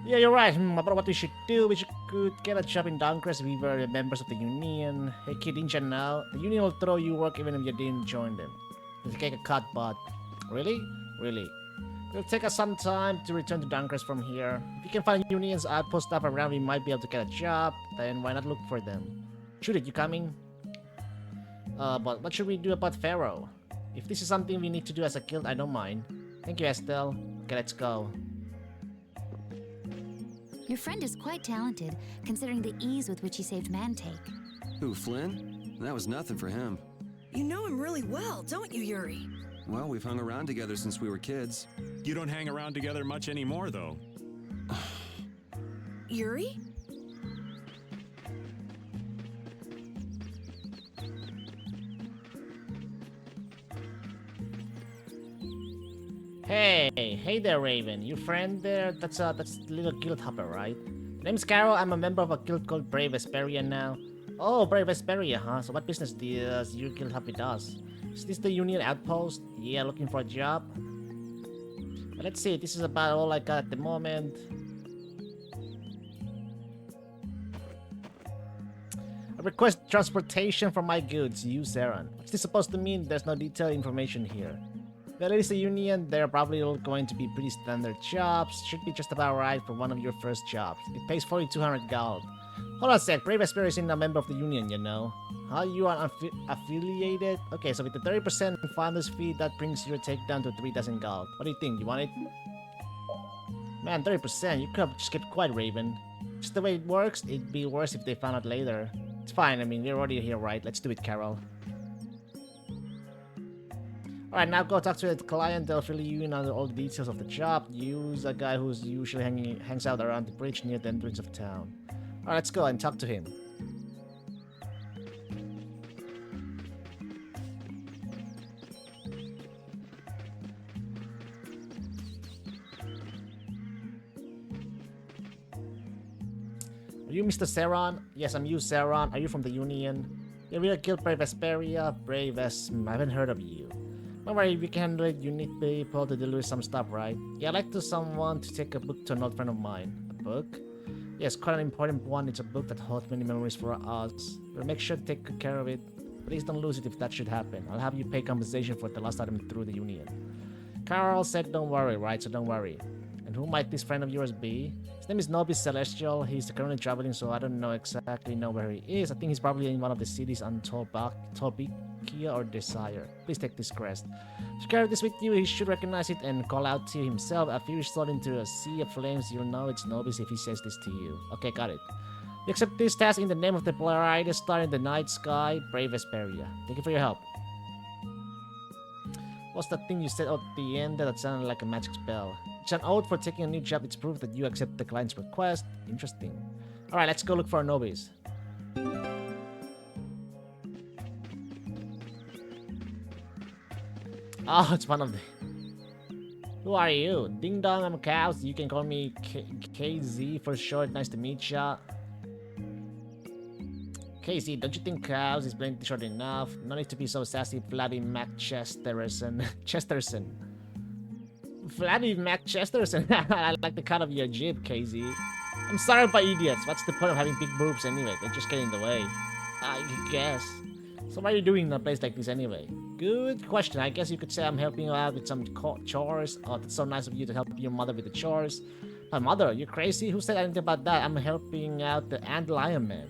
Yeah, you're right. About what we should do, could get a job in Downcrest if we were members of the Union. Hey kid, didn't you know? The Union will throw you work even if you didn't join them. They'll take a cut, but... Really? Really? It'll take us some time to return to Downcrest from here. If you can find Union's outpost up around, we might be able to get a job. Then why not look for them? Shoot it, you coming? But what should we do about Pharaoh? If this is something we need to do as a guild, I don't mind. Thank you, Estelle. Okay, let's go. Your friend is quite talented, considering the ease with which he saved Mantake. Who, Flynn? That was nothing for him. You know him really well, don't you, Yuri? Well, we've hung around together since we were kids. You don't hang around together much anymore, though. Yuri? Hey there, Raven. Your friend there? That's little guild hopper, right? Name's Carol. I'm a member of a guild called Brave Vesperia now. Oh, Brave Vesperia, huh? So what business does your guild hopper does? Is this the Union outpost? Yeah, looking for a job. But let's see. This is about all I got at the moment. I request transportation for my goods. Use Zeron. What's this supposed to mean? There's no detailed information here. Well, it is a Union. They're probably all going to be pretty standard jobs. Should be just about right for one of your first jobs. It pays 4,200 gold. Hold on a sec. Brave Vesperia isn't a member of the Union, you know. How you are affiliated? Okay, so with the 30% founder's fee, that brings your take down to 3,000 gold. What do you think? You want it? Man, 30%. You could have just kept quiet, Raven. Just the way it works, it'd be worse if they found out later. It's fine. I mean, we're already here, right? Let's do it, Carol. Alright, now go talk to the client. They'll fill you in on all the details of the job. Use a guy who's usually hangs out around the bridge near the entrance of town. Alright, let's go and talk to him. Are you Mr. Seron? Yes, I'm you, Seron. Are you from the Union? Yeah, we're guild Brave Vesperia. Brave Ves... I haven't heard of you. Don't worry, we can handle it. You need people to deliver some stuff, right? Yeah, I'd like to someone to take a book to an old friend of mine. A book? Yes, quite an important one. It's a book that holds many memories for us. We'll make sure to take good care of it. Please don't lose it if that should happen. I'll have you pay compensation for the lost item through the Union. Carl said don't worry, right? So don't worry. And who might this friend of yours be? His name is Nobis Celestial. He's currently traveling, so I don't exactly know where he is. I think he's probably in one of the cities on Tolbikia or Desire. Please take this crest. If you carry this with you, he should recognize it and call out to you himself. If you're thrown into a sea of flames, you'll know it's Nobis if he says this to you. Okay, got it. You accept this task in the name of the brightest star in the night sky, Brave Vesperia. Thank you for your help. What's that thing you said at the end that sounded like a magic spell? It's an oath for taking a new job. It's proof that you accept the client's request. Interesting. Alright, let's go look for Nobis. Oh, it's one of the... Who are you? Ding dong, I'm Cows. You can call me KZ for short. Nice to meet ya. Casey, don't you think Cows is plenty short enough? No need to be so sassy, Vladdy McChesterson. Chesterson. Vladdy McChesterson. I like the cut of your jib, Casey. I'm sorry by idiots. What's the point of having big boobs anyway? They just get in the way. I guess. So what are you doing in a place like this anyway? Good question. I guess you could say I'm helping you out with some chores. Oh, that's so nice of you to help your mother with the chores. My mother? You crazy? Who said anything about that? I'm helping out the Ant Lion Man.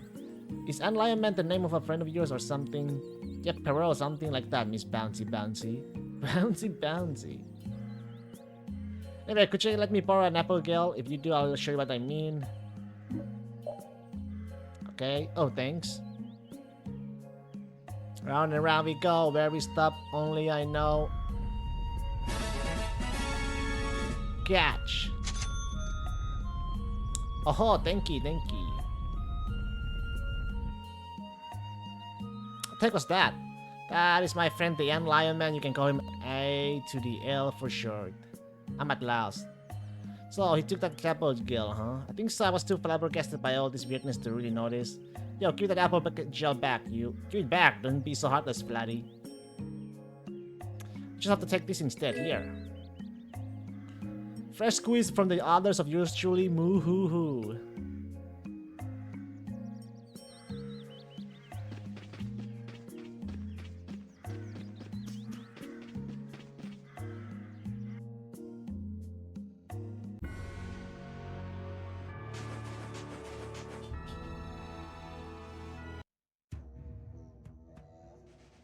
Is Ant Lion Man the name of a friend of yours or something? Yep, Perot, something like that, Miss Bouncy Bouncy. Bouncy Bouncy. Anyway, could you let me borrow an apple, girl? If you do, I'll show you what I mean. Okay. Oh, thanks. Round and round we go. Where we stop, only I know. Catch. Oh, thank you, thank you. What the heck was that? That is my friend the Ant Lion Man. You can call him A to the L for short. I'm at last. So, he took that apple gel, huh? I think so. I was too flabbergasted by all this weirdness to really notice. Yo, give that apple gel back, you. Give it back. Don't be so heartless, Flatty. Just have to take this instead. Here. Fresh squeeze from the others of yours truly, moo hoo hoo.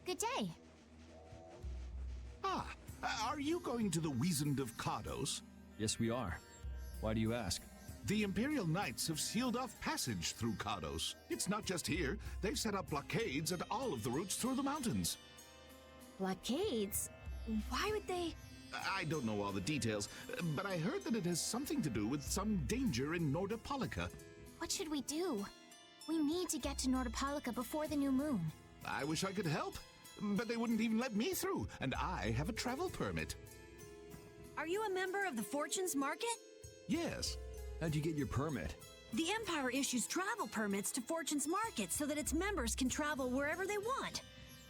Good day. Ah, are you going to the Wizened of Cardos? Yes, we are. Why do you ask? The Imperial Knights have sealed off passage through Cardos. It's not just here. They've set up blockades at all of the routes through the mountains. Blockades? Why would they... I don't know all the details, but I heard that it has something to do with some danger in Nordopolica. What should we do? We need to get to Nordopolica before the new moon. I wish I could help, but they wouldn't even let me through, and I have a travel permit. Are you a member of the Fortunes Market? Yes. How'd you get your permit? The Empire issues travel permits to Fortune's Market so that its members can travel wherever they want.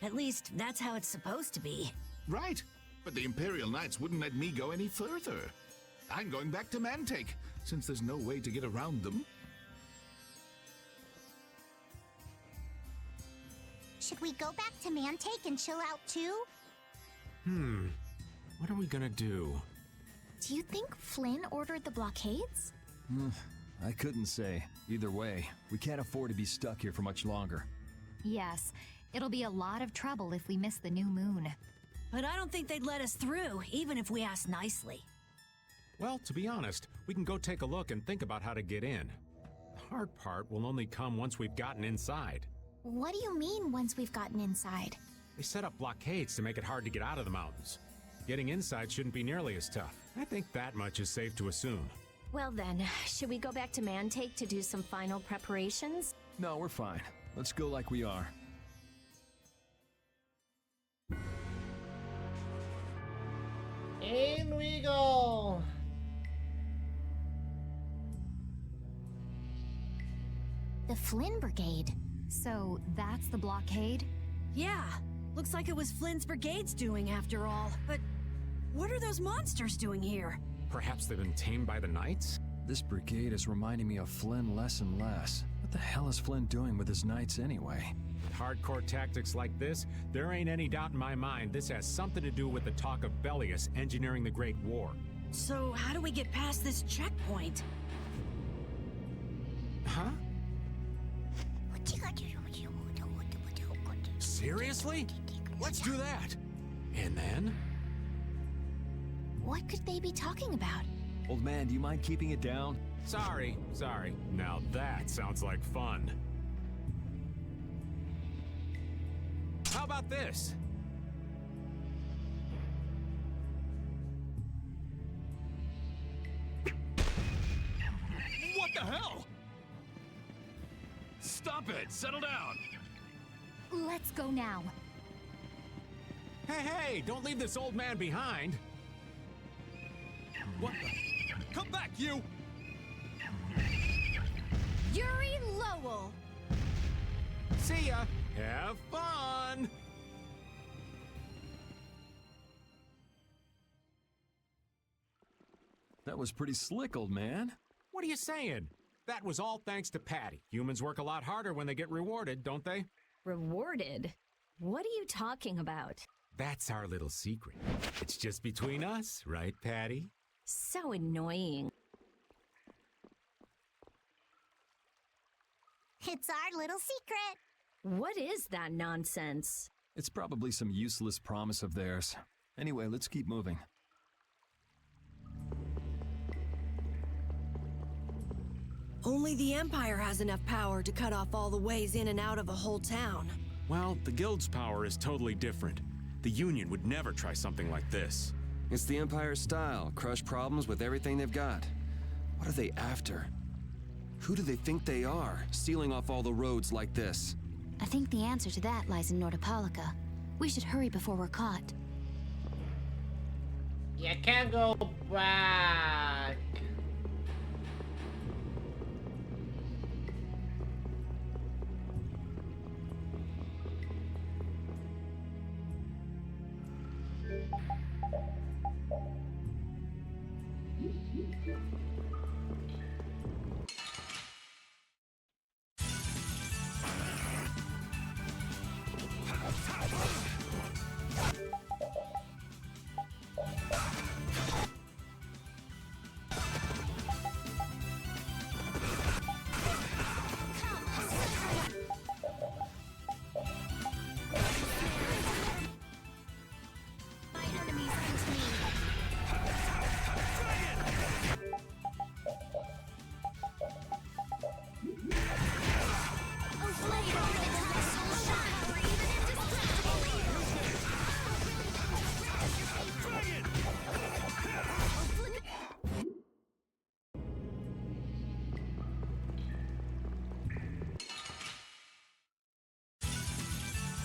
At least, that's how it's supposed to be. Right, but the Imperial Knights wouldn't let me go any further. I'm going back to Mantake, since there's no way to get around them. Should we go back to Mantake and chill out too? What are we gonna do? Do you think Flynn ordered the blockades? I couldn't say. Either way, we can't afford to be stuck here for much longer. Yes, it'll be a lot of trouble if we miss the new moon. But I don't think they'd let us through, even if we asked nicely. Well, to be honest, we can go take a look and think about how to get in. The hard part will only come once we've gotten inside. What do you mean once we've gotten inside? They set up blockades to make it hard to get out of the mountains. Getting inside shouldn't be nearly as tough. I think that much is safe to assume. Well then, should we go back to Mantake to do some final preparations? No, we're fine. Let's go like we are. In we go. The Flynn Brigade. So that's the blockade? Yeah, looks like it was Flynn's brigade's doing after all. But what are those monsters doing here? Perhaps they've been tamed by the Knights? This brigade is reminding me of Flynn less and less. What the hell is Flynn doing with his knights anyway? With hardcore tactics like this, there ain't any doubt in my mind this has something to do with the talk of Bellius engineering the Great War. So how do we get past this checkpoint? Huh? Seriously? Let's do that! And then? What could they be talking about? Old man, do you mind keeping it down? Sorry. Now that sounds like fun. How about this? What the hell? Stop it! Settle down! Let's go now. Hey, don't leave this old man behind! What the? Come back, you! Yuri Lowell! See ya! Have fun! That was pretty slick, old man. What are you saying? That was all thanks to Patty. Humans work a lot harder when they get rewarded, don't they? Rewarded? What are you talking about? That's our little secret. It's just between us, right, Patty? So annoying. It's our little secret. What is that nonsense? It's probably some useless promise of theirs. Anyway, let's keep moving. Only the Empire has enough power to cut off all the ways in and out of a whole town. Well, the Guild's power is totally different. The Union would never try something like this. It's the Empire's style, crush problems with everything they've got. What are they after? Who do they think they are, sealing off all the roads like this? I think the answer to that lies in Nordopolica. We should hurry before we're caught. You can't go back.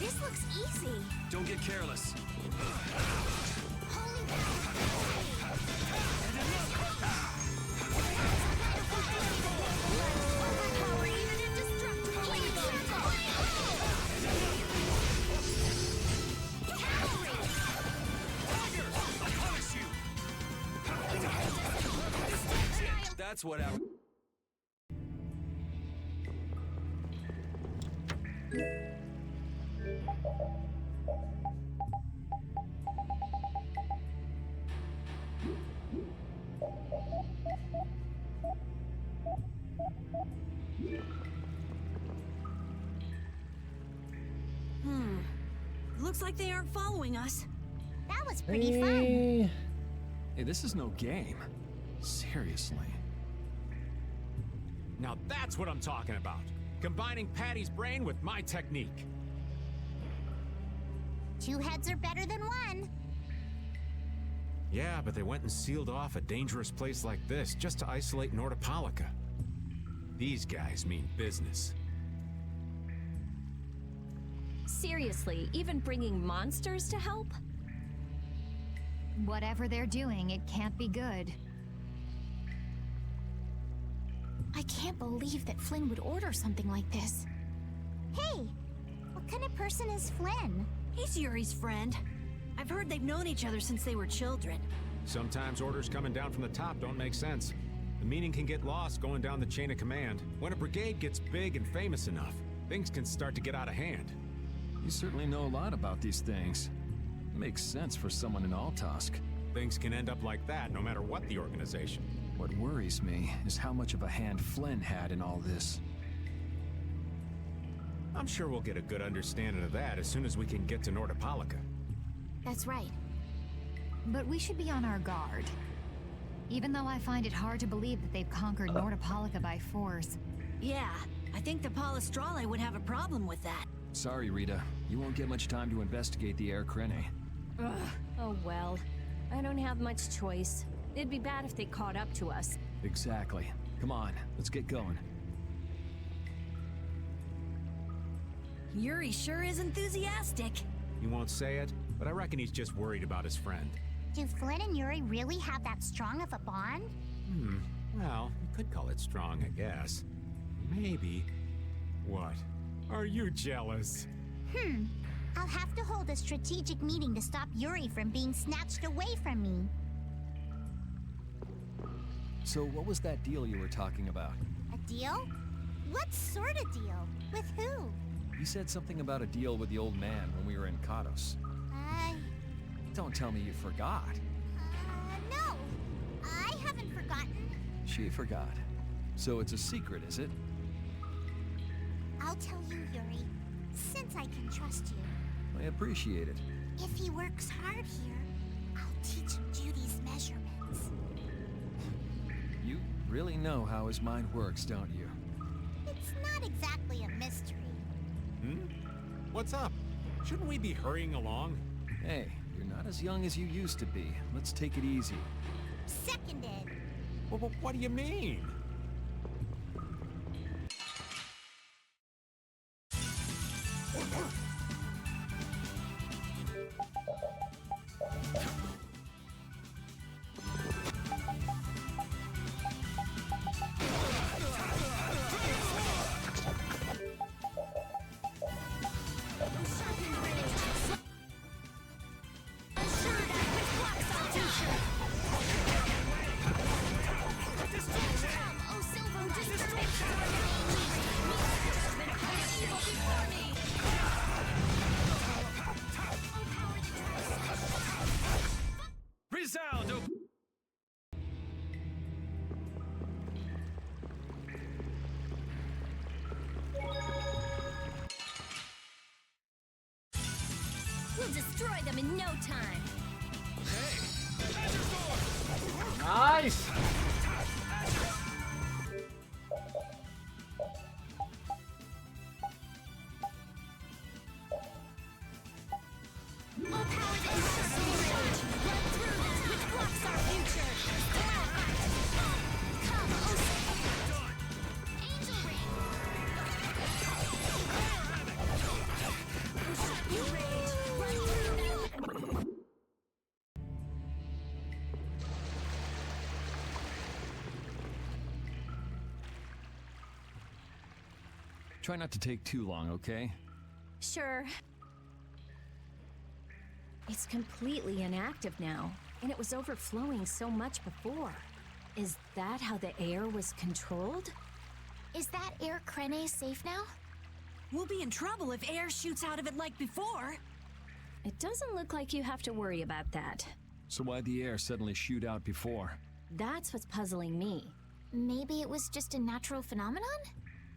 This looks easy. Don't get careless. That's what I... Looks like they aren't following us. That was pretty fun. Hey, this is no game. Seriously. Now that's what I'm talking about. Combining Patty's brain with my technique. Two heads are better than one. Yeah, but they went and sealed off a dangerous place like this just to isolate Nordopolica. These guys mean business. Seriously, even bringing monsters to help? Whatever they're doing, it can't be good. I can't believe that Flynn would order something like this. Hey, what kind of person is Flynn? He's Yuri's friend. I've heard they've known each other since they were children. Sometimes orders coming down from the top don't make sense. The meaning can get lost going down the chain of command. When a brigade gets big and famous enough, things can start to get out of hand. You certainly know a lot about these things. Makes sense for someone in Altosk. Things can end up like that no matter what the organization. What worries me is how much of a hand Flynn had in all this. I'm sure we'll get a good understanding of that as soon as we can get to Nordopolica. That's right. But we should be on our guard. Even though I find it hard to believe that they've conquered Nordopolica by force. Yeah, I think the Palestrale would have a problem with that. Sorry, Rita. You won't get much time to investigate the Air Krene. Ugh. Oh well. I don't have much choice. It'd be bad if they caught up to us. Exactly. Come on, let's get going. Yuri sure is enthusiastic. He won't say it, but I reckon he's just worried about his friend. Do Flynn and Yuri really have that strong of a bond? Well, you could call it strong, I guess. Maybe. What? Are you jealous? I'll have to hold a strategic meeting to stop Yuri from being snatched away from me. So what was that deal you were talking about? A deal? What sort of deal? With who? You said something about a deal with the old man when we were in Katos. Don't tell me you forgot. No. I haven't forgotten. She forgot. So it's a secret, is it? I'll tell you, Yuri, since I can trust you. I appreciate it. If he works hard here, I'll teach him Judy's measurements. You really know how his mind works, don't you? It's not exactly a mystery. What's up? Shouldn't we be hurrying along? Hey, you're not as young as you used to be. Let's take it easy. Seconded. Well, what do you mean? Resound! We'll destroy them in no time. Nice! Try not to take too long, okay? Sure. It's completely inactive now, and it was overflowing so much before. Is that how the air was controlled? Is that air Krene safe now? We'll be in trouble if air shoots out of it like before. It doesn't look like you have to worry about that. So why'd the air suddenly shoot out before? That's what's puzzling me. Maybe it was just a natural phenomenon?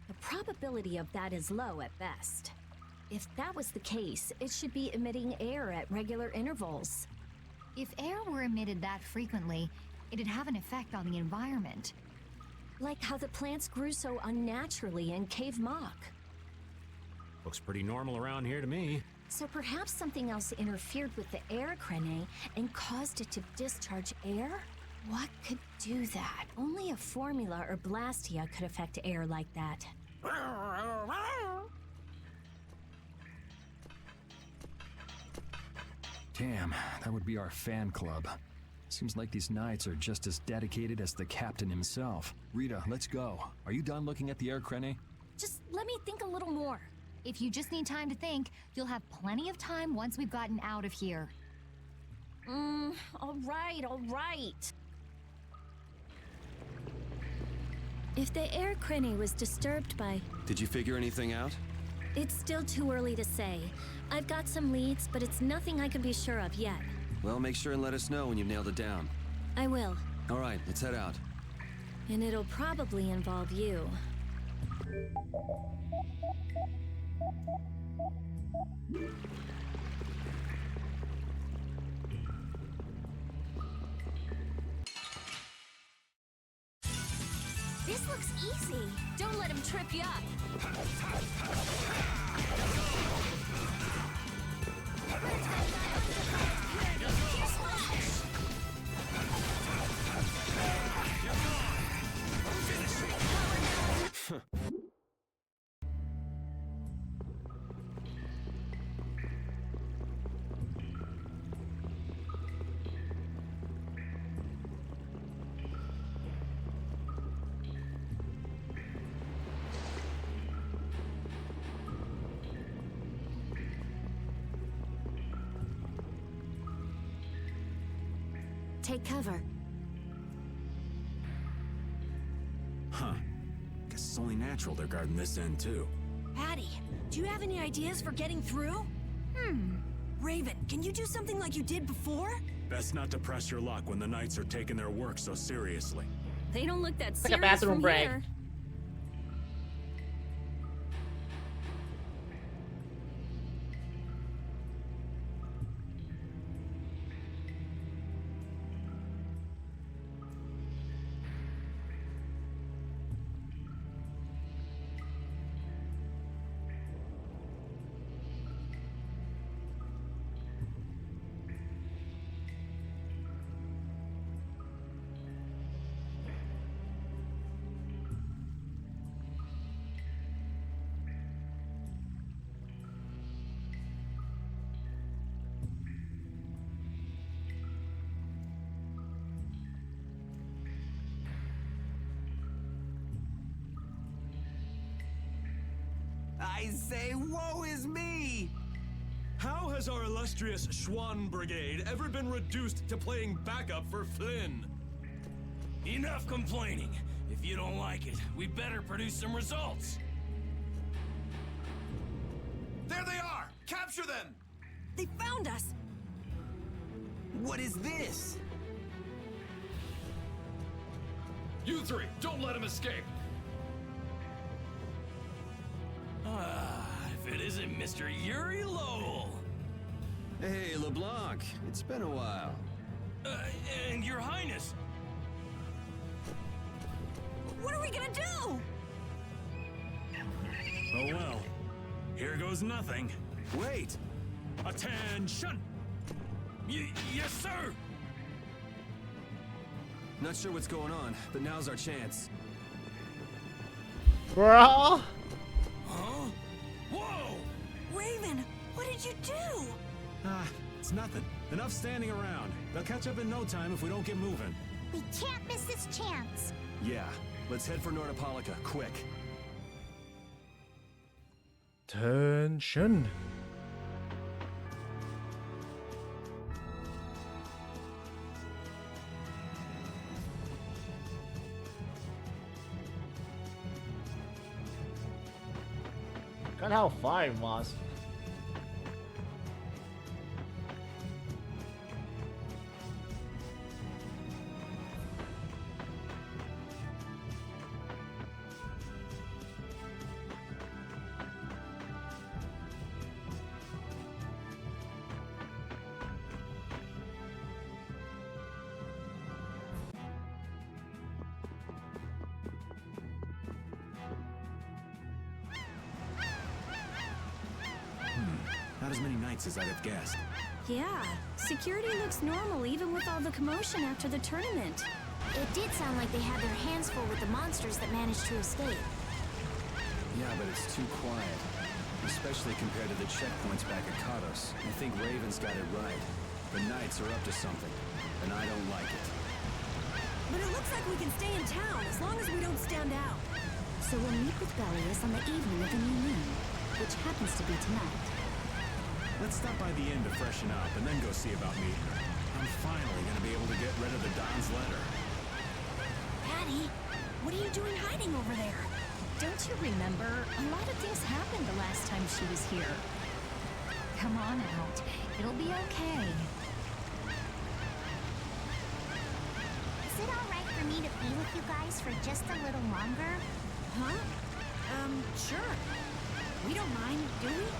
The probability of that is low at best. If that was the case, it should be emitting air at regular intervals. If air were emitted that frequently, it'd have an effect on the environment. Like how the plants grew so unnaturally in Cave Mock. Looks pretty normal around here to me. So perhaps something else interfered with the air Krene and caused it to discharge air? What could do that? Only a formula or blastia could affect air like that. Damn, that would be our fan club. Seems like these knights are just as dedicated as the captain himself. Rita, let's go. Are you done looking at the air Krene? Just let me think a little more. If you just need time to think, you'll have plenty of time once we've gotten out of here. All right. If the air Krene was disturbed by... Did you figure anything out? It's still too early to say. I've got some leads, but it's nothing I can be sure of yet. Well, make sure and let us know when you've nailed it down. I will. All right, let's head out. And it'll probably involve you. This looks easy. Don't let him trip you up. take cover. Huh. Guess it's only natural they're guarding this end, too. Patty, do you have any ideas for getting through? Raven, can you do something like you did before? Best not to press your luck when the Knights are taking their work so seriously. They don't look that Like a serious bathroom from break. here. I say, woe is me! How has our illustrious Schwann Brigade ever been reduced to playing backup for Flynn? Enough complaining. If you don't like it, we better produce some results. There they are! Capture them! They found us! What is this? You three, don't let him escape! If it isn't Mr. Yuri Lowell. Hey, LeBlanc. It's been a while. And Your Highness. What are we gonna do? Oh well. Here goes nothing. Wait! Attention! Yes, sir! Not sure what's going on, but now's our chance. Bro. Huh? Whoa! Raven, what did you do? It's nothing. Enough standing around. They'll catch up in no time if we don't get moving. We can't miss this chance. Yeah, let's head for Nordopolica, quick. Tension. God, how far it was. Not as many Knights as I'd have guessed. Yeah, security looks normal even with all the commotion after the tournament. It did sound like they had their hands full with the monsters that managed to escape. Yeah, but it's too quiet. Especially compared to the checkpoints back at Kados. I think Raven's got it right. The Knights are up to something, and I don't like it. But it looks like we can stay in town as long as we don't stand out. So we'll meet with Belius on the evening of the new moon, which happens to be tonight. Let's stop by the inn to freshen up and then go see about me. I'm finally gonna be able to get rid of the Don's letter. Patty, what are you doing hiding over there? Don't you remember? A lot of things happened the last time she was here. Come on out. It'll be okay. Is it alright for me to be with you guys for just a little longer? Huh? Sure. We don't mind, do we?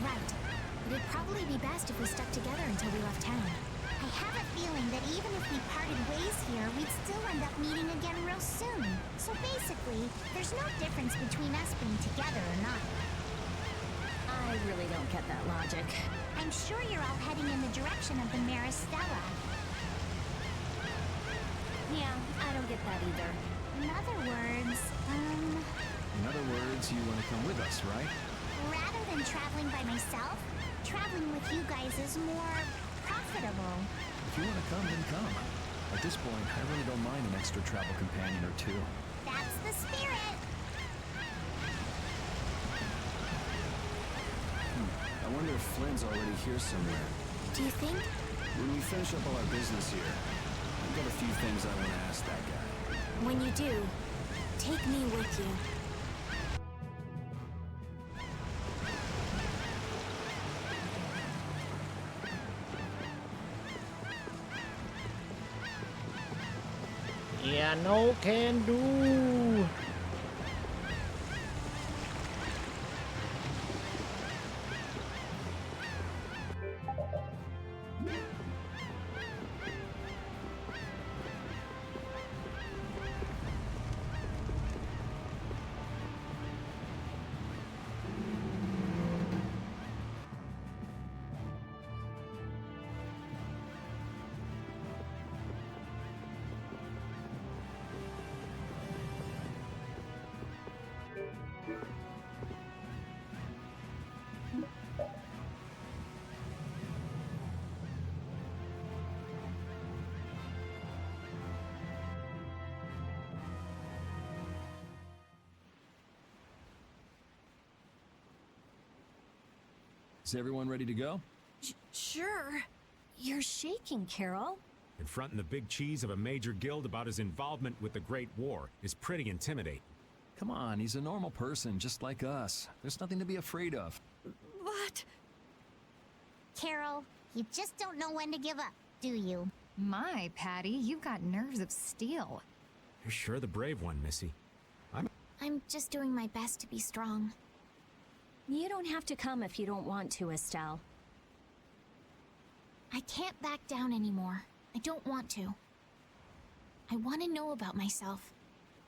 Right. It'd probably be best if we stuck together until we left town. I have a feeling that even if we parted ways here, we'd still end up meeting again real soon. So basically, there's no difference between us being together or not. I really don't get that logic. I'm sure you're all heading in the direction of the Maristella. Yeah, I don't get that either. In other words, In other words, you want to come with us, right? rather than traveling by myself, traveling with you guys is more profitable. If you want to come, then come. At this point, I really don't mind an extra travel companion or two. That's the spirit. I wonder if Flynn's already here somewhere. Do you think? When we finish up all our business here, I've got a few things I want to ask that guy. When you do, take me with you. Yeah, no can do. Is everyone ready to go? Sure. You're shaking, Carol. Confronting the big cheese of a major guild about his involvement with the Great War is pretty intimidating. Come on, he's a normal person, just like us. There's nothing to be afraid of. What? Carol, you just don't know when to give up, do you? My, Patty, you've got nerves of steel. You're sure the brave one, Missy. I'm just doing my best to be strong. You don't have to come if you don't want to, Estelle. I can't back down anymore. I don't want to. I want to know about myself.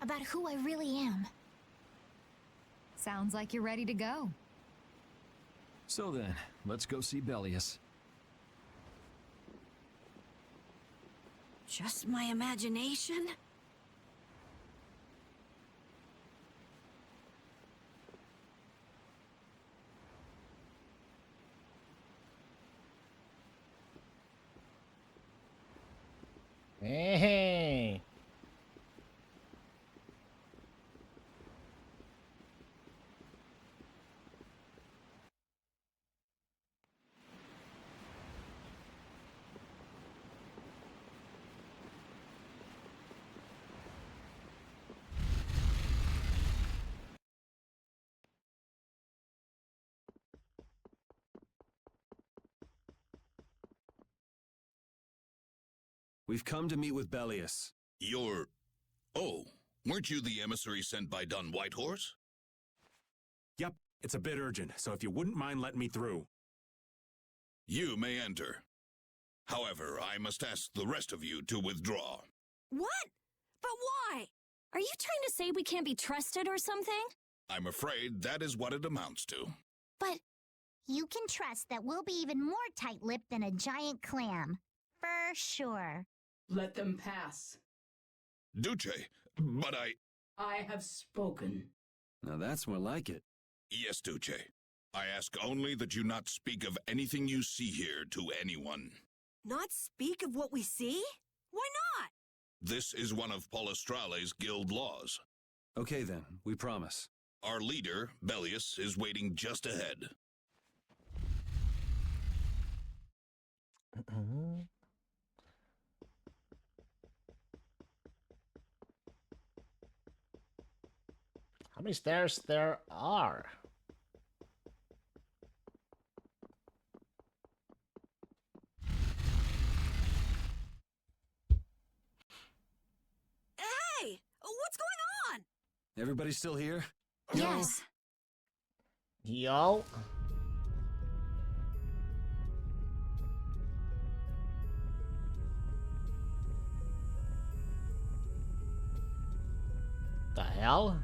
About who I really am. Sounds like you're ready to go. So then, let's go see Bellius. Just my imagination? Hey. We've come to meet with Bellius. You're... Oh, weren't you the emissary sent by Don Whitehorse? Yep, it's a bit urgent, so if you wouldn't mind letting me through. You may enter. However, I must ask the rest of you to withdraw. What? But why? Are you trying to say we can't be trusted or something? I'm afraid that is what it amounts to. But you can trust that we'll be even more tight-lipped than a giant clam. For sure. Let them pass. Duce, but I have spoken. Now that's more like it. Yes, Duce. I ask only that you not speak of anything you see here to anyone. Not speak of what we see? Why not? This is one of Palestrale's guild laws. Okay then, we promise. Our leader, Bellius, is waiting just ahead. How many stairs there are? Hey! What's going on? Everybody still here? Yes. Yo. The hell?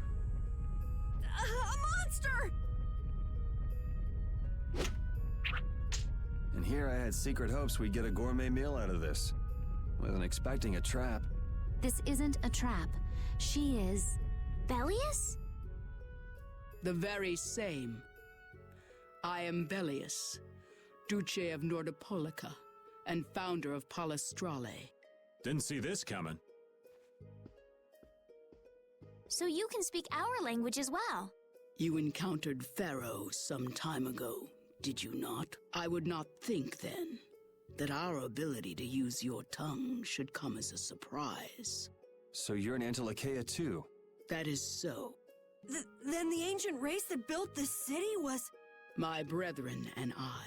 A monster! And here I had secret hopes we'd get a gourmet meal out of this. Wasn't expecting a trap. This isn't a trap. She is... Bellius? The very same. I am Bellius, Duce of Nordopolica, and founder of Palestrale. Didn't see this coming. So you can speak our language as well. You encountered Pharaoh some time ago, did you not? I would not think then that our ability to use your tongue should come as a surprise. So you're an Antilochea too? That is so. Then the ancient race that built this city was... My brethren and I.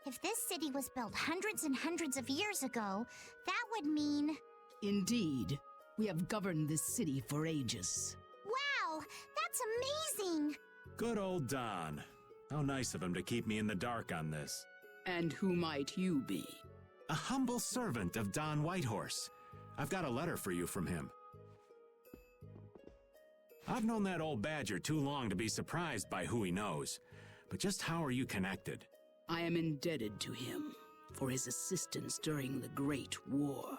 If this city was built hundreds and hundreds of years ago, that would mean... Indeed, we have governed this city for ages. Wow, that's amazing! Good old Don. How nice of him to keep me in the dark on this. And who might you be? A humble servant of Don Whitehorse. I've got a letter for you from him. I've known that old badger too long to be surprised by who he knows. But just how are you connected? I am indebted to him for his assistance during the Great War.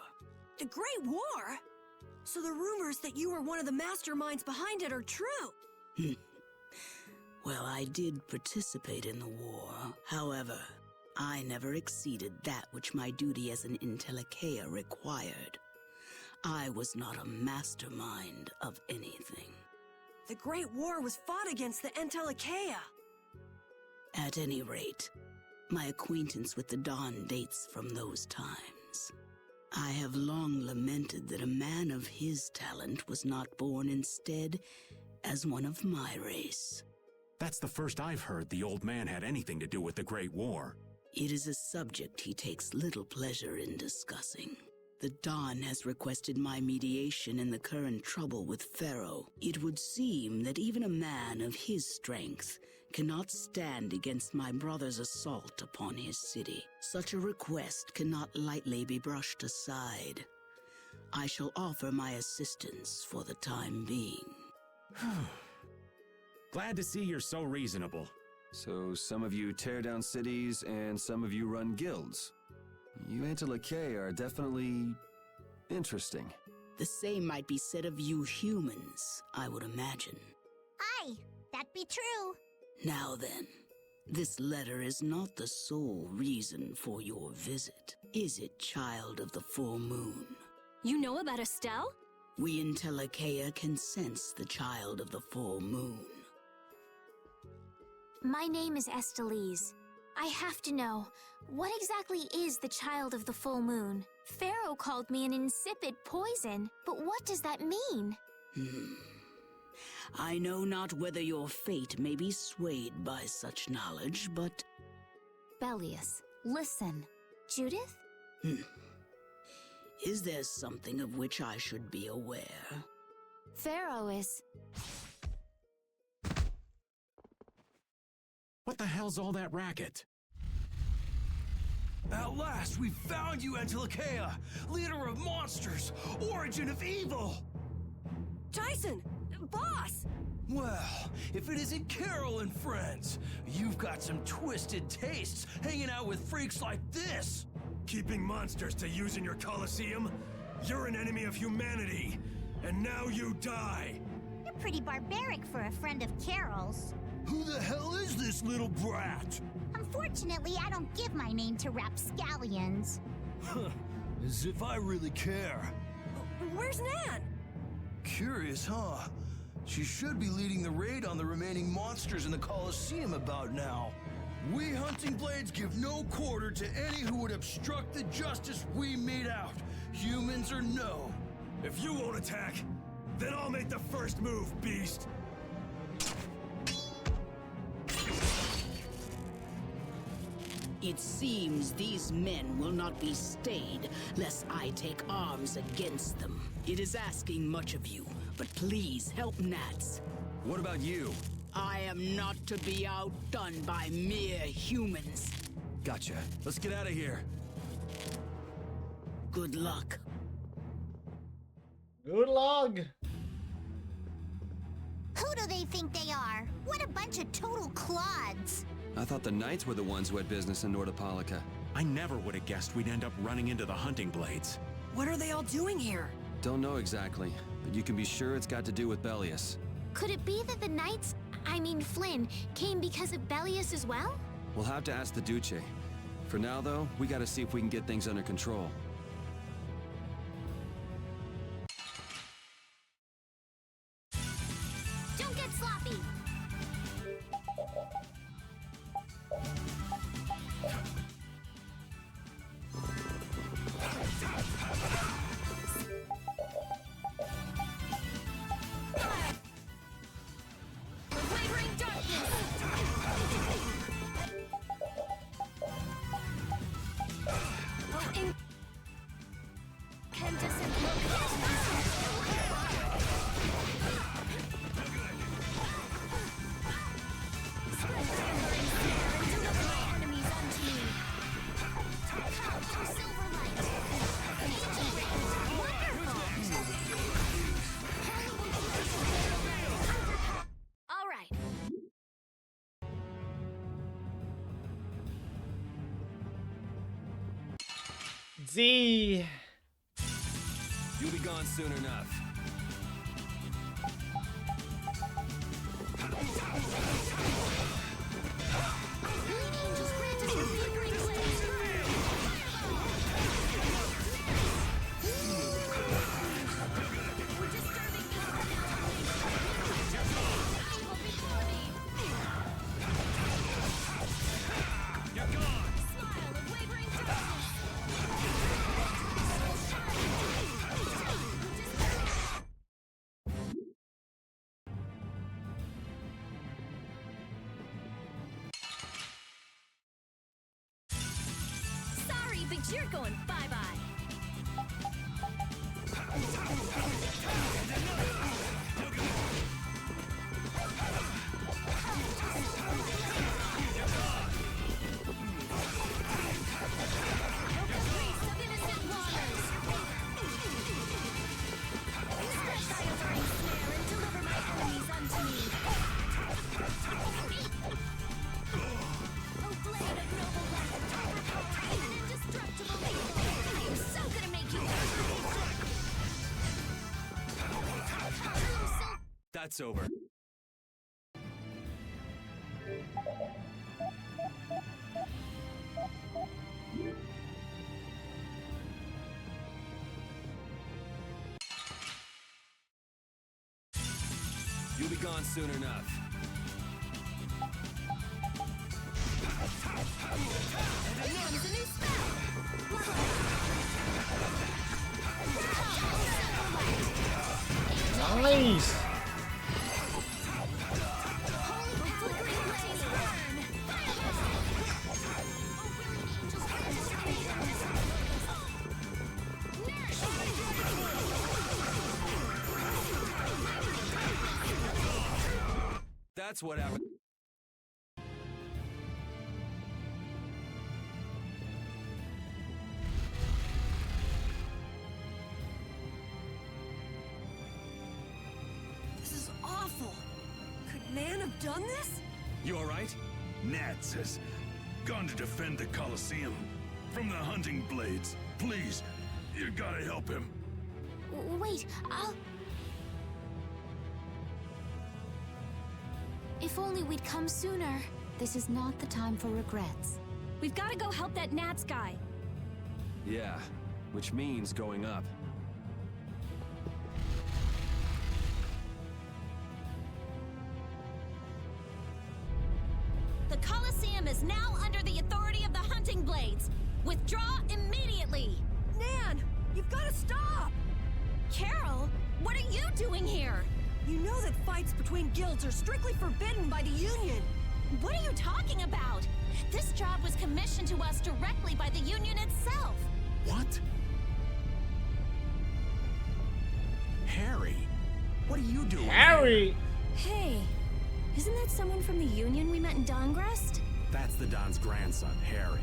The Great War? So the rumors that you were one of the masterminds behind it are true? Well, I did participate in the war. However, I never exceeded that which my duty as an Intellichea required. I was not a mastermind of anything. The Great War was fought against the Entellichea. At any rate, my acquaintance with the Dawn dates from those times. I have long lamented that a man of his talent was not born instead as one of my race. That's the first I've heard the old man had anything to do with the Great War. It is a subject he takes little pleasure in discussing. The Dawn has requested my mediation in the current trouble with Pharaoh. It would seem that even a man of his strength cannot stand against my brother's assault upon his city. Such a request cannot lightly be brushed aside. I shall offer my assistance for the time being. Glad to see you're so reasonable. So some of you tear down cities and some of you run guilds. You Antilochea are definitely interesting. The same might be said of you humans, I would imagine. Aye, that be true. Now then, this letter is not the sole reason for your visit, is it, child of the full moon? You know about Estelle? We Intellichea can sense the child of the full moon. My name is Estelise. I have to know, what exactly is the child of the full moon? Pharaoh called me an insipid poison, but what does that mean? I know not whether your fate may be swayed by such knowledge, but... Bellius, listen. Judith? Is there something of which I should be aware? Pharaoh is... What the hell's all that racket? At last, we found you, Antilochea! Leader of monsters! Origin of evil! Tyson! Boss! Well, if it isn't Carol and friends, you've got some twisted tastes hanging out with freaks like this! Keeping monsters to use in your Colosseum? You're an enemy of humanity, and now you die! You're pretty barbaric for a friend of Carol's. Who the hell is this little brat? Unfortunately, I don't give my name to rapscallions. As if I really care. Where's Nan? Curious, huh? She should be leading the raid on the remaining monsters in the Colosseum about now. We Hunting Blades give no quarter to any who would obstruct the justice we mete out, humans or no. If you won't attack, then I'll make the first move, beast. It seems these men will not be stayed, lest I take arms against them. It is asking much of you, but please help Nats. What about you? I am not to be outdone by mere humans. Gotcha. Let's get out of here. Good luck. Good luck. Who do they think they are? What a bunch of total clods. I thought the Knights were the ones who had business in Nordopolica. I never would have guessed we'd end up running into the Hunting Blades. What are they all doing here? Don't know exactly, but you can be sure it's got to do with Bellius. Could it be that the Knights, Flynn, came because of Bellius as well? We'll have to ask the Duce. For now, though, we gotta see if we can get things under control. Don't get sloppy! see. You'll be gone soon enough. But you're going bye-bye. That's over. You'll be gone soon enough. Nice. That's what happened. This is awful. Could Nan have done this? You alright? Nats has gone to defend the Colosseum from the hunting blades. Please, you gotta help him. Wait, I'll... If only we'd come sooner. This is not the time for regrets. We've got to go help that Nats guy. Yeah, which means going up. The Colosseum is now under the authority of the Hunting Blades. Withdraw immediately! Nan, you've got to stop! Carol, what are you doing here? You know that fights between guilds are strictly forbidden by the Union. What are you talking about? This job was commissioned to us directly by the Union itself. What? Harry, what are you doing Harry! here? Hey, isn't that someone from the Union we met in Dongrest? That's the Don's grandson, Harry.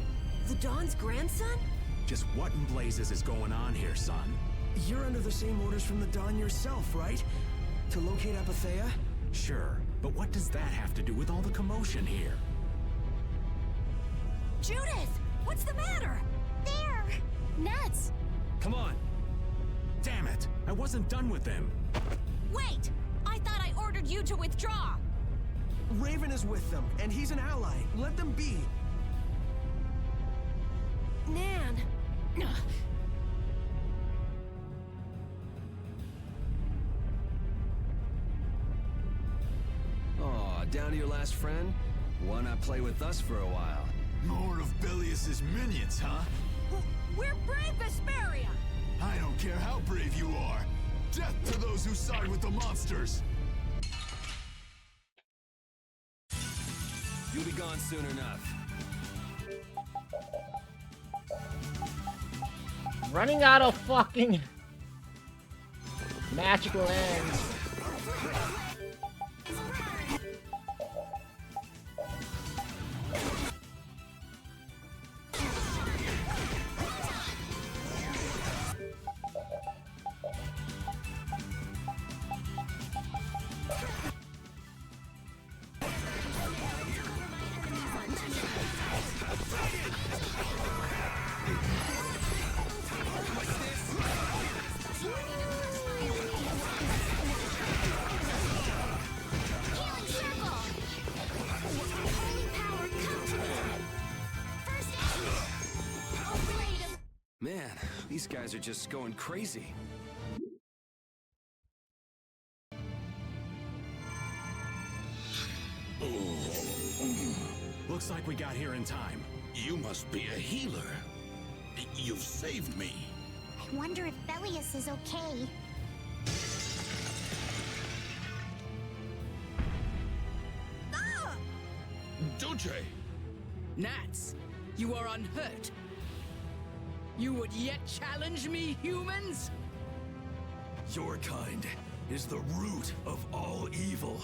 The Don's grandson? Just what in blazes is going on here, son? You're under the same orders from the Don yourself, right? To locate Apathea? Sure, but what does that have to do with all the commotion here? Judith! What's the matter? There! Nats! Come on! Damn it! I wasn't done with them! Wait! I thought I ordered you to withdraw! Raven is with them, and he's an ally. Let them be. Nan! Aw, down to your last friend? Why not play with us for a while? More of Belius's minions, huh? We're brave Vesperia! I don't care how brave you are. Death to those who side with the monsters. You'll be gone soon enough. Running out of fucking magical lands. These guys are just going crazy. Looks like we got here in time. You must be a healer. You've saved me. I wonder if Belius is okay. Duce! Gnats, you are unhurt. You would yet challenge me, humans? Your kind is the root of all evil.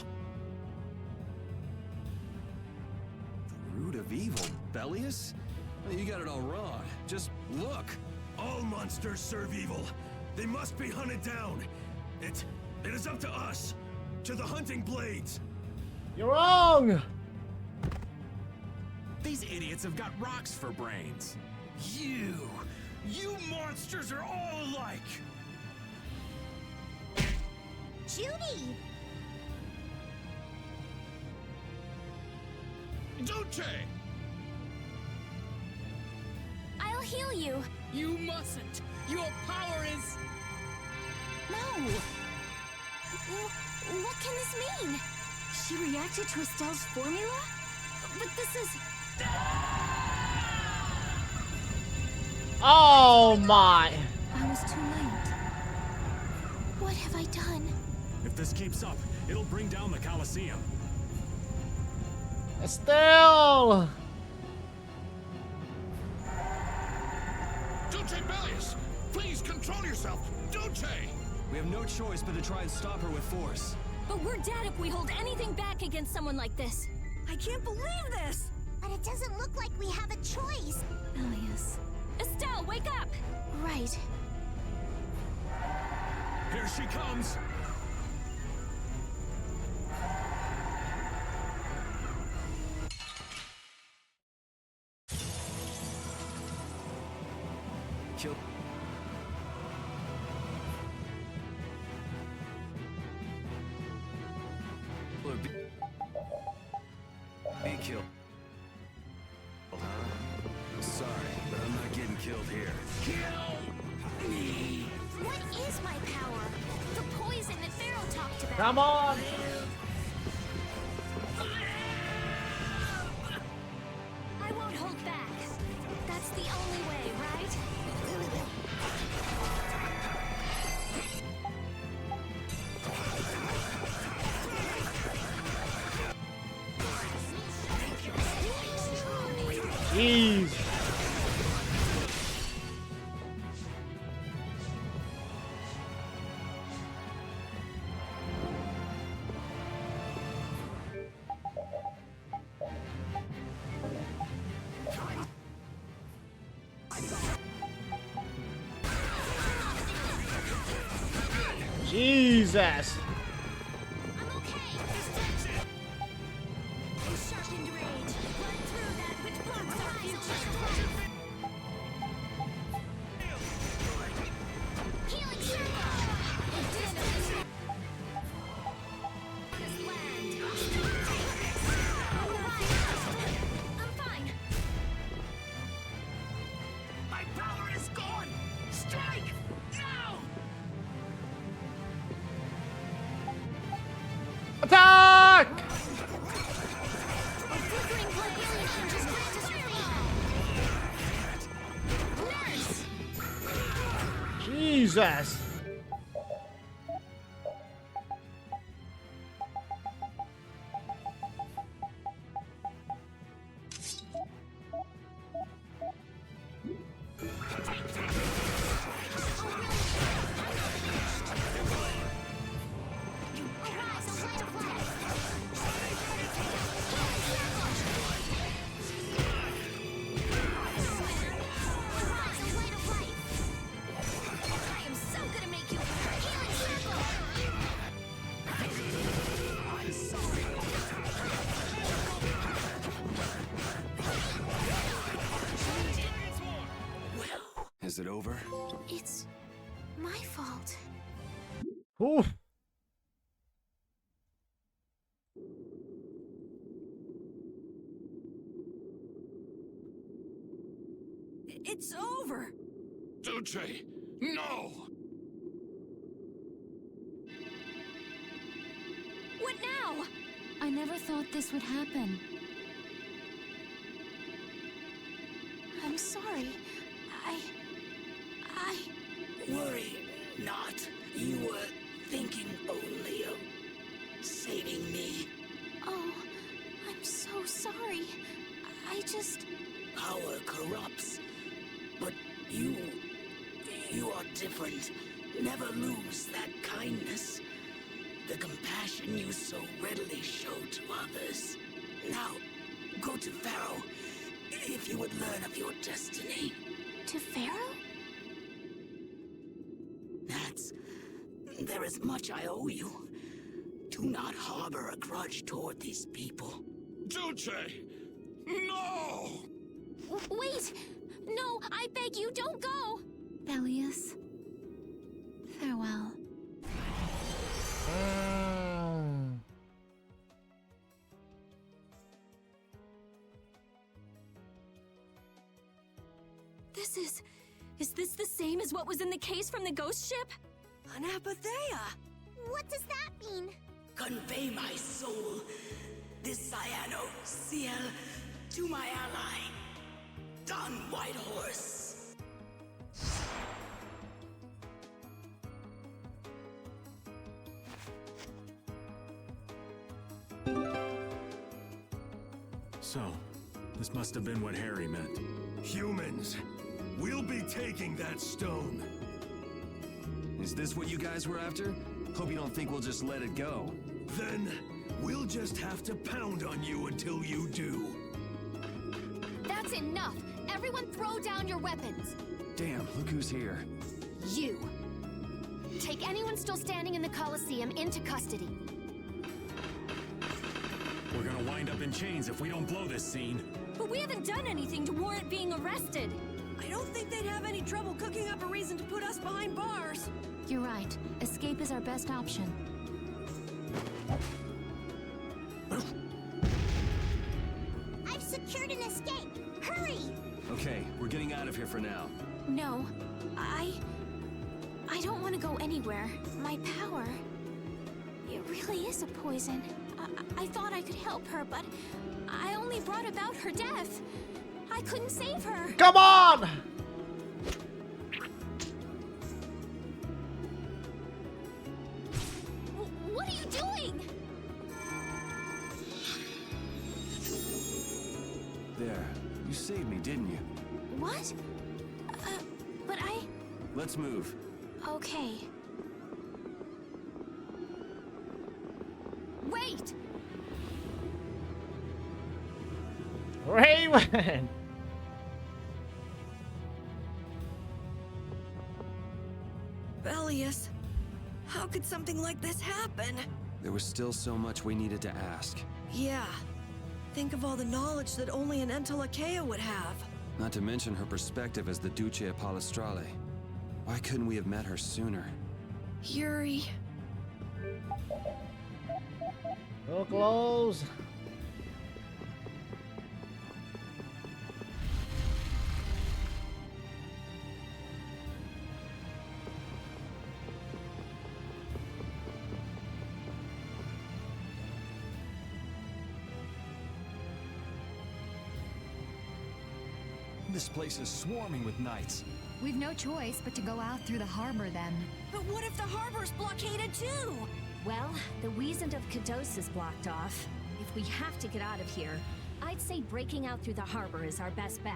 The root of evil? Belius? You got it all wrong. Just look. All monsters serve evil. They must be hunted down. It is up to us. To the hunting blades. You're wrong! These idiots have got rocks for brains. You monsters are all alike. Judy! Duce! I'll heal you. You mustn't. Your power is... No. What can this mean? She reacted to Estelle's formula? But this is... Oh my! I was too late. What have I done? If this keeps up, it'll bring down the Colosseum. Estelle! Duce Belius! Please control yourself! Duce! We have no choice but to try and stop her with force. But we're dead if we hold anything back against someone like this. I can't believe this! But it doesn't look like we have a choice. Belius. Estelle, wake up! Right. Here she comes. Kill. Be killed. Sorry, but I'm not getting killed here. Kill me! What is my power? The poison that Pharaoh talked about. Come on! I won't hold back. That's the only way, right? Jeez. Jesus. Attack! Jesus. Is it over? It's my fault. Oof. It's over! Duce, no! What now? I never thought this would happen. I'm sorry. Worry not. You were thinking only of saving me. Oh, I'm so sorry. I just... Power corrupts. But you are different. Never lose that kindness. The compassion you so readily show to others. Now, go to Pharaoh, if you would learn of your destiny. To Pharaoh? There is much I owe you. Do not harbor a grudge toward these people. Duce! No! Wait! No, I beg you, don't go! Bellius, farewell. Is this the same as what was in the case from the ghost ship? An apatheia! What does that mean? Convey my soul, this cyano seal, to my ally, Don Whitehorse. So, this must have been what Harry meant. Humans, we'll be taking that stone. Is this what you guys were after? Hope you don't think we'll just let it go. Then, we'll just have to pound on you until you do. That's enough! Everyone throw down your weapons! Damn, look who's here. You! Take anyone still standing in the Colosseum into custody. We're gonna wind up in chains if we don't blow this scene. But we haven't done anything to warrant being arrested. I don't think they'd have any trouble cooking up a reason to put us behind bars. You're right. Escape is our best option. I've secured an escape. Hurry! Okay, we're getting out of here for now. No, I don't want to go anywhere. My power... It really is a poison. I thought I could help her, but I only brought about her death. I couldn't save her. Come on! What are you doing? There, you saved me, didn't you? What? But I... Let's move. Okay. Wait! Raven! Bellius, how could something like this happen? There was still so much we needed to ask. Yeah. Think of all the knowledge that only an Entelakea would have. Not to mention her perspective as the Duce of Palestrale. Why couldn't we have met her sooner? Yuri. So close. This place is swarming with knights. We've no choice but to go out through the harbor then. But what if the harbor's blockaded too? Well, the Wiesent of Kados is blocked off. If we have to get out of here, I'd say breaking out through the harbor is our best bet.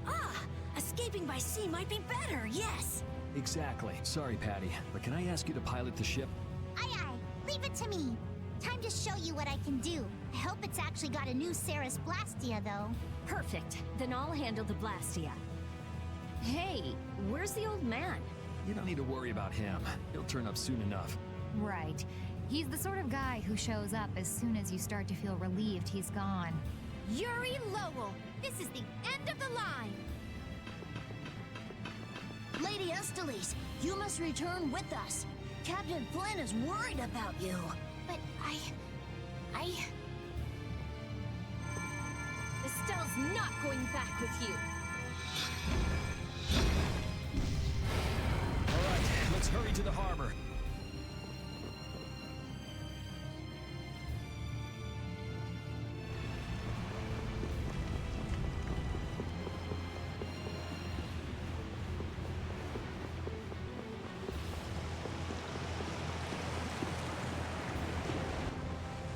Ah! Escaping by sea might be better, yes! Exactly. Sorry, Patty, but can I ask you to pilot the ship? Aye aye, leave it to me. Time to show you what I can do. I hope it's actually got a new Ceres Blastia, though. Perfect. Then I'll handle the Blastia. Hey, where's the old man? You don't need to worry about him. He'll turn up soon enough. Right. He's the sort of guy who shows up as soon as you start to feel relieved he's gone. Yuri Lowell, this is the end of the line. Lady Esteles, you must return with us. Captain Flynn is worried about you. But I... Estelle's not going back with you. Alright, let's hurry to the harbor.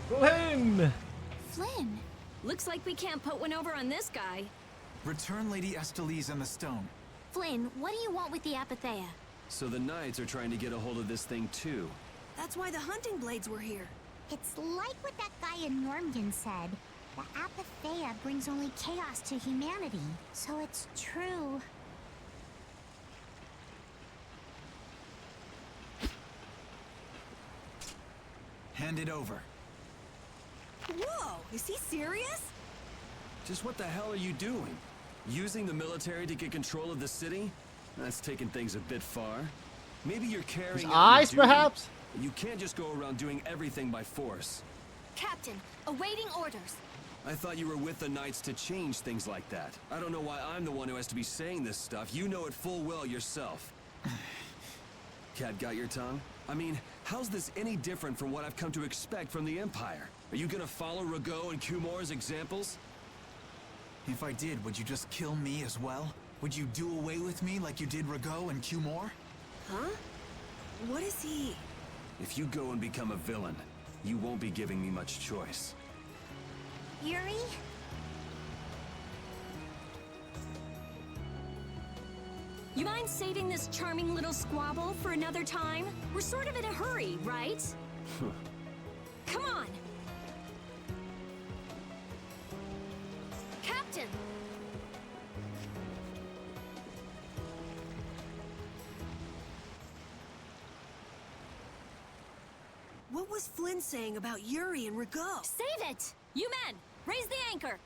Flynn! Flynn? Looks like we can't put one over on this guy. Return Lady Estelise and the stone. Flynn, what do you want with the Apatheia? So the Knights are trying to get a hold of this thing too. That's why the hunting blades were here. It's like what that guy in Normgan said. The Apatheia brings only chaos to humanity. So it's true. Hand it over. Whoa, is he serious? Just what the hell are you doing? Using the military to get control of the city? That's taking things a bit far. Maybe you're carrying His out eyes, your duty. perhaps? You can't just go around doing everything by force. Captain, awaiting orders. I thought you were with the Knights to change things like that. I don't know why I'm the one who has to be saying this stuff. You know it full well yourself. Cat got your tongue? I mean, how's this any different from what I've come to expect from the Empire? Are you gonna follow Rago and Kumor's examples? If I did, would you just kill me as well? Would you do away with me like you did Rago and Kumor? Huh? What is he? If you go and become a villain, you won't be giving me much choice. Yuri? You mind saving this charming little squabble for another time? We're sort of in a hurry, right? Come on! Captain! What was Flynn saying about Yuri and Rago? Save it! You men, raise the anchor!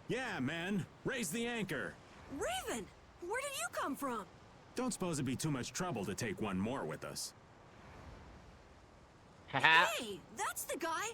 Yeah, man. Raise the anchor. Raven! Where did you come from? Don't suppose it'd be too much trouble to take one more with us. Hey, that's the guy!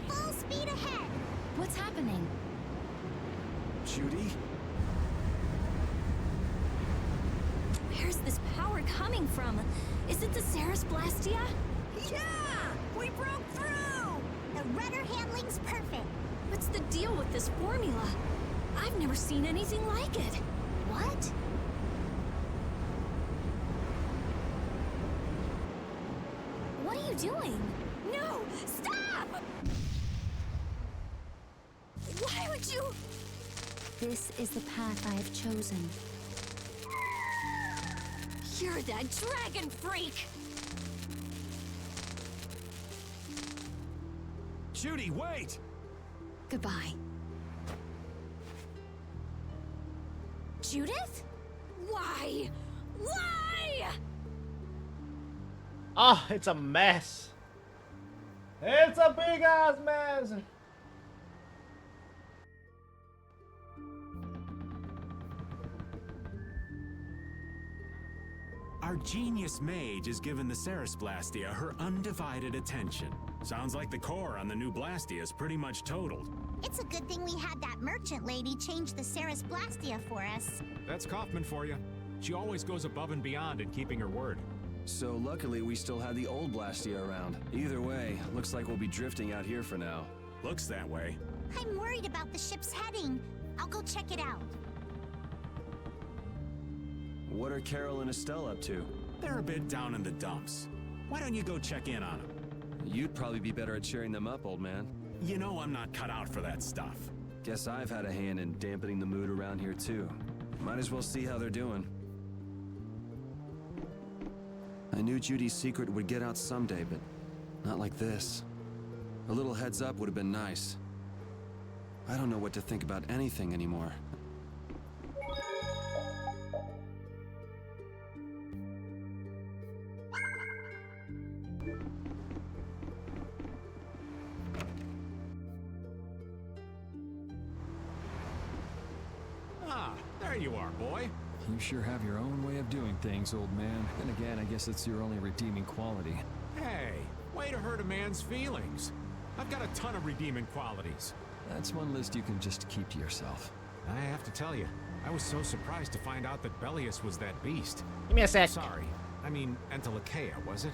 Full speed ahead! What's happening? Judy? Where's this power coming from? Is it the Ceres Blastia? Yeah! We broke through! The rudder handling's perfect. What's the deal with this formula? I've never seen anything like it. What? What are you doing? No! Stop! Why would you... This is the path I have chosen. You're that dragon freak! Judy, wait! Goodbye. Judith? Why? Why? Oh, it's a mess. It's a big ass mess. Our genius mage has given the Ceres Blastia her undivided attention. Sounds like the core on the new Blastia is pretty much totaled. It's a good thing we had that merchant lady change the Ceres Blastia for us. That's Kaufman for you. She always goes above and beyond in keeping her word. So luckily we still have the old Blastia around. Either way, looks like we'll be drifting out here for now. Looks that way. I'm worried about the ship's heading. I'll go check it out. What are Carol and Estelle up to? They're a bit down in the dumps. Why don't you go check in on them? You'd probably be better at cheering them up, old man. You know I'm not cut out for that stuff. Guess I've had a hand in dampening the mood around here too. Might as well see how they're doing. I knew Judy's secret would get out someday, but not like this. A little heads up would have been nice. I don't know what to think about anything anymore. Ah, there you are, boy. You sure have your own way of doing things, old man. Then again, I guess it's your only redeeming quality. Hey, way to hurt a man's feelings. I've got a ton of redeeming qualities. That's one list you can just keep to yourself. I have to tell you, I was so surprised to find out that Bellius was that beast. Give me a sec. Sorry, I mean Entelekea, was it?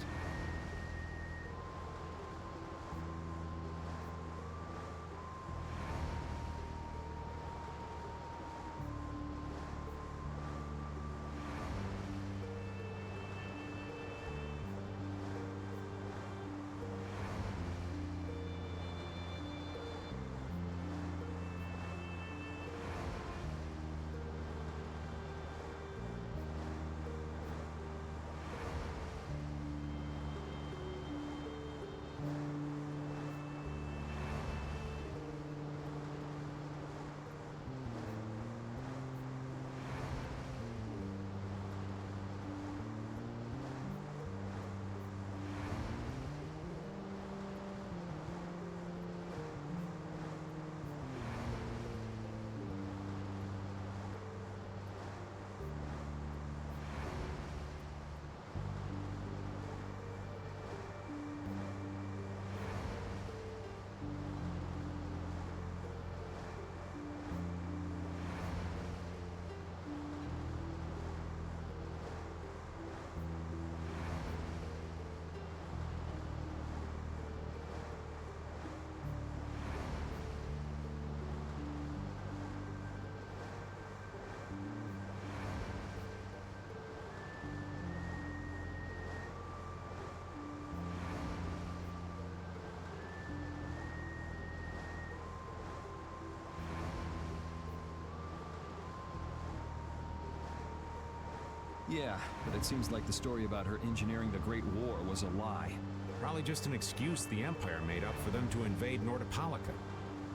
Yeah, but it seems like the story about her engineering the Great War was a lie. Probably just an excuse the Empire made up for them to invade Nordopolica.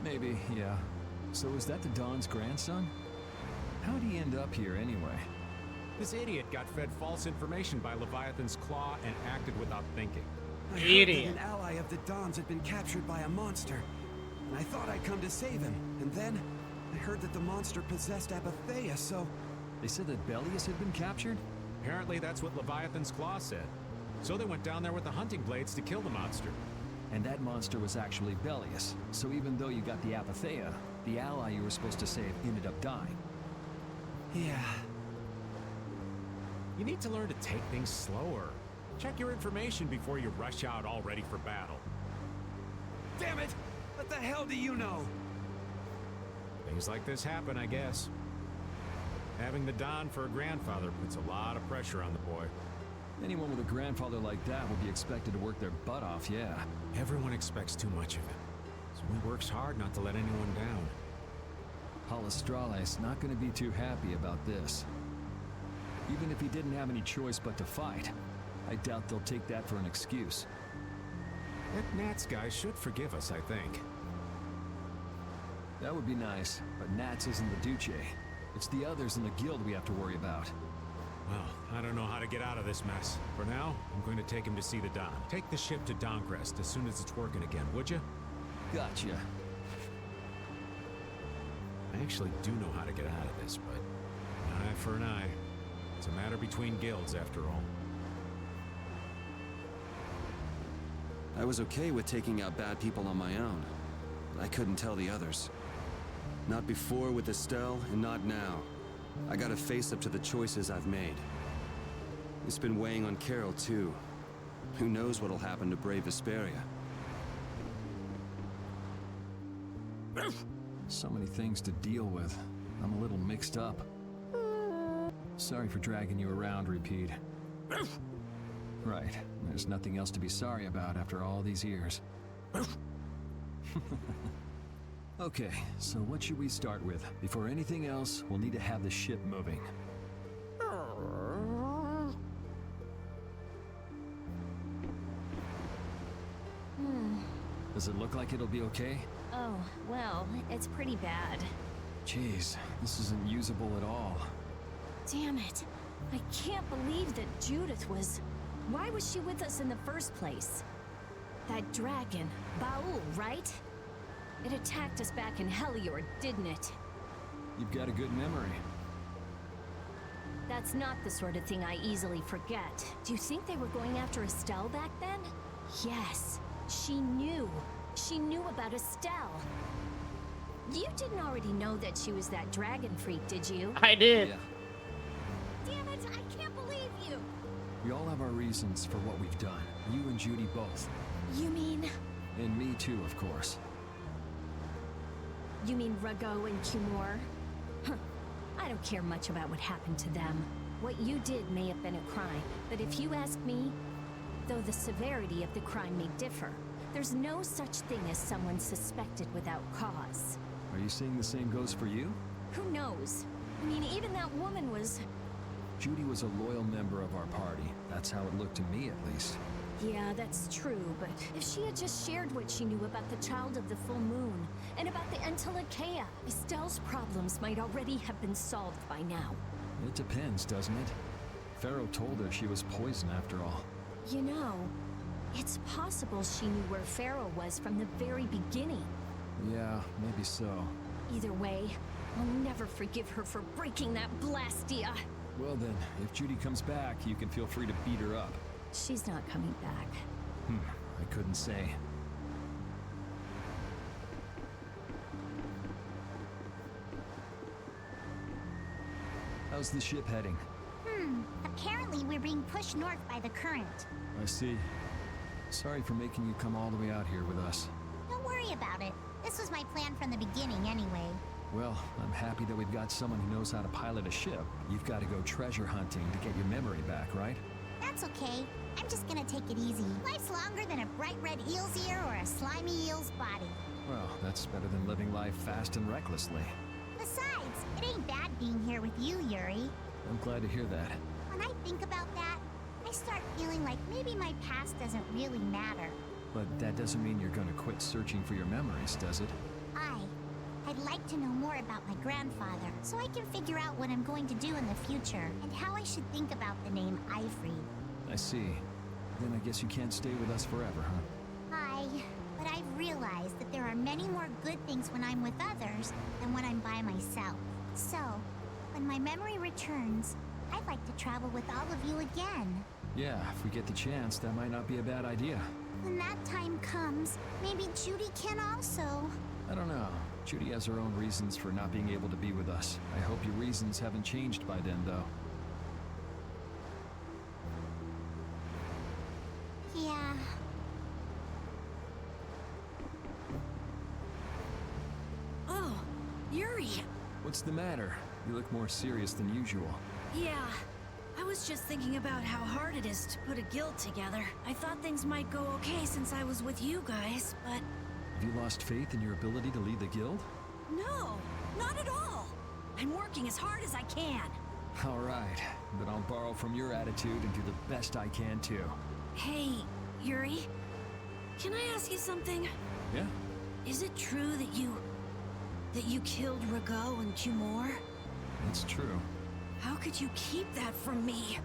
Maybe, yeah. So is that the Don's grandson? How'd he end up here anyway? This idiot got fed false information by Leviathan's Claw and acted without thinking. I heard that an ally of the Don's had been captured by a monster, and I thought I'd come to save him. And then I heard that the monster possessed Apatheia, so... They said that Bellius had been captured? Apparently that's what Leviathan's Claw said. So they went down there with the hunting blades to kill the monster. And that monster was actually Bellius. So even though you got the Apatheia, the ally you were supposed to save ended up dying. Yeah. You need to learn to take things slower. Check your information before you rush out all ready for battle. Damn it! What the hell do you know? Things like this happen, I guess. Having the Don for a grandfather puts a lot of pressure on the boy. Anyone with a grandfather like that would be expected to work their butt off, yeah. Everyone expects too much of him, so he works hard not to let anyone down. Palestrale's not going to be too happy about this. Even if he didn't have any choice but to fight, I doubt they'll take that for an excuse. That Nats guy should forgive us, I think. That would be nice, but Nats isn't the Duce. It's the others in the guild we have to worry about. Well, I don't know how to get out of this mess. For now, I'm going to take him to see the Don. Take the ship to Dawncrest as soon as it's working again, would you? Gotcha. I actually do know how to get out of this, but an eye for an eye. It's a matter between guilds, after all. I was okay with taking out bad people on my own, but I couldn't tell the others. Not before with Estelle, and not now. I gotta face up to the choices I've made. It's been weighing on Carol, too. Who knows what'll happen to brave Vesperia? So many things to deal with. I'm a little mixed up. Sorry for dragging you around, Repeat. Right. There's nothing else to be sorry about after all these years. Okay, so what should we start with? Before anything else, we'll need to have the ship moving. Does it look like it'll be okay? Oh, well, it's pretty bad. Jeez, this isn't usable at all. Damn it. I can't believe that Judith was... Why was she with us in the first place? That dragon, Baul, right? It attacked us back in Heliord, didn't it? You've got a good memory. That's not the sort of thing I easily forget. Do you think they were going after Estelle back then? Yes, she knew. She knew about Estelle. You didn't already know that she was that dragon freak, did you? I did. Yeah. Damn it, I can't believe you! We all have our reasons for what we've done. You and Judy both. You mean... And me too, of course. You mean Rago and Cumor? Huh. I don't care much about what happened to them. What you did may have been a crime, but if you ask me, though the severity of the crime may differ, there's no such thing as someone suspected without cause. Are you saying the same goes for you? Who knows? I mean, even that woman was... Judy was a loyal member of our party. That's how it looked to me, at least. Yeah, that's true, but if she had just shared what she knew about the Child of the Full Moon, and about the Entelekea, Estelle's problems might already have been solved by now. It depends, doesn't it? Pharaoh told her she was poison after all. You know, it's possible she knew where Pharaoh was from the very beginning. Yeah, maybe so. Either way, I'll never forgive her for breaking that Blastia. Well then, if Judy comes back, you can feel free to beat her up. She's not coming back. I couldn't say. How's the ship heading? Apparently we're being pushed north by the current. I see. Sorry for making you come all the way out here with us. Don't worry about it. This was my plan from the beginning anyway. Well, I'm happy that we've got someone who knows how to pilot a ship. You've got to go treasure hunting to get your memory back, right? That's okay. I'm just gonna take it easy. Life's longer than a bright red eel's ear or a slimy eel's body. Well, that's better than living life fast and recklessly. Besides, it ain't bad being here with you, Yuri. I'm glad to hear that. When I think about that, I start feeling like maybe my past doesn't really matter. But that doesn't mean you're gonna quit searching for your memories, does it? I'd like to know more about my grandfather, so I can figure out what I'm going to do in the future, and how I should think about the name Ifrid. I see. Then I guess you can't stay with us forever, huh? But I've realized that there are many more good things when I'm with others than when I'm by myself. So, when my memory returns, I'd like to travel with all of you again. Yeah, if we get the chance, that might not be a bad idea. When that time comes, maybe Judy can also. I don't know. Judy has her own reasons for not being able to be with us. I hope your reasons haven't changed by then, though. Yeah. Oh, Yuri! What's the matter? You look more serious than usual. Yeah, I was just thinking about how hard it is to put a guild together. I thought things might go okay since I was with you guys, but... Have you lost faith in your ability to lead the guild? No, not at all! I'm working as hard as I can. All right, then I'll borrow from your attitude and do the best I can too. Hey, Yuri, can I ask you something? Yeah? Is it true that you killed Rago and Cumor? It's true. How could you keep that from me?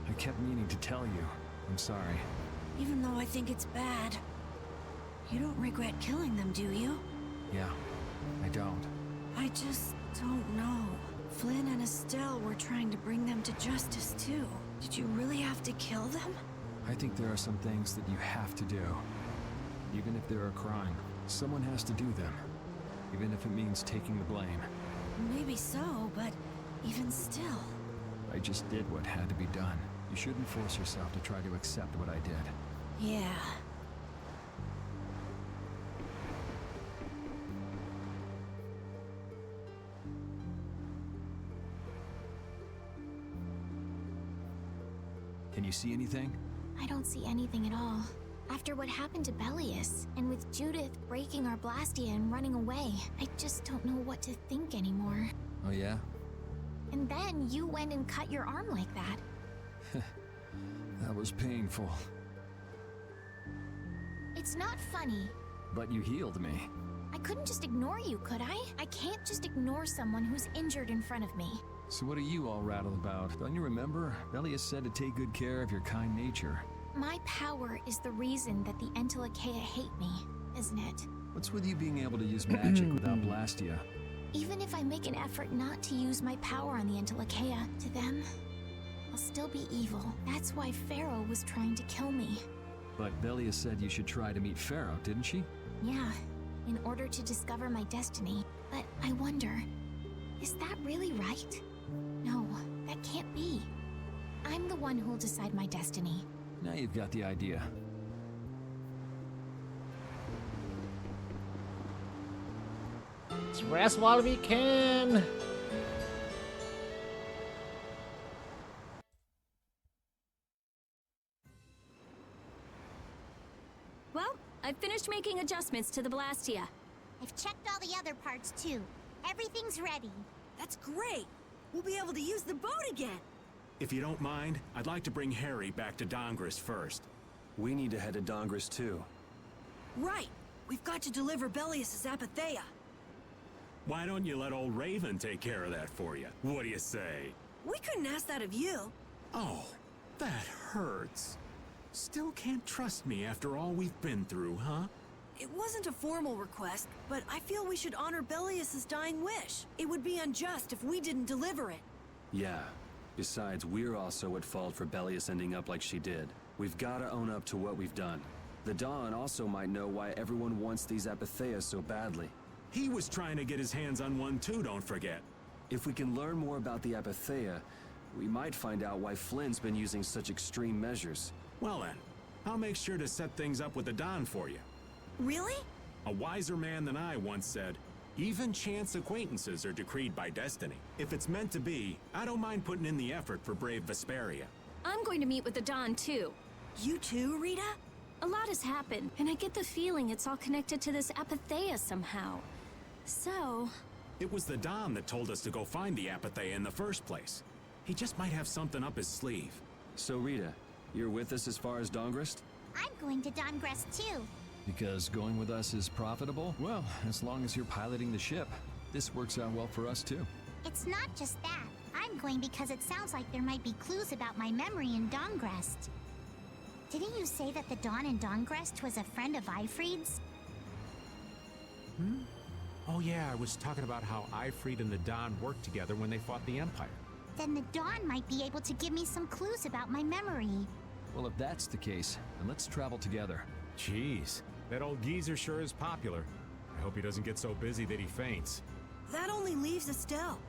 I kept meaning to tell you. I'm sorry. Even though I think it's bad. You don't regret killing them, do you? Yeah, I don't. I just don't know. Flynn and Estelle were trying to bring them to justice too. Did you really have to kill them? I think there are some things that you have to do. Even if they're a crime, someone has to do them. Even if it means taking the blame. Maybe so, but even still... I just did what had to be done. You shouldn't force yourself to try to accept what I did. Yeah. Can you see anything? I don't see anything at all. After what happened to Bellius, and with Judith breaking our Blastia and running away, I just don't know what to think anymore. Oh yeah? And then you went and cut your arm like that. That was painful. It's not funny. But you healed me. I couldn't just ignore you, could I? I can't just ignore someone who's injured in front of me. So what are you all rattled about? Don't you remember? Belius said to take good care of your kind nature. My power is the reason that the Entelekea hate me, isn't it? What's with you being able to use magic without Blastia? Even if I make an effort not to use my power on the Entelekea, to them, I'll still be evil. That's why Pharaoh was trying to kill me. But Belius said you should try to meet Pharaoh, didn't she? Yeah, in order to discover my destiny. But I wonder, is that really right? No, that can't be. I'm the one who'll decide my destiny. Now you've got the idea. Let's rest while we can. Well, I've finished making adjustments to the Blastia. I've checked all the other parts too. Everything's ready. That's great. We'll be able to use the boat again. If you don't mind, I'd like to bring Harry back to Dongris first. We need to head to Dongris too. Right. We've got to deliver Belius' Apatheia. Why don't you let old Raven take care of that for you? What do you say? We couldn't ask that of you. Oh, that hurts. Still can't trust me after all we've been through, huh? It wasn't a formal request, but I feel we should honor Belius' dying wish. It would be unjust if we didn't deliver it. Yeah. Besides, we're also at fault for Belius ending up like she did. We've gotta own up to what we've done. The Dawn also might know why everyone wants these Apatheias so badly. He was trying to get his hands on one too, don't forget. If we can learn more about the Apatheia, we might find out why Flynn's been using such extreme measures. Well then, I'll make sure to set things up with the Dawn for you. Really? A wiser man than I once said, even chance acquaintances are decreed by destiny. If it's meant to be, I don't mind putting in the effort for brave Vesperia. I'm going to meet with the Dawn too. You too, Rita? A lot has happened, and I get the feeling it's all connected to this Apatheia somehow. So... It was the Dawn that told us to go find the Apatheia in the first place. He just might have something up his sleeve. So Rita, you're with us as far as Dongris? I'm going to Dongris too. Because going with us is profitable? Well, as long as you're piloting the ship. This works out well for us too. It's not just that. I'm going because it sounds like there might be clues about my memory in Dongrest. Didn't you say that the Dawn in Dongrest was a friend of Ifried's? Oh yeah, I was talking about how Ifried and the Dawn worked together when they fought the Empire. Then the Dawn might be able to give me some clues about my memory. Well, if that's the case, then let's travel together. Jeez, that old geezer sure is popular. I hope he doesn't get so busy that he faints. That only leaves Estelle.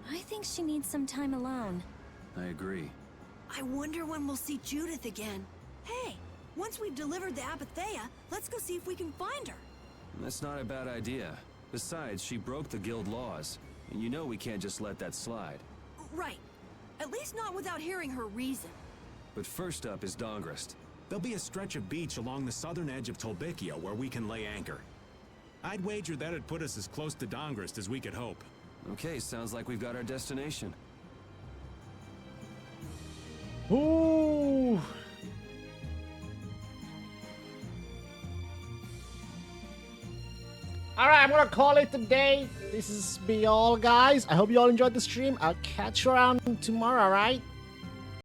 I think she needs some time alone. I agree. I wonder when we'll see Judith again. Hey, once we've delivered the Apatheia, let's go see if we can find her. That's not a bad idea. Besides, she broke the guild laws, and you know we can't just let that slide. Right. At least not without hearing her reason. But first up is Dongris. There'll be a stretch of beach along the southern edge of Tolbikia where we can lay anchor. I'd wager that'd put us as close to Dongris as we could hope. Okay, sounds like we've got our destination. Ooh. Alright, I'm gonna call it a day. This is be all, guys. I hope you all enjoyed the stream. I'll catch you around tomorrow, alright?